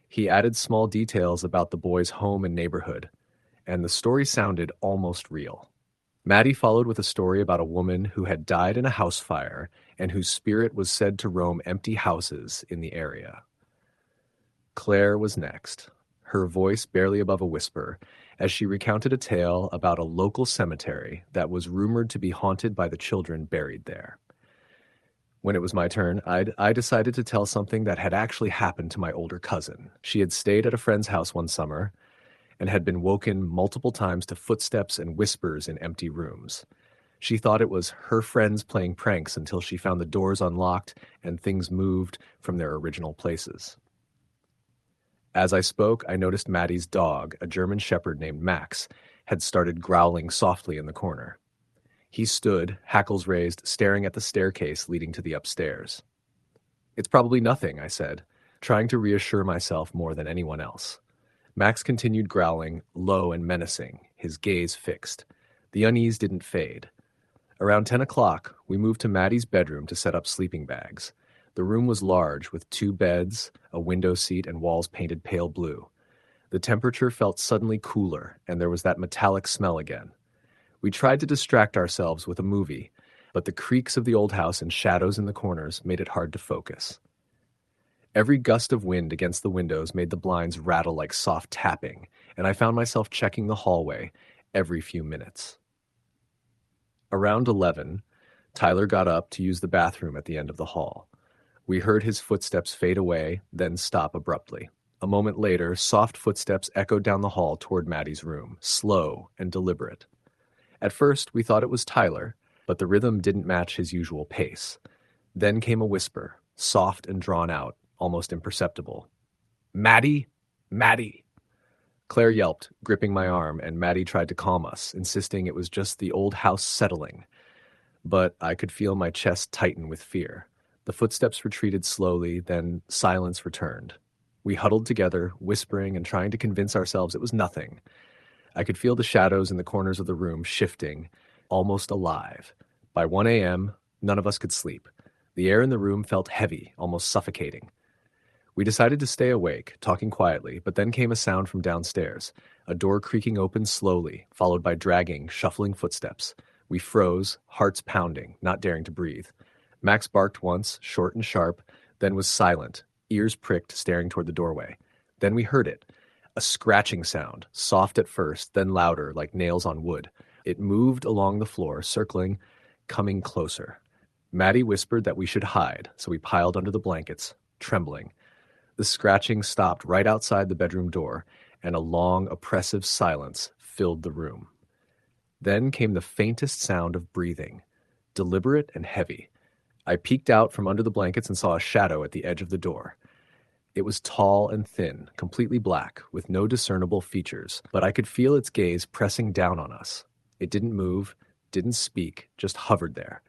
He added small details about the boy's home and neighborhood, and the story sounded almost real. Maddie followed with a story about a woman who had died in a house fire and whose spirit was said to roam empty houses in the area. Claire was next, her voice barely above a whisper, as she recounted a tale about a local cemetery that was rumored to be haunted by the children buried there. When it was my turn, I decided to tell something that had actually happened to my older cousin. She had stayed at a friend's house one summer and had been woken multiple times to footsteps and whispers in empty rooms. She thought it was her friends playing pranks until she found the doors unlocked and things moved from their original places. As I spoke, I noticed Maddie's dog, a German shepherd named Max, had started growling softly in the corner. He stood, hackles raised, staring at the staircase leading to the upstairs. "It's probably nothing," I said, trying to reassure myself more than anyone else. Max continued growling, low and menacing, his gaze fixed. The unease didn't fade. Around 10 o'clock, we moved to Maddie's bedroom to set up sleeping bags. The room was large, with 2 beds, a window seat, and walls painted pale blue. The temperature felt suddenly cooler, and there was that metallic smell again. We tried to distract ourselves with a movie, but the creaks of the old house and shadows in the corners made it hard to focus. Every gust of wind against the windows made the blinds rattle like soft tapping, and I found myself checking the hallway every few minutes. Around 11, Tyler got up to use the bathroom at the end of the hall. We heard his footsteps fade away, then stop abruptly. A moment later, soft footsteps echoed down the hall toward Maddie's room, slow and deliberate. At first, we thought it was Tyler, but the rhythm didn't match his usual pace. Then came a whisper, soft and drawn out, almost imperceptible. "Maddie? Maddie!" Claire yelped, gripping my arm, and Maddie tried to calm us, insisting it was just the old house settling. But I could feel my chest tighten with fear. The footsteps retreated slowly, then silence returned. We huddled together, whispering and trying to convince ourselves it was nothing. I could feel the shadows in the corners of the room shifting, almost alive. By 1 a.m., none of us could sleep. The air in the room felt heavy, almost suffocating. We decided to stay awake, talking quietly, but then came a sound from downstairs, a door creaking open slowly, followed by dragging, shuffling footsteps. We froze, hearts pounding, not daring to breathe. Max barked once, short and sharp, then was silent, ears pricked, staring toward the doorway. Then we heard it. A scratching sound, soft at first, then louder, like nails on wood. It moved along the floor, circling, coming closer. Maddie whispered that we should hide, so we piled under the blankets, trembling. The scratching stopped right outside the bedroom door, and a long, oppressive silence filled the room. Then came the faintest sound of breathing, deliberate and heavy. I peeked out from under the blankets and saw a shadow at the edge of the door. It was tall and thin, completely black, with no discernible features, but I could feel its gaze pressing down on us. It didn't move, didn't speak, just hovered there.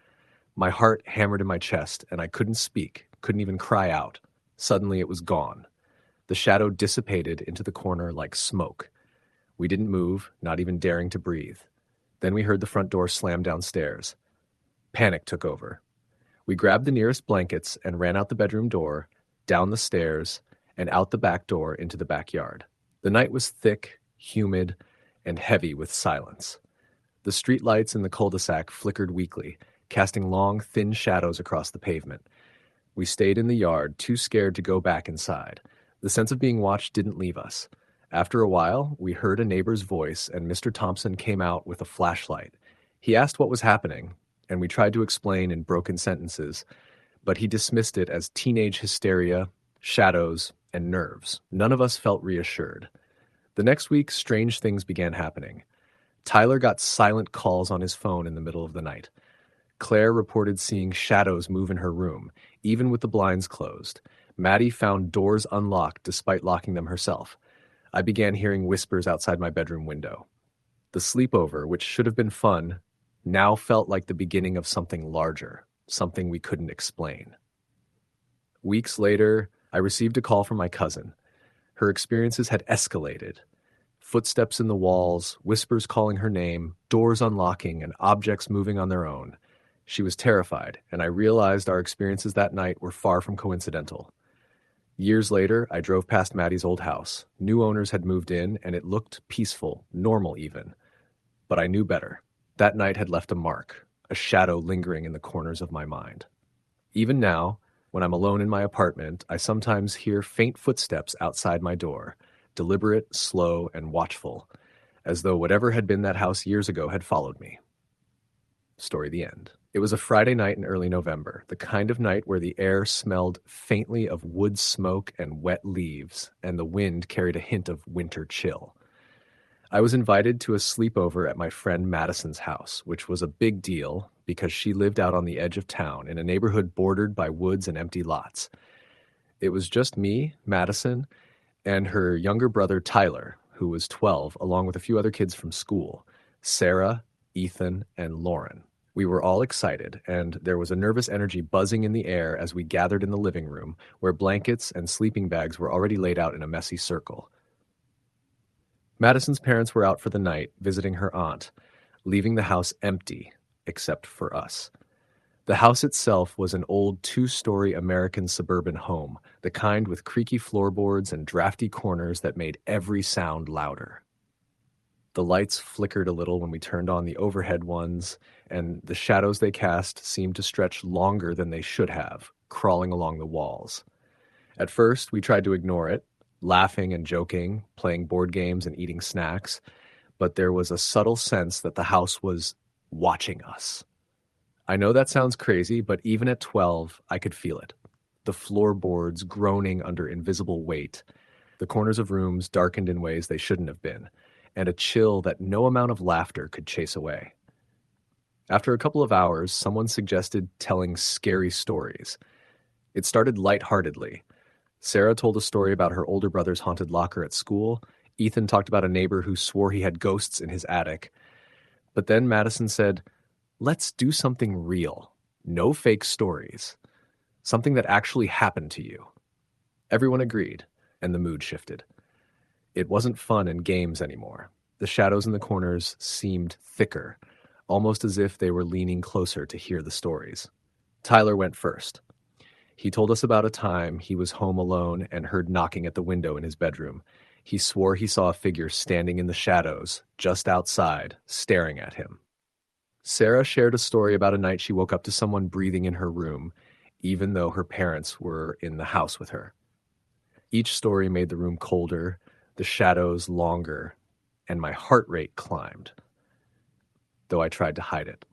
My heart hammered in my chest, and I couldn't speak, couldn't even cry out. Suddenly it was gone. The shadow dissipated into the corner like smoke. We didn't move, not even daring to breathe. Then we heard the front door slam downstairs. Panic took over. We grabbed the nearest blankets and ran out the bedroom door, down the stairs, and out the back door into the backyard. The night was thick, humid, and heavy with silence. The streetlights in the cul-de-sac flickered weakly, casting long, thin shadows across the pavement. We stayed in the yard, too scared to go back inside. The sense of being watched didn't leave us. After a while, we heard a neighbor's voice, and Mr. Thompson came out with a flashlight. He asked what was happening, and we tried to explain in broken sentences, but he dismissed it as teenage hysteria, shadows, and nerves. None of us felt reassured. The next week, strange things began happening. Tyler got silent calls on his phone in the middle of the night. Claire reported seeing shadows move in her room, even with the blinds closed. Maddie found doors unlocked despite locking them herself. I began hearing whispers outside my bedroom window. The sleepover, which should have been fun, now felt like the beginning of something larger, something we couldn't explain. Weeks later, I received a call from my cousin. Her experiences had escalated. Footsteps in the walls, whispers calling her name, doors unlocking, and objects moving on their own. She was terrified, and I realized our experiences that night were far from coincidental. Years later, I drove past Maddie's old house. New owners had moved in, and it looked peaceful, normal even. But I knew better. That night had left a mark, a shadow lingering in the corners of my mind. Even now, when I'm alone in my apartment, I sometimes hear faint footsteps outside my door, deliberate, slow, and watchful, as though whatever had been that house years ago had followed me. Story the end. It was a Friday night in early November, the kind of night where the air smelled faintly of wood smoke and wet leaves, and the wind carried a hint of winter chill. I was invited to a sleepover at my friend Madison's house, which was a big deal because she lived out on the edge of town in a neighborhood bordered by woods and empty lots. It was just me, Madison, and her younger brother Tyler, who was 12, along with a few other kids from school, Sarah, Ethan, and Lauren. We were all excited, and there was a nervous energy buzzing in the air as we gathered in the living room, where blankets and sleeping bags were already laid out in a messy circle. Madison's parents were out for the night, visiting her aunt, leaving the house empty, except for us. The house itself was an old two-story American suburban home, the kind with creaky floorboards and drafty corners that made every sound louder. The lights flickered a little when we turned on the overhead ones, and the shadows they cast seemed to stretch longer than they should have, crawling along the walls. At first, we tried to ignore it, laughing and joking, playing board games and eating snacks, but there was a subtle sense that the house was watching us. I know that sounds crazy, but even at 12, I could feel it. The floorboards groaning under invisible weight, the corners of rooms darkened in ways they shouldn't have been, and a chill that no amount of laughter could chase away. After a couple of hours, someone suggested telling scary stories. It started lightheartedly. Sarah told a story about her older brother's haunted locker at school. Ethan talked about a neighbor who swore he had ghosts in his attic. But then Madison said, "Let's do something real. No fake stories. Something that actually happened to you." Everyone agreed, and the mood shifted. It wasn't fun and games anymore. The shadows in the corners seemed thicker, almost as if they were leaning closer to hear the stories. Tyler went first. He told us about a time he was home alone and heard knocking at the window in his bedroom. He swore he saw a figure standing in the shadows, just outside, staring at him. Sarah shared a story about a night she woke up to someone breathing in her room, even though her parents were in the house with her. Each story made the room colder, the shadows longer, and my heart rate climbed, though I tried to hide it.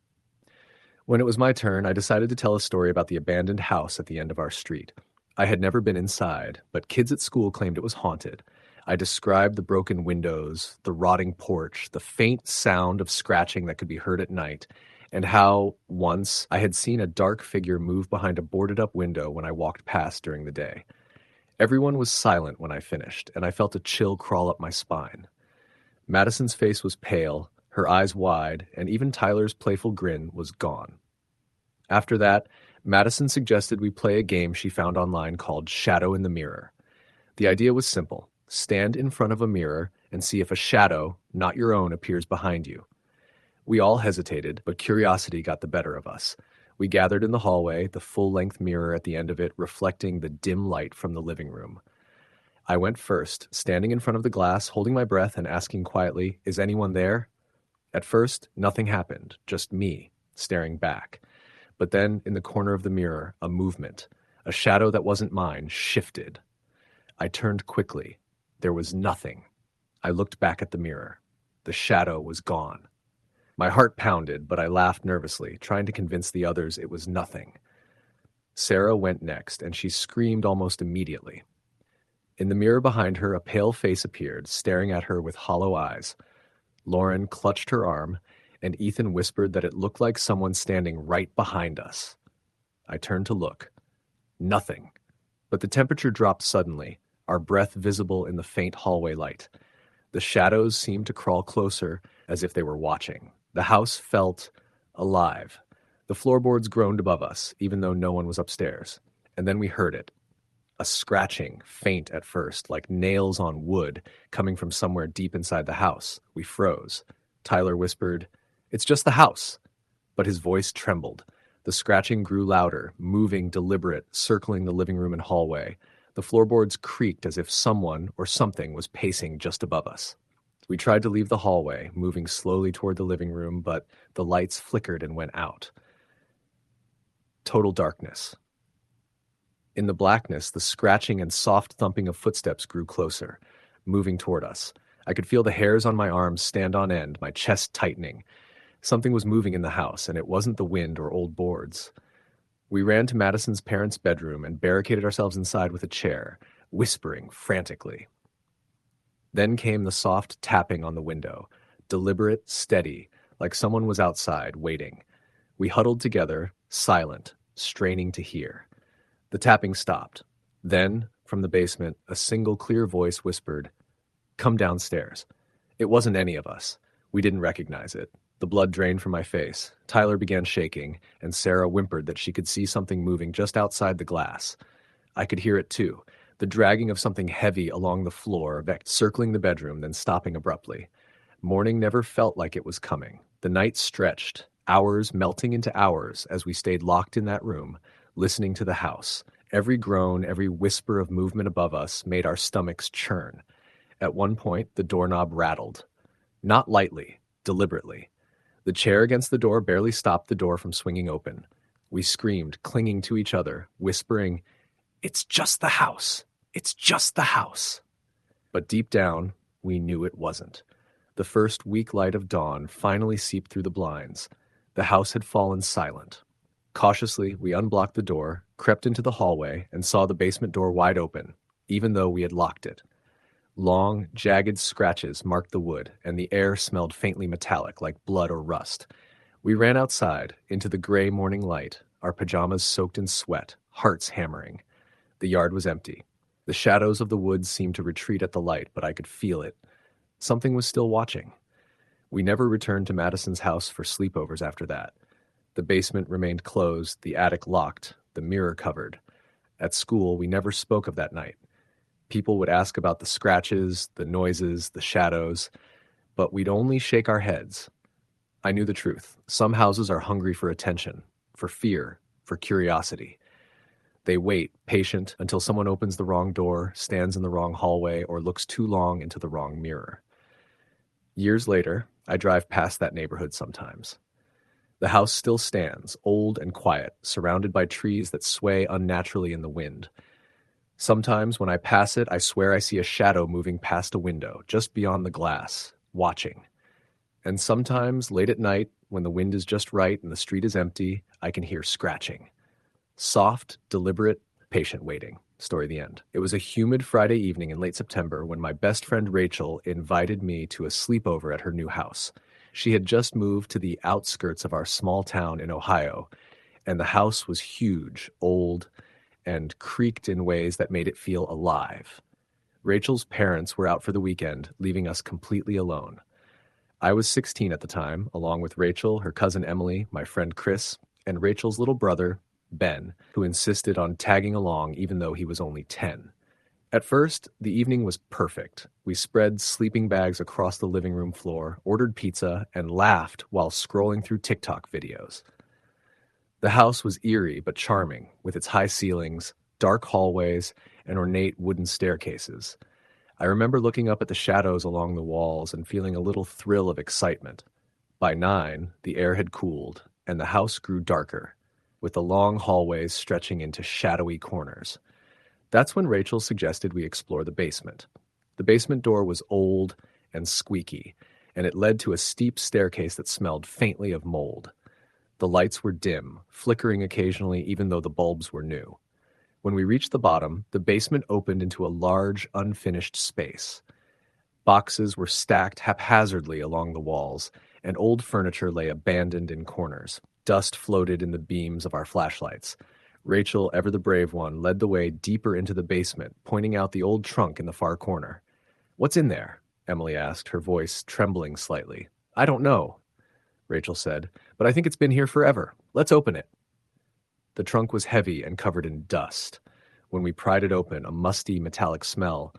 When it was my turn, I decided to tell a story about the abandoned house at the end of our street. I had never been inside, but kids at school claimed it was haunted. I described the broken windows, the rotting porch, the faint sound of scratching that could be heard at night, and how once I had seen a dark figure move behind a boarded-up window when I walked past during the day. Everyone was silent when I finished, and I felt a chill crawl up my spine. Madison's face was pale, her eyes wide, and even Tyler's playful grin was gone. After that, Madison suggested we play a game she found online called Shadow in the Mirror. The idea was simple. Stand in front of a mirror and see if a shadow, not your own, appears behind you. We all hesitated, but curiosity got the better of us. We gathered in the hallway, the full-length mirror at the end of it reflecting the dim light from the living room. I went first, standing in front of the glass, holding my breath and asking quietly, "Is anyone there?" At first, nothing happened, just me, staring back. But then, in the corner of the mirror, a movement. A shadow that wasn't mine shifted. I turned quickly. There was nothing. I looked back at the mirror. The shadow was gone. My heart pounded, but I laughed nervously, trying to convince the others it was nothing. Sarah went next, and she screamed almost immediately. In the mirror behind her, a pale face appeared, staring at her with hollow eyes. Lauren clutched her arm, and Ethan whispered that it looked like someone standing right behind us. I turned to look. Nothing. But the temperature dropped suddenly, our breath visible in the faint hallway light. The shadows seemed to crawl closer, as if they were watching. The house felt alive. The floorboards groaned above us, even though no one was upstairs. And then we heard it. A scratching, faint at first, like nails on wood, coming from somewhere deep inside the house. We froze. Tyler whispered, "It's just the house." But his voice trembled. The scratching grew louder, moving, deliberate, circling the living room and hallway. The floorboards creaked as if someone or something was pacing just above us. We tried to leave the hallway, moving slowly toward the living room, but the lights flickered and went out. Total darkness. In the blackness, the scratching and soft thumping of footsteps grew closer, moving toward us. I could feel the hairs on my arms stand on end, my chest tightening. Something was moving in the house, and it wasn't the wind or old boards. We ran to Madison's parents' bedroom and barricaded ourselves inside with a chair, whispering frantically. Then came the soft tapping on the window, deliberate, steady, like someone was outside, waiting. We huddled together, silent, straining to hear. The tapping stopped. Then, from the basement, a single clear voice whispered, "Come downstairs." It wasn't any of us. We didn't recognize it. The blood drained from my face. Tyler began shaking, and Sarah whimpered that she could see something moving just outside the glass. I could hear it too, the dragging of something heavy along the floor, circling the bedroom, then stopping abruptly. Morning never felt like it was coming. The night stretched, hours melting into hours as we stayed locked in that room, listening to the house. Every groan, every whisper of movement above us made our stomachs churn. At one point, the doorknob rattled. Not lightly, deliberately. The chair against the door barely stopped the door from swinging open. We screamed, clinging to each other, whispering, "It's just the house! It's just the house!" But deep down, we knew it wasn't. The first weak light of dawn finally seeped through the blinds. The house had fallen silent. Cautiously, we unblocked the door, crept into the hallway, and saw the basement door wide open, even though we had locked it. Long, jagged scratches marked the wood, and the air smelled faintly metallic, like blood or rust. We ran outside, into the gray morning light, our pajamas soaked in sweat, hearts hammering. The yard was empty. The shadows of the woods seemed to retreat at the light, but I could feel it. Something was still watching. We never returned to Madison's house for sleepovers after that. The basement remained closed, the attic locked, the mirror covered. At school, we never spoke of that night. People would ask about the scratches, the noises, the shadows, but we'd only shake our heads. I knew the truth. Some houses are hungry for attention, for fear, for curiosity. They wait, patient, until someone opens the wrong door, stands in the wrong hallway, or looks too long into the wrong mirror. Years later, I drive past that neighborhood sometimes. The house still stands, old and quiet, surrounded by trees that sway unnaturally in the wind. Sometimes when I pass it, I swear I see a shadow moving past a window, just beyond the glass, watching. And sometimes, late at night, when the wind is just right and the street is empty, I can hear scratching. Soft, deliberate, patient waiting. Story the end. It was a humid Friday evening in late September when my best friend Rachel invited me to a sleepover at her new house. She had just moved to the outskirts of our small town in Ohio, and the house was huge, old, and creaked in ways that made it feel alive. Rachel's parents were out for the weekend, leaving us completely alone. I was 16 at the time, along with Rachel, her cousin Emily, my friend Chris, and Rachel's little brother, Ben, who insisted on tagging along even though he was only 10. At first, the evening was perfect. We spread sleeping bags across the living room floor, ordered pizza, and laughed while scrolling through TikTok videos. The house was eerie but charming, with its high ceilings, dark hallways, and ornate wooden staircases. I remember looking up at the shadows along the walls and feeling a little thrill of excitement. By 9, the air had cooled, and the house grew darker, with the long hallways stretching into shadowy corners. That's when Rachel suggested we explore the basement. The basement door was old and squeaky, and it led to a steep staircase that smelled faintly of mold. The lights were dim, flickering occasionally even though the bulbs were new. When we reached the bottom, the basement opened into a large, unfinished space. Boxes were stacked haphazardly along the walls, and old furniture lay abandoned in corners. Dust floated in the beams of our flashlights. Rachel, ever the brave one, led the way deeper into the basement, pointing out the old trunk in the far corner. "What's in there?" Emily asked, her voice trembling slightly. "I don't know," Rachel said, "but I think it's been here forever. Let's open it." The trunk was heavy and covered in dust. When we pried it open, a musty metallic smell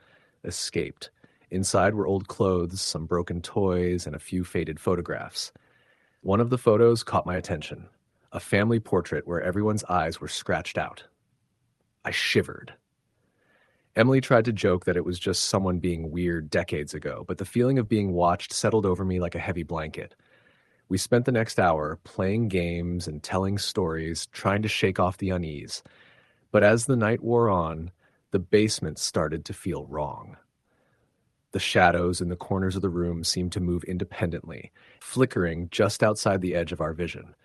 escaped. Inside were old clothes, some broken toys, and a few faded photographs. One of the photos caught my attention. A family portrait where everyone's eyes were scratched out. I shivered. Emily tried to joke that it was just someone being weird decades ago, but the feeling of being watched settled over me like a heavy blanket. We spent the next hour playing games and telling stories, trying to shake off the unease. But as the night wore on, the basement started to feel wrong. The shadows in the corners of the room seemed to move independently, flickering just outside the edge of our vision.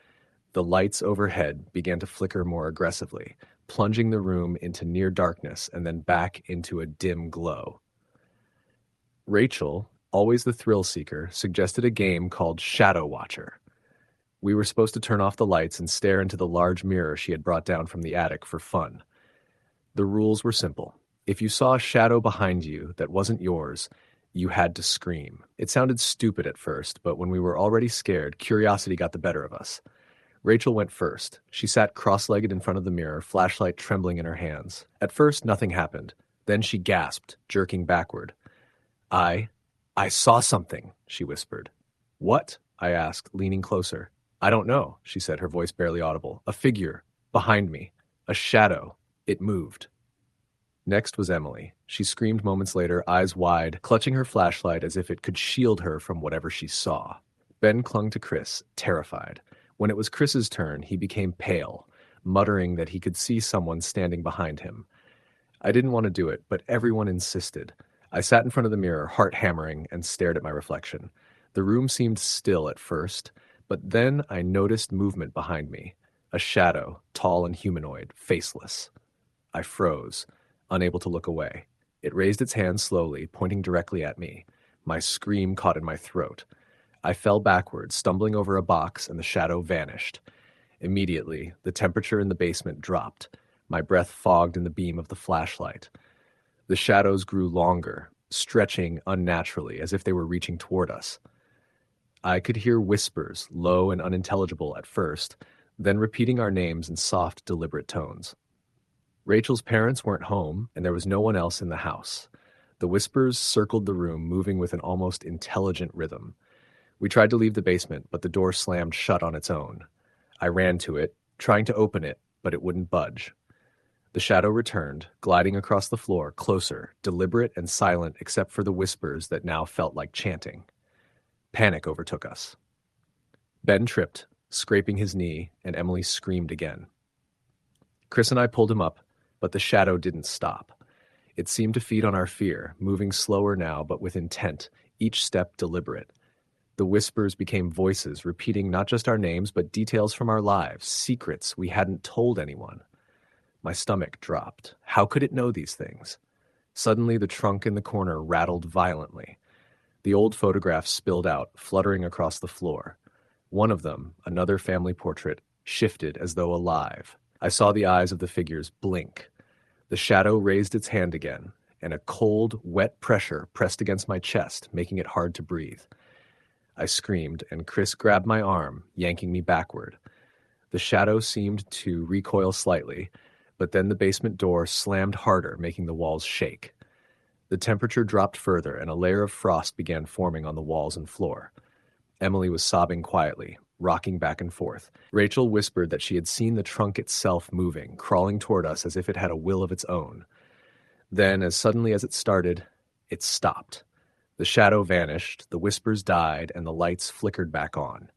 The lights overhead began to flicker more aggressively, plunging the room into near darkness and then back into a dim glow. Rachel, always the thrill seeker, suggested a game called Shadow Watcher. We were supposed to turn off the lights and stare into the large mirror she had brought down from the attic for fun. The rules were simple. If you saw a shadow behind you that wasn't yours, you had to scream. It sounded stupid at first, but when we were already scared, curiosity got the better of us. Rachel went first. She sat cross-legged in front of the mirror, flashlight trembling in her hands. At first, nothing happened. Then she gasped, jerking backward. I saw something," she whispered. "What?" I asked, leaning closer. "I don't know," she said, her voice barely audible. "A figure. Behind me. A shadow. It moved." Next was Emily. She screamed moments later, eyes wide, clutching her flashlight as if it could shield her from whatever she saw. Ben clung to Chris, terrified. When it was Chris's turn, he became pale, muttering that he could see someone standing behind him. I didn't want to do it, but everyone insisted. I sat in front of the mirror, heart hammering, and stared at my reflection. The room seemed still at first, but then I noticed movement behind me. A shadow, tall and humanoid, faceless. I froze, unable to look away. It raised its hand slowly, pointing directly at me. My scream caught in my throat. I fell backward, stumbling over a box, and the shadow vanished. Immediately, the temperature in the basement dropped. My breath fogged in the beam of the flashlight. The shadows grew longer, stretching unnaturally, as if they were reaching toward us. I could hear whispers, low and unintelligible at first, then repeating our names in soft, deliberate tones. Rachel's parents weren't home, and there was no one else in the house. The whispers circled the room, moving with an almost intelligent rhythm. We tried to leave the basement, but the door slammed shut on its own. I ran to it, trying to open it, but it wouldn't budge. The shadow returned, gliding across the floor, closer, deliberate and silent except for the whispers that now felt like chanting. Panic overtook us. Ben tripped, scraping his knee, and Emily screamed again. Chris and I pulled him up, but the shadow didn't stop. It seemed to feed on our fear, moving slower now but with intent, each step deliberate. The whispers became voices, repeating not just our names but details from our lives, secrets we hadn't told anyone. My stomach dropped. How could it know these things? Suddenly, the trunk in the corner rattled violently. The old photographs spilled out, fluttering across the floor. One of them, another family portrait, shifted as though alive. I saw the eyes of the figures blink. The shadow raised its hand again, and a cold, wet pressure pressed against my chest, making it hard to breathe. I screamed, and Chris grabbed my arm, yanking me backward. The shadow seemed to recoil slightly, but then the basement door slammed harder, making the walls shake. The temperature dropped further, and a layer of frost began forming on the walls and floor. Emily was sobbing quietly, rocking back and forth. Rachel whispered that she had seen the trunk itself moving, crawling toward us as if it had a will of its own. Then, as suddenly as it started, it stopped. The shadow vanished, the whispers died, and the lights flickered back on.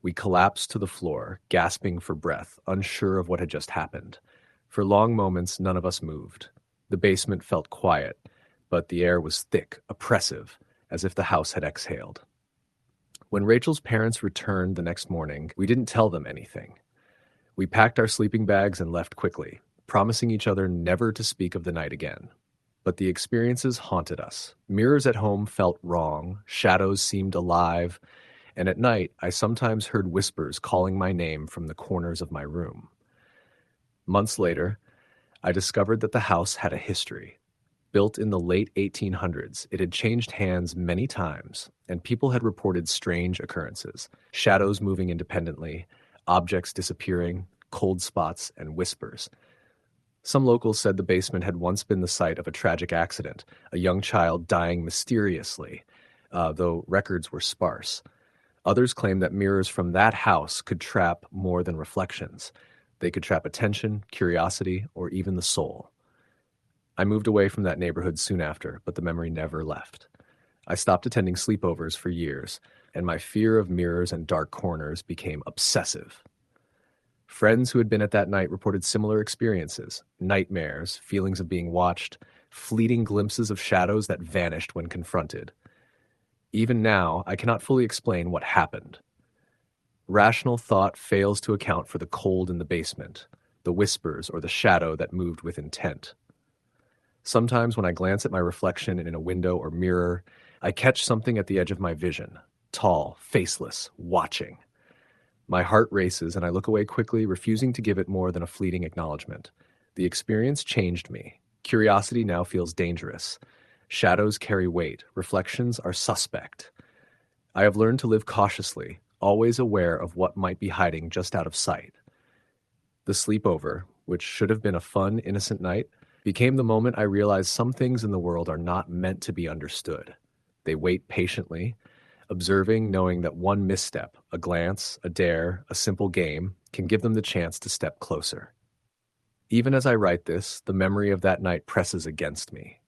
We collapsed to the floor, gasping for breath, unsure of what had just happened. For long moments, none of us moved. The basement felt quiet, but the air was thick, oppressive, as if the house had exhaled. When Rachel's parents returned the next morning, we didn't tell them anything. We packed our sleeping bags and left quickly, promising each other never to speak of the night again. But the experiences haunted us. Mirrors at home felt wrong, shadows seemed alive, and at night I sometimes heard whispers calling my name from the corners of my room. Months later, I discovered that the house had a history. Built in the late 1800s, it had changed hands many times, and people had reported strange occurrences: shadows moving independently, objects disappearing, cold spots, and whispers. Some locals said the basement had once been the site of a tragic accident, a young child dying mysteriously, though records were sparse. Others claimed that mirrors from that house could trap more than reflections. They could trap attention, curiosity, or even the soul. I moved away from that neighborhood soon after, but the memory never left. I stopped attending sleepovers for years, and my fear of mirrors and dark corners became obsessive. Friends who had been at that night reported similar experiences: nightmares, feelings of being watched, fleeting glimpses of shadows that vanished when confronted. Even now, I cannot fully explain what happened. Rational thought fails to account for the cold in the basement, the whispers, or the shadow that moved with intent. Sometimes when I glance at my reflection in a window or mirror, I catch something at the edge of my vision, tall, faceless, watching. My heart races and I look away quickly, refusing to give it more than a fleeting acknowledgement. The experience changed me. Curiosity now feels dangerous. Shadows carry weight. Reflections are suspect. I have learned to live cautiously, always aware of what might be hiding just out of sight. The sleepover, which should have been a fun, innocent night, became the moment I realized some things in the world are not meant to be understood. They wait patiently, observing, knowing that one misstep, a glance, a dare, a simple game, can give them the chance to step closer. Even as I write this, the memory of that night presses against me.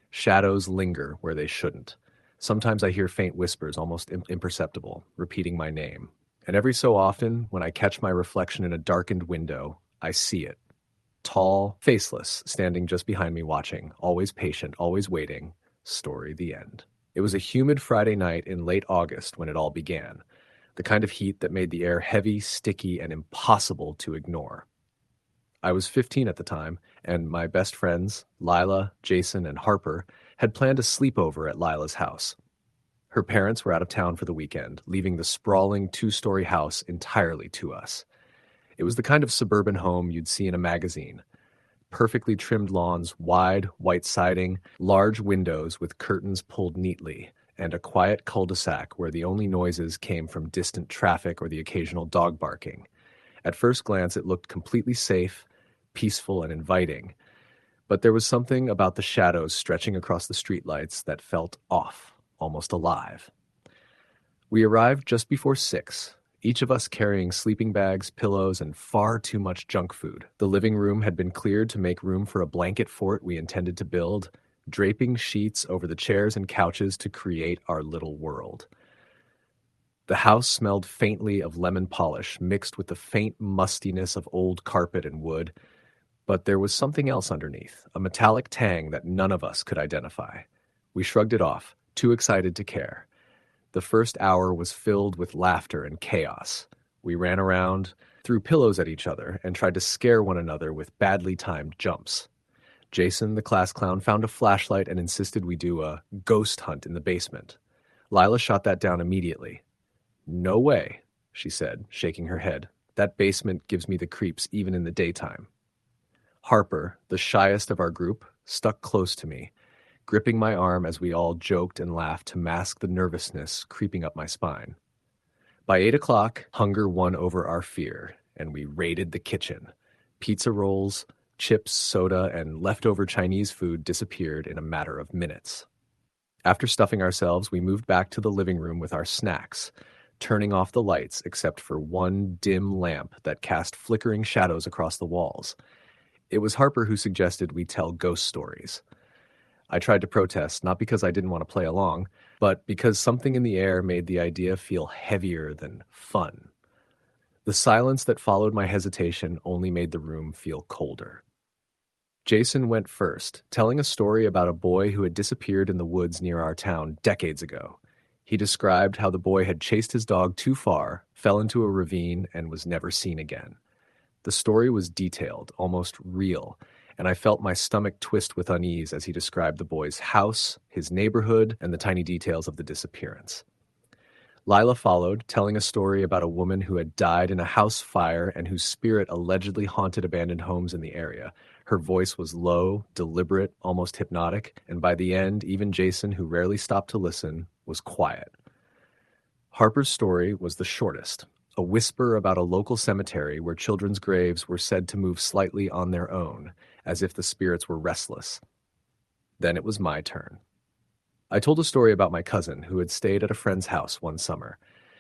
Shadows linger where they shouldn't. Sometimes I hear faint whispers, almost imperceptible, repeating my name. And every so often, when I catch my reflection in a darkened window, I see it. Tall, faceless, standing just behind me watching, always patient, always waiting. Story the end. It was a humid Friday night in late August when it all began, the kind of heat that made the air heavy, sticky, and impossible to ignore. I was 15 at the time, and my best friends, Lila, Jason, and Harper, had planned a sleepover at Lila's house. Her parents were out of town for the weekend, leaving the sprawling two-story house entirely to us. It was the kind of suburban home you'd see in a magazine. Perfectly trimmed lawns, wide, white siding, large windows with curtains pulled neatly, and a quiet cul-de-sac where the only noises came from distant traffic or the occasional dog barking. At first glance, it looked completely safe, peaceful, and inviting, but there was something about the shadows stretching across the streetlights that felt off, almost alive. We arrived just before 6, each of us carrying sleeping bags, pillows, and far too much junk food. The living room had been cleared to make room for a blanket fort we intended to build, draping sheets over the chairs and couches to create our little world. The house smelled faintly of lemon polish, mixed with the faint mustiness of old carpet and wood, but there was something else underneath, a metallic tang that none of us could identify. We shrugged it off, too excited to care. The first hour was filled with laughter and chaos. We ran around, threw pillows at each other, and tried to scare one another with badly timed jumps. Jason, the class clown, found a flashlight and insisted we do a ghost hunt in the basement. Lila shot that down immediately. "No way," she said, shaking her head. "That basement gives me the creeps even in the daytime." Harper, the shyest of our group, stuck close to me, gripping my arm as we all joked and laughed to mask the nervousness creeping up my spine. By 8 o'clock, hunger won over our fear, and we raided the kitchen. Pizza rolls, chips, soda, and leftover Chinese food disappeared in a matter of minutes. After stuffing ourselves, we moved back to the living room with our snacks, turning off the lights except for one dim lamp that cast flickering shadows across the walls. It was Harper who suggested we tell ghost stories. I tried to protest, not because I didn't want to play along, but because something in the air made the idea feel heavier than fun. The silence that followed my hesitation only made the room feel colder. Jason went first, telling a story about a boy who had disappeared in the woods near our town decades ago. He described how the boy had chased his dog too far, fell into a ravine, and was never seen again. The story was detailed, almost real, and I felt my stomach twist with unease as he described the boy's house, his neighborhood, and the tiny details of the disappearance. Lila followed, telling a story about a woman who had died in a house fire and whose spirit allegedly haunted abandoned homes in the area. Her voice was low, deliberate, almost hypnotic, and by the end, even Jason, who rarely stopped to listen, was quiet. Harper's story was the shortest, a whisper about a local cemetery where children's graves were said to move slightly on their own, as if the spirits were restless. Then it was my turn. I told a story about my cousin who had stayed at a friend's house one summer.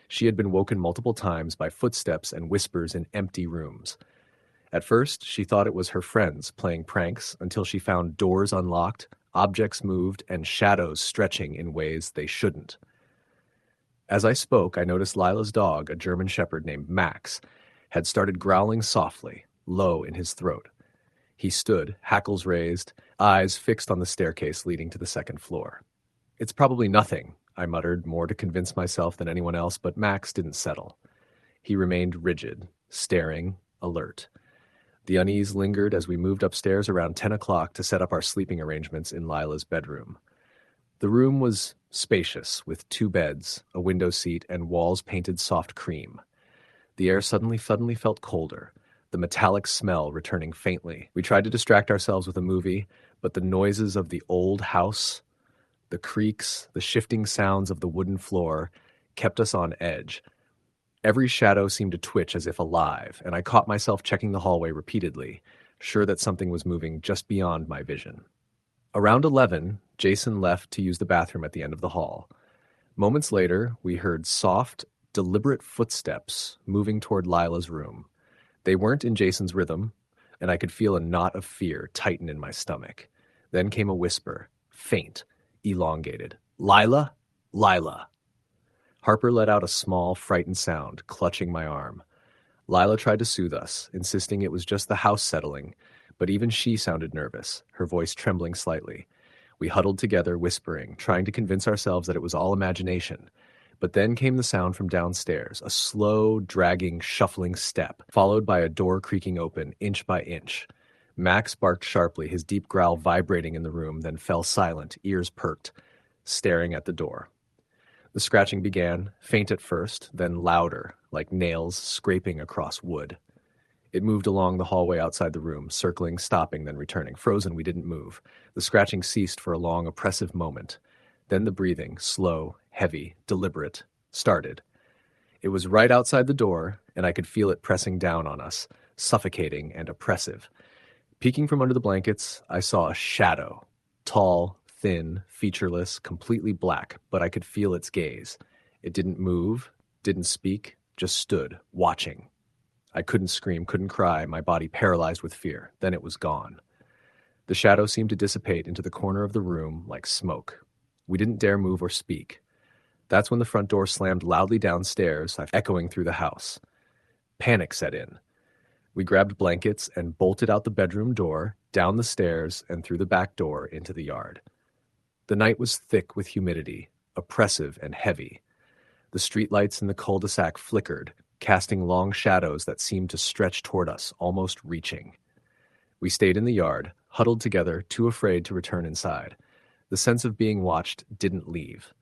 She had been woken multiple times by footsteps and whispers in empty rooms. At first, she thought it was her friends playing pranks until she found doors unlocked, objects moved, and shadows stretching in ways they shouldn't. As I spoke, I noticed Lila's dog, a German shepherd named Max, had started growling softly, low in his throat. He stood, hackles raised, eyes fixed on the staircase leading to the second floor. "It's probably nothing," I muttered, more to convince myself than anyone else, but Max didn't settle. He remained rigid, staring, alert. The unease lingered as we moved upstairs around 10 o'clock to set up our sleeping arrangements in Lila's bedroom. The room was spacious, with 2 beds, a window seat, and walls painted soft cream. The air suddenly felt colder, the metallic smell returning faintly. We tried to distract ourselves with a movie, but the noises of the old house, the creaks, the shifting sounds of the wooden floor, kept us on edge. Every shadow seemed to twitch as if alive, and I caught myself checking the hallway repeatedly, sure that something was moving just beyond my vision. Around 11, Jason left to use the bathroom at the end of the hall. Moments later, we heard soft, deliberate footsteps moving toward Lila's room. They weren't in Jason's rhythm, and I could feel a knot of fear tighten in my stomach. Then came a whisper, faint, elongated. "Lila? Lila." Harper let out a small, frightened sound, clutching my arm. Lila tried to soothe us, insisting it was just the house settling, but even she sounded nervous, her voice trembling slightly. We huddled together, whispering, trying to convince ourselves that it was all imagination. But then came the sound from downstairs, a slow, dragging, shuffling step, followed by a door creaking open, inch by inch. Max barked sharply, his deep growl vibrating in the room, then fell silent, ears perked, staring at the door. The scratching began, faint at first, then louder, like nails scraping across wood. It moved along the hallway outside the room, circling, stopping, then returning. Frozen, we didn't move. The scratching ceased for a long, oppressive moment. Then the breathing, slow, heavy, deliberate, started. It was right outside the door, and I could feel it pressing down on us, suffocating and oppressive. Peeking from under the blankets, I saw a shadow. Tall, thin, featureless, completely black, but I could feel its gaze. It didn't move, didn't speak, just stood, watching. I couldn't scream, couldn't cry, my body paralyzed with fear. Then it was gone. The shadow seemed to dissipate into the corner of the room like smoke. We didn't dare move or speak. That's when the front door slammed loudly downstairs, echoing through the house. Panic set in. We grabbed blankets and bolted out the bedroom door, down the stairs, and through the back door into the yard. The night was thick with humidity, oppressive and heavy. The streetlights in the cul-de-sac flickered, casting long shadows that seemed to stretch toward us, almost reaching. We stayed in the yard, huddled together, too afraid to return inside. The sense of being watched didn't leave.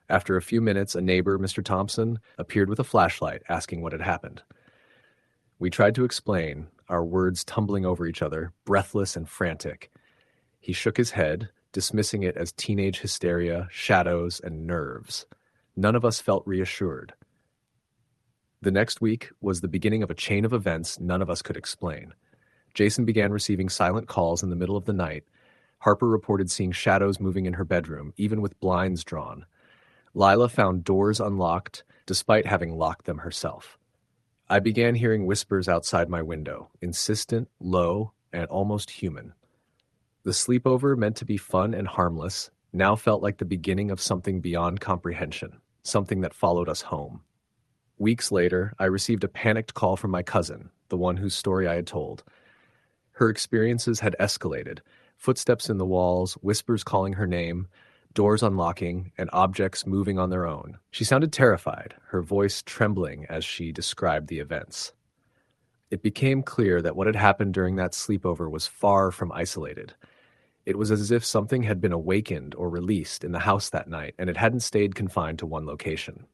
After a few minutes, a neighbor, Mr. Thompson, appeared with a flashlight, asking what had happened. We tried to explain, our words tumbling over each other, breathless and frantic. He shook his head, dismissing it as teenage hysteria, shadows, and nerves. None of us felt reassured. The next week was the beginning of a chain of events none of us could explain. Jason began receiving silent calls in the middle of the night. Harper reported seeing shadows moving in her bedroom, even with blinds drawn. Lila found doors unlocked, despite having locked them herself. I began hearing whispers outside my window, insistent, low, and almost human. The sleepover, meant to be fun and harmless, now felt like the beginning of something beyond comprehension, something that followed us home. Weeks later, I received a panicked call from my cousin, the one whose story I had told. Her experiences had escalated, footsteps in the walls, whispers calling her name, doors unlocking, and objects moving on their own. She sounded terrified, her voice trembling as she described the events. It became clear that what had happened during that sleepover was far from isolated. It was as if something had been awakened or released in the house that night, and it hadn't stayed confined to one location.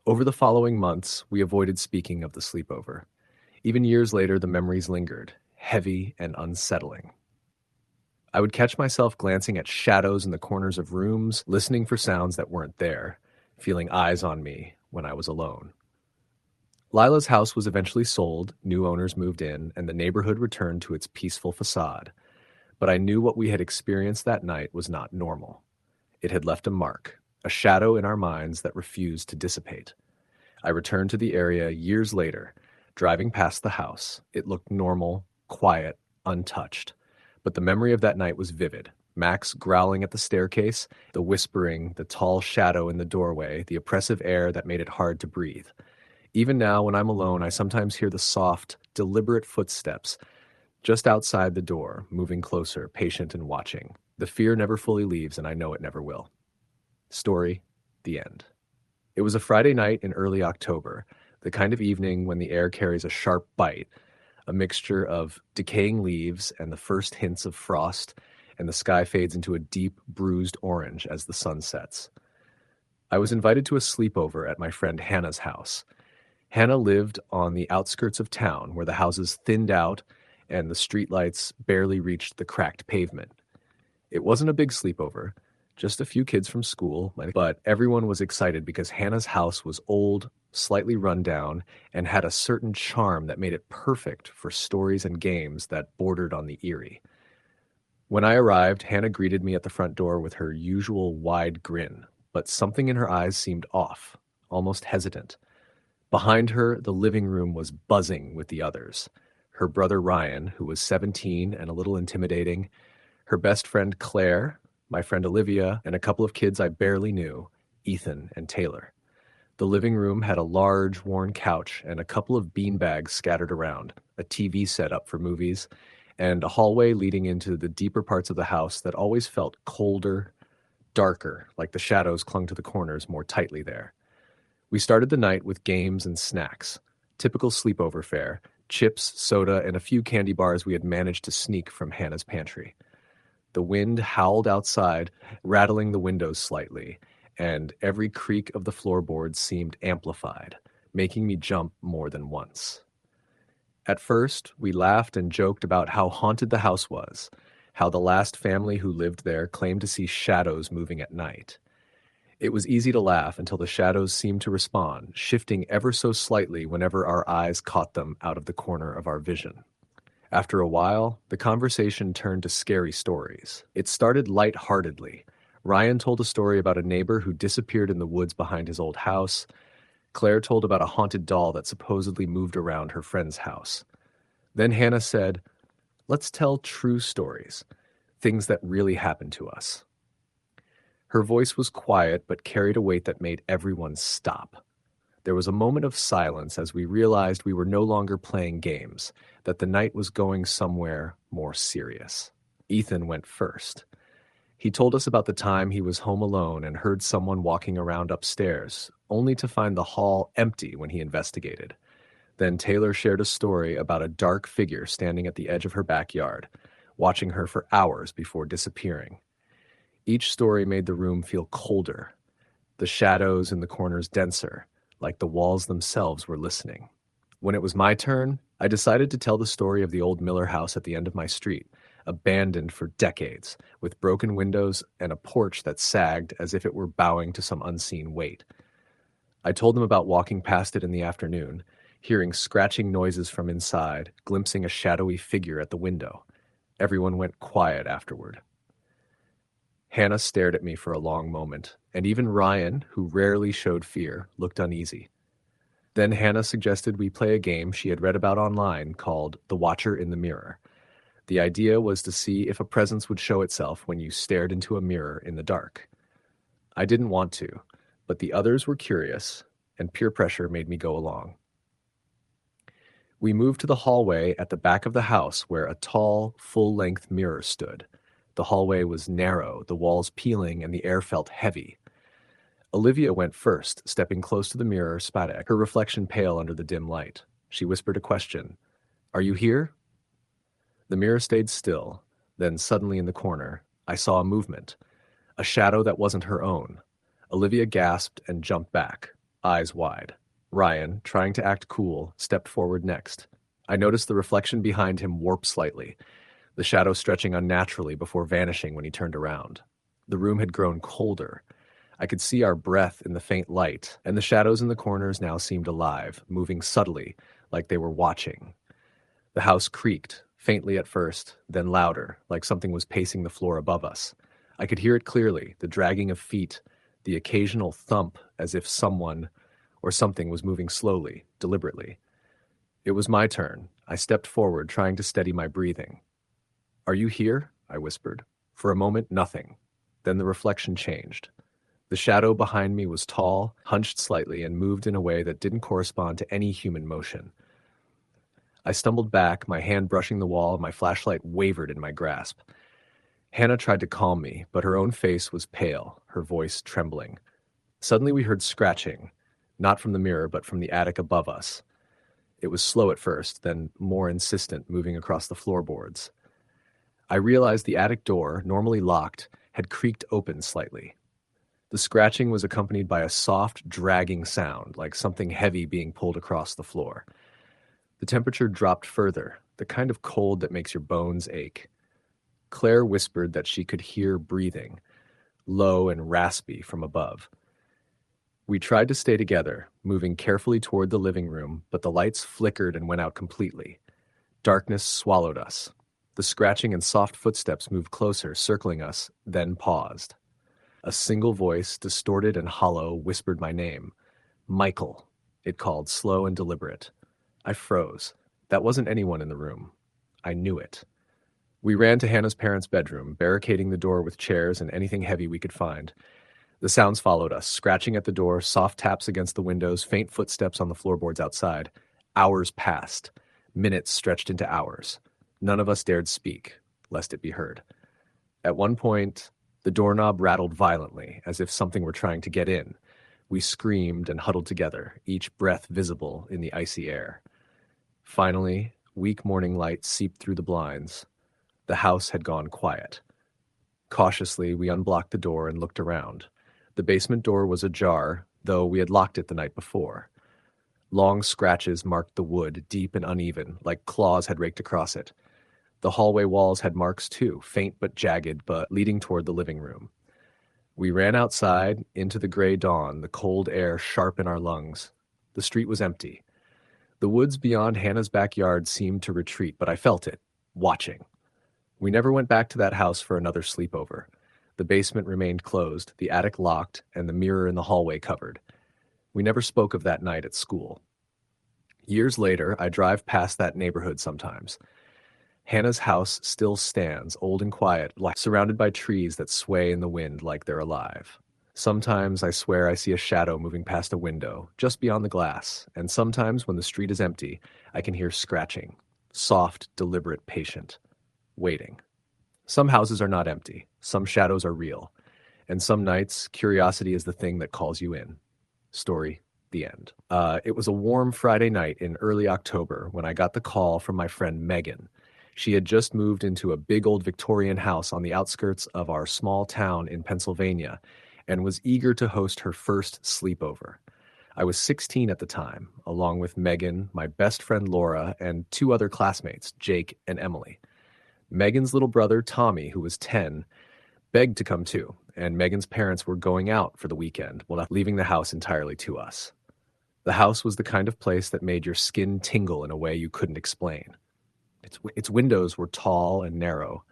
Over the following months, we avoided speaking of the sleepover. Even years later, the memories lingered, heavy and unsettling. I would catch myself glancing at shadows in the corners of rooms, listening for sounds that weren't there, feeling eyes on me when I was alone. Lila's house was eventually sold, new owners moved in, and the neighborhood returned to its peaceful facade. But I knew what we had experienced that night was not normal. It had left a mark, a shadow in our minds that refused to dissipate. I returned to the area years later, driving past the house. It looked normal, quiet, untouched. But the memory of that night was vivid. Max growling at the staircase, the whispering, the tall shadow in the doorway, the oppressive air that made it hard to breathe. Even now, when I'm alone, I sometimes hear the soft, deliberate footsteps just outside the door, moving closer, patient and watching. The fear never fully leaves, and I know it never will. Story, the end. It was a Friday night in early October, the kind of evening when the air carries a sharp bite, a mixture of decaying leaves and the first hints of frost, and the sky fades into a deep, bruised orange as the sun sets. I was invited to a sleepover at my friend Hannah's house. Hannah lived on the outskirts of town, where the houses thinned out and the streetlights barely reached the cracked pavement. It wasn't a big sleepover, just a few kids from school, but everyone was excited because Hannah's house was old, slightly run down, and had a certain charm that made it perfect for stories and games that bordered on the eerie. When I arrived, Hannah greeted me at the front door with her usual wide grin, but something in her eyes seemed off, almost hesitant. Behind her, the living room was buzzing with the others. Her brother Ryan, who was 17 and a little intimidating, her best friend Claire, my friend Olivia, and a couple of kids I barely knew, Ethan and Taylor. The living room had a large, worn couch and a couple of beanbags scattered around, a TV set up for movies, and a hallway leading into the deeper parts of the house that always felt colder, darker, like the shadows clung to the corners more tightly there. We started the night with games and snacks, typical sleepover fare, chips, soda, and a few candy bars we had managed to sneak from Hannah's pantry. The wind howled outside, rattling the windows slightly, and every creak of the floorboards seemed amplified, making me jump more than once. At first, we laughed and joked about how haunted the house was, how the last family who lived there claimed to see shadows moving at night. It was easy to laugh until the shadows seemed to respond, shifting ever so slightly whenever our eyes caught them out of the corner of our vision. After a while, the conversation turned to scary stories. It started lightheartedly. Ryan told a story about a neighbor who disappeared in the woods behind his old house. Claire told about a haunted doll that supposedly moved around her friend's house. Then Hannah said, "Let's tell true stories, things that really happened to us." Her voice was quiet but carried a weight that made everyone stop. There was a moment of silence as we realized we were no longer playing games, that the night was going somewhere more serious. Ethan went first. He told us about the time he was home alone and heard someone walking around upstairs, only to find the hall empty when he investigated. Then Taylor shared a story about a dark figure standing at the edge of her backyard, watching her for hours before disappearing. Each story made the room feel colder, the shadows in the corners denser, like the walls themselves were listening. When it was my turn, I decided to tell the story of the old Miller house at the end of my street, abandoned for decades, with broken windows and a porch that sagged as if it were bowing to some unseen weight. I told them about walking past it in the afternoon, hearing scratching noises from inside, glimpsing a shadowy figure at the window. Everyone went quiet afterward. Hannah stared at me for a long moment, and even Ryan, who rarely showed fear, looked uneasy. Then Hannah suggested we play a game she had read about online called The Watcher in the Mirror. The idea was to see if a presence would show itself when you stared into a mirror in the dark. I didn't want to, but the others were curious, and peer pressure made me go along. We moved to the hallway at the back of the house where a tall, full-length mirror stood. The hallway was narrow, the walls peeling, and the air felt heavy. Olivia went first, stepping close to the mirror, Spadek, her reflection pale under the dim light. She whispered a question. "Are you here?" The mirror stayed still. Then suddenly in the corner, I saw a movement, a shadow that wasn't her own. Olivia gasped and jumped back, eyes wide. Ryan, trying to act cool, stepped forward next. I noticed the reflection behind him warp slightly, the shadow stretching unnaturally before vanishing when he turned around. The room had grown colder. I could see our breath in the faint light, and the shadows in the corners now seemed alive, moving subtly, like they were watching. The house creaked, faintly at first, then louder, like something was pacing the floor above us. I could hear it clearly, the dragging of feet, the occasional thump as if someone or something was moving slowly, deliberately. It was my turn. I stepped forward, trying to steady my breathing. "Are you here?" I whispered. For a moment, nothing. Then the reflection changed. The shadow behind me was tall, hunched slightly, and moved in a way that didn't correspond to any human motion. I stumbled back, my hand brushing the wall, my flashlight wavered in my grasp. Hannah tried to calm me, but her own face was pale, her voice trembling. Suddenly we heard scratching, not from the mirror, but from the attic above us. It was slow at first, then more insistent, moving across the floorboards. I realized the attic door, normally locked, had creaked open slightly. The scratching was accompanied by a soft, dragging sound, like something heavy being pulled across the floor. The temperature dropped further, the kind of cold that makes your bones ache. Claire whispered that she could hear breathing, low and raspy from above. We tried to stay together, moving carefully toward the living room, but the lights flickered and went out completely. Darkness swallowed us. The scratching and soft footsteps moved closer, circling us, then paused. A single voice, distorted and hollow, whispered my name. "Michael," it called, slow and deliberate. I froze. That wasn't anyone in the room. I knew it. We ran to Hannah's parents' bedroom, barricading the door with chairs and anything heavy we could find. The sounds followed us, scratching at the door, soft taps against the windows, faint footsteps on the floorboards outside. Hours passed. Minutes stretched into hours. None of us dared speak, lest it be heard. At one point, the doorknob rattled violently, as if something were trying to get in. We screamed and huddled together, each breath visible in the icy air. Finally, weak morning light seeped through the blinds. The house had gone quiet. Cautiously, we unblocked the door and looked around. The basement door was ajar, though we had locked it the night before. Long scratches marked the wood, deep and uneven, like claws had raked across it. The hallway walls had marks too, faint but jagged, but leading toward the living room. We ran outside, into the gray dawn, the cold air sharp in our lungs. The street was empty. The woods beyond Hannah's backyard seemed to retreat, but I felt it, watching. We never went back to that house for another sleepover. The basement remained closed, the attic locked, and the mirror in the hallway covered. We never spoke of that night at school. Years later, I drive past that neighborhood sometimes. Hannah's house still stands, old and quiet, surrounded by trees that sway in the wind like they're alive. Sometimes I swear I see a shadow moving past a window, just beyond the glass, and sometimes when the street is empty, I can hear scratching, soft, deliberate, patient, waiting. Some houses are not empty, some shadows are real, and some nights, curiosity is the thing that calls you in. Story, the end. It was a warm Friday night in early October when I got the call from my friend Megan. She had just moved into a big old Victorian house on the outskirts of our small town in Pennsylvania and was eager to host her first sleepover. I was 16 at the time, along with Megan, my best friend Laura, and two other classmates, Jake and Emily. Megan's little brother, Tommy, who was 10, begged to come too, and Megan's parents were going out for the weekend, while leaving the house entirely to us. The house was the kind of place that made your skin tingle in a way you couldn't explain. Its windows were tall and narrow,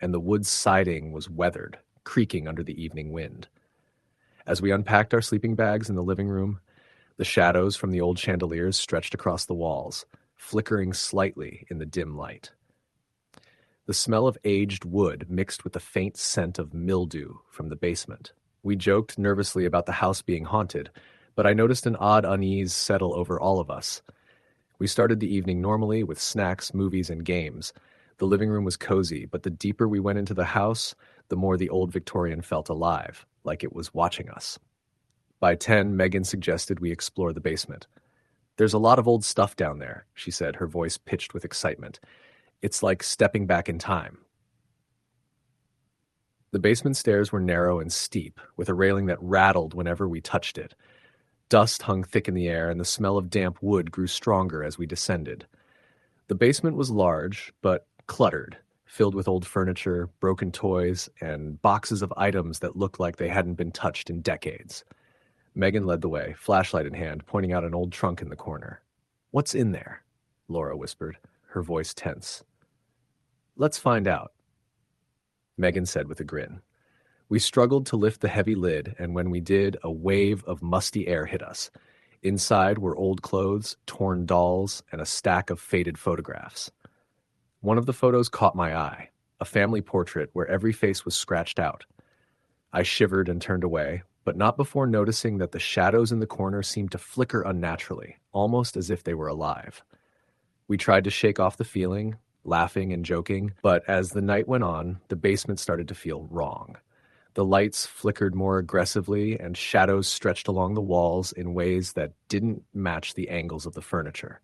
and the wood siding was weathered, creaking under the evening wind. As we unpacked our sleeping bags in the living room, the shadows from the old chandeliers stretched across the walls, flickering slightly in the dim light. The smell of aged wood mixed with the faint scent of mildew from the basement. We joked nervously about the house being haunted, but I noticed an odd unease settle over all of us. We started the evening normally with snacks, movies, and games. The living room was cozy, but the deeper we went into the house, the more the old Victorian felt alive, like it was watching us. By 10, Megan suggested we explore the basement. "There's a lot of old stuff down there," she said, her voice pitched with excitement. "It's like stepping back in time." The basement stairs were narrow and steep, with a railing that rattled whenever we touched it. Dust hung thick in the air, and the smell of damp wood grew stronger as we descended. The basement was large, but cluttered, filled with old furniture, broken toys, and boxes of items that looked like they hadn't been touched in decades. Megan led the way, flashlight in hand, pointing out an old trunk in the corner. "What's in there?" Laura whispered, her voice tense. "Let's find out," Megan said with a grin. We struggled to lift the heavy lid, and when we did, a wave of musty air hit us. Inside were old clothes, torn dolls, and a stack of faded photographs. One of the photos caught my eye, a family portrait where every face was scratched out. I shivered and turned away, but not before noticing that the shadows in the corner seemed to flicker unnaturally, almost as if they were alive. We tried to shake off the feeling, laughing and joking, but as the night went on, the basement started to feel wrong. The lights flickered more aggressively, and shadows stretched along the walls in ways that didn't match the angles of the furniture.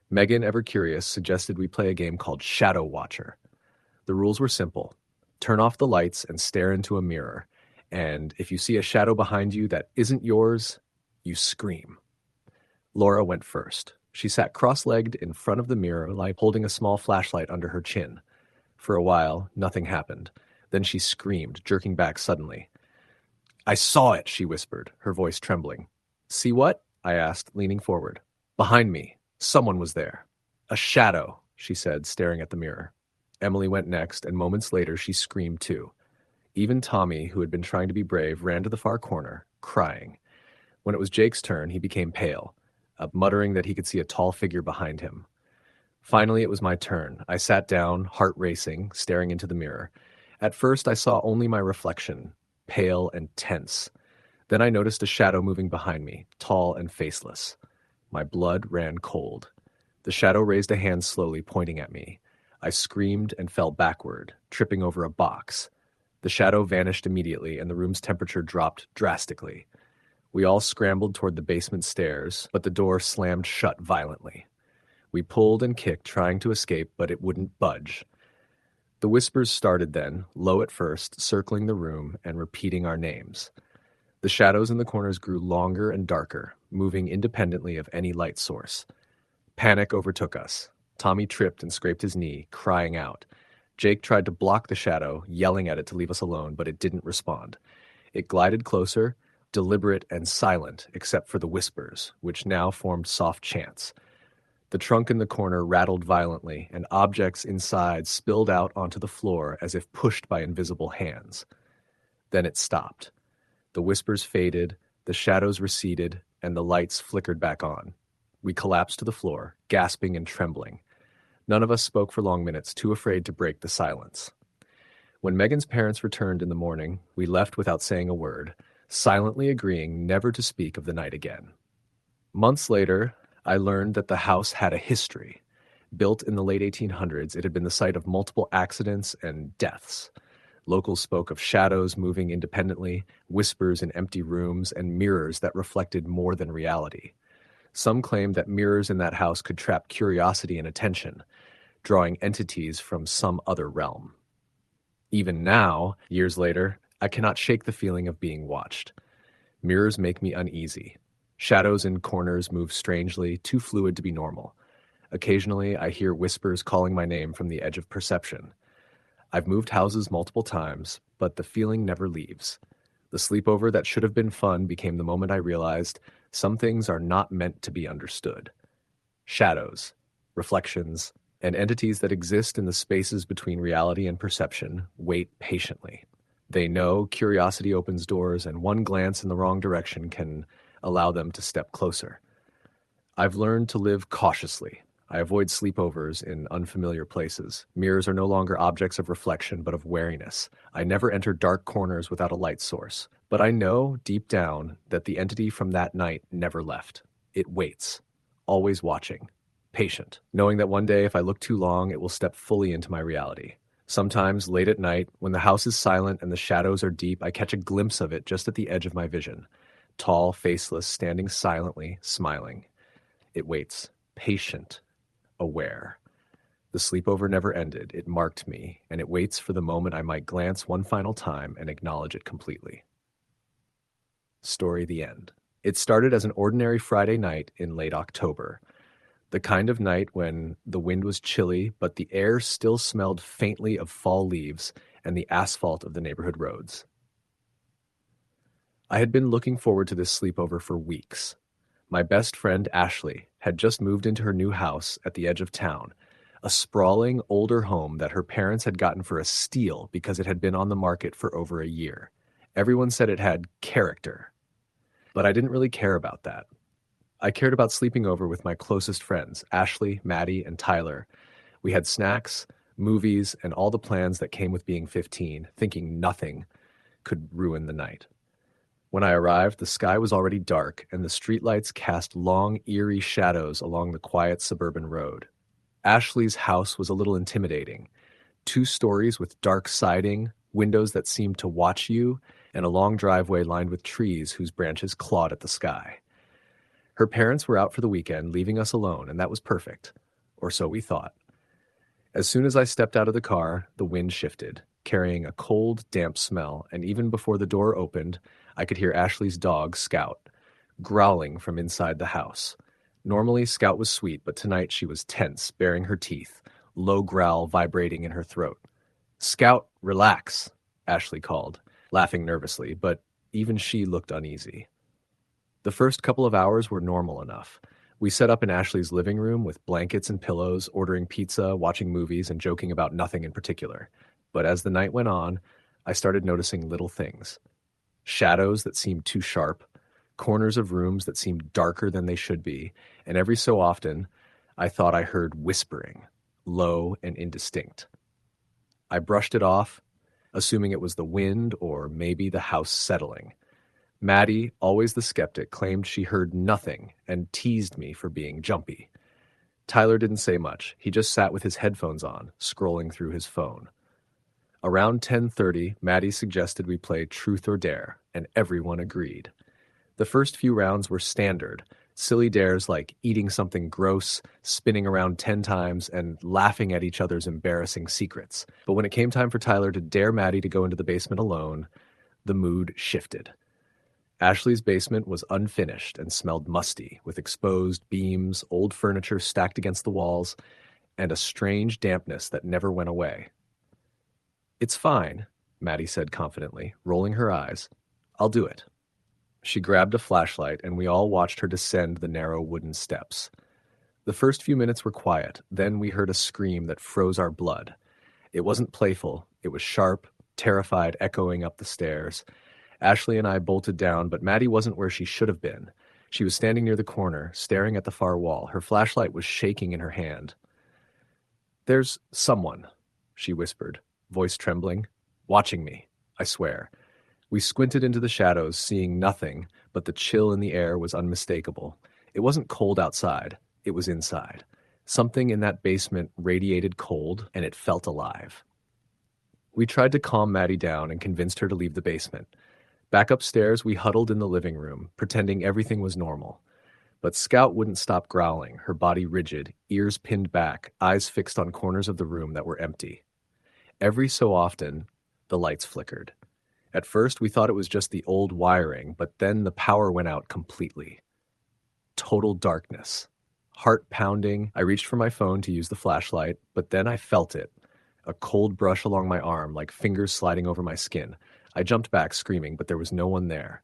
Megan, ever curious, suggested we play a game called Shadow Watcher. The rules were simple. Turn off the lights and stare into a mirror, and if you see a shadow behind you that isn't yours, you scream. Laura went first. She sat cross-legged in front of the mirror, like holding a small flashlight under her chin. For a while, nothing happened. Then she screamed, jerking back suddenly. "I saw it," she whispered, her voice trembling. "See what?" I asked, leaning forward. "Behind me. Someone was there." "A shadow," she said, staring at the mirror. Emily went next, and moments later she screamed too. Even Tommy, who had been trying to be brave, ran to the far corner, crying. When it was Jake's turn, he became pale, muttering that he could see a tall figure behind him. Finally, it was my turn. I sat down, heart racing, staring into the mirror. At first, I saw only my reflection, pale and tense. Then I noticed a shadow moving behind me, tall and faceless. My blood ran cold. The shadow raised a hand slowly, pointing at me. I screamed and fell backward, tripping over a box. The shadow vanished immediately, and the room's temperature dropped drastically. We all scrambled toward the basement stairs, but the door slammed shut violently. We pulled and kicked, trying to escape, but it wouldn't budge. The whispers started then, low at first, circling the room and repeating our names. The shadows in the corners grew longer and darker, moving independently of any light source. Panic overtook us. Tommy tripped and scraped his knee, crying out. Jake tried to block the shadow, yelling at it to leave us alone, but it didn't respond. It glided closer, deliberate and silent, except for the whispers, which now formed soft chants. The trunk in the corner rattled violently, and objects inside spilled out onto the floor as if pushed by invisible hands. Then it stopped. The whispers faded, the shadows receded, and the lights flickered back on. We collapsed to the floor, gasping and trembling. None of us spoke for long minutes, too afraid to break the silence. When Megan's parents returned in the morning, we left without saying a word, silently agreeing never to speak of the night again. Months later, I learned that the house had a history. Built in the late 1800s, it had been the site of multiple accidents and deaths. Locals spoke of shadows moving independently, whispers in empty rooms, and mirrors that reflected more than reality. Some claimed that mirrors in that house could trap curiosity and attention. drawing entities from some other realm. Even now, years later, I cannot shake the feeling of being watched. Mirrors make me uneasy. Shadows in corners move strangely, too fluid to be normal. Occasionally, I hear whispers calling my name from the edge of perception. I've moved houses multiple times, but the feeling never leaves. The sleepover that should have been fun became the moment I realized some things are not meant to be understood. Shadows, reflections, and entities that exist in the spaces between reality and perception wait patiently. They know curiosity opens doors, and one glance in the wrong direction can allow them to step closer. I've learned to live cautiously. I avoid sleepovers in unfamiliar places. Mirrors are no longer objects of reflection, but of wariness. I never enter dark corners without a light source. But I know, deep down, that the entity from that night never left. It waits, always watching, patient, knowing that one day if I look too long, it will step fully into my reality. Sometimes, late at night, when the house is silent and the shadows are deep, I catch a glimpse of it just at the edge of my vision. Tall, faceless, standing silently, smiling. It waits, patient, aware. The sleepover never ended. It marked me, and it waits for the moment I might glance one final time and acknowledge it completely. Story the end. It started as an ordinary Friday night in late October. The kind of night when the wind was chilly, but the air still smelled faintly of fall leaves and the asphalt of the neighborhood roads. I had been looking forward to this sleepover for weeks. My best friend, Ashley, had just moved into her new house at the edge of town, a sprawling, older home that her parents had gotten for a steal because it had been on the market for over a year. Everyone said it had character, but I didn't really care about that. I cared about sleeping over with my closest friends, Ashley, Maddie, and Tyler. We had snacks, movies, and all the plans that came with being 15, thinking nothing could ruin the night. When I arrived, the sky was already dark, and the streetlights cast long, eerie shadows along the quiet suburban road. Ashley's house was a little intimidating. 2 stories with dark siding, windows that seemed to watch you, and a long driveway lined with trees whose branches clawed at the sky. Her parents were out for the weekend, leaving us alone, and that was perfect. Or so we thought. As soon as I stepped out of the car, the wind shifted, carrying a cold, damp smell, and even before the door opened, I could hear Ashley's dog, Scout, growling from inside the house. Normally, Scout was sweet, but tonight she was tense, baring her teeth, low growl vibrating in her throat. "Scout, relax," Ashley called, laughing nervously, but even she looked uneasy. The first couple of hours were normal enough. We set up in Ashley's living room with blankets and pillows, ordering pizza, watching movies, and joking about nothing in particular. But as the night went on, I started noticing little things. Shadows that seemed too sharp, corners of rooms that seemed darker than they should be, and every so often, I thought I heard whispering, low and indistinct. I brushed it off, assuming it was the wind or maybe the house settling. Maddie, always the skeptic, claimed she heard nothing and teased me for being jumpy. Tyler didn't say much. He just sat with his headphones on, scrolling through his phone. Around 10:30, Maddie suggested we play Truth or Dare, and everyone agreed. The first few rounds were standard, silly dares like eating something gross, spinning around 10 times, and laughing at each other's embarrassing secrets. But when it came time for Tyler to dare Maddie to go into the basement alone, the mood shifted. Ashley's basement was unfinished and smelled musty, with exposed beams, old furniture stacked against the walls, and a strange dampness that never went away. "It's fine," Maddie said confidently, rolling her eyes. "I'll do it." She grabbed a flashlight, and we all watched her descend the narrow wooden steps. The first few minutes were quiet, then we heard a scream that froze our blood. It wasn't playful, it was sharp, terrified, echoing up the stairs. Ashley and I bolted down, but Maddie wasn't where she should have been. She was standing near the corner, staring at the far wall. Her flashlight was shaking in her hand. "There's someone," she whispered, voice trembling, "watching me, I swear." We squinted into the shadows, seeing nothing, but the chill in the air was unmistakable. It wasn't cold outside, it was inside. Something in that basement radiated cold, and it felt alive. We tried to calm Maddie down and convinced her to leave the basement. Back upstairs, we huddled in the living room, pretending everything was normal. But Scout wouldn't stop growling, her body rigid, ears pinned back, eyes fixed on corners of the room that were empty. Every so often, the lights flickered. At first, we thought it was just the old wiring, but then the power went out completely. Total darkness. Heart pounding. I reached for my phone to use the flashlight, but then I felt it. A cold brush along my arm, like fingers sliding over my skin. I jumped back, screaming, but there was no one there.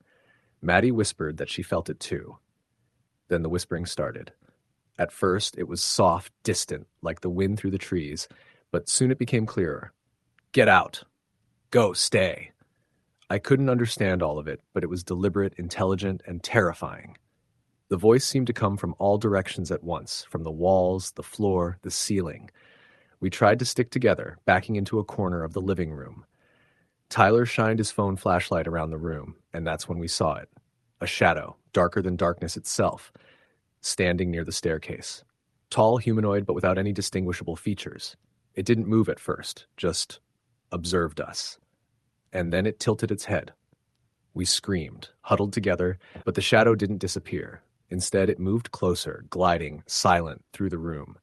Maddie whispered that she felt it too. Then the whispering started. At first, it was soft, distant, like the wind through the trees, but soon it became clearer. Get out. Go, stay. I couldn't understand all of it, but it was deliberate, intelligent, and terrifying. The voice seemed to come from all directions at once, from the walls, the floor, the ceiling. We tried to stick together, backing into a corner of the living room. Tyler shined his phone flashlight around the room, and that's when we saw it. A shadow, darker than darkness itself, standing near the staircase. Tall, humanoid, but without any distinguishable features. It didn't move at first, just observed us. And then it tilted its head. We screamed, huddled together, but the shadow didn't disappear. Instead, it moved closer, gliding, silent, through the room.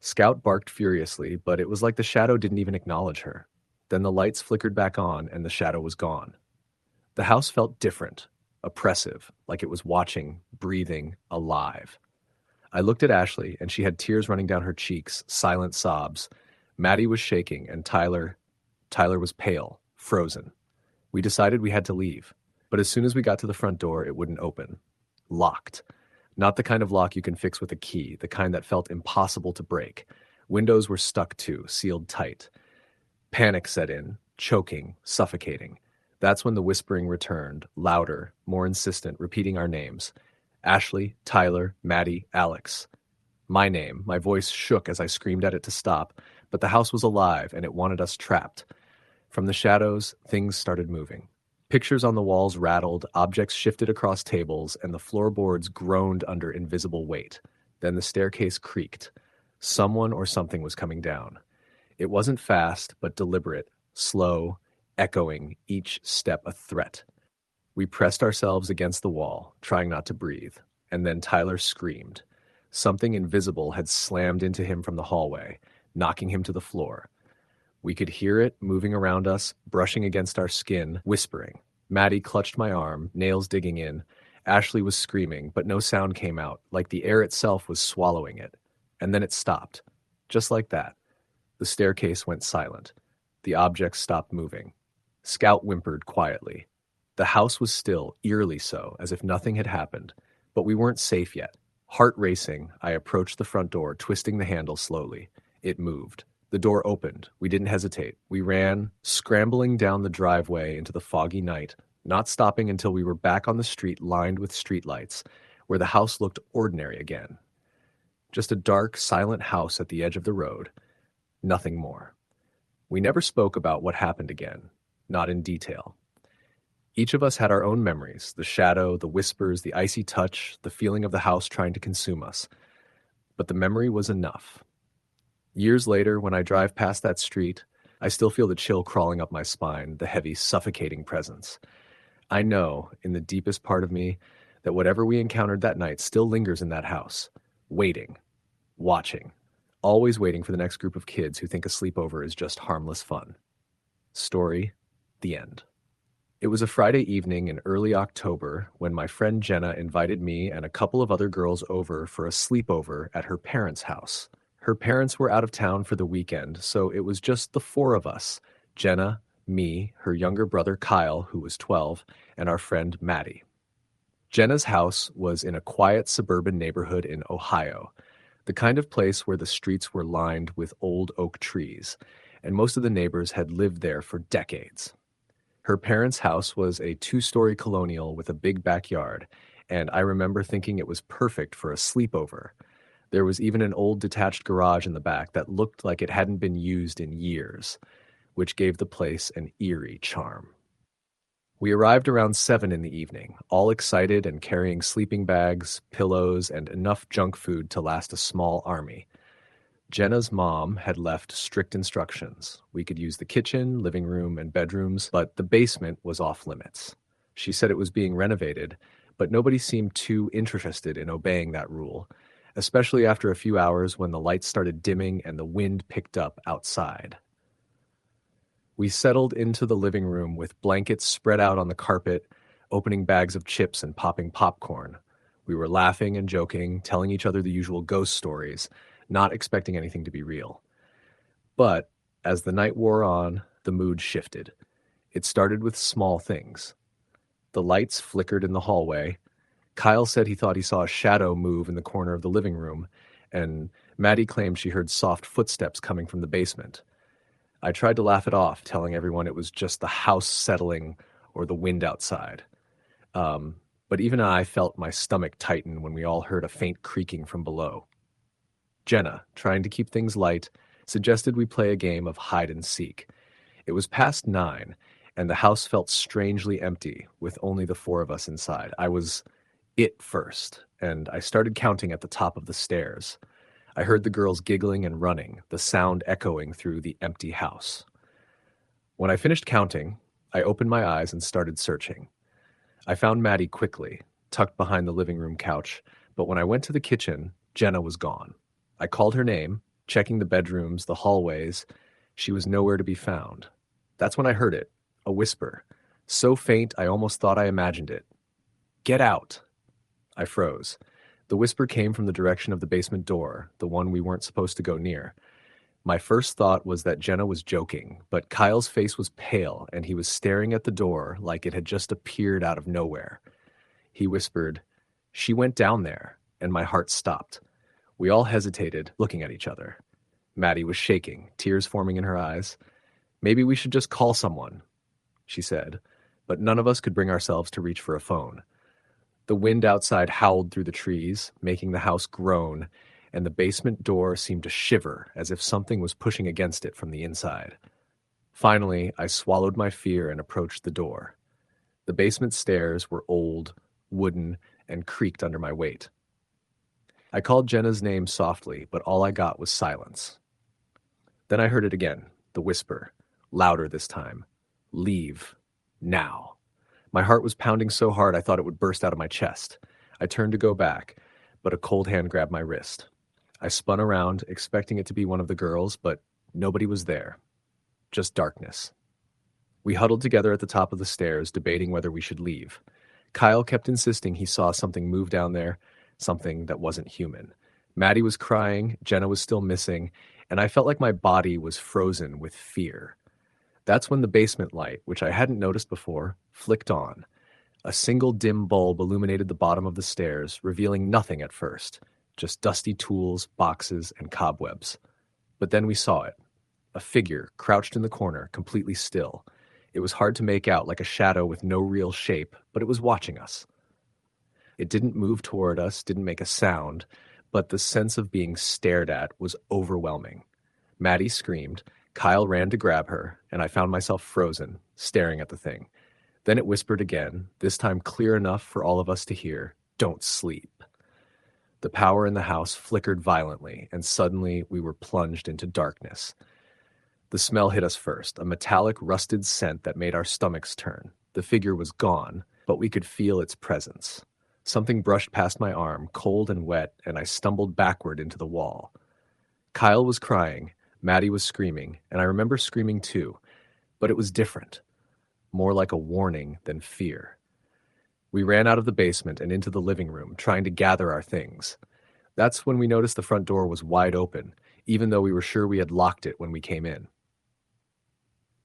Scout barked furiously, but it was like the shadow didn't even acknowledge her. Then the lights flickered back on, and the shadow was gone. The house felt different, oppressive, like it was watching, breathing, alive. I looked at Ashley, and she had tears running down her cheeks, silent sobs. Maddie was shaking, and Tyler was pale, frozen. We decided we had to leave, but as soon as we got to the front door, it wouldn't open. Locked. Not the kind of lock you can fix with a key, the kind that felt impossible to break. Windows were stuck to, sealed tight. Panic set in, choking, suffocating. That's when the whispering returned, louder, more insistent, repeating our names. Ashley, Tyler, Maddie, Alex. My name, my voice shook as I screamed at it to stop, but the house was alive and it wanted us trapped. From the shadows, things started moving. Pictures on the walls rattled, objects shifted across tables, and the floorboards groaned under invisible weight. Then the staircase creaked. Someone or something was coming down. It wasn't fast, but deliberate, slow, echoing, each step a threat. We pressed ourselves against the wall, trying not to breathe, and then Tyler screamed. Something invisible had slammed into him from the hallway, knocking him to the floor. We could hear it moving around us, brushing against our skin, whispering. Maddie clutched my arm, nails digging in. Ashley was screaming, but no sound came out, like the air itself was swallowing it. And then it stopped. Just like that. The staircase went silent. The objects stopped moving. Scout whimpered quietly. The house was still, eerily so, as if nothing had happened. But we weren't safe yet. Heart racing, I approached the front door, twisting the handle slowly. It moved. The door opened. We didn't hesitate. We ran, scrambling down the driveway into the foggy night, not stopping until we were back on the street lined with streetlights, where the house looked ordinary again. Just a dark, silent house at the edge of the road. Nothing more. We never spoke about what happened again, not in detail. Each of us had our own memories, the shadow, the whispers, the icy touch, the feeling of the house trying to consume us. But the memory was enough. Years later, when I drive past that street, I still feel the chill crawling up my spine, the heavy, suffocating presence. I know, in the deepest part of me, that whatever we encountered that night still lingers in that house, waiting, watching, always waiting for the next group of kids who think a sleepover is just harmless fun. Story, the end. It was a Friday evening in early October when my friend Jenna invited me and a couple of other girls over for a sleepover at her parents' house. Her parents were out of town for the weekend, so it was just the four of us, Jenna, me, her younger brother Kyle, who was 12, and our friend Maddie. Jenna's house was in a quiet suburban neighborhood in Ohio, the kind of place where the streets were lined with old oak trees, and most of the neighbors had lived there for decades. Her parents' house was a 2-story colonial with a big backyard, and I remember thinking it was perfect for a sleepover. There was even an old detached garage in the back that looked like it hadn't been used in years, which gave the place an eerie charm. We arrived around 7 in the evening, all excited and carrying sleeping bags, pillows, and enough junk food to last a small army. Jenna's mom had left strict instructions. We could use the kitchen, living room, and bedrooms, but the basement was off limits. She said it was being renovated, but nobody seemed too interested in obeying that rule, especially after a few hours when the lights started dimming and the wind picked up outside. We settled into the living room with blankets spread out on the carpet, opening bags of chips and popping popcorn. We were laughing and joking, telling each other the usual ghost stories, not expecting anything to be real. But as the night wore on, the mood shifted. It started with small things. The lights flickered in the hallway. Kyle said he thought he saw a shadow move in the corner of the living room, and Maddie claimed she heard soft footsteps coming from the basement. I tried to laugh it off, telling everyone it was just the house settling or the wind outside. But even I felt my stomach tighten when we all heard a faint creaking from below. Jenna, trying to keep things light, suggested we play a game of hide and seek. It was past 9, and the house felt strangely empty, with only the 4 of us inside. I was it first, and I started counting at the top of the stairs. I heard the girls giggling and running, the sound echoing through the empty house. When I finished counting, I opened my eyes and started searching. I found Maddie quickly, tucked behind the living room couch, but when I went to the kitchen, Jenna was gone. I called her name, checking the bedrooms, the hallways. She was nowhere to be found. That's when I heard it, a whisper, so faint I almost thought I imagined it. "Get out!" I froze. The whisper came from the direction of the basement door, the one we weren't supposed to go near. My first thought was that Jenna was joking, but Kyle's face was pale and he was staring at the door like it had just appeared out of nowhere. He whispered, "She went down there," and my heart stopped. We all hesitated, looking at each other. Maddie was shaking, tears forming in her eyes. "Maybe we should just call someone," she said, but none of us could bring ourselves to reach for a phone. The wind outside howled through the trees, making the house groan, and the basement door seemed to shiver as if something was pushing against it from the inside. Finally, I swallowed my fear and approached the door. The basement stairs were old, wooden, and creaked under my weight. I called Jenna's name softly, but all I got was silence. Then I heard it again, the whisper, louder this time. "Leave. Now." My heart was pounding so hard I thought it would burst out of my chest. I turned to go back, but a cold hand grabbed my wrist. I spun around, expecting it to be one of the girls, but nobody was there. Just darkness. We huddled together at the top of the stairs, debating whether we should leave. Kyle kept insisting he saw something move down there, something that wasn't human. Maddie was crying, Jenna was still missing, and I felt like my body was frozen with fear. That's when the basement light, which I hadn't noticed before, flicked on. A single dim bulb illuminated the bottom of the stairs, revealing nothing at first, just dusty tools, boxes, and cobwebs. But then we saw it. A figure crouched in the corner, completely still. It was hard to make out, like a shadow with no real shape, but it was watching us. It didn't move toward us, didn't make a sound, but the sense of being stared at was overwhelming. Maddie screamed. Kyle ran to grab her, and I found myself frozen, staring at the thing. Then it whispered again, this time clear enough for all of us to hear, "Don't sleep." The power in the house flickered violently, and suddenly we were plunged into darkness. The smell hit us first, a metallic, rusted scent that made our stomachs turn. The figure was gone, but we could feel its presence. Something brushed past my arm, cold and wet, and I stumbled backward into the wall. Kyle was crying, Maddie was screaming, and I remember screaming too, but it was different, more like a warning than fear. We ran out of the basement and into the living room, trying to gather our things. That's when we noticed the front door was wide open, even though we were sure we had locked it when we came in.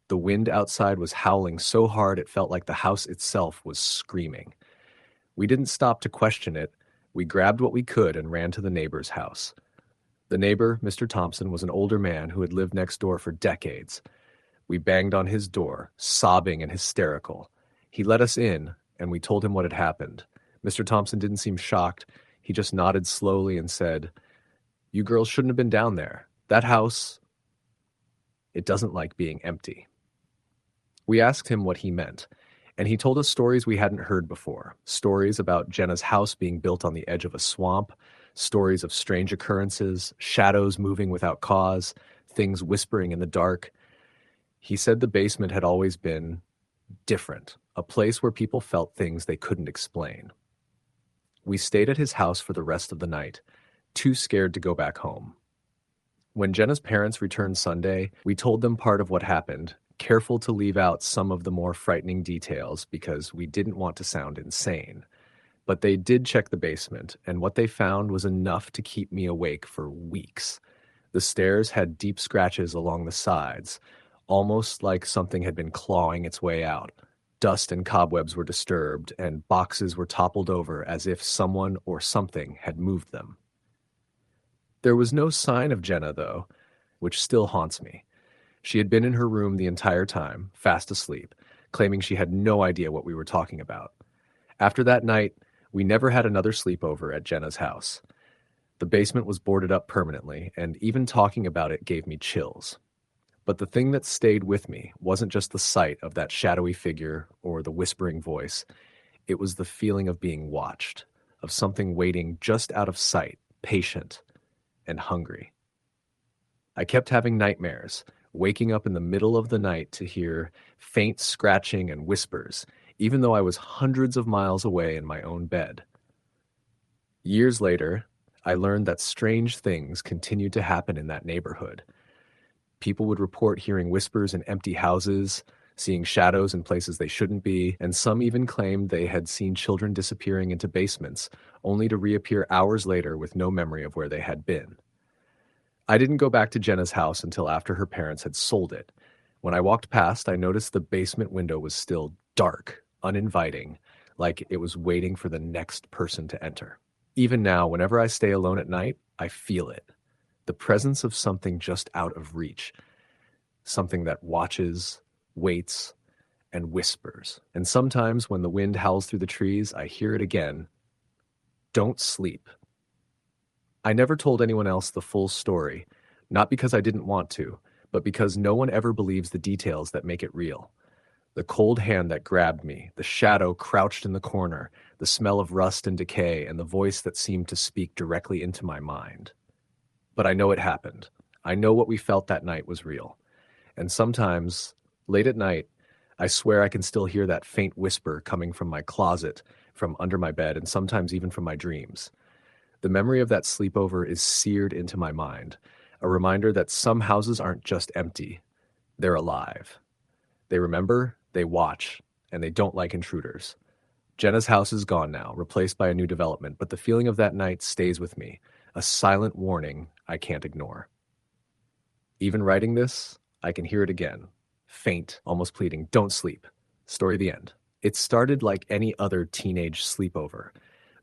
The wind outside was howling so hard it felt like the house itself was screaming. We didn't stop to question it. We grabbed what we could and ran to the neighbor's house. The neighbor, Mr. Thompson, was an older man who had lived next door for decades. We banged on his door, sobbing and hysterical. He let us in, and we told him what had happened. Mr. Thompson didn't seem shocked. He just nodded slowly and said, "You girls shouldn't have been down there. That house, it doesn't like being empty." We asked him what he meant, and he told us stories we hadn't heard before. Stories about Jenna's house being built on the edge of a swamp, stories of strange occurrences, shadows moving without cause, things whispering in the dark. He said the basement had always been different, a place where people felt things they couldn't explain. We stayed at his house for the rest of the night, too scared to go back home. When Jenna's parents returned Sunday, we told them part of what happened, careful to leave out some of the more frightening details because we didn't want to sound insane. But they did check the basement, and what they found was enough to keep me awake for weeks. The stairs had deep scratches along the sides, almost like something had been clawing its way out. Dust and cobwebs were disturbed, and boxes were toppled over as if someone or something had moved them. There was no sign of Jenna, though, which still haunts me. She had been in her room the entire time, fast asleep, claiming she had no idea what we were talking about. After that night, we never had another sleepover at Jenna's house. The basement was boarded up permanently, and even talking about it gave me chills. But the thing that stayed with me wasn't just the sight of that shadowy figure or the whispering voice. It was the feeling of being watched, of something waiting just out of sight, patient and hungry. I kept having nightmares, waking up in the middle of the night to hear faint scratching and whispers, even though I was hundreds of miles away in my own bed. Years later, I learned that strange things continued to happen in that neighborhood. People would report hearing whispers in empty houses, seeing shadows in places they shouldn't be, and some even claimed they had seen children disappearing into basements, only to reappear hours later with no memory of where they had been. I didn't go back to Jenna's house until after her parents had sold it. When I walked past, I noticed the basement window was still dark, uninviting, like it was waiting for the next person to enter. Even now, whenever I stay alone at night, I feel it. The presence of something just out of reach. Something that watches, waits, and whispers. And sometimes when the wind howls through the trees, I hear it again. Don't sleep. I never told anyone else the full story, not because I didn't want to, but because no one ever believes the details that make it real. The cold hand that grabbed me, the shadow crouched in the corner, the smell of rust and decay, and the voice that seemed to speak directly into my mind. But I know it happened. I know what we felt that night was real. And sometimes, late at night, I swear I can still hear that faint whisper coming from my closet, from under my bed, and sometimes even from my dreams. The memory of that sleepover is seared into my mind, a reminder that some houses aren't just empty, they're alive. They remember, they watch, and they don't like intruders. Jenna's house is gone now, replaced by a new development, but the feeling of that night stays with me, a silent warning I can't ignore. Even writing this, I can hear it again, faint, almost pleading, don't sleep. Story the end. It started like any other teenage sleepover,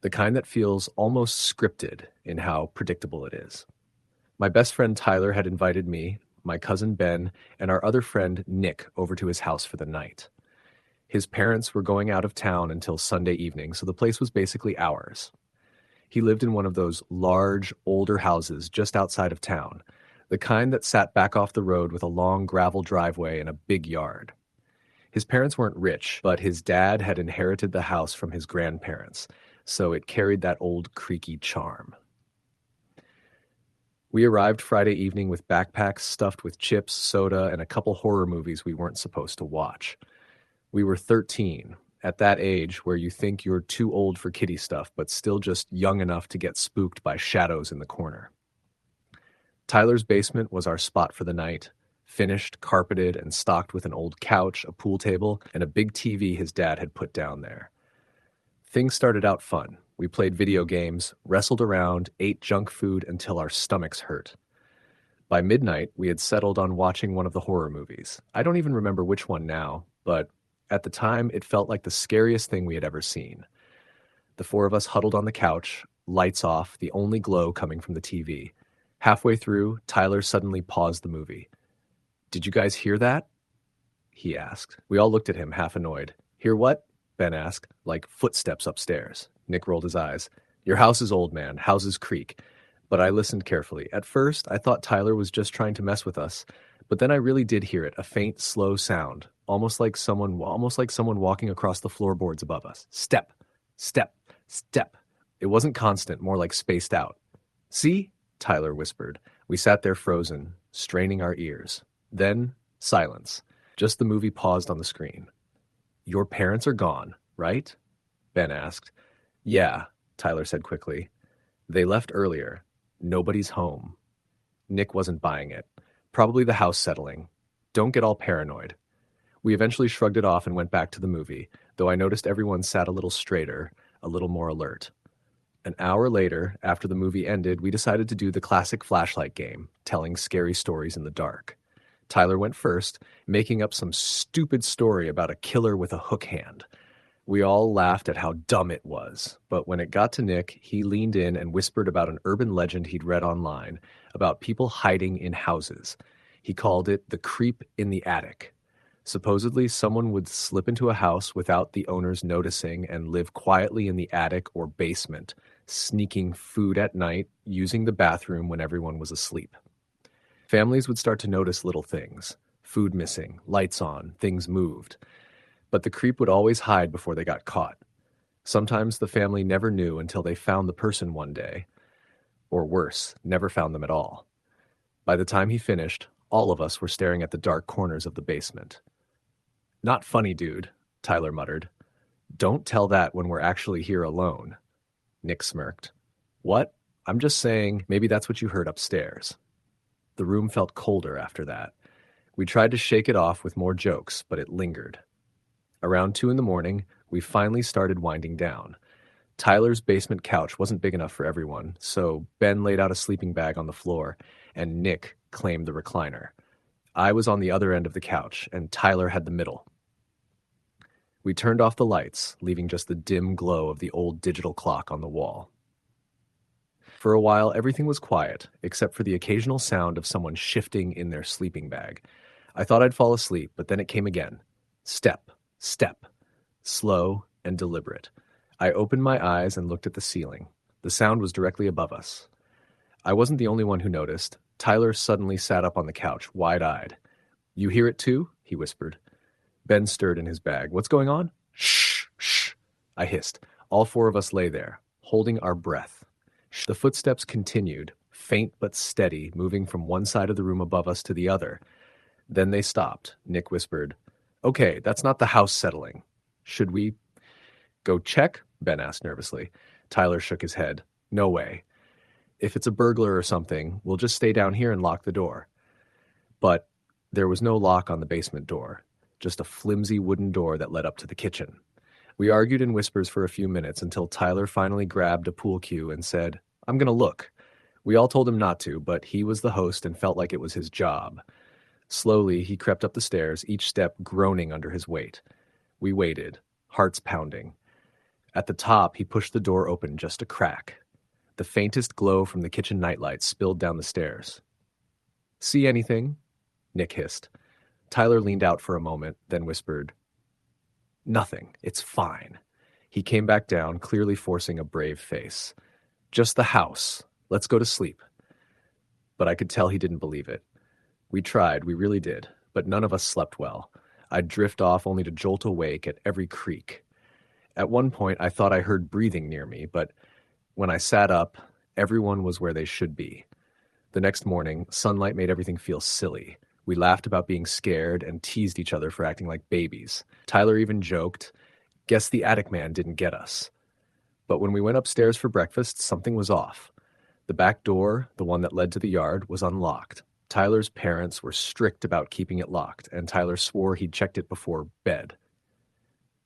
the kind that feels almost scripted in how predictable it is. My best friend Tyler had invited me, my cousin Ben, and our other friend Nick over to his house for the night. His parents were going out of town until Sunday evening, so the place was basically ours. He lived in one of those large, older houses just outside of town, the kind that sat back off the road with a long gravel driveway and a big yard. His parents weren't rich, but his dad had inherited the house from his grandparents, so it carried that old creaky charm. We arrived Friday evening with backpacks stuffed with chips, soda, and a couple horror movies we weren't supposed to watch. We were 13, at that age where you think you're too old for kiddie stuff, but still just young enough to get spooked by shadows in the corner. Tyler's basement was our spot for the night, finished, carpeted, and stocked with an old couch, a pool table, and a big TV his dad had put down there. Things started out fun. We played video games, wrestled around, ate junk food until our stomachs hurt. By midnight, we had settled on watching one of the horror movies. I don't even remember which one now, but at the time, it felt like the scariest thing we had ever seen. The four of us huddled on the couch, lights off, the only glow coming from the TV. Halfway through, Tyler suddenly paused the movie. "Did you guys hear that?" he asked. We all looked at him, half annoyed. "Hear what?" Ben asked. "Like footsteps upstairs." Nick rolled his eyes. "Your house is old, man. Houses creak." But I listened carefully. At first, I thought Tyler was just trying to mess with us, but then I really did hear it, a faint, slow sound, almost like someone walking across the floorboards above us. Step, step, step. It wasn't constant, more like spaced out. "See?" Tyler whispered. We sat there frozen, straining our ears. Then, silence. Just the movie paused on the screen. "Your parents are gone, right?" Ben asked. "Yeah." Tyler said quickly. They left earlier. Nobody's home. Nick wasn't buying it. Probably the house settling. Don't get all paranoid. We eventually shrugged it off and went back to the movie, though I noticed everyone sat a little straighter, a little more alert. An hour later, after the movie ended, we decided to do the classic flashlight game, telling scary stories in the dark. Tyler went first, making up some stupid story about a killer with a hook hand. We all laughed at how dumb it was, but when it got to Nick, he leaned in and whispered about an urban legend he'd read online about people hiding in houses. He called it the creep in the attic. Supposedly, someone would slip into a house without the owners noticing and live quietly in the attic or basement, sneaking food at night, using the bathroom when everyone was asleep. Families would start to notice little things: food missing, lights on, things moved. But the creep would always hide before they got caught. Sometimes the family never knew until they found the person one day. Or worse, never found them at all. By the time he finished, all of us were staring at the dark corners of the basement. "Not funny, dude," Tyler muttered. "Don't tell that when we're actually here alone." Nick smirked. "What? I'm just saying, maybe that's what you heard upstairs." The room felt colder after that. We tried to shake it off with more jokes, but it lingered. Around 2 in the morning, we finally started winding down. Tyler's basement couch wasn't big enough for everyone, so Ben laid out a sleeping bag on the floor, and Nick claimed the recliner. I was on the other end of the couch, and Tyler had the middle. We turned off the lights, leaving just the dim glow of the old digital clock on the wall. For a while, everything was quiet, except for the occasional sound of someone shifting in their sleeping bag. I thought I'd fall asleep, but then it came again. Step, step, slow and deliberate. I opened my eyes and looked at the ceiling. The sound was directly above us. I wasn't the only one who noticed. Tyler suddenly sat up on the couch, wide-eyed. "You hear it too?" he whispered. Ben stirred in his bag. "What's going on?" "Shh, shh," I hissed. All 4 of us lay there, holding our breath. The footsteps continued, faint but steady, moving from one side of the room above us to the other. Then they stopped. Nick whispered, "Okay, that's not the house settling. Should we go check?" Ben asked nervously. Tyler shook his head. "No way. If it's a burglar or something, we'll just stay down here and lock the door." But there was no lock on the basement door, just a flimsy wooden door that led up to the kitchen. We argued in whispers for a few minutes until Tyler finally grabbed a pool cue and said, "I'm going to look." We all told him not to, but he was the host and felt like it was his job. Slowly, he crept up the stairs, each step groaning under his weight. We waited, hearts pounding. At the top, he pushed the door open just a crack. The faintest glow from the kitchen nightlight spilled down the stairs. "See anything?" Nick hissed. Tyler leaned out for a moment, then whispered, "Nothing. It's fine." He came back down, clearly forcing a brave face. "Just the house. Let's go to sleep." But I could tell he didn't believe it. We tried, we really did, but none of us slept well. I'd drift off only to jolt awake at every creak. At one point, I thought I heard breathing near me, but when I sat up, everyone was where they should be. The next morning, sunlight made everything feel silly. We laughed about being scared and teased each other for acting like babies. Tyler even joked, "Guess the attic man didn't get us." But when we went upstairs for breakfast, something was off. The back door, the one that led to the yard, was unlocked. Tyler's parents were strict about keeping it locked, and Tyler swore he'd checked it before bed.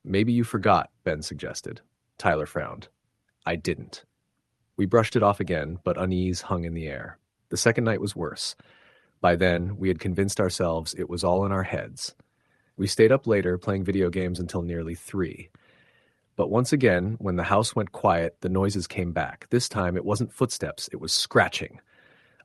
"Maybe you forgot," Ben suggested. Tyler frowned. I didn't. We brushed it off again, but unease hung in the air. The second night was worse. By then, we had convinced ourselves it was all in our heads. We stayed up later, playing video games until nearly 3. But once again, when the house went quiet, the noises came back. This time, it wasn't footsteps, it was scratching.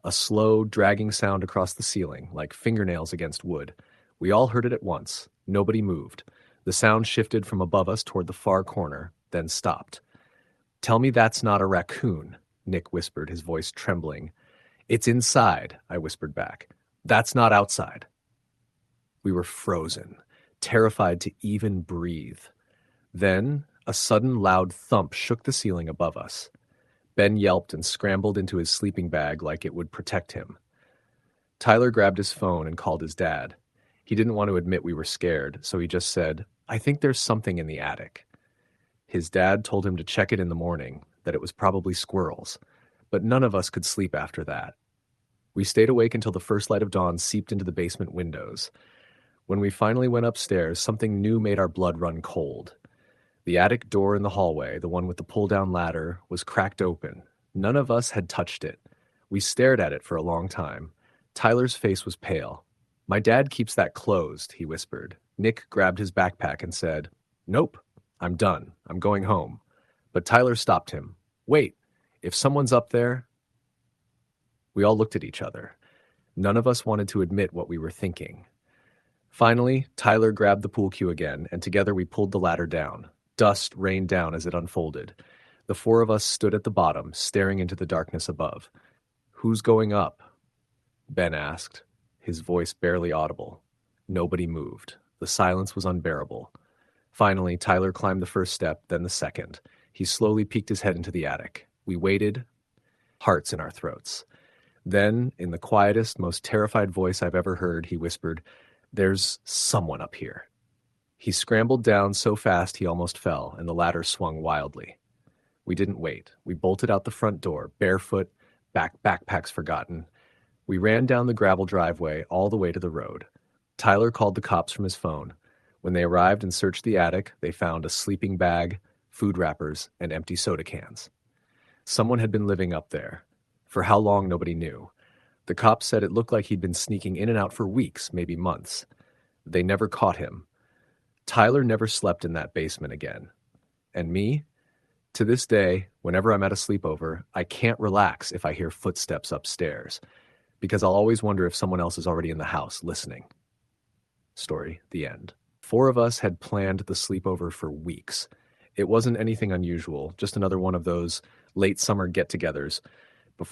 A slow, dragging sound across the ceiling, like fingernails against wood. We all heard it at once. Nobody moved. The sound shifted from above us toward the far corner, then stopped. "Tell me that's not a raccoon," Nick whispered, his voice trembling. "It's inside," I whispered back. "That's not outside." We were frozen, terrified to even breathe. Then, a sudden loud thump shook the ceiling above us. Ben yelped and scrambled into his sleeping bag like it would protect him. Tyler grabbed his phone and called his dad. He didn't want to admit we were scared, so he just said, "I think there's something in the attic." His dad told him to check it in the morning, that it was probably squirrels, but none of us could sleep after that. We stayed awake until the first light of dawn seeped into the basement windows. When we finally went upstairs, something new made our blood run cold. The attic door in the hallway, the one with the pull-down ladder, was cracked open. None of us had touched it. We stared at it for a long time. Tyler's face was pale. "My dad keeps that closed," he whispered. Nick grabbed his backpack and said, "Nope, I'm done. I'm going home." But Tyler stopped him. "Wait, if someone's up there..." We all looked at each other. None of us wanted to admit what we were thinking. Finally, Tyler grabbed the pool cue again, and together we pulled the ladder down. Dust rained down as it unfolded. The four of us stood at the bottom, staring into the darkness above. "Who's going up?" Ben asked, his voice barely audible. Nobody moved. The silence was unbearable. Finally, Tyler climbed the first step, then the second. He slowly peeked his head into the attic. We waited, hearts in our throats. Then, in the quietest, most terrified voice I've ever heard, he whispered, "There's someone up here." He scrambled down so fast he almost fell, and the ladder swung wildly. We didn't wait. We bolted out the front door, barefoot, backpacks forgotten. We ran down the gravel driveway all the way to the road. Tyler called the cops from his phone. When they arrived and searched the attic, they found a sleeping bag, food wrappers, and empty soda cans. Someone had been living up there. For how long, nobody knew. The cops said it looked like he'd been sneaking in and out for weeks, maybe months. They never caught him. Tyler never slept in that basement again. And me? To this day, whenever I'm at a sleepover, I can't relax if I hear footsteps upstairs, because I'll always wonder if someone else is already in the house listening. Story, the end. 4 of us had planned the sleepover for weeks. It wasn't anything unusual, just another one of those late summer get-togethers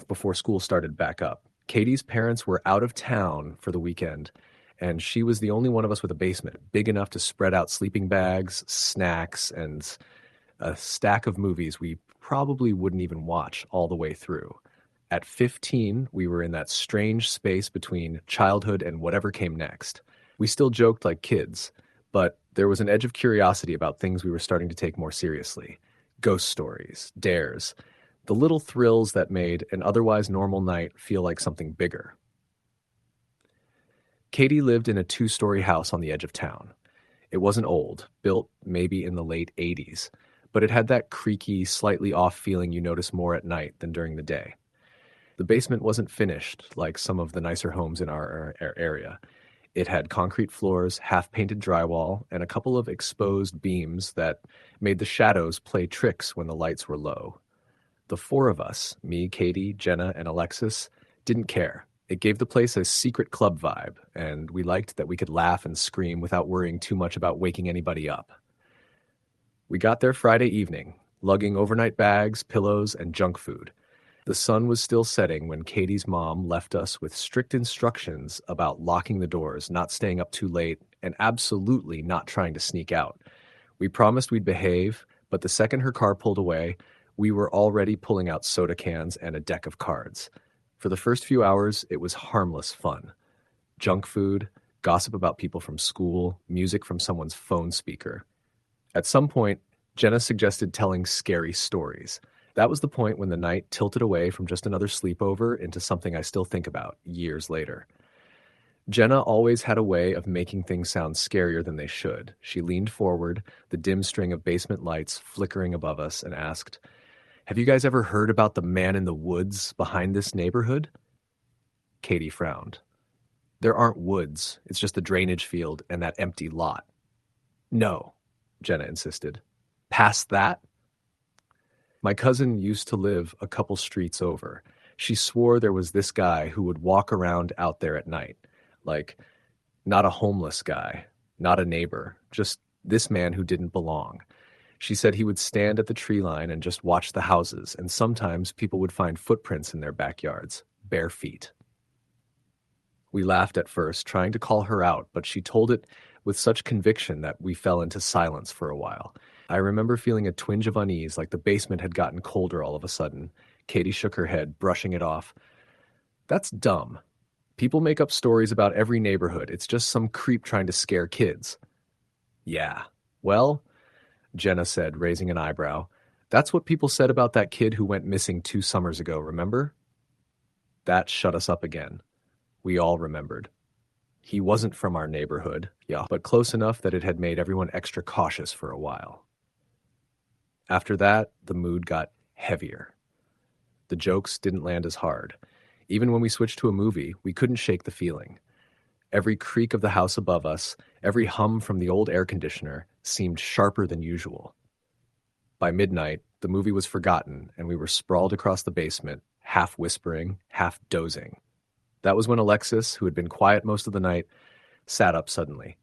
before school started back up. Katie's parents were out of town for the weekend, and she was the only one of us with a basement big enough to spread out sleeping bags, snacks, and a stack of movies we probably wouldn't even watch all the way through. At 15, we were in that strange space between childhood and whatever came next. We still joked like kids, but there was an edge of curiosity about things we were starting to take more seriously. Ghost stories, dares, the little thrills that made an otherwise normal night feel like something bigger. Katie lived in a 2-story house on the edge of town. It wasn't old, built maybe in the late 80s, but it had that creaky, slightly off feeling you notice more at night than during the day. The basement wasn't finished like some of the nicer homes in our area. It had concrete floors, half-painted drywall, and a couple of exposed beams that made the shadows play tricks when the lights were low. The 4 of us, me, Katie, Jenna, and Alexis, didn't care. It gave the place a secret club vibe, and we liked that we could laugh and scream without worrying too much about waking anybody up. We got there Friday evening, lugging overnight bags, pillows, and junk food. The sun was still setting when Katie's mom left us with strict instructions about locking the doors, not staying up too late, and absolutely not trying to sneak out. We promised we'd behave, but the second her car pulled away, we were already pulling out soda cans and a deck of cards. For the first few hours, it was harmless fun. Junk food, gossip about people from school, music from someone's phone speaker. At some point, Jenna suggested telling scary stories. That was the point when the night tilted away from just another sleepover into something I still think about years later. Jenna always had a way of making things sound scarier than they should. She leaned forward, the dim string of basement lights flickering above us, and asked, "Have you guys ever heard about the man in the woods behind this neighborhood?" Katie frowned. "There aren't woods. It's just the drainage field and that empty lot." "No," Jenna insisted. "Past that?" My cousin used to live a couple streets over. She swore there was this guy who would walk around out there at night. Like, not a homeless guy, not a neighbor, just this man who didn't belong. She said he would stand at the tree line and just watch the houses, and sometimes people would find footprints in their backyards, bare feet. We laughed at first, trying to call her out, but she told it with such conviction that we fell into silence for a while. I remember feeling a twinge of unease, like the basement had gotten colder all of a sudden. Katie shook her head, brushing it off. "That's dumb. People make up stories about every neighborhood. It's just some creep trying to scare kids." "Yeah. Well," Jenna said, raising an eyebrow, That's what people said about that kid who went missing 2 summers ago, remember? That shut us up again. We all remembered. He wasn't from our neighborhood, yeah, but close enough that it had made everyone extra cautious for a while. After that, the mood got heavier. The jokes didn't land as hard. Even when we switched to a movie, we couldn't shake the feeling. Every creak of the house above us, every hum from the old air conditioner seemed sharper than usual. By midnight, the movie was forgotten, and we were sprawled across the basement, half whispering, half dozing. That was when Alexis, who had been quiet most of the night, sat up suddenly.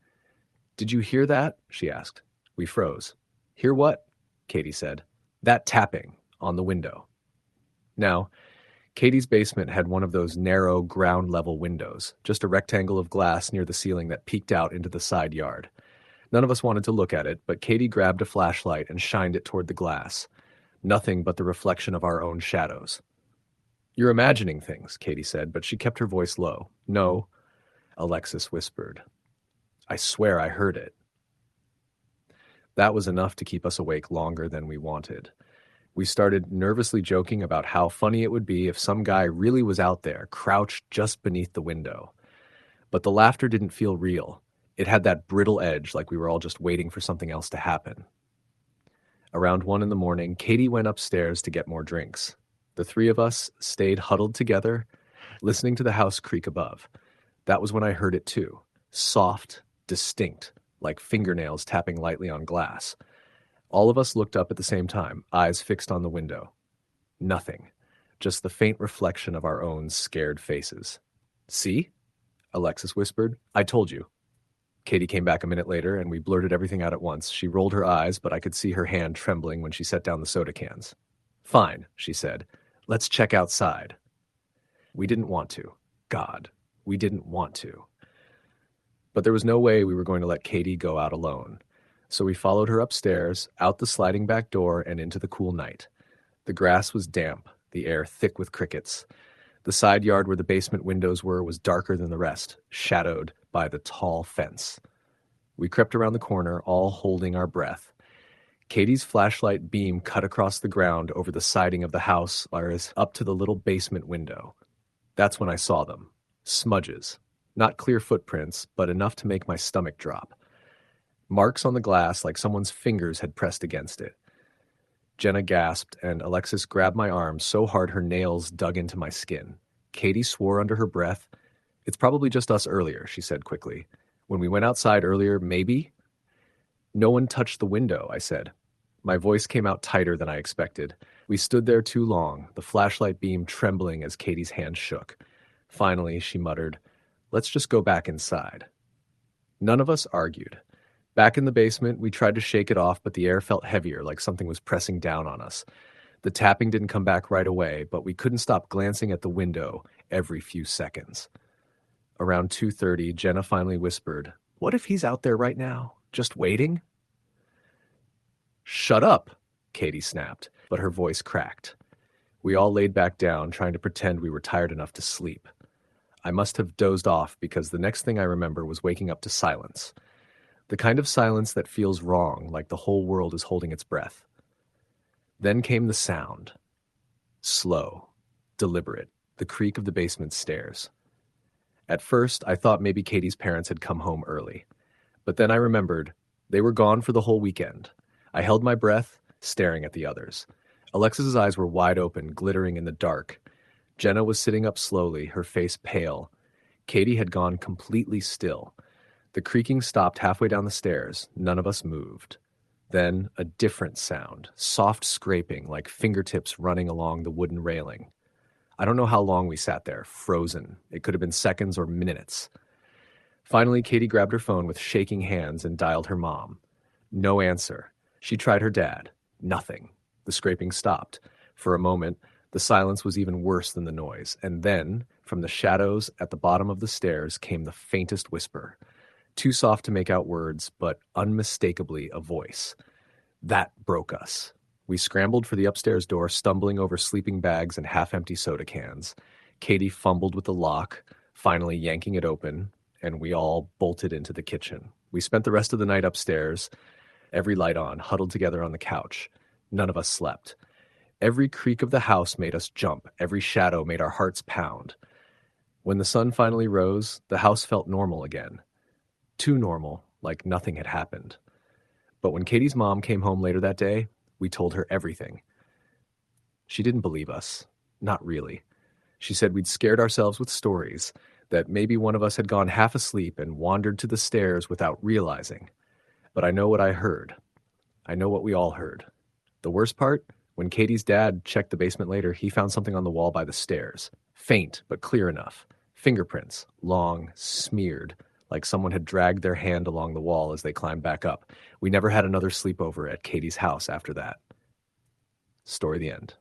"Did you hear that?" she asked. We froze. "Hear what?" Katie said. "That tapping on the window." Now, Katie's basement had one of those narrow ground-level windows, just a rectangle of glass near the ceiling that peeked out into the side yard. None of us wanted to look at it, but Katie grabbed a flashlight and shined it toward the glass. Nothing but the reflection of our own shadows. "You're imagining things," Katie said, but she kept her voice low. "No," Alexis whispered. "I swear I heard it." That was enough to keep us awake longer than we wanted. We started nervously joking about how funny it would be if some guy really was out there, crouched just beneath the window. But the laughter didn't feel real. It had that brittle edge, like we were all just waiting for something else to happen. Around 1 a.m, Katie went upstairs to get more drinks. The three of us stayed huddled together, listening to the house creak above. That was when I heard it too. Soft, distinct, like fingernails tapping lightly on glass. All of us looked up at the same time, eyes fixed on the window. Nothing. Just the faint reflection of our own scared faces. "See?" Alexis whispered. "I told you." Katie came back a minute later, and we blurted everything out at once. She rolled her eyes, but I could see her hand trembling when she set down the soda cans. "Fine," she said. "Let's check outside." We didn't want to. God, we didn't want to. But there was no way we were going to let Katie go out alone. So we followed her upstairs, out the sliding back door, and into the cool night. The grass was damp, the air thick with crickets. The side yard where the basement windows were was darker than the rest, shadowed by the tall fence. We crept around the corner, all holding our breath. Katie's flashlight beam cut across the ground over the siding of the house, whereas up to the little basement window. That's when I saw them. Smudges. Not clear footprints, but enough to make my stomach drop. Marks on the glass like someone's fingers had pressed against it. Jenna gasped, and Alexis grabbed my arm so hard her nails dug into my skin. Katie swore under her breath. "It's probably just us earlier," she said quickly. "When we went outside earlier, maybe?" "No one touched the window," I said. My voice came out tighter than I expected. We stood there too long, the flashlight beam trembling as Katie's hand shook. Finally, she muttered, "Let's just go back inside." None of us argued. Back in the basement, we tried to shake it off, but the air felt heavier, like something was pressing down on us. The tapping didn't come back right away, but we couldn't stop glancing at the window every few seconds. Around 2:30, Jenna finally whispered, "What if he's out there right now, just waiting?" "Shut up," Katie snapped, but her voice cracked. We all laid back down, trying to pretend we were tired enough to sleep. I must have dozed off because the next thing I remember was waking up to silence. The kind of silence that feels wrong, like the whole world is holding its breath. Then came the sound. Slow, deliberate, the creak of the basement stairs. At first, I thought maybe Katie's parents had come home early. But then I remembered they were gone for the whole weekend. I held my breath, staring at the others. Alexis's eyes were wide open, glittering in the dark. Jenna was sitting up slowly, her face pale. Katie had gone completely still. The creaking stopped halfway down the stairs. None of us moved. Then a different sound, soft scraping like fingertips running along the wooden railing. I don't know how long we sat there, frozen. It could have been seconds or minutes. Finally, Katie grabbed her phone with shaking hands and dialed her mom. No answer. She tried her dad. Nothing. The scraping stopped. For a moment, the silence was even worse than the noise. And then, from the shadows at the bottom of the stairs, came the faintest whisper. Too soft to make out words, but unmistakably a voice. That broke us. We scrambled for the upstairs door, stumbling over sleeping bags and half-empty soda cans. Katie fumbled with the lock, finally yanking it open, and we all bolted into the kitchen. We spent the rest of the night upstairs, every light on, huddled together on the couch. None of us slept. Every creak of the house made us jump. Every shadow made our hearts pound. When the sun finally rose, the house felt normal again. Too normal, like nothing had happened. But when Katie's mom came home later that day, we told her everything. She didn't believe us. Not really. She said we'd scared ourselves with stories, that maybe one of us had gone half asleep and wandered to the stairs without realizing. But I know what I heard. I know what we all heard. The worst part? When Katie's dad checked the basement later, he found something on the wall by the stairs. Faint, but clear enough. Fingerprints, long, smeared, like someone had dragged their hand along the wall as they climbed back up. We never had another sleepover at Katie's house after that. Story the end.